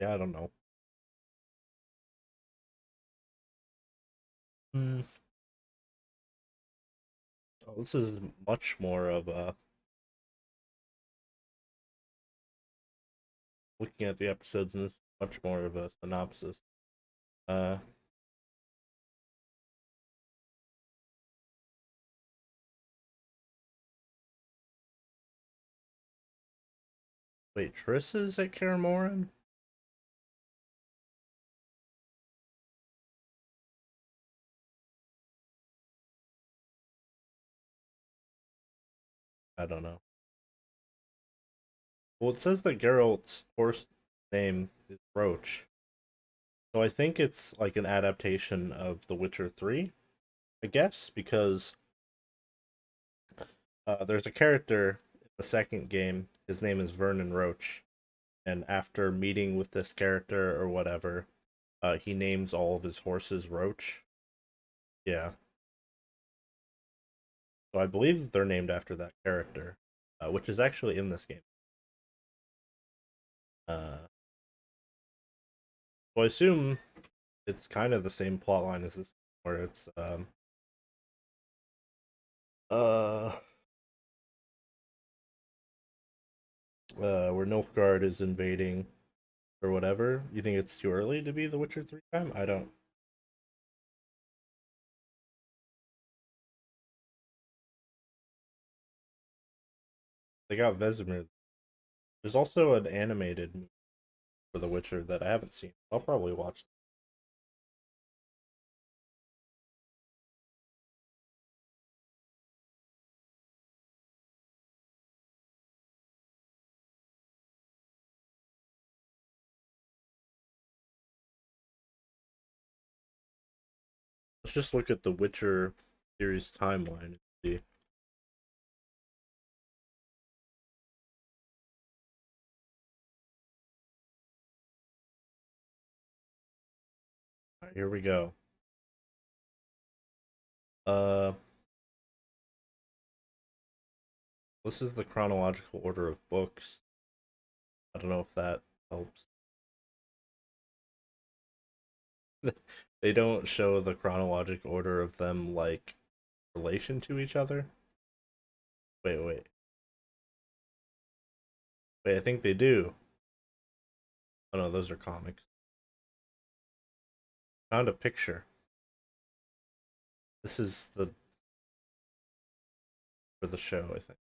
yeah, I don't know. Hmm. Oh, this is much more of a looking at the episodes, and this is much more of a synopsis. Uh, Wait, Triss is at Kaer Morhen? I don't know. Well, it says that Geralt's horse name is Roach. So I think it's like an adaptation of The Witcher 3, I guess, because there's a character in the second game. His name is Vernon Roach. And after meeting with this character or whatever, he names all of his horses Roach. Yeah. So I believe they're named after that character, which is actually in this game. So I assume it's kind of the same plot line as this, where it's where Nilfgaard is invading or whatever. You think it's too early to be The Witcher 3 time? I don't. They got Vesemir. There's also an animated movie for The Witcher that I haven't seen. I'll probably watch. Let's just look at the Witcher series timeline and see. Alright, here we go. This is the chronological order of books. I don't know if that helps. They don't show the chronological order of them, like, relation to each other. Wait, I think they do. Oh no, those are comics. Found a picture. This is the for the show, I think.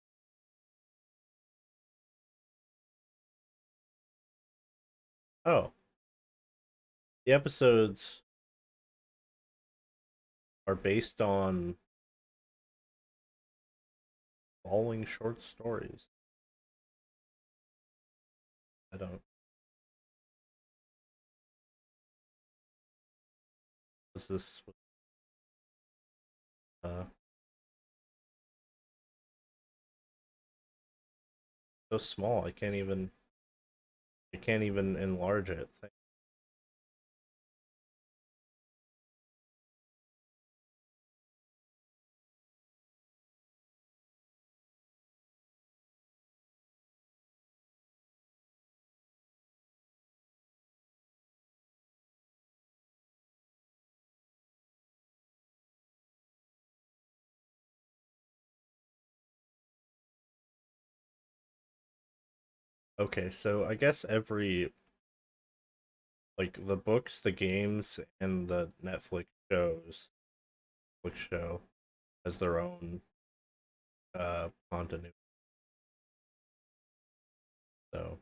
Oh. The episodes are based on following short stories. I don't. What's this? So small. I can't even enlarge it. Okay, so I guess every, like, the books, the games, and the Netflix show has their own continuity. So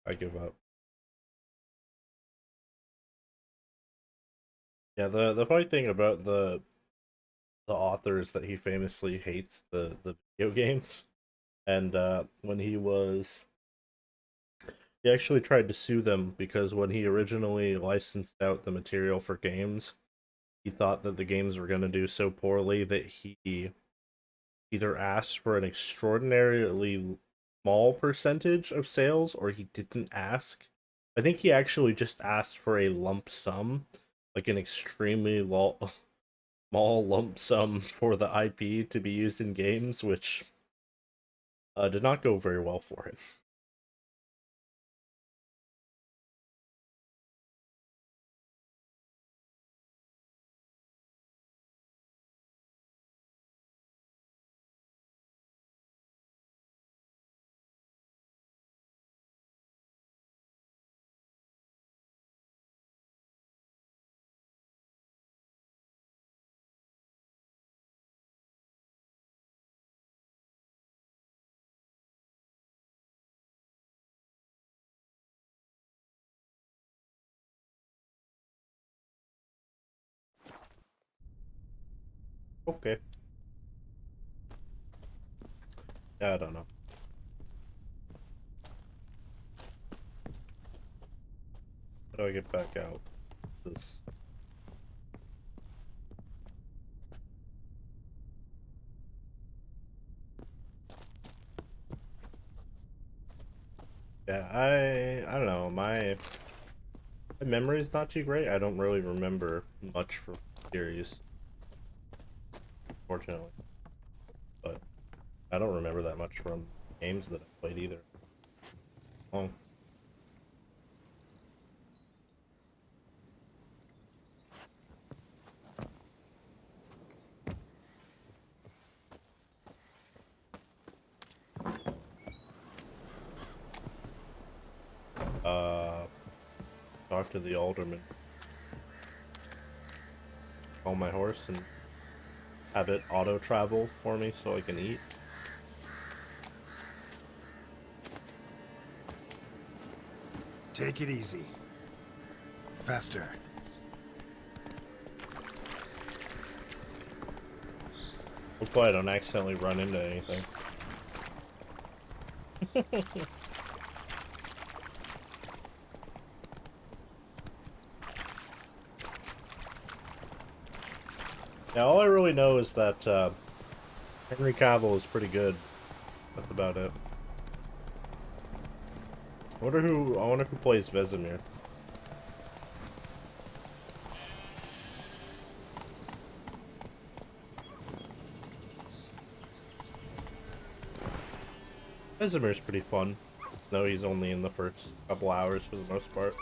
I give up. Yeah, the funny thing about the author is that he famously hates the video games, and when he actually tried to sue them because when he originally licensed out the material for games, he thought that the games were going to do so poorly that he either asked for an extraordinarily small percentage of sales or he didn't ask. I think he actually just asked for a lump sum, like an extremely small lump sum for the IP to be used in games, which did not go very well for him. Okay. Yeah, I don't know. How do I get back out? This. Yeah, I don't know. My memory is not too great. I don't really remember much from the series, fortunately. But I don't remember that much from games that I played either. Oh. So talk to the alderman. Call my horse and have it auto travel for me so I can eat. Take it easy. Faster. Hopefully I don't accidentally run into anything. Yeah, all I really know is that Henry Cavill is pretty good. That's about it. I wonder who plays Vesemir. Vesemir's pretty fun. No, he's only in the first couple hours for the most part.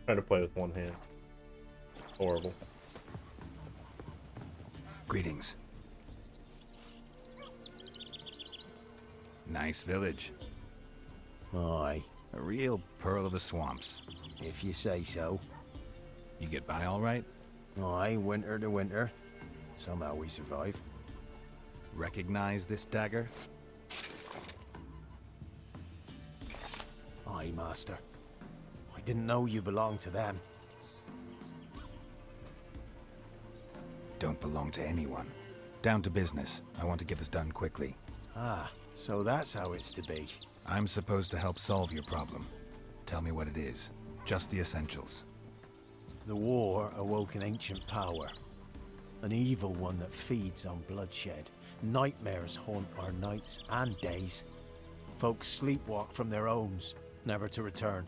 Trying to play with one hand. Horrible. Greetings. Nice village. Aye. A real pearl of the swamps. If you say so. You get by all right? Aye, winter to winter. Somehow we survive. Recognize this dagger? Aye, master. I didn't know you belonged to them. Don't belong to anyone. Down to business. I want to get this done quickly. Ah, so that's how it's to be. I'm supposed to help solve your problem. Tell me what it is. Just the essentials. The war awoke an ancient power. An evil one that feeds on bloodshed. Nightmares haunt our nights and days. Folks sleepwalk from their homes, never to return.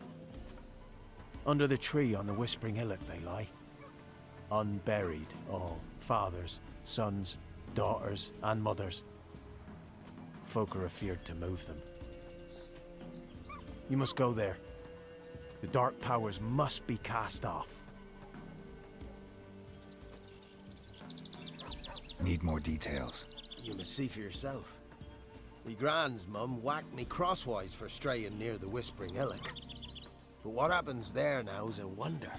Under the tree on the Whispering Hillock they lie. Unburied all. Fathers, sons, daughters, and mothers. Folk are afeared to move them. You must go there. The dark powers must be cast off. Need more details. You must see for yourself. Me grand's mum whacked me crosswise for straying near the Whispering Hillock. But what happens there now's a wonder.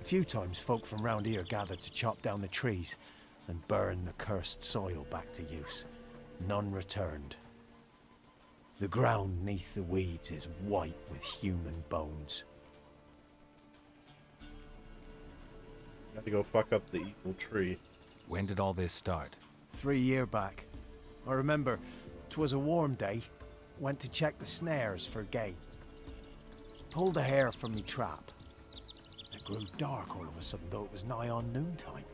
A few times folk from round here gathered to chop down the trees and burn the cursed soil back to use. None returned. The ground neath the weeds is white with human bones. Got to go fuck up the evil tree. When did all this start? 3 years back. I remember 'twas a warm day. Went to check the snares for game. Pulled a hare from me trap. It grew dark all of a sudden, though it was nigh on noontime.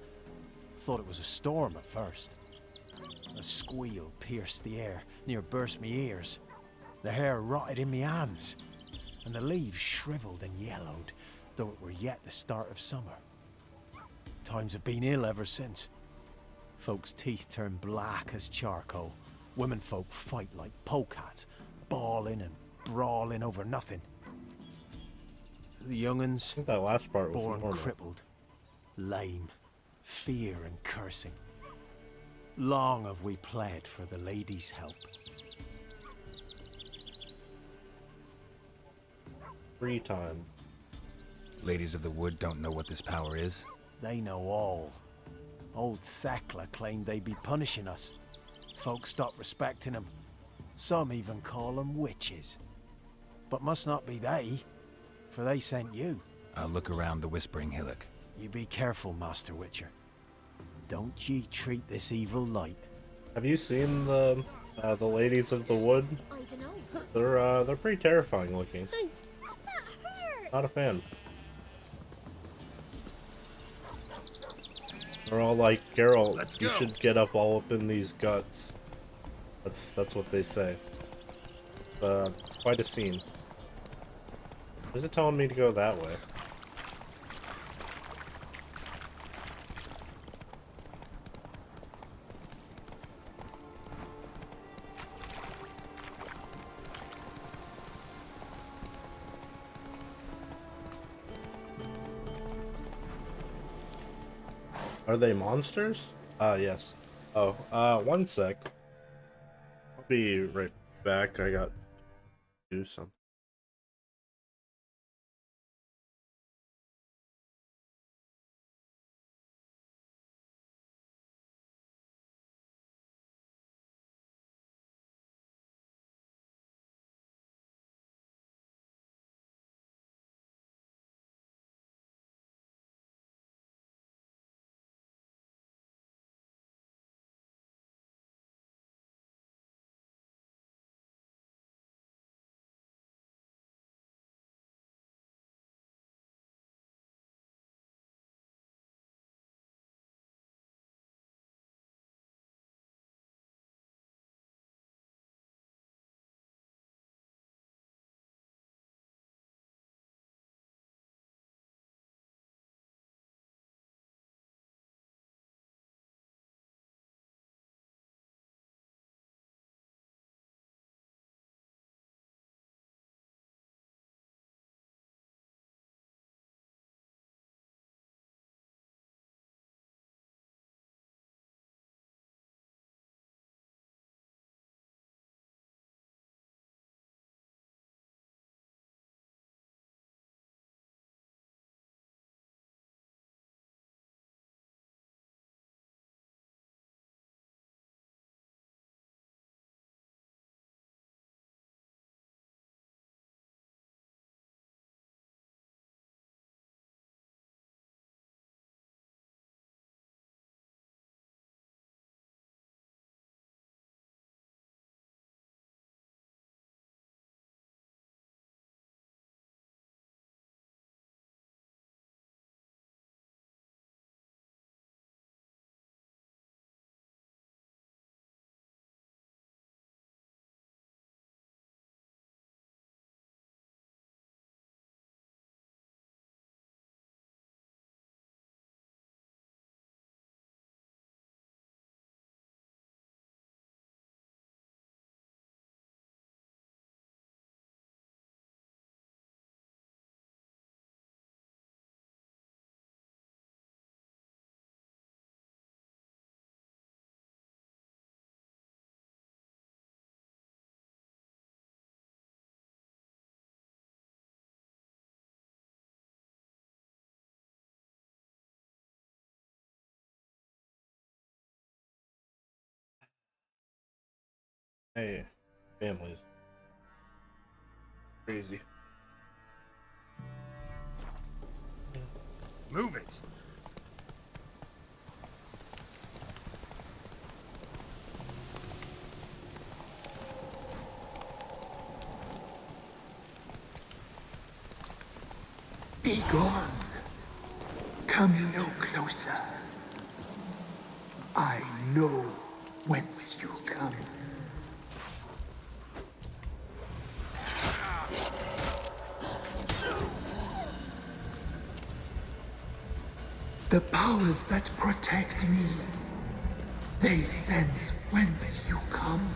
Thought it was a storm at first. A squeal pierced the air, near burst me ears. The hair rotted in me hands, and the leaves shriveled and yellowed, though it were yet the start of summer. Times have been ill ever since. Folks' teeth turn black as charcoal. Women folk fight like polecats, bawling and brawling over nothing. The young'uns, I think that last part was born normal. crippled, lame, fear and cursing. Long have we pled for the lady's help. Free time. Ladies of the Wood don't know what this power is? They know all. Old Thekla claimed they'd be punishing us. Folks stopped respecting them. Some even call them witches. But must not be they, for they sent you. I'll look around the Whispering Hillock. You be careful, Master Witcher. Don't ye treat this evil light. Have you seen the ladies of the wood? I dunno. They're pretty terrifying looking. Hey, that hurt. Not a fan. They're all like, Geralt, you should get up all up in these guts. That's what they say. It's quite a scene. Is it telling me to go that way? Are they monsters? Yes. Oh, one sec. I'll be right back. I got do something. Hey, families. Crazy. Move it! Be gone. Come no closer. I know whence you come. The powers that protect me, they sense whence you come.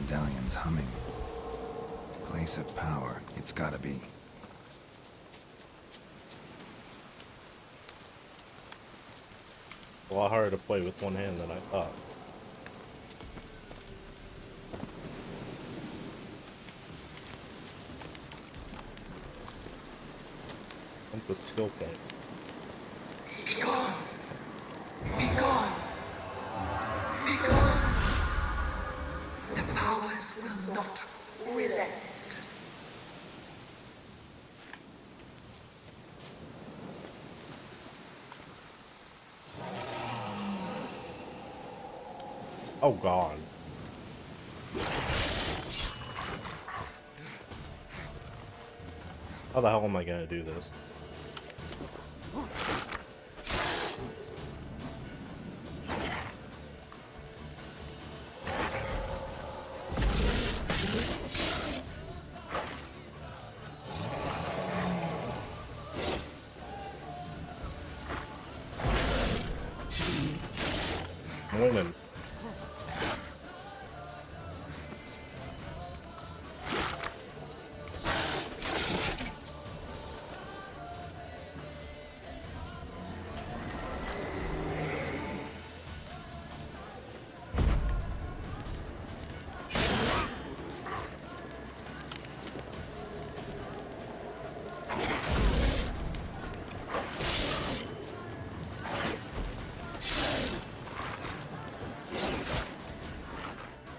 Medallion's humming. Place of power, it's gotta be. A lot harder to play with one hand than I thought. What's the skill point? Be gone! Be gone! Be gone! The powers will not relent. Oh god. How the hell am I gonna do this? Ronan.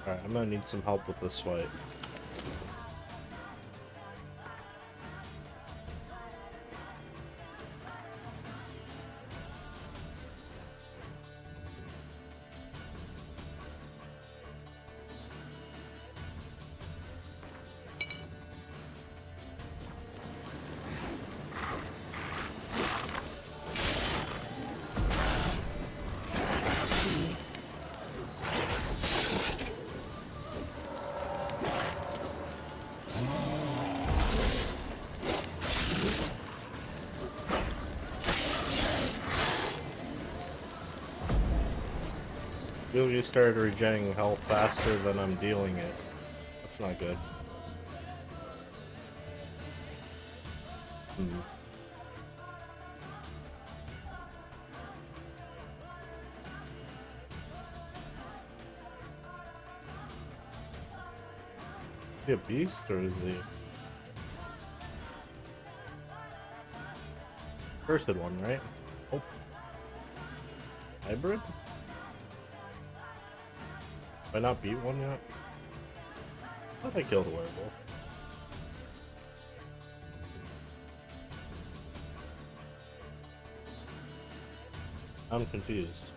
Alright, I'm gonna need some help with this fight. You started regenerating health faster than I'm dealing it. That's not good. Is he a beast or is he cursed one, right? Oh. Hybrid? Have I not beat one yet? I thought I killed a werewolf. I'm confused.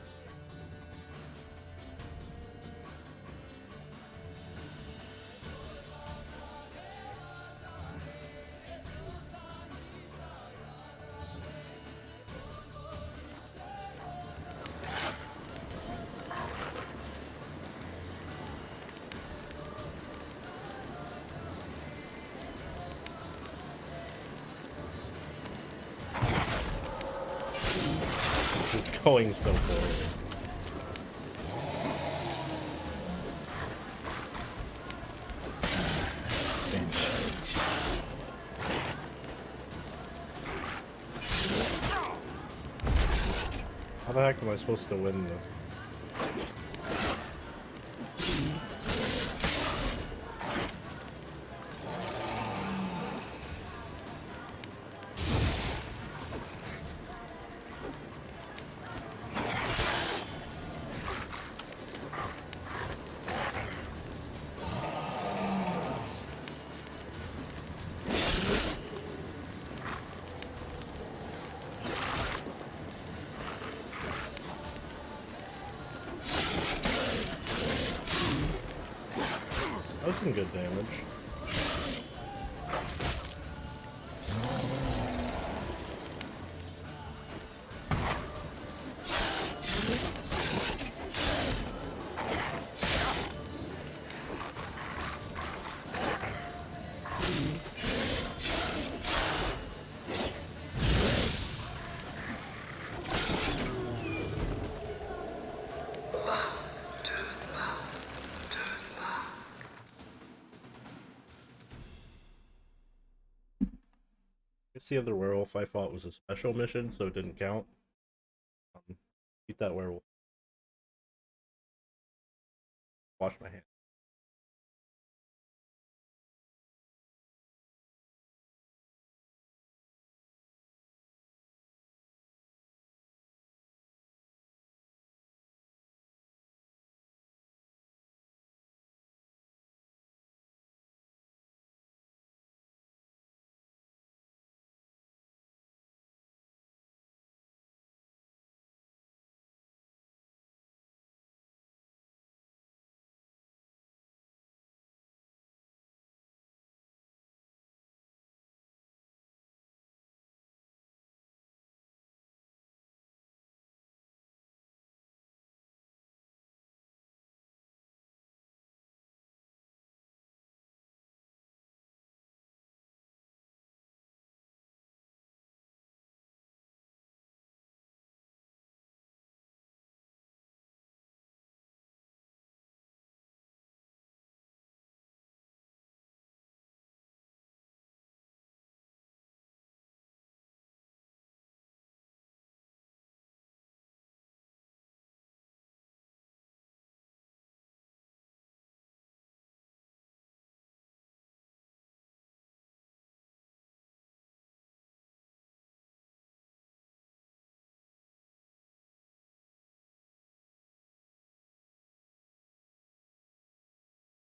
Going so forward. How the heck am I supposed to win this? That was some good damage. The other werewolf I fought was a special mission, so it didn't count. Beat that werewolf. Wash my hands.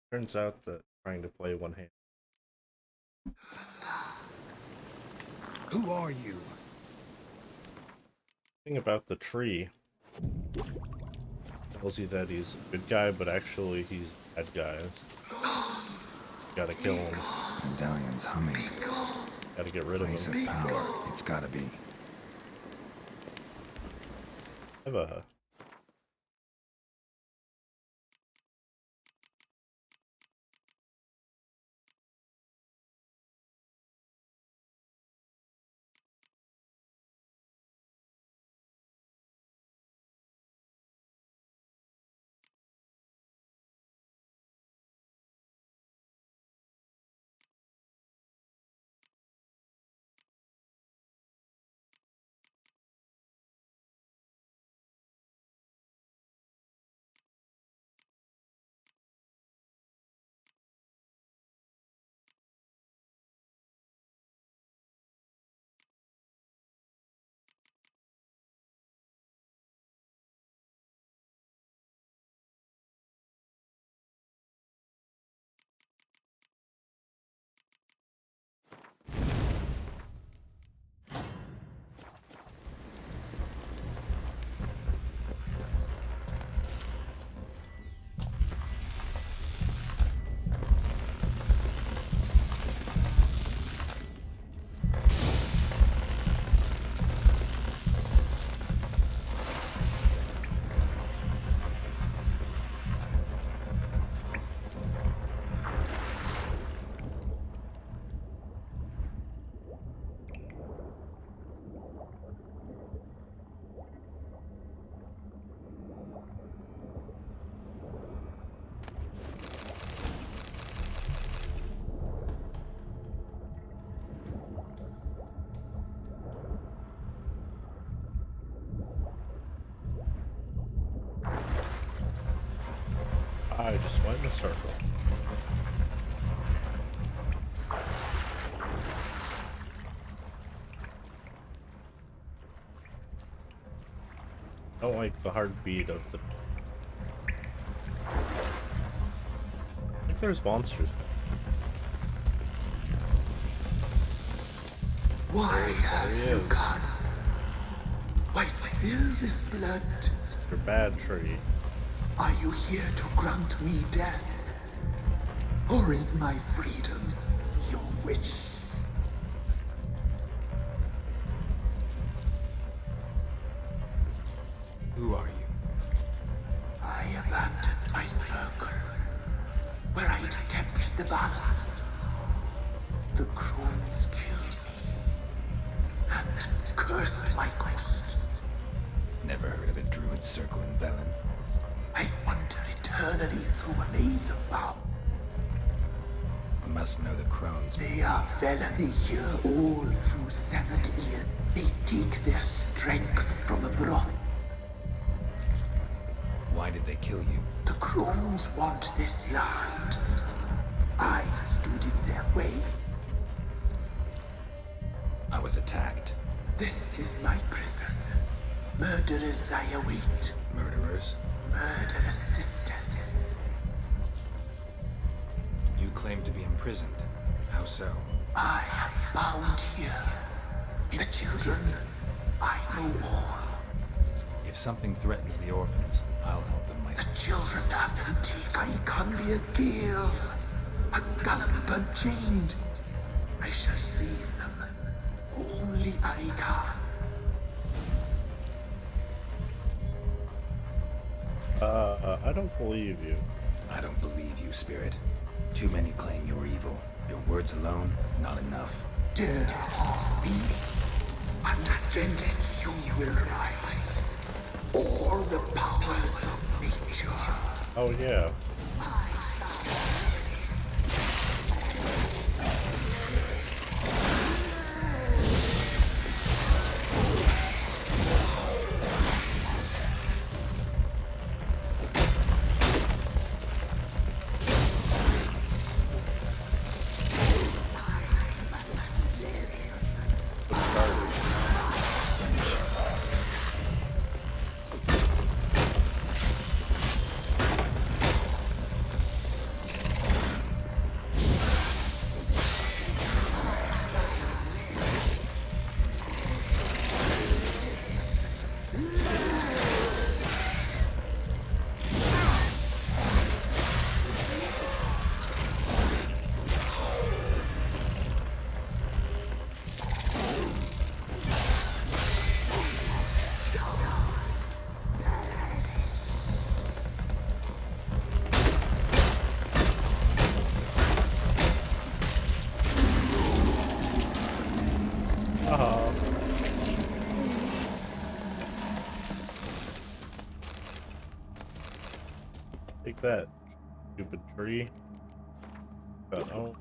Turns out that trying to play one hand. Who are you? Thing about the tree tells you that he's a good guy, but actually he's a bad guy. Gotta kill him. Medallion's humming. Gotta get rid of Place him. of power. It's gotta be. I have a I just went in a circle. I don't like the heartbeat of the... I think there's monsters. Why have you come? Why spill this blood? You're bad, tree. Are you here to grant me death? Or is my freedom your wish? Who are you? I abandoned my circle, where I'd kept the balance. The crones killed me, and cursed my ghost. Never heard of a druid circle in Velen. I wander eternally through a maze of vow. Must know the crones. They are felony here all through severed ear. They take their strength from a broth. Why did they kill you? The crones want this land. I stood in their way. I was attacked. This is my prison. Murderers I await. Murderers? Murderous sisters. You claim to be imprisoned. How so? I am bound here. The children, I know all. If something threatens the orphans, I'll help them myself. The children have been taken. I can be a gale. A gallop unchained. I shall save them. Only I can. I don't believe you. I don't believe you, Spirit. Too many claim you're evil. Your words alone, not enough. Dare to harm me, and against you will rise all the powers of nature. Oh yeah. Take that, stupid tree. But oh.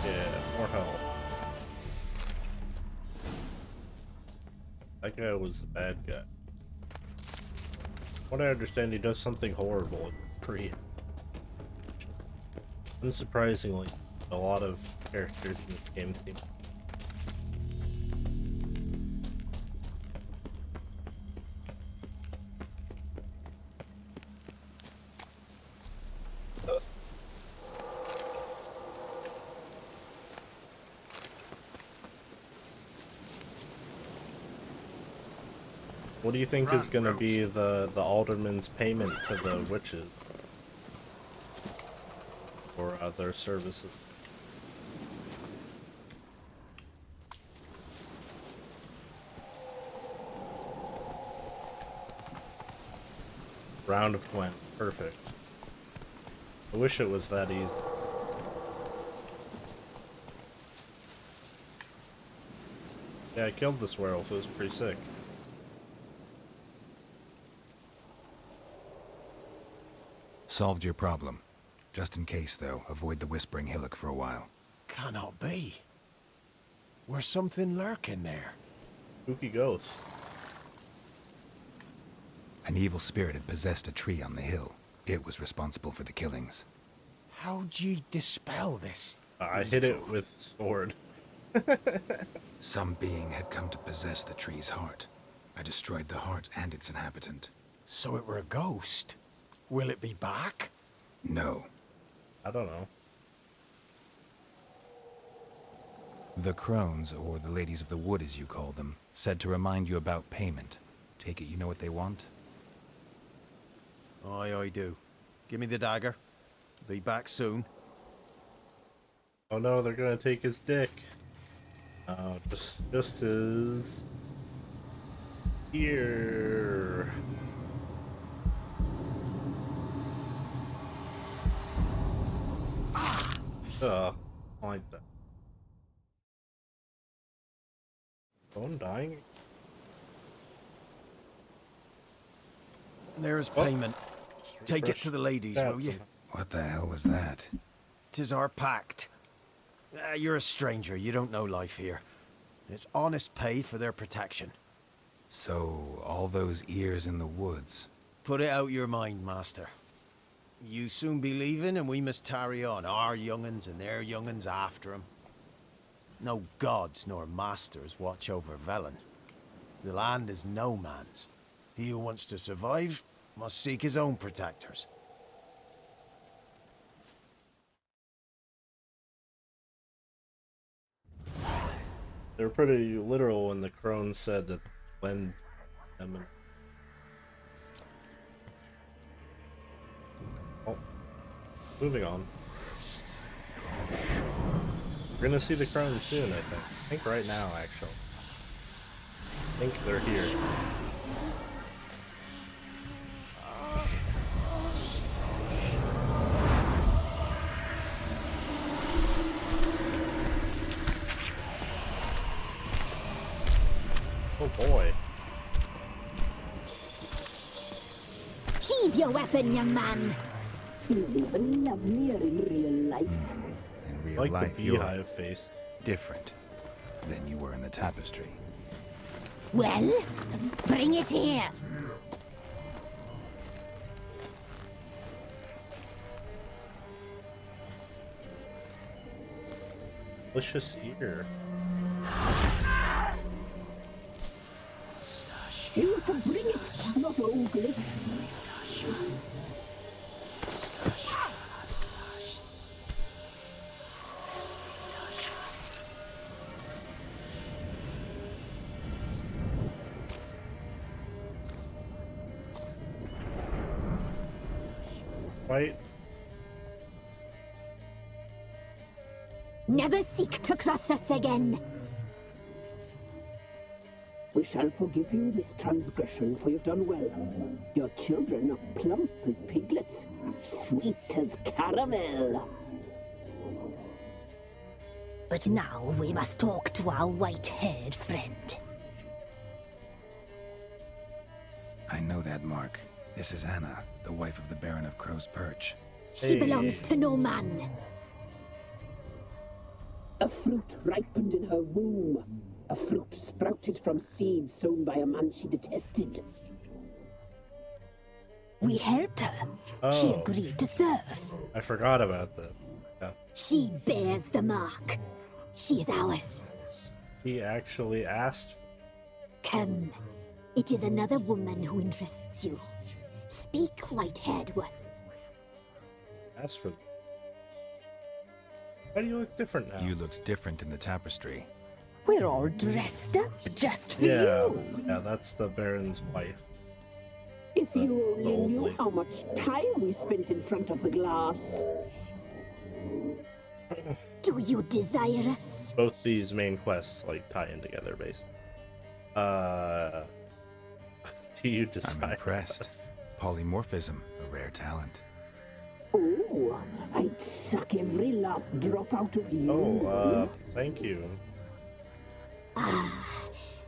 Yeah, more health. That guy was a bad guy. What I understand, he does something horrible pretty. Unsurprisingly, a lot of characters in this game seem. What do you think is going to be the alderman's payment to the witches for their services? Round of Gwent, perfect. I wish it was that easy. Yeah, I killed this werewolf, it was pretty sick. Solved your problem. Just in case, though, avoid the Whispering Hillock for a while. Cannot be. Where's something lurking there? Spooky ghost. An evil spirit had possessed a tree on the hill. It was responsible for the killings. How'd ye dispel this? I hit it with sword. Some being had come to possess the tree's heart. I destroyed the heart and its inhabitant. So it were a ghost? Will it be back? No. I don't know. The crones, or the ladies of the wood as you call them, said to remind you about payment. Take it you know what they want? Aye, I do. Give me the dagger. Be back soon. Oh no, they're gonna take his dick. Just his ear. I like that. Bone dying? There's payment. Take it to the ladies, will you? What the hell was that? 'Tis our pact. You're a stranger, you don't know life here. It's honest pay for their protection. So, all those ears in the woods. Put it out your mind, master. You soon be leaving and we must tarry on, our young'uns and their young'uns after 'em. No gods nor masters watch over Velen. The land is no man's. He who wants to survive must seek his own protectors. They're pretty literal when the crone said that when Oh, moving on. We're gonna see the crone soon, I think. I think right now, actually. I think they're here. Oh boy. Sheathe your weapon, young man. He's even lovelier in real life. In real Like life, the you're beehive face. different than you were in the tapestry. Well, bring it here. Delicious ear. You can bring it, not ogle it. Right? Never seek to cross us again. We shall forgive you this transgression, for you've done well. Your children are plump as piglets, sweet as caramel. But now we must talk to our white-haired friend. I know that mark. This is Anna, the wife of the Baron of Crow's Perch. She belongs to no man. A fruit ripened in her womb. A fruit sprouted from seeds sown by a man she detested. We helped her. She agreed to serve. I forgot about that. Yeah. She bears the mark. She is ours. He actually asked. Come. It is another woman who interests you. Speak, white-haired one. Asked for. Why do you look different now? You looked different in the tapestry. We're all dressed up just for Yeah, you. yeah, that's the Baron's wife. If you only old knew lady. how much time we spent in front of the glass. Do you desire us? Both these main quests like tie in together, basically. Do you decide? I'm impressed. Polymorphism, a rare talent. Oh, I'd suck every last drop out of you. Oh, thank you. Ah,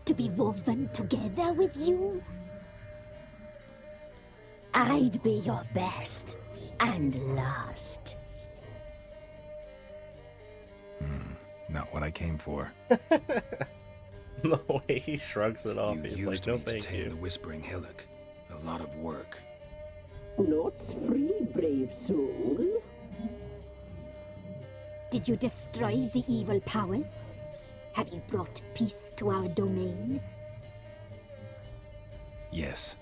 to be woven together with you? I'd be your best and last. Not what I came for. The way he shrugs it off, You he's used like, no me to thank tame you. the Whispering Hillock. A lot of work. Naught's free, brave soul. Did you destroy the evil powers? Have you brought peace to our domain? Yes.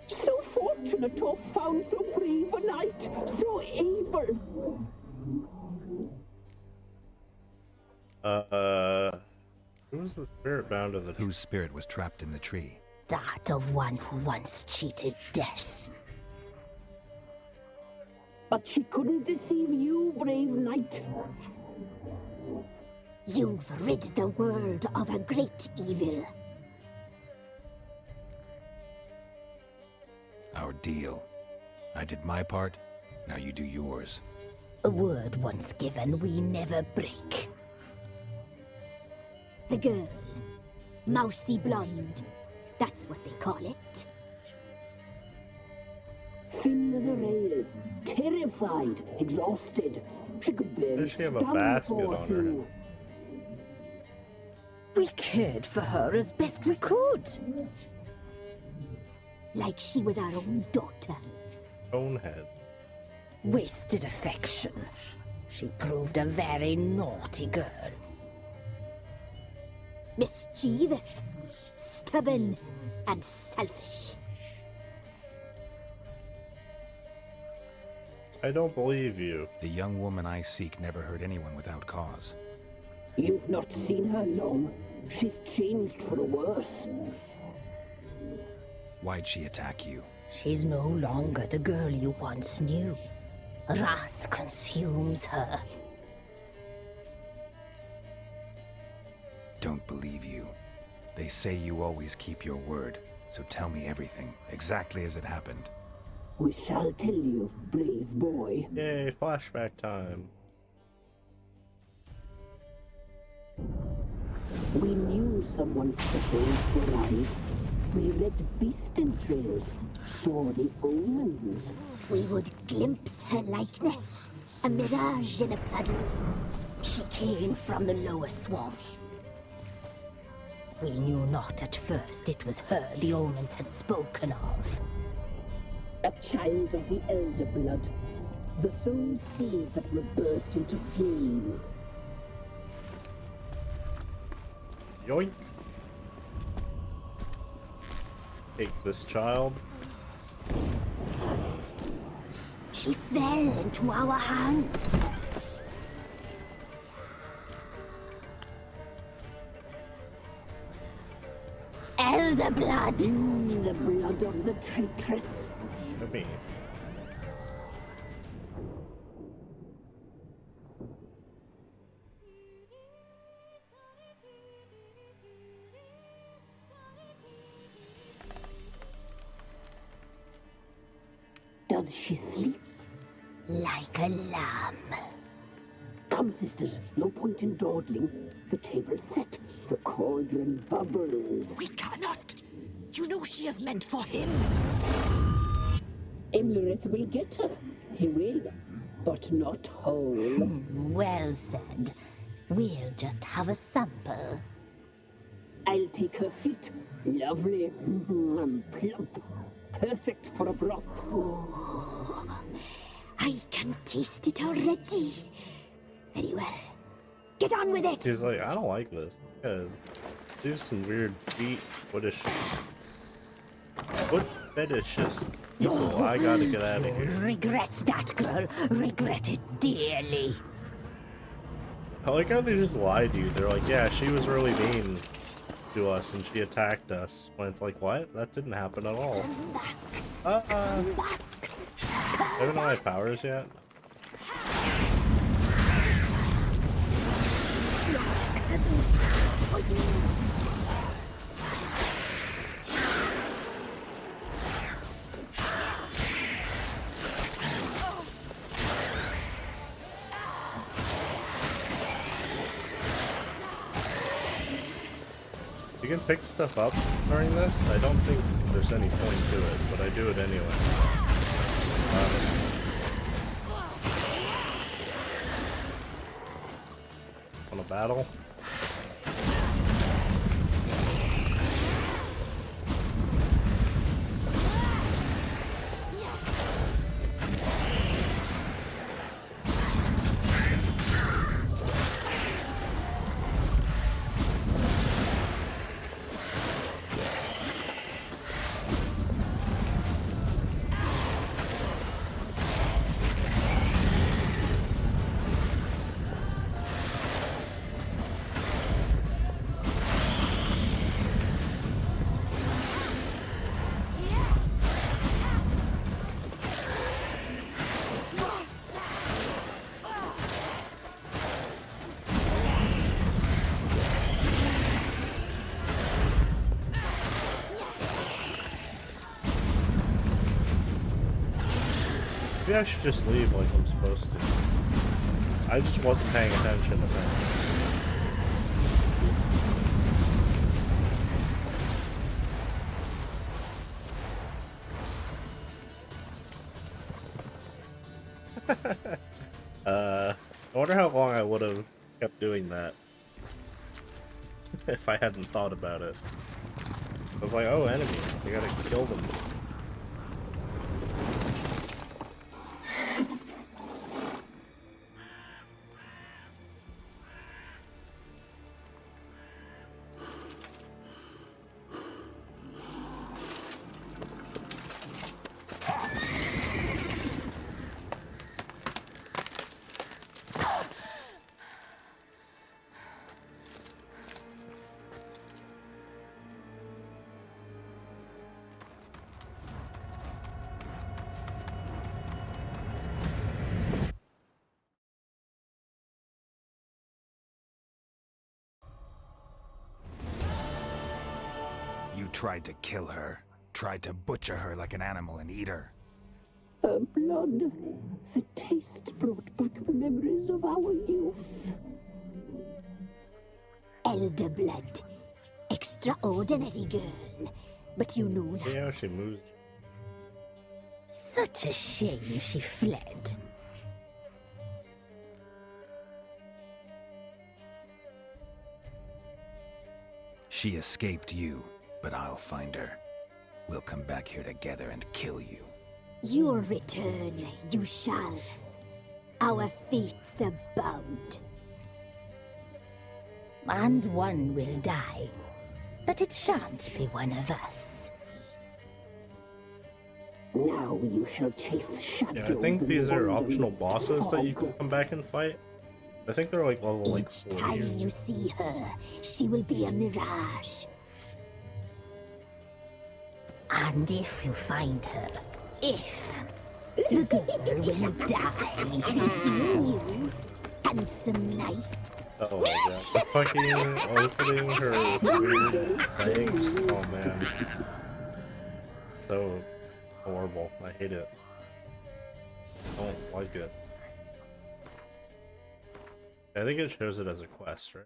So fortunate to have found so brave a knight, so able. Who was the spirit bound to the Whose spirit was trapped in the tree? That of one who once cheated death. But she couldn't deceive you, brave knight. You've rid the world of a great evil. Our deal. I did my part, now you do yours. A word once given, we never break. The girl. Mousy blonde. That's what they call it. Thin as a rail, terrified, exhausted. She could barely Does she have a stand basket poor on her thing. We cared for her as best we could. Like she was our own daughter. Bonehead. Wasted affection. She proved a very naughty girl. Mischievous, stubborn, and selfish. I don't believe you. The young woman I seek never hurt anyone without cause. You've not seen her long. She's changed for the worse. Why'd she attack you? She's no longer the girl you once knew. Wrath consumes her. Don't believe you. They say you always keep your word, so tell me everything, exactly as it happened. We shall tell you, brave boy. Yay, flashback time. We knew someone supposed to arrive. We read beast entrails, saw the omens. We would glimpse her likeness, a mirage in a puddle. She came from the lower swamp. We knew not at first it was her the omens had spoken of. A child of the elder blood, the sown seed that will burst into flame. Yoink. Take this child. She fell into our hands. Elder blood! The blood of the traitress. Look at me. Does she sleep? Like a lamb. Come, sisters, no point in dawdling. The table's set. The cauldron bubbles. We cannot! You know she is meant for him! Imlerith will get her. He will. But not whole. Well said. We'll just have a sample. I'll take her feet. Lovely. Plump. Perfect for a broth. Oh, I can taste it already. Very well. Get on with it! He's like, I don't like this. Do some weird feet fetish. Foot fetishes. People, I gotta get out of here. Regret that, girl. Regret it dearly. I like how they just lied to you. They're like, yeah, she was really mean to us and she attacked us. When it's like, what? That didn't happen at all. I don't know my powers yet. You can pick stuff up during this. I don't think there's any point to it, but I do it anyway. On a battle. Maybe I should just leave like I'm supposed to. I just wasn't paying attention apparently. I wonder how long I would have kept doing that if I hadn't thought about it. I was like, oh, enemies, I gotta kill them. Tried to kill her. Tried to butcher her like an animal and eat her. Her blood. The taste brought back memories of our youth. Elder blood. Extraordinary girl. But you know that. Yeah, she moves. Such a shame she fled. She escaped you. But I'll find her. We'll come back here together and kill you. You'll return, you shall. Our fates are bound. And one will die. But it shan't be one of us. Now you shall chase shadows. Yeah, I think these are optional bosses that you can come back and fight. I think they're like level like 40. Each time you see her, she will be a mirage. And if you find her, if the girl will die. Seeing you, handsome knight. Oh my god. The fucking opening her weird legs. Oh man. So horrible. I hate it. don't like it. I think it shows it as a quest, right?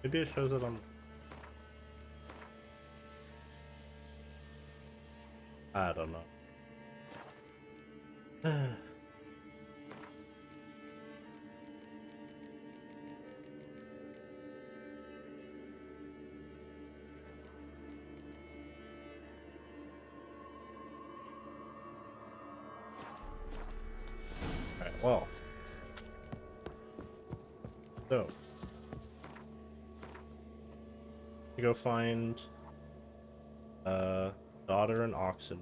Maybe it shows it on... I don't know. Alright, well. So. You go find daughter and oxen.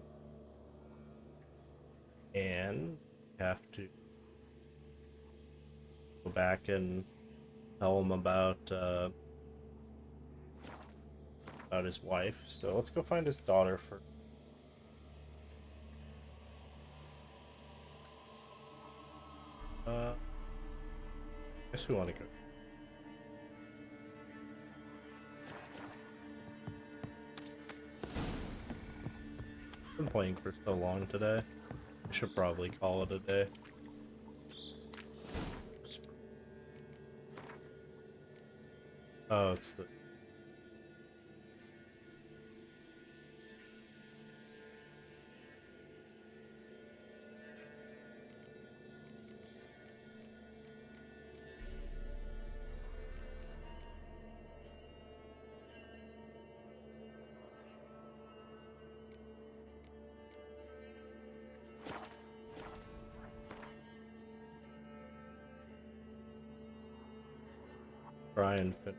And you have to go back and tell him about his wife. So let's go find his daughter first. Guess we want to go. Been playing for so long today. I should probably call it a day. Oh, it's the... Brian fit.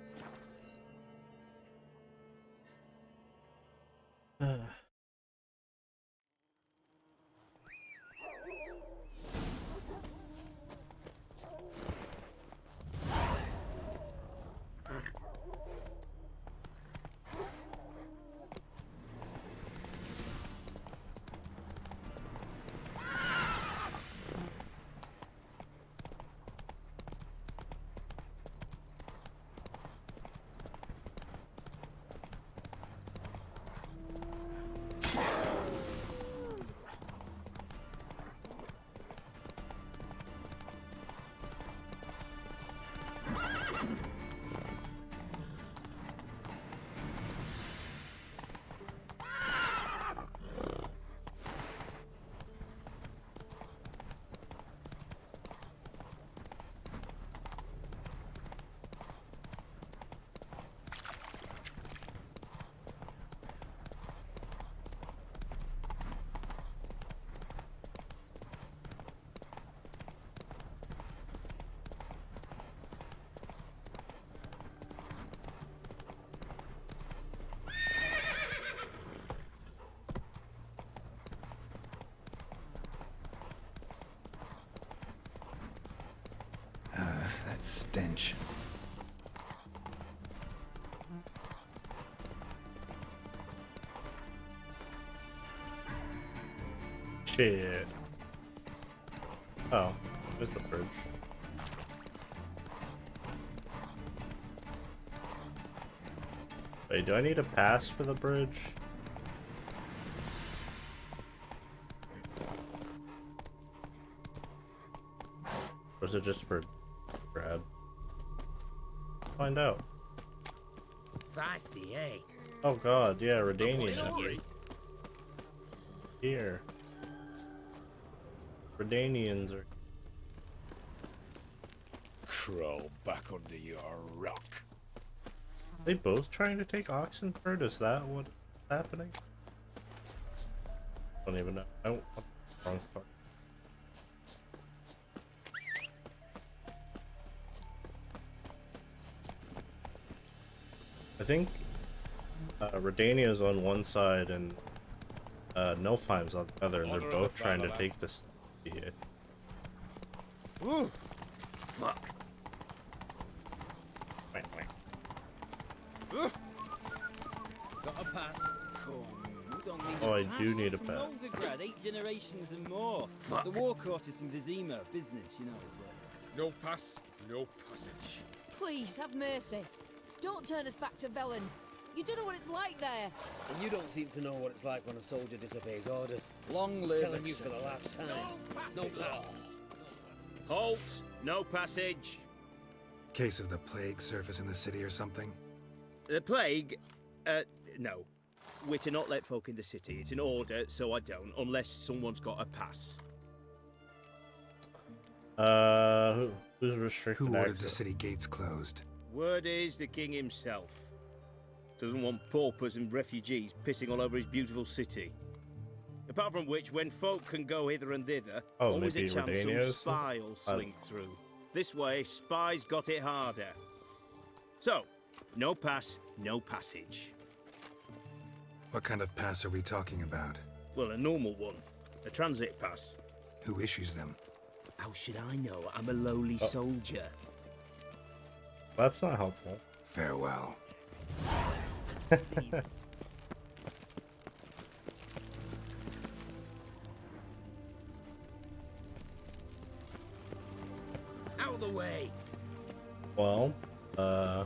That stench. Shit. Oh, there's the bridge. Wait, do I need a pass for the bridge? Or is it just for grab? Find out. Feisty, eh? Oh god, yeah, Redanian. Here. Redanians are... Crawl back under your rock. Are they both trying to take Oxenford? Is that what's happening? I don't even know. I don't... Wrong part. I think Redania is on one side and Nilfheim's on the other, and they're both trying to take this. Ooh! Fuck! Wait. Got a pass? Come, you don't need Oh, a I pass. do need a From pass. Novigrad, 8 generations and more. Fuck. The war quarters in Vizima, business, you know. No pass, no passage. Please, have mercy. Don't turn us back to Velen. You don't know what it's like there. And you don't seem to know what it's like when a soldier disobeys orders. Long live telling you for the last time. No pass. Halt! No passage. Case of the plague surface in the city or something? The plague? No. We're to not let folk in the city. It's an order, so I don't, unless someone's got a pass. Who's restricted Who ordered access? the city gates closed? Word is the king himself. Doesn't want paupers and refugees pissing all over his beautiful city. Apart from which, when folk can go hither and thither, Oh, always a maybe chance some Redania's? spy will slink through. This way, spies got it harder. So, no pass, no passage. What kind of pass are we talking about? Well, a normal one. A transit pass. Who issues them? How should I know? I'm a lowly soldier. That's not helpful. Farewell. Out of the way! Well, I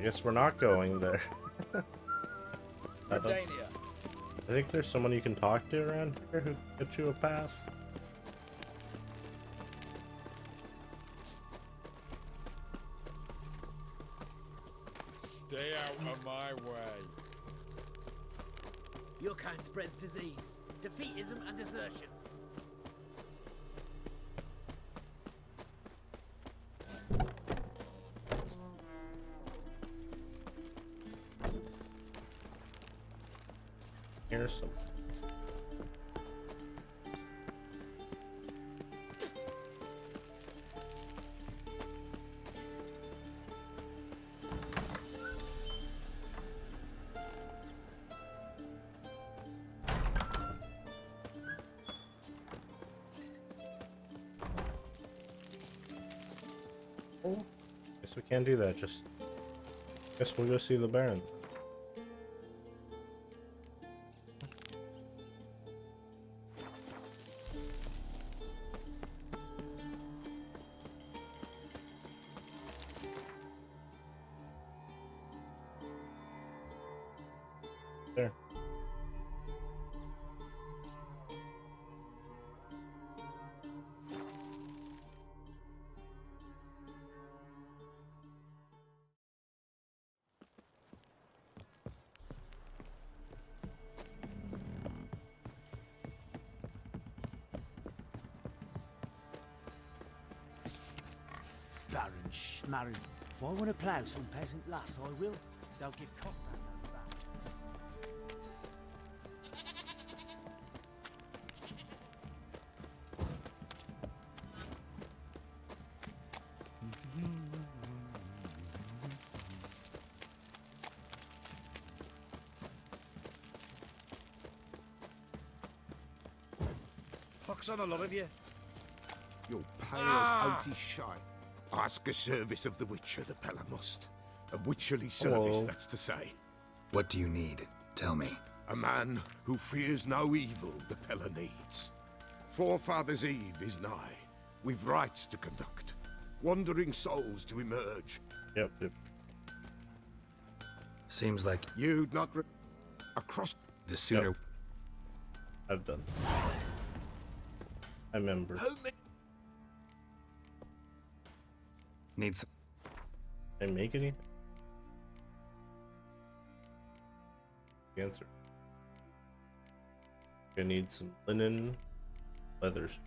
guess we're not going there. I think there's someone you can talk to around here who can get you a pass. Stay out of my way. Your kind spreads disease, defeatism, and desertion. Here's some. Guess we can't do that. Just guess we'll go see the Baron. There. Baron Schmarren. If I want to plough some peasant lass, I will. Don't give cock that back. Fuck's on the lot of you. You're pale as outy shite. Ask a service of the Witcher, the Pella must. A witcherly service, Hello. that's to say. What do you need? Tell me. A man who fears no evil the Pella needs. Forefathers' Eve is nigh. We've rites to conduct. Wandering souls to emerge. Yep. Seems like you'd not across the sooner. I've done. I remember. Needs. Did I make any? The answer. I need some linen, leathers.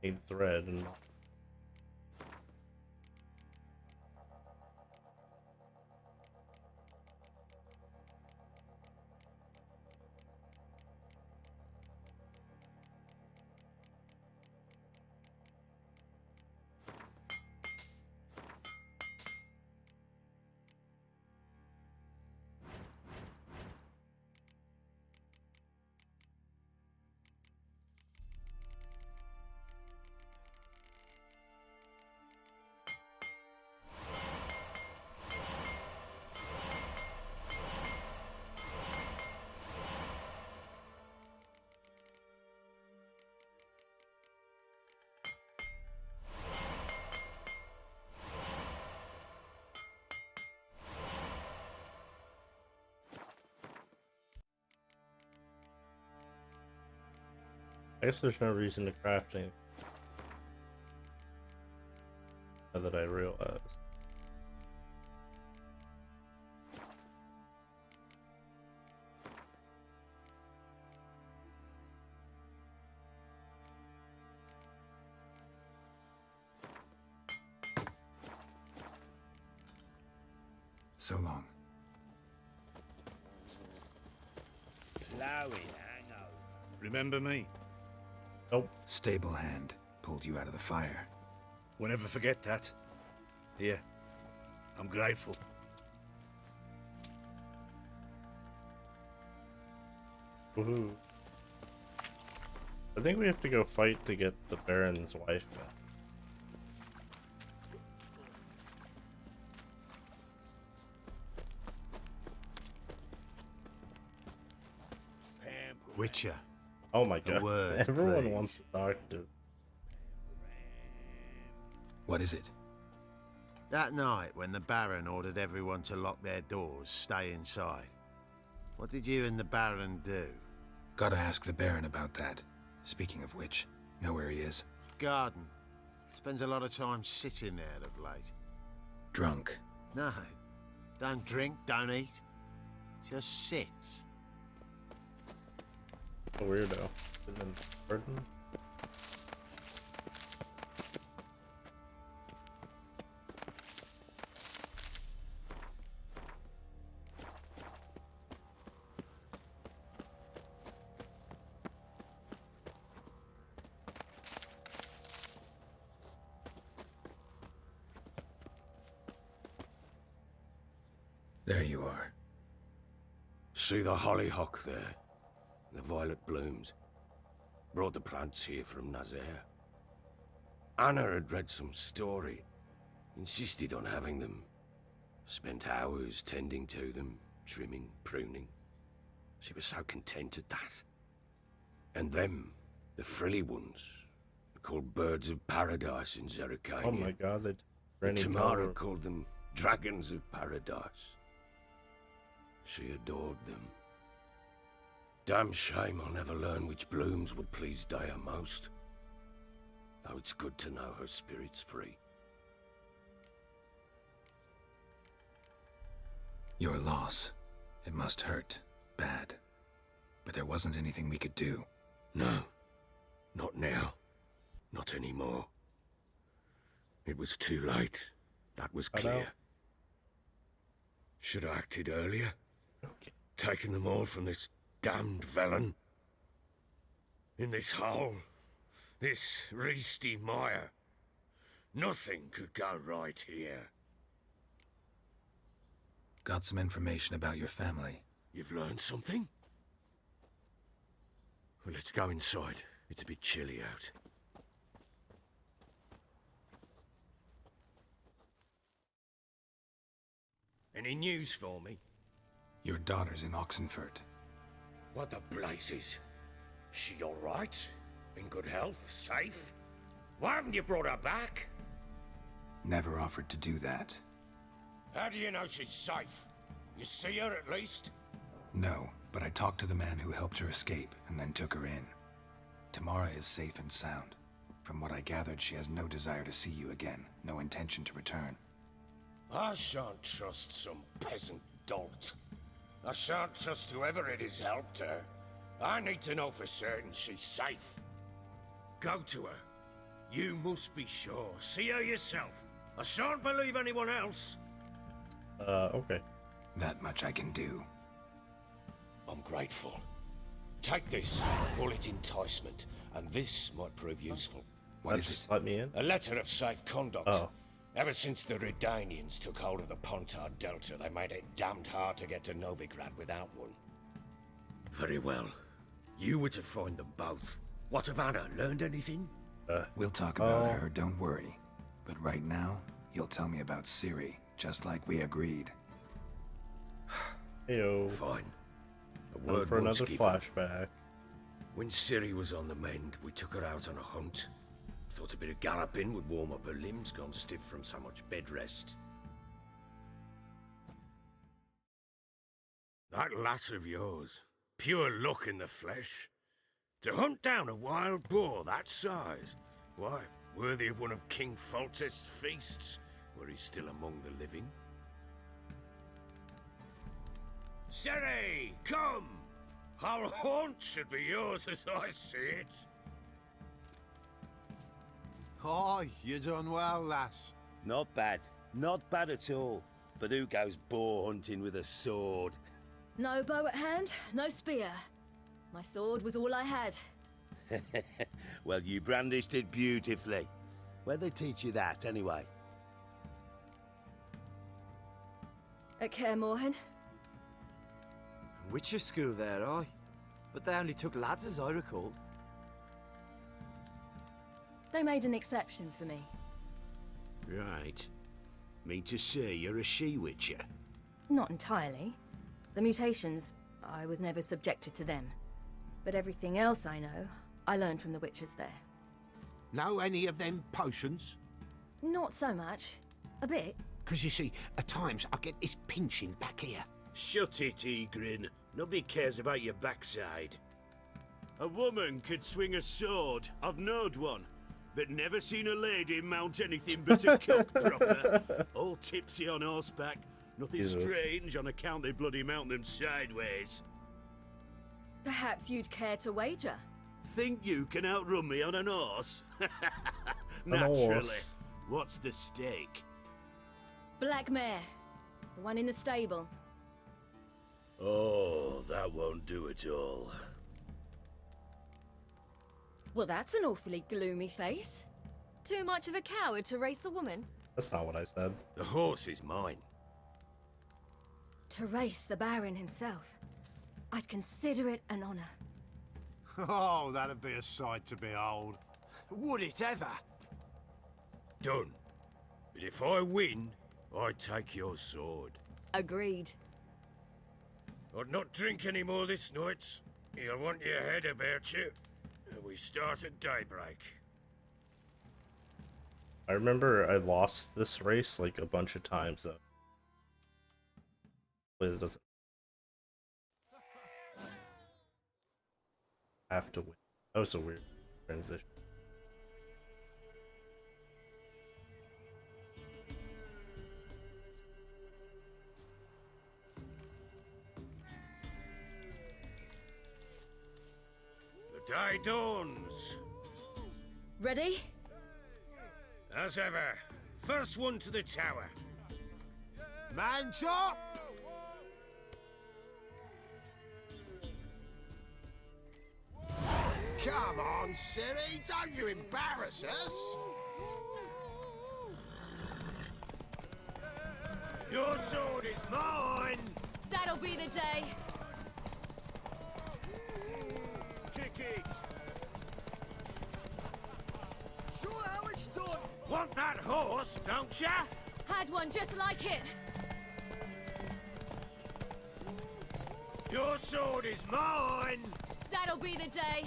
Need thread and guess there's no reason to craft anything. Now that I realize. So long. Plowing hangover. Remember me? Nope. Stable hand pulled you out of the fire. Won't ever forget that. Here, I'm grateful. Woohoo. I think we have to go fight to get the Baron's wife back. Witcher. Oh my A god. word, Everyone please. wants to talk to. What is it? That night when the Baron ordered everyone to lock their doors, stay inside. What did you and the Baron do? Gotta ask the Baron about that. Speaking of which, know where he is? Garden. Spends a lot of time sitting there of late. Drunk. No. Don't drink, don't eat. Just sits. A weirdo. And then Burton. There you are. See the hollyhock there? The violet blooms. Brought the plants here from Nazaire. Anna had read some story. Insisted on having them. Spent hours tending to them, trimming, pruning. She was so content at that. And them, the frilly ones, are called birds of paradise in Zerrikania. Oh my god, they Granny Tamara Dollar. called them dragons of paradise. She adored them. Damn shame I'll never learn which blooms would please Dea most. Though it's good to know her spirit's free. Your loss. It must hurt. Bad. But there wasn't anything we could do. No. Not now. Not anymore. It was too late. That was I know. clear. Should have acted earlier. Okay. Taken them all from this damned Velen. In this hole. This Reesty mire. Nothing could go right here. Got some information about your family. You've learned something? Well, let's go inside. It's a bit chilly out. Any news for me? Your daughter's in Oxenfurt. What the blazes? She all right? In good health? Safe? Why haven't you brought her back? Never offered to do that. How do you know she's safe? You see her at least? No, but I talked to the man who helped her escape and then took her in. Tamara is safe and sound. From what I gathered, she has no desire to see you again, no intention to return. I shan't trust some peasant dolt. I shan't trust whoever it is helped her. I need to know for certain she's safe. Go to her. You must be sure. See her yourself. I shan't believe anyone else. Okay. That much I can do. I'm grateful. Take this. Call it enticement, and this might prove useful. What is it? Let me in. A letter of safe conduct. Oh. Ever since the Redanians took hold of the Pontard Delta, they made it damned hard to get to Novigrad without one. Very well. You were to find them both. What of Anna? Learned anything? We'll talk about her, don't worry. But right now, you'll tell me about Ciri, just like we agreed. Heyo. Fine. A Time word for once another given. flashback. When Ciri was on the mend, we took her out on a hunt. Thought a bit of galloping would warm up her limbs, gone stiff from so much bed rest. That lass of yours, pure luck in the flesh. To hunt down a wild boar that size? Why, worthy of one of King Foltest's feasts, where he's still among the living. Sere, come! Our haunt should be yours as I see it. Oh, you done well, lass. Not bad. Not bad at all. But who goes boar hunting with a sword? No bow at hand, no spear. My sword was all I had. Well, you brandished it beautifully. Where'd they teach you that, anyway? At Kaer Morhen. Witcher school there, aye. But they only took lads, as I recall. They made an exception for me. Right. Mean to say you're a she-witcher? Not entirely. The mutations, I was never subjected to them. But everything else I know, I learned from the witches there. Know any of them potions? Not so much. A bit. 'Cause you see, at times I get this pinching back here. Shut it, Egrin. Nobody cares about your backside. A woman could swing a sword. I've knowed one. But never seen a lady mount anything but a cock proper. All tipsy on horseback. Nothing Jesus. strange on account they bloody mount them sideways. Perhaps you'd care to wager? Think you can outrun me on an horse? horse. Naturally. What's the stake? Black mare. The one in the stable. Oh, that won't do it all. Well, that's an awfully gloomy face. Too much of a coward to race a woman? That's not what I said. The horse is mine. To race the Baron himself. I'd consider it an honor. Oh, that'd be a sight to behold. Would it ever? Done. But if I win, I take your sword. Agreed. I'd not drink any more this night. You'll want your head about you. We start at daybreak. I remember I lost this race like a bunch of times though. But it doesn't have to win. That was a weird transition. The day dawns. Ready? As ever, first one to the tower. Man chop! Come on, Ciri, don't you embarrass us! Your sword is mine! That'll be the day. Kick it! Show how it's done! Want that horse, don't ya? Had one just like it. Your sword is mine! That'll be the day.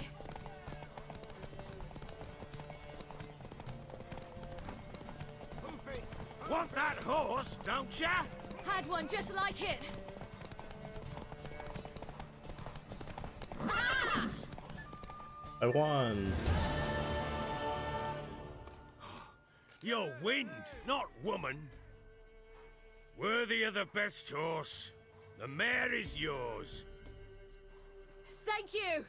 Want that horse, don't ya? Had one just like it. I won. You're wind, not woman. Worthy of the best horse. The mare is yours. Thank you.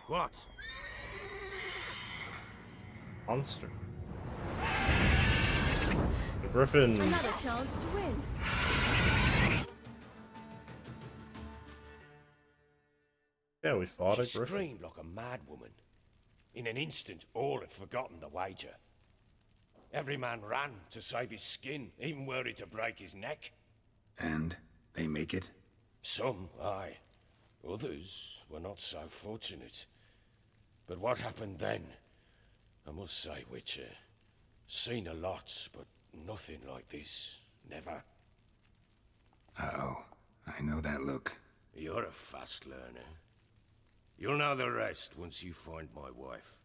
What? Monster. The Griffin. Another chance to win. Yeah, we fought She a Griffin. screamed like a mad woman. In an instant, all had forgotten the wager. Every man ran to save his skin, even worried to break his neck. And they make it? Some, aye. Others were not so fortunate. But what happened then? I must say, Witcher, seen a lot, but nothing like this. Never. Uh-oh. I know that look. You're a fast learner. You'll know the rest once you find my wife.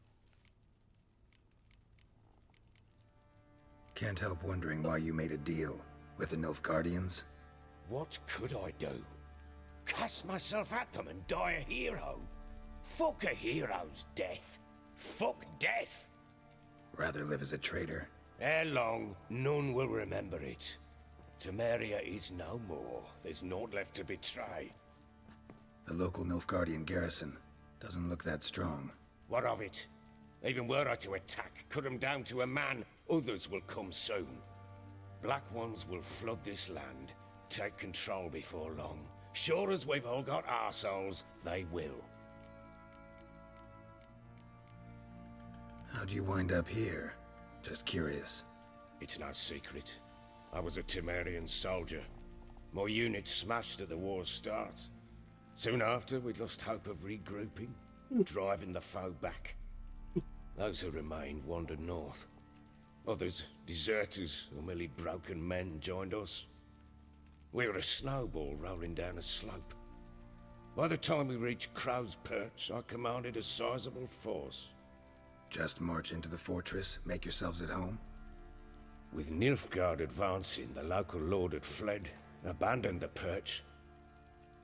Can't help wondering why you made a deal with the Nilfgaardians. What could I do? Cast myself at them and die a hero. Fuck a hero's death. Fuck death. Rather live as a traitor. Ere long, none will remember it. Temeria is no more. There's naught left to betray. The local Nilfgaardian garrison doesn't look that strong. What of it? Even were I to attack, cut them down to a man, others will come soon. Black Ones will flood this land, take control before long. Sure as we've all got arseholes, they will. How'd you wind up here? Just curious. It's no secret. I was a Temerian soldier. My unit smashed at the war's start. Soon after, we'd lost hope of regrouping, driving the foe back. Those who remained wandered north. Others, deserters or merely broken men, joined us. We were a snowball rolling down a slope. By the time we reached Crow's Perch, I commanded a sizable force. Just march into the fortress, make yourselves at home? With Nilfgaard advancing, the local lord had fled, abandoned the Perch.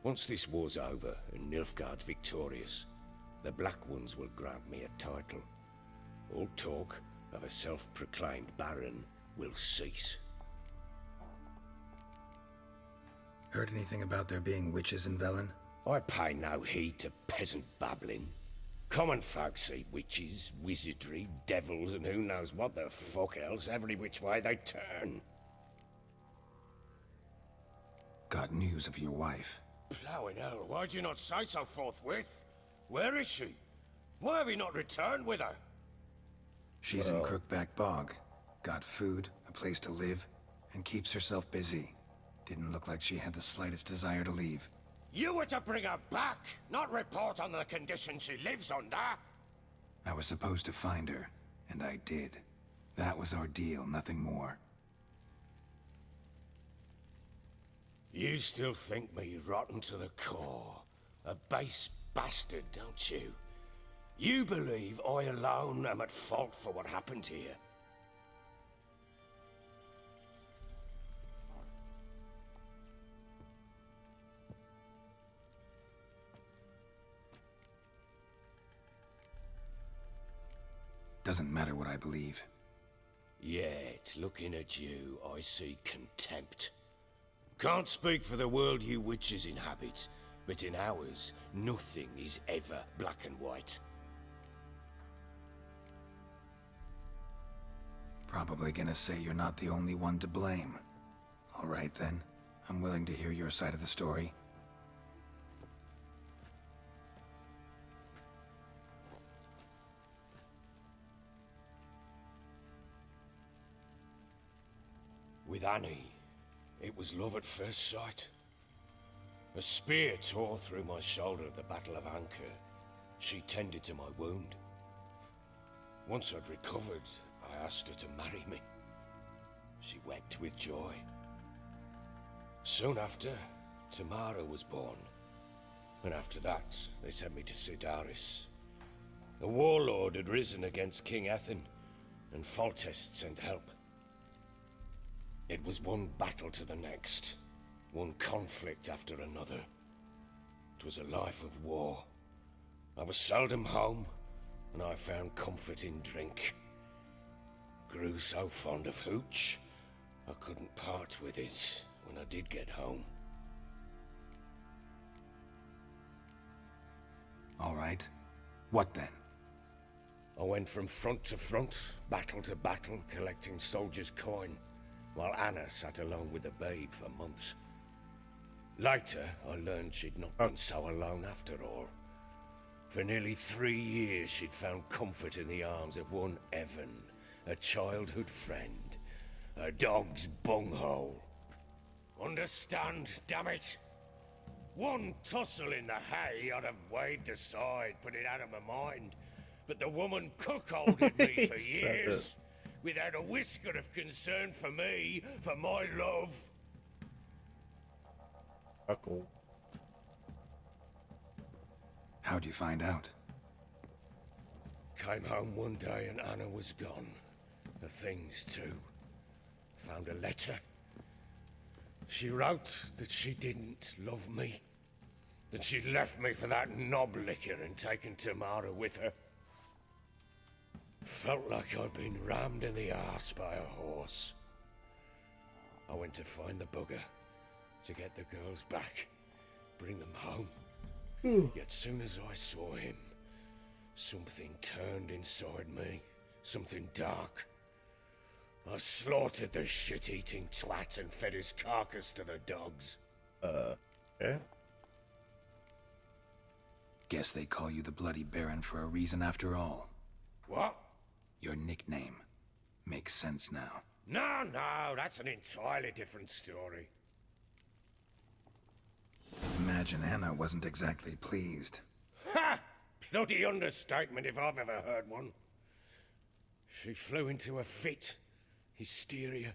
Once this war's over and Nilfgaard's victorious, the Black Ones will grant me a title. All talk of a self-proclaimed baron will cease. Heard anything about there being witches in Velen? I pay no heed to peasant babbling. Common folk see witches, wizardry, devils, and who knows what the fuck else every which way they turn. Got news of your wife. Plowing hell, why'd you not say so forthwith? Where is she? Why have you not returned with her? She's in Crookback Bog. Got food, a place to live, and keeps herself busy. Didn't look like she had the slightest desire to leave. You were to bring her back, not report on the conditions she lives under. I was supposed to find her, and I did. That was our deal, nothing more. You still think me rotten to the core. A base bastard, don't you? You believe I alone am at fault for what happened here. Doesn't matter what I believe. Yet, looking at you, I see contempt. Can't speak for the world you witches inhabit, but in ours, nothing is ever black and white. Probably gonna say you're not the only one to blame. All right then, I'm willing to hear your side of the story. With Annie, it was love at first sight. A spear tore through my shoulder at the Battle of Anchor. She tended to my wound. Once I'd recovered, I asked her to marry me. She wept with joy. Soon after, Tamara was born. And after that, they sent me to Sidaris. A warlord had risen against King Ethan, and Foltest sent help. It was one battle to the next, one conflict after another. It was a life of war. I was seldom home, and I found comfort in drink. Grew so fond of hooch, I couldn't part with it when I did get home. All right. What then? I went from front to front, battle to battle, collecting soldiers' coin, while Anna sat alone with the babe for months. Later, I learned she'd not been so alone after all. For nearly 3 years, she'd found comfort in the arms of one Evan, a childhood friend, a dog's bunghole. Understand, damn it? One tussle in the hay I'd have waved aside, put it out of my mind, but the woman cuckolded me for years, without a whisker of concern for me, for my love. Cuckold. How'd you find out? Came home one day and Anna was gone. The things too. Found a letter. She wrote that she didn't love me. that she'd left me for that knob licker and taken Tamara with her. Felt like I'd been rammed in the arse by a horse. I went to find the bugger, to get the girls back, bring them home. Yet soon as I saw him, something turned inside me, something dark. I slaughtered the shit-eating twat and fed his carcass to the dogs. Okay. Guess they call you the Bloody Baron for a reason after all. What? Your nickname. Makes sense now. No, that's an entirely different story. Imagine Anna wasn't exactly pleased. Ha! Bloody understatement if I've ever heard one. She flew into a fit, hysteria,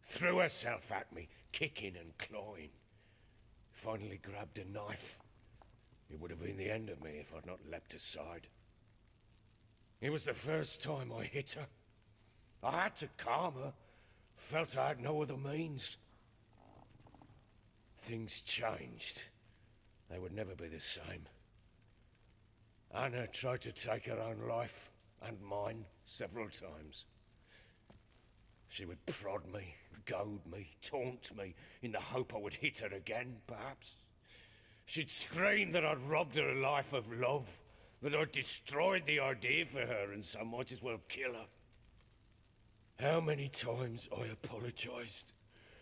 threw herself at me, kicking and clawing. Finally grabbed a knife. It would have been the end of me if I'd not leapt aside. It was the first time I hit her. I had to calm her. Felt I had no other means. Things changed. They would never be the same. Anna tried to take her own life, and mine, several times. She would prod me, goad me, taunt me, in the hope I would hit her again, perhaps. She'd scream that I'd robbed her life of love, that I'd destroyed the idea for her, and so might as well kill her. How many times I apologized.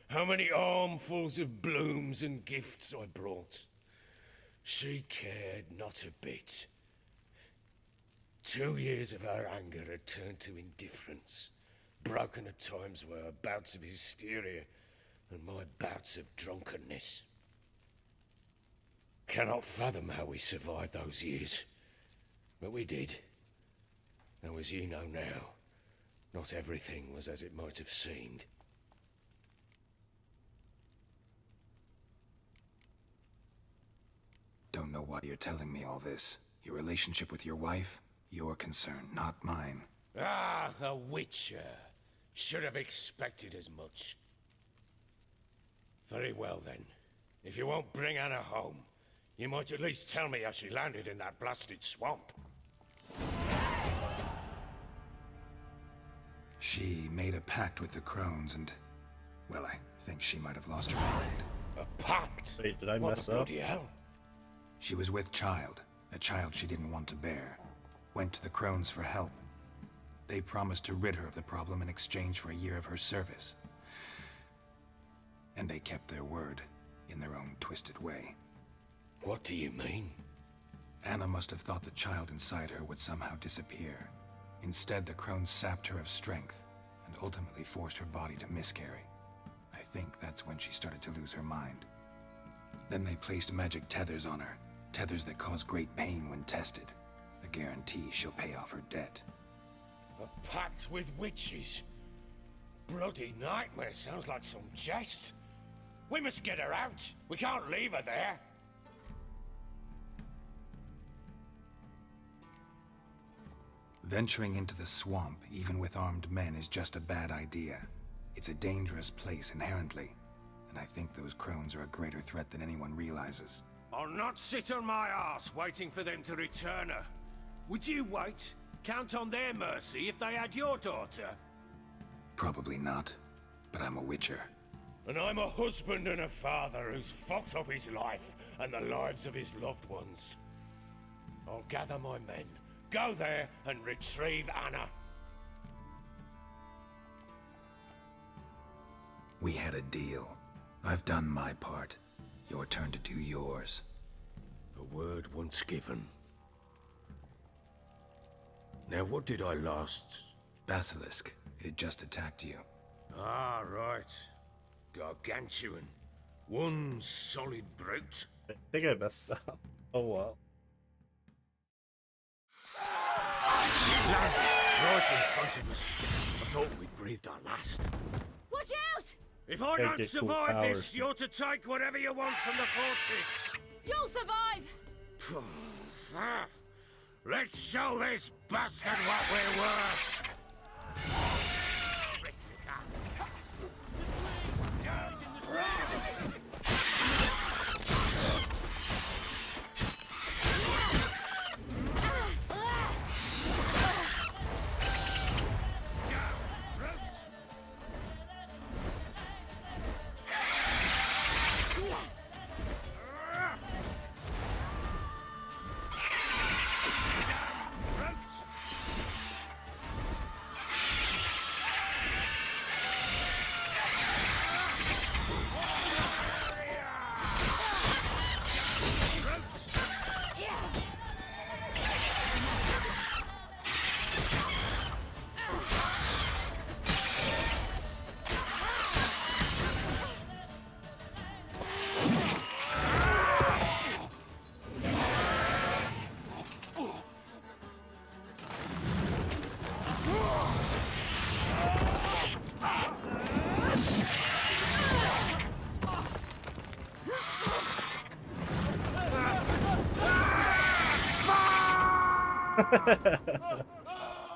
How many armfuls of blooms and gifts I brought. She cared not a bit. 2 years of her anger had turned to indifference, broken at times by her bouts of hysteria and my bouts of drunkenness. Cannot fathom how we survived those years, but we did. Though as you know now, not everything was as it might have seemed. Don't know why you're telling me all this. Your relationship with your wife? Your concern, not mine. Ah, a witcher. Should have expected as much. Very well then. If you won't bring Anna home, you might at least tell me how she landed in that blasted swamp. She made a pact with the crones and... well, I think she might have lost her mind. A pact? Wait, did I What mess the up? bloody hell? She was with child, a child she didn't want to bear. Went to the crones for help. They promised to rid her of the problem in exchange for a year of her service. And they kept their word, in their own twisted way. What do you mean? Anna must have thought the child inside her would somehow disappear. Instead, the crones sapped her of strength, and ultimately forced her body to miscarry. I think that's when she started to lose her mind. Then they placed magic tethers on her, tethers that cause great pain when tested. A guarantee she'll pay off her debt. A pact with witches? Bloody nightmare, sounds like some jest. We must get her out. We can't leave her there. Venturing into the swamp, even with armed men, is just a bad idea. It's a dangerous place inherently, and I think those crones are a greater threat than anyone realizes. I'll not sit on my arse waiting for them to return her. Would you wait? Count on their mercy if they had your daughter? Probably not, but I'm a witcher. And I'm a husband and a father who's fucked up his life and the lives of his loved ones. I'll gather my men, go there and retrieve Anna. We had a deal. I've done my part. Your turn to do yours. A word once given. Now what did I last... Basilisk. It had just attacked you. Ah, right. Gargantuan. One solid brute. I think I messed up. Oh well. Right in front of us. I thought we'd breathed our last. Watch out! If I don't survive this, you're to take whatever you want from the fortress. You'll survive! Let's show this bastard what we're worth.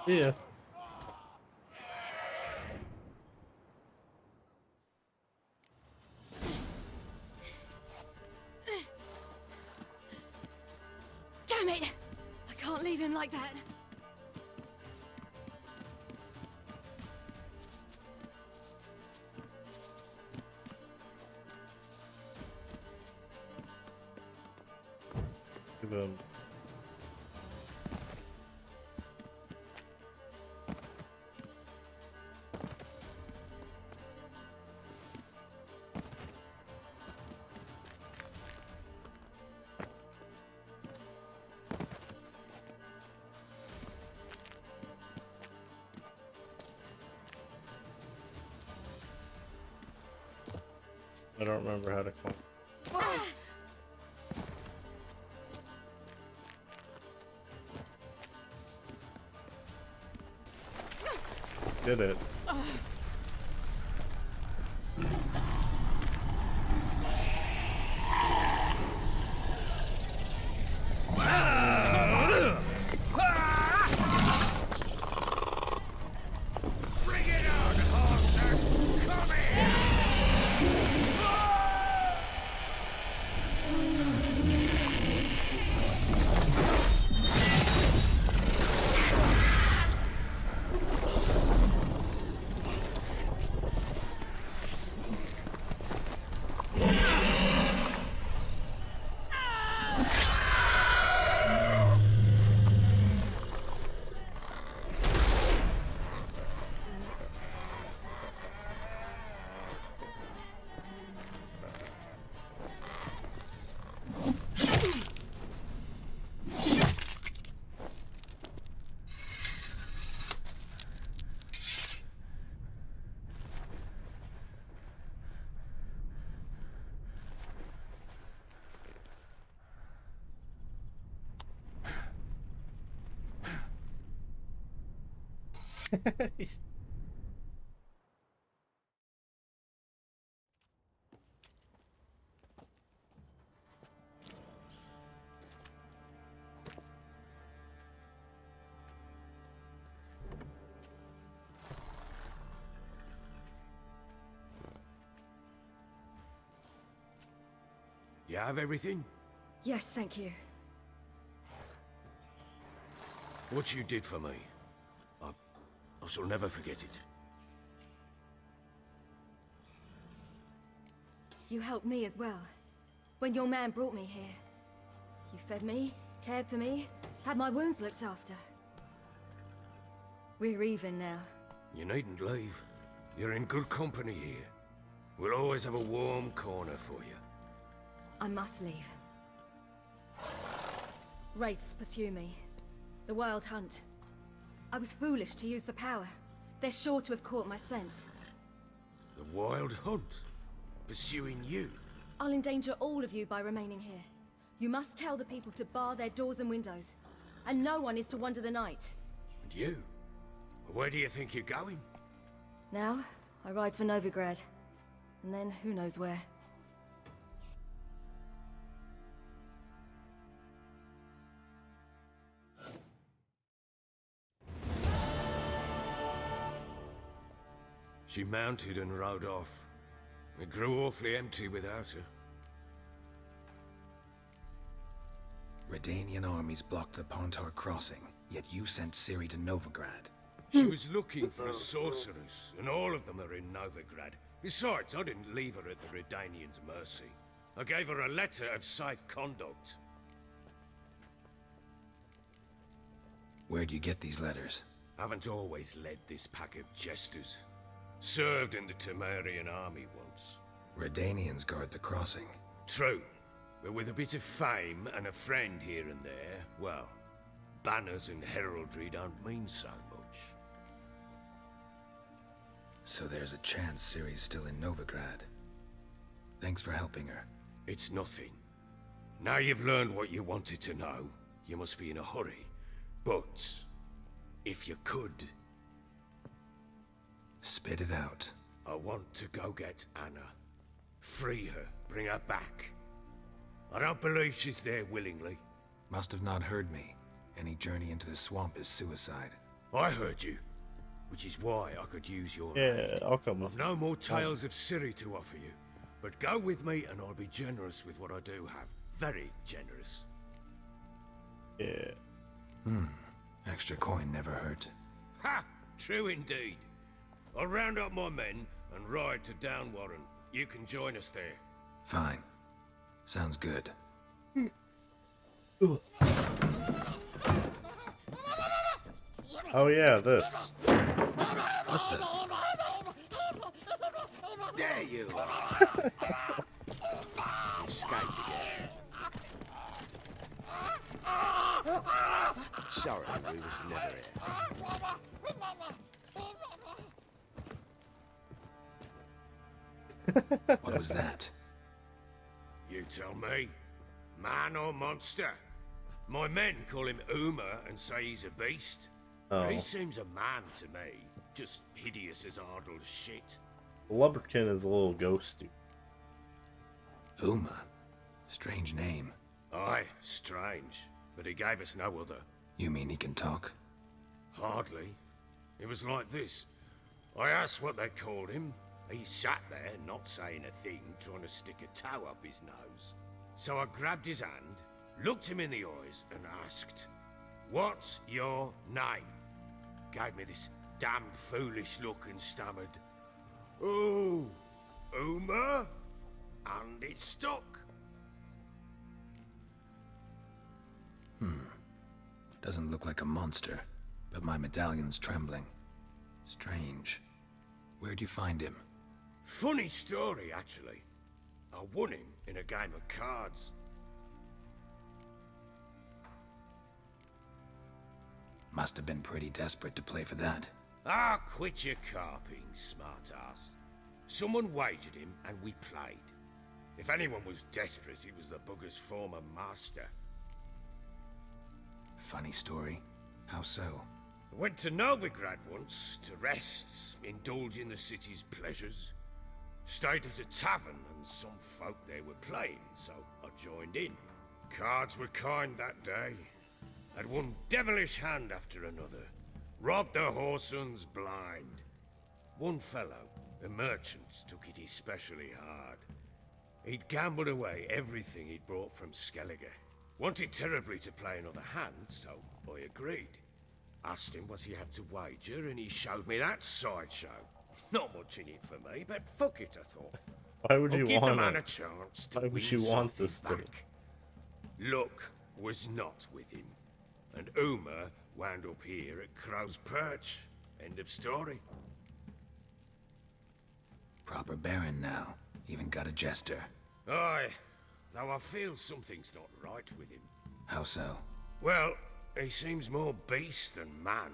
Yeah. Damn it! I can't leave him like that. Give him. I don't remember how to climb. Did it. Bring it on, horser! Come here! You have everything? Yes, thank you. What you did for me, I shall never forget it. You helped me as well. When your man brought me here. You fed me, cared for me, had my wounds looked after. We're even now. You needn't leave. You're in good company here. We'll always have a warm corner for you. I must leave. Wraiths pursue me. The Wild Hunt. I was foolish to use the power. They're sure to have caught my scent. The Wild Hunt? Pursuing you? I'll endanger all of you by remaining here. You must tell the people to bar their doors and windows. And no one is to wander the night. And you? Where do you think you're going? Now, I ride for Novigrad. And then who knows where. She mounted and rode off. It grew awfully empty without her. Redanian armies blocked the Pontar crossing, yet you sent Ciri to Novigrad. She was looking for a sorceress, and all of them are in Novigrad. Besides, I didn't leave her at the Redanians' mercy. I gave her a letter of safe conduct. Where'd you get these letters? Haven't always led this pack of jesters. Served in the Temerian army once. Redanians guard the crossing. True. But with a bit of fame and a friend here and there, well, banners and heraldry don't mean so much. So there's a chance Ciri's still in Novigrad. Thanks for helping her. It's nothing. Now you've learned what you wanted to know, you must be in a hurry. But, if you could... Spit it out. I want to go get Anna. Free her, bring her back. I don't believe she's there willingly. Must have not heard me. Any journey into the swamp is suicide. I heard you, which is why I could use your Yeah, aid. I'll come with I've no more tales of Ciri to offer you, but go with me and I'll be generous with what I do have. Very generous. Yeah. Extra coin never hurt. Ha! True indeed. I'll round up my men and ride to Downwarren. You can join us there. Fine. Sounds good. Oh yeah, this. There you are. Escaped again. Sorry, we was never here. What was that? You tell me. Man or monster? My men call him Uma and say he's a beast. Oh. He seems a man to me. Just hideous as Ardle's shit. Lubberkin is a little ghosty. Uma. Strange name. Aye, strange. But he gave us no other. You mean he can talk? Hardly. It was like this. I asked what they called him. He sat there, not saying a thing, trying to stick a toe up his nose. So I grabbed his hand, looked him in the eyes, and asked, "What's your name?" Gave me this damned foolish look and stammered, "Oh, Uma?" And it stuck. Doesn't look like a monster, but my medallion's trembling. Strange. Where'd you find him? Funny story, actually. I won him in a game of cards. Must have been pretty desperate to play for that. Ah, quit your carping, smartass. Someone wagered him and we played. If anyone was desperate, it was the bugger's former master. Funny story. How so? I went to Novigrad once to rest, indulge in the city's pleasures. Stayed at a tavern and some folk there were playing, so I joined in. Cards were kind that day. Had one devilish hand after another. Robbed the whoresons blind. One fellow, a merchant, took it especially hard. He'd gambled away everything he'd brought from Skellige. Wanted terribly to play another hand, so I agreed. Asked him what he had to wager, and he showed me that sideshow. Not much in it for me, but fuck it, I thought. Why would you give want the man it? a chance to Why win would you want something this thing? back. Luck was not with him, and Uma wound up here at Crow's Perch. End of story. Proper baron now. Even got a jester. Aye, though I feel something's not right with him. How so? Well, he seems more beast than man,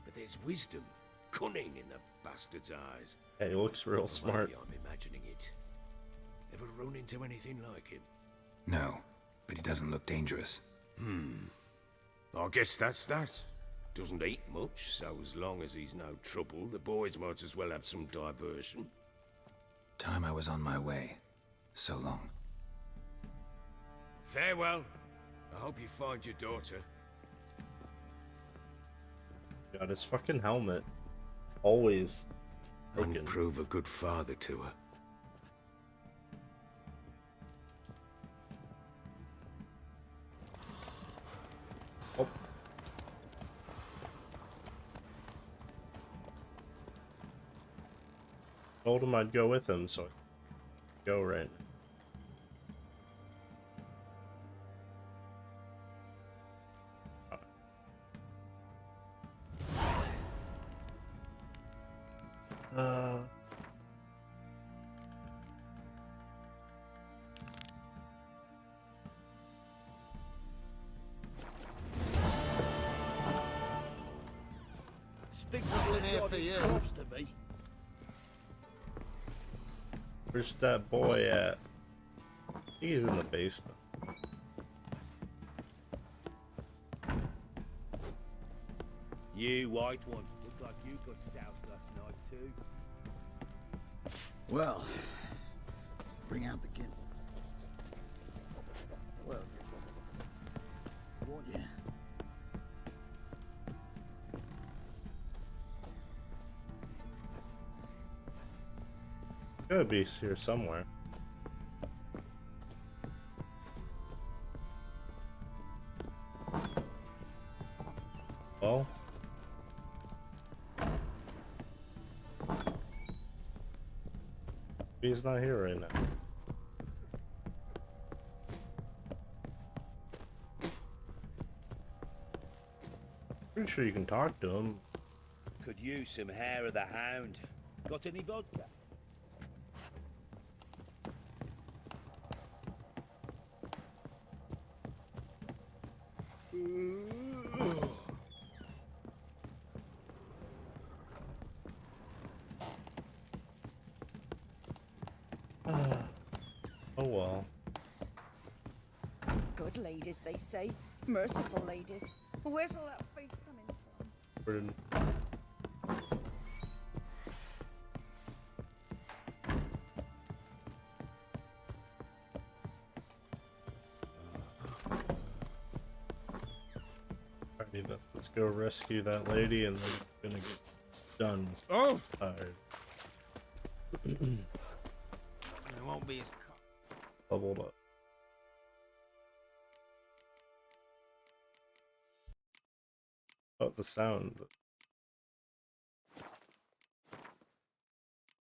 but there's wisdom, cunning in the bastard's eyes. Yeah, he looks real Or smart. maybe I'm imagining it. Ever run into anything like him? No, but he doesn't look dangerous. I guess that's that. Doesn't eat much, so as long as he's no trouble, the boys might as well have some diversion. Time I was on my way. So long. Farewell. I hope you find your daughter. Got his fucking helmet. Always And broken. prove a good father to her. Oh. Told him I'd go with him, so I go right. Uh. Sticks in here for you. Corpse to me. Where's that boy at? He's in the basement. You white one. Look like you got doused last night too. Well, bring out the kid. Well, yeah. Gotta be here somewhere. Well. He's not here right now. Pretty sure you can talk to him. Could use some hair of the hound. Got any vodka? Oh well. Good ladies, they say. Merciful ladies. Where's all that faith coming from? Where did... Alrighty then, let's go rescue that lady and then we're gonna get done. Oh! Tired. It won't be as Bubbled up. Oh, the sound.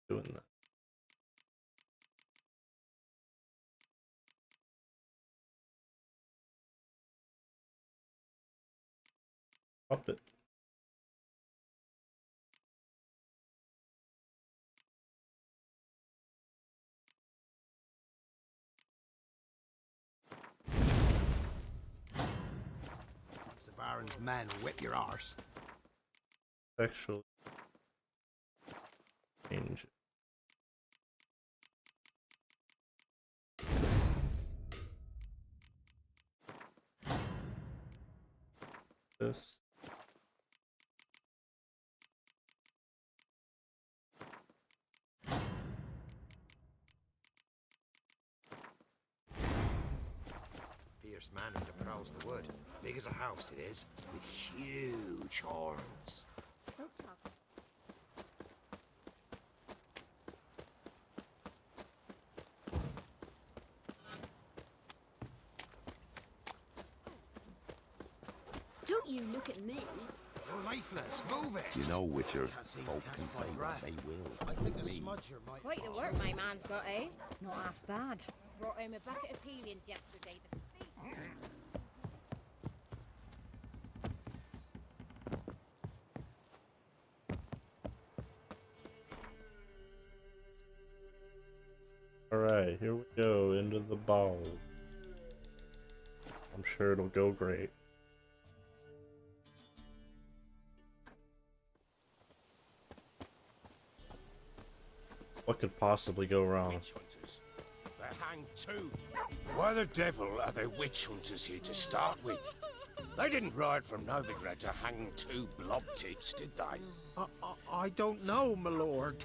Doing that. Up it. the Baron's men whip your arse. Actually, change. This. Fierce man who prowls the wood. Big as a house it is, with huge horns. Don't you look at me. You're lifeless. Move it. You know, Witcher, Can't seem folk to can catch say my what breath. they will. I think the Me. smudger might. Quite the work my man's got, eh? Not half bad. Brought home a bucket of peelings yesterday. Alright, here we go into the ball. I'm sure it'll go great. What could possibly go wrong? Witch hunters. They're hanged too. Why the devil are there witch hunters here to start with? They didn't ride from Novigrad to hang two blob tits, did they? I don't know, my lord.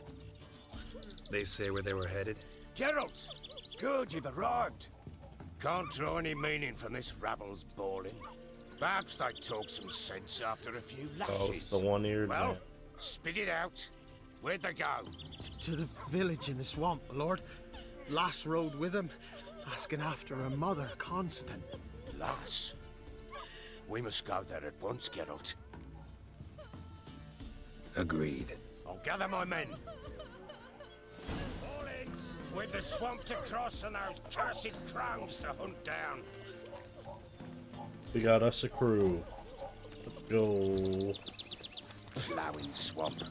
They say where they were headed? Geralt! Good, you've arrived. Can't draw any meaning from this rabble's bawling. Perhaps they talk some sense after a few lashes. Oh, it's the one-eared Well, man. spit it out. Where'd they go? To the village in the swamp, my lord. Lass rode with him, asking after her mother, Constant. Lass? We must go there at once, Geralt. Agreed. I'll gather my men. Fall in! With the swamp to cross and those cursed crowns to hunt down. We got us a crew. Let's go. Ploughing swamp.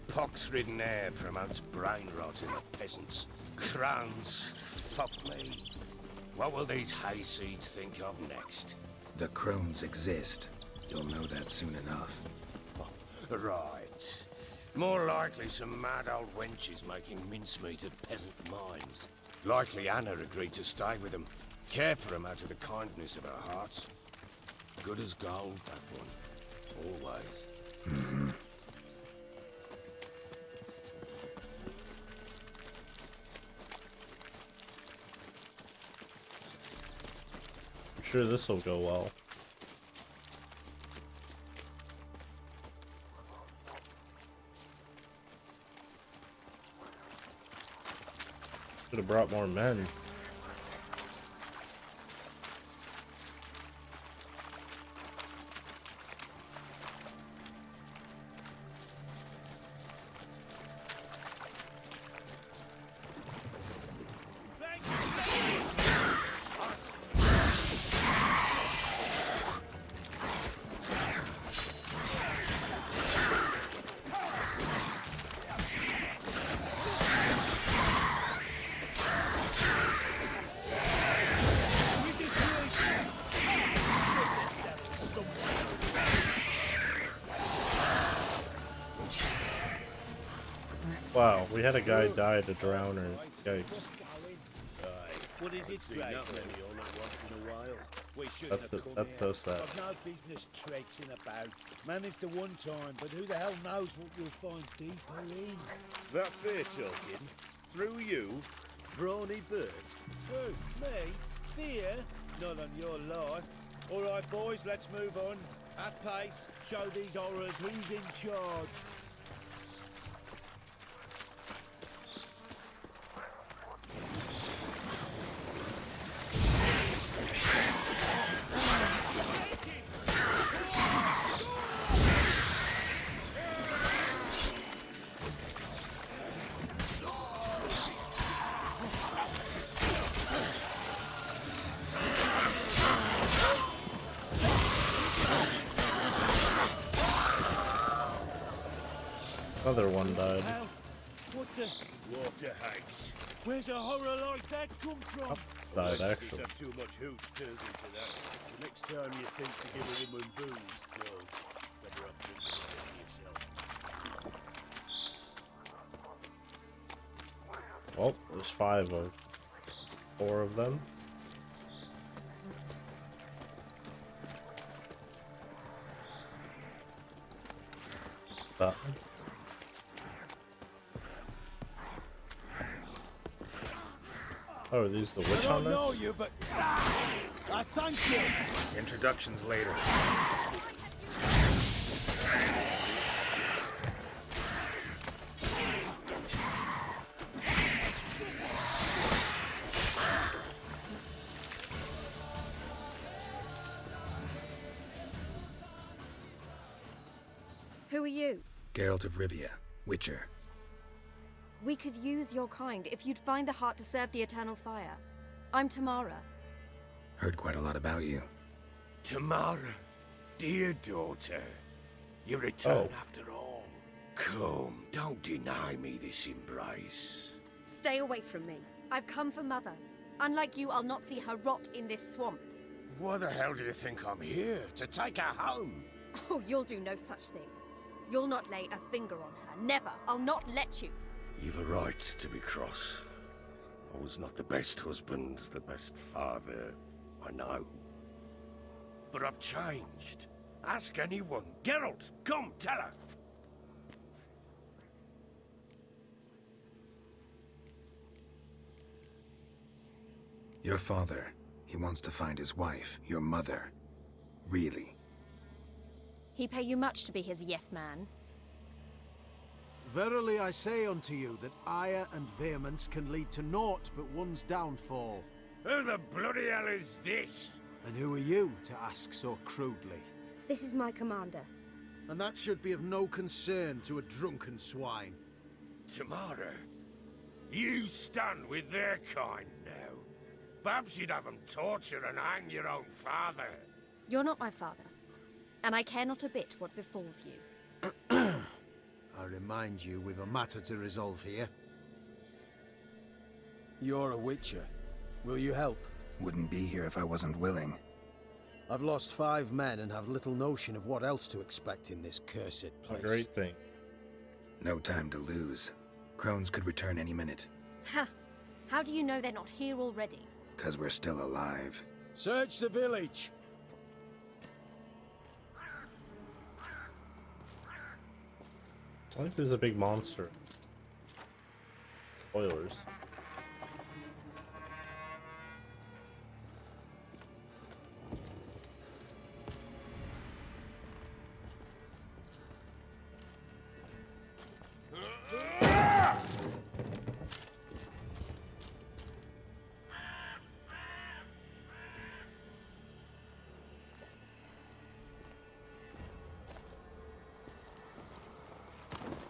Pox-ridden air promotes brain rot in the peasants. Crowns, fuck me. What will these hayseeds think of next? The crones exist. You'll know that soon enough. Right. More likely some mad old wenches making mincemeat of peasant minds. Likely Anna agreed to stay with them. Care for them out of the kindness of her heart. Good as gold, that one. Always. I'm sure this will go well. Should have brought more men. Wow, we had a guy die to drowners. Yikes. What is it, Drake? That's so sad. I've no business traipsing about. Managed the one time, but who the hell knows what you'll find deeper in? That fair talking? Through you? Brawny bird? Who? Me? Fear? Not on your life. All right, boys, let's move on. At pace, show these horrors who's in charge. Another one died. What the? Water hags. Where's a horror like that come from? Died Monsters actually. have too much hooch turned into that. The next time you think to give a woman booze, don't. Better up drinking it yourself. Well, there's 5 of 4 of them. That one. Oh, are these the witch I don't hunters? know you, but I thank you. Introductions later. Who are you? Geralt of Rivia, Witcher. We could use your kind if you'd find the heart to serve the Eternal Fire. I'm Tamara. Heard quite a lot about you. Tamara, dear daughter, you return after all. Come, don't deny me this embrace. Stay away from me. I've come for Mother. Unlike you, I'll not see her rot in this swamp. Why the hell do you think I'm here? To take her home? Oh, you'll do no such thing. You'll not lay a finger on her. Never. I'll not let you. You've a right to be cross. I was not the best husband, the best father, I know. But I've changed. Ask anyone. Geralt, come, tell her. Your father, he wants to find his wife, your mother. Really? He pay you much to be his yes man. Verily I say unto you that ire and vehemence can lead to naught but one's downfall. Who the bloody hell is this? And who are you to ask so crudely? This is my commander. And that should be of no concern to a drunken swine. Tamara, you stand with their kind now. Perhaps you'd have them torture and hang your own father. You're not my father, and I care not a bit what befalls you. I remind you we've a matter to resolve here. You're a Witcher. Will you help? Wouldn't be here if I wasn't willing. I've lost 5 men and have little notion of what else to expect in this cursed place. A great thing. No time to lose. Crones could return any minute. Ha! How do you know they're not here already? 'Cause we're still alive. Search the village! I think there's a big monster. Spoilers.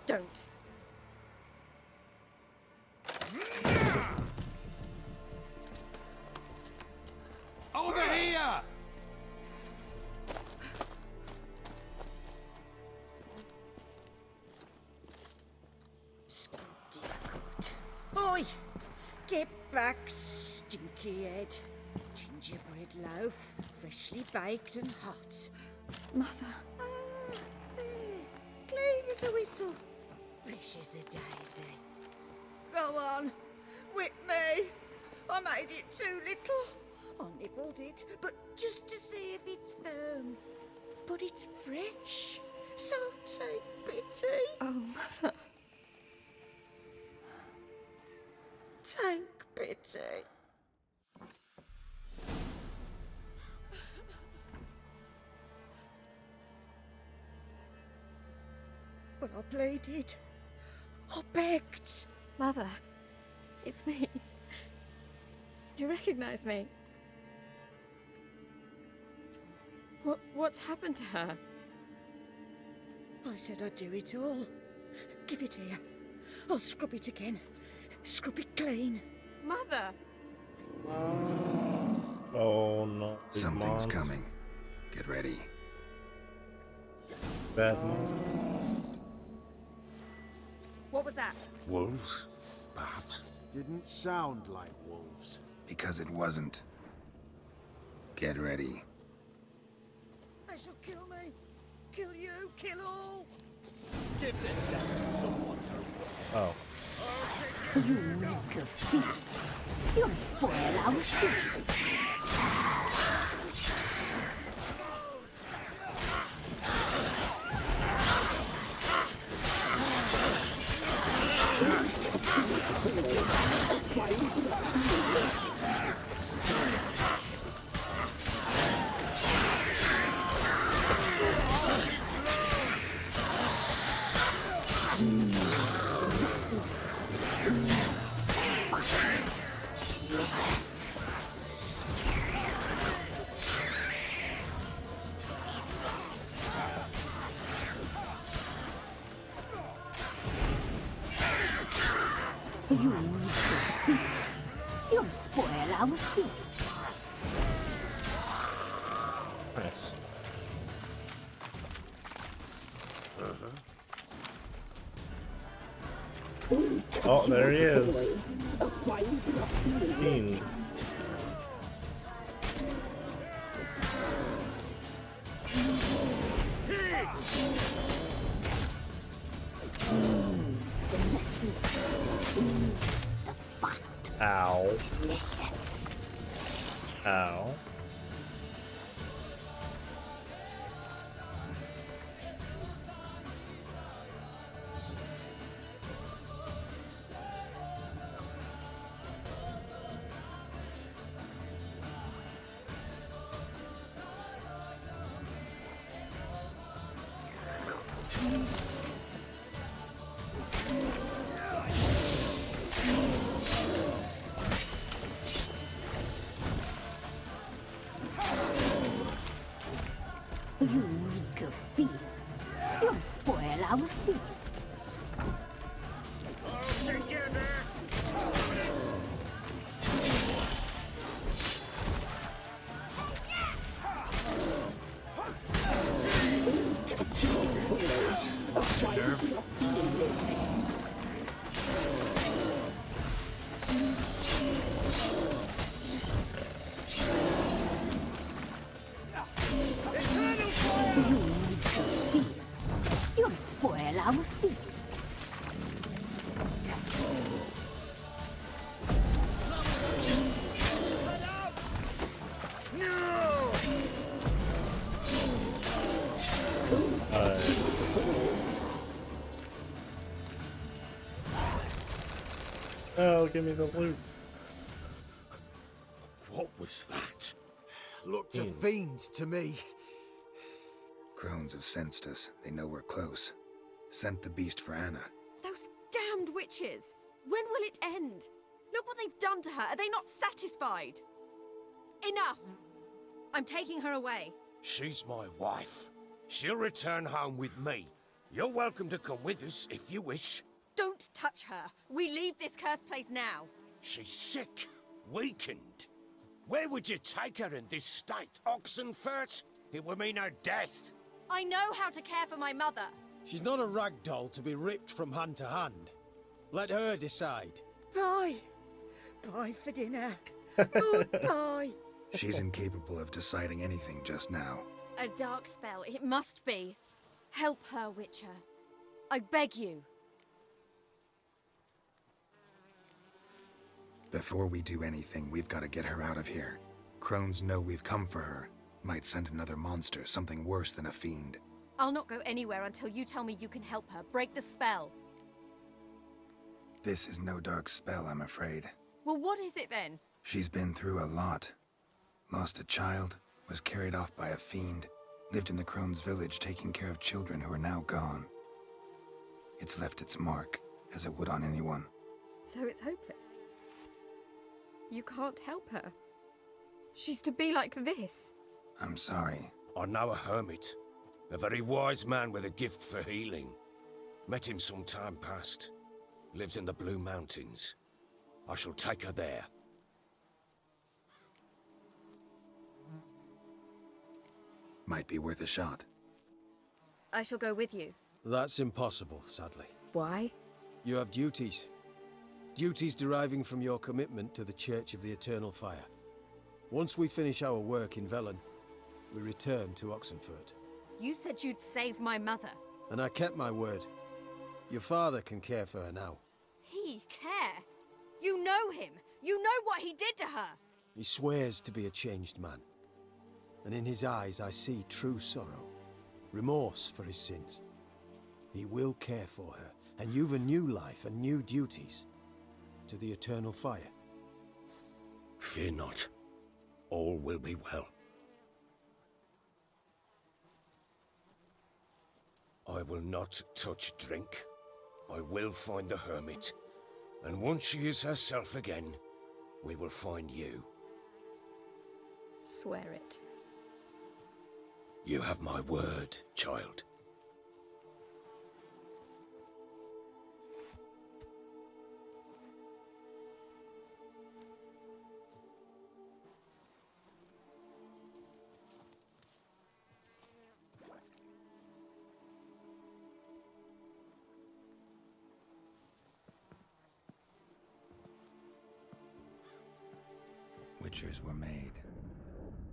Don't. Over here! Oi! Get back, stinky head. Gingerbread loaf, freshly baked and hot. Mother. Ah, there. Clean as a whistle. Fresh as a daisy. Go on. Whip me. I made it too little. I nibbled it, but just to see if it's firm. But it's fresh. So take pity. Oh, Mother. Take pity. But I pleaded. I begged. Mother, it's me. Do you recognize me? What's happened to her? I said I'd do it all. Give it here. I'll scrub it again. Scrub it clean. Mother! Oh no. Something's coming. Get ready. Bad mom. What was that? Wolves, perhaps? Didn't sound like wolves. Because it wasn't. Get ready. They shall kill me. Kill you. Kill all. Give this devil someone to watch. Oh. You reek of fear. You'll spoil our feast. You reek of fear. You'll spoil our feast. Nice. Oh, there he is. Fiend. Ow. Ow. You reek of fear. You'll spoil our feast. All together! You'll spoil our feast. Oh, give me the loot. What was that? Looked a fiend to me. Crones have sensed us. They know we're close. Sent the beast for Anna. Those damned witches! When will it end? Look what they've done to her. Are they not satisfied? Enough! I'm taking her away. She's my wife. She'll return home with me. You're welcome to come with us if you wish. Don't touch her. We leave this cursed place now. She's sick, weakened. Where would you take her in this state? Oxenfurt? It would mean her death. I know how to care for my mother. She's not a rag doll to be ripped from hand to hand. Let her decide. Bye. Bye for dinner. Goodbye. She's incapable of deciding anything just now. A dark spell, it must be. Help her, Witcher. I beg you. Before we do anything, we've got to get her out of here. Crones know we've come for her. Might send another monster, something worse than a fiend. I'll not go anywhere until you tell me you can help her. Break the spell. This is no dark spell, I'm afraid. Well, what is it then? She's been through a lot. Lost a child, was carried off by a fiend, lived in the Crones village taking care of children who are now gone. It's left its mark, as it would on anyone. So it's hopeless. You can't help her. She's to be like this. I'm sorry. I know a hermit. A very wise man with a gift for healing. Met him some time past. Lives in the Blue Mountains. I shall take her there. Might be worth a shot. I shall go with you. That's impossible, sadly. Why? You have duties. Duties deriving from your commitment to the Church of the Eternal Fire. Once we finish our work in Velen, we return to Oxenfurt. You said you'd save my mother. And I kept my word. Your father can care for her now. He care? You know him. You know what he did to her. He swears to be a changed man. And in his eyes I see true sorrow. Remorse for his sins. He will care for her. And you've a new life and new duties. To the Eternal Fire. Fear not. All will be well. I will not touch drink. I will find the hermit. And once she is herself again, we will find you. Swear it. You have my word, child. Witchers were made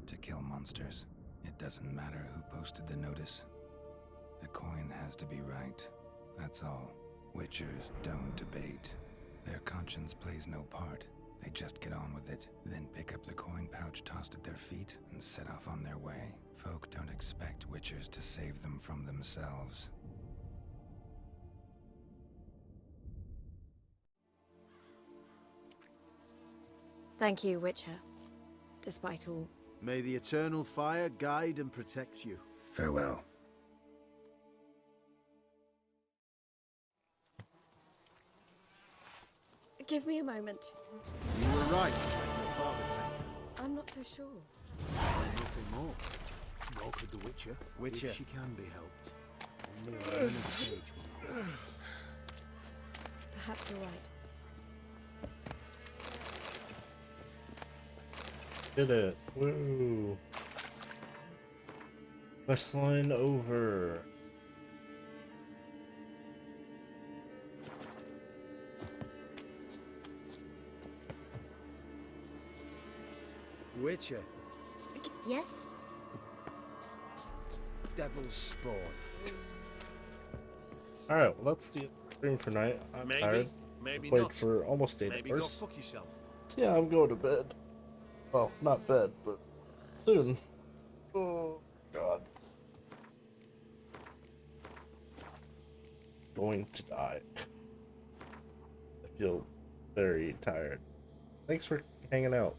to kill monsters. It doesn't matter who posted the notice. The coin has to be right. That's all. Witchers don't debate. Their conscience plays no part. They just get on with it, then pick up the coin pouch tossed at their feet and set off on their way. Folk don't expect Witchers to save them from themselves. Thank you, Witcher. Despite all. May the Eternal Fire guide and protect you. Farewell. Give me a moment. You were right to have your father taken. I'm not so sure. Nothing more. Nor could the Witcher. If she can be helped. Only on an early stage. Perhaps you're right. Did it. Woo. Quest line over. Witcher. Yes? Devil's spawn. Alright, well that's the stream for night. I'm Maybe, tired. maybe Played not. for almost 8 Maybe hours. go fuck yourself. Yeah, I'm going to bed. Well, not bed, but soon. Oh, God. Going to die. I feel very tired. Thanks for hanging out.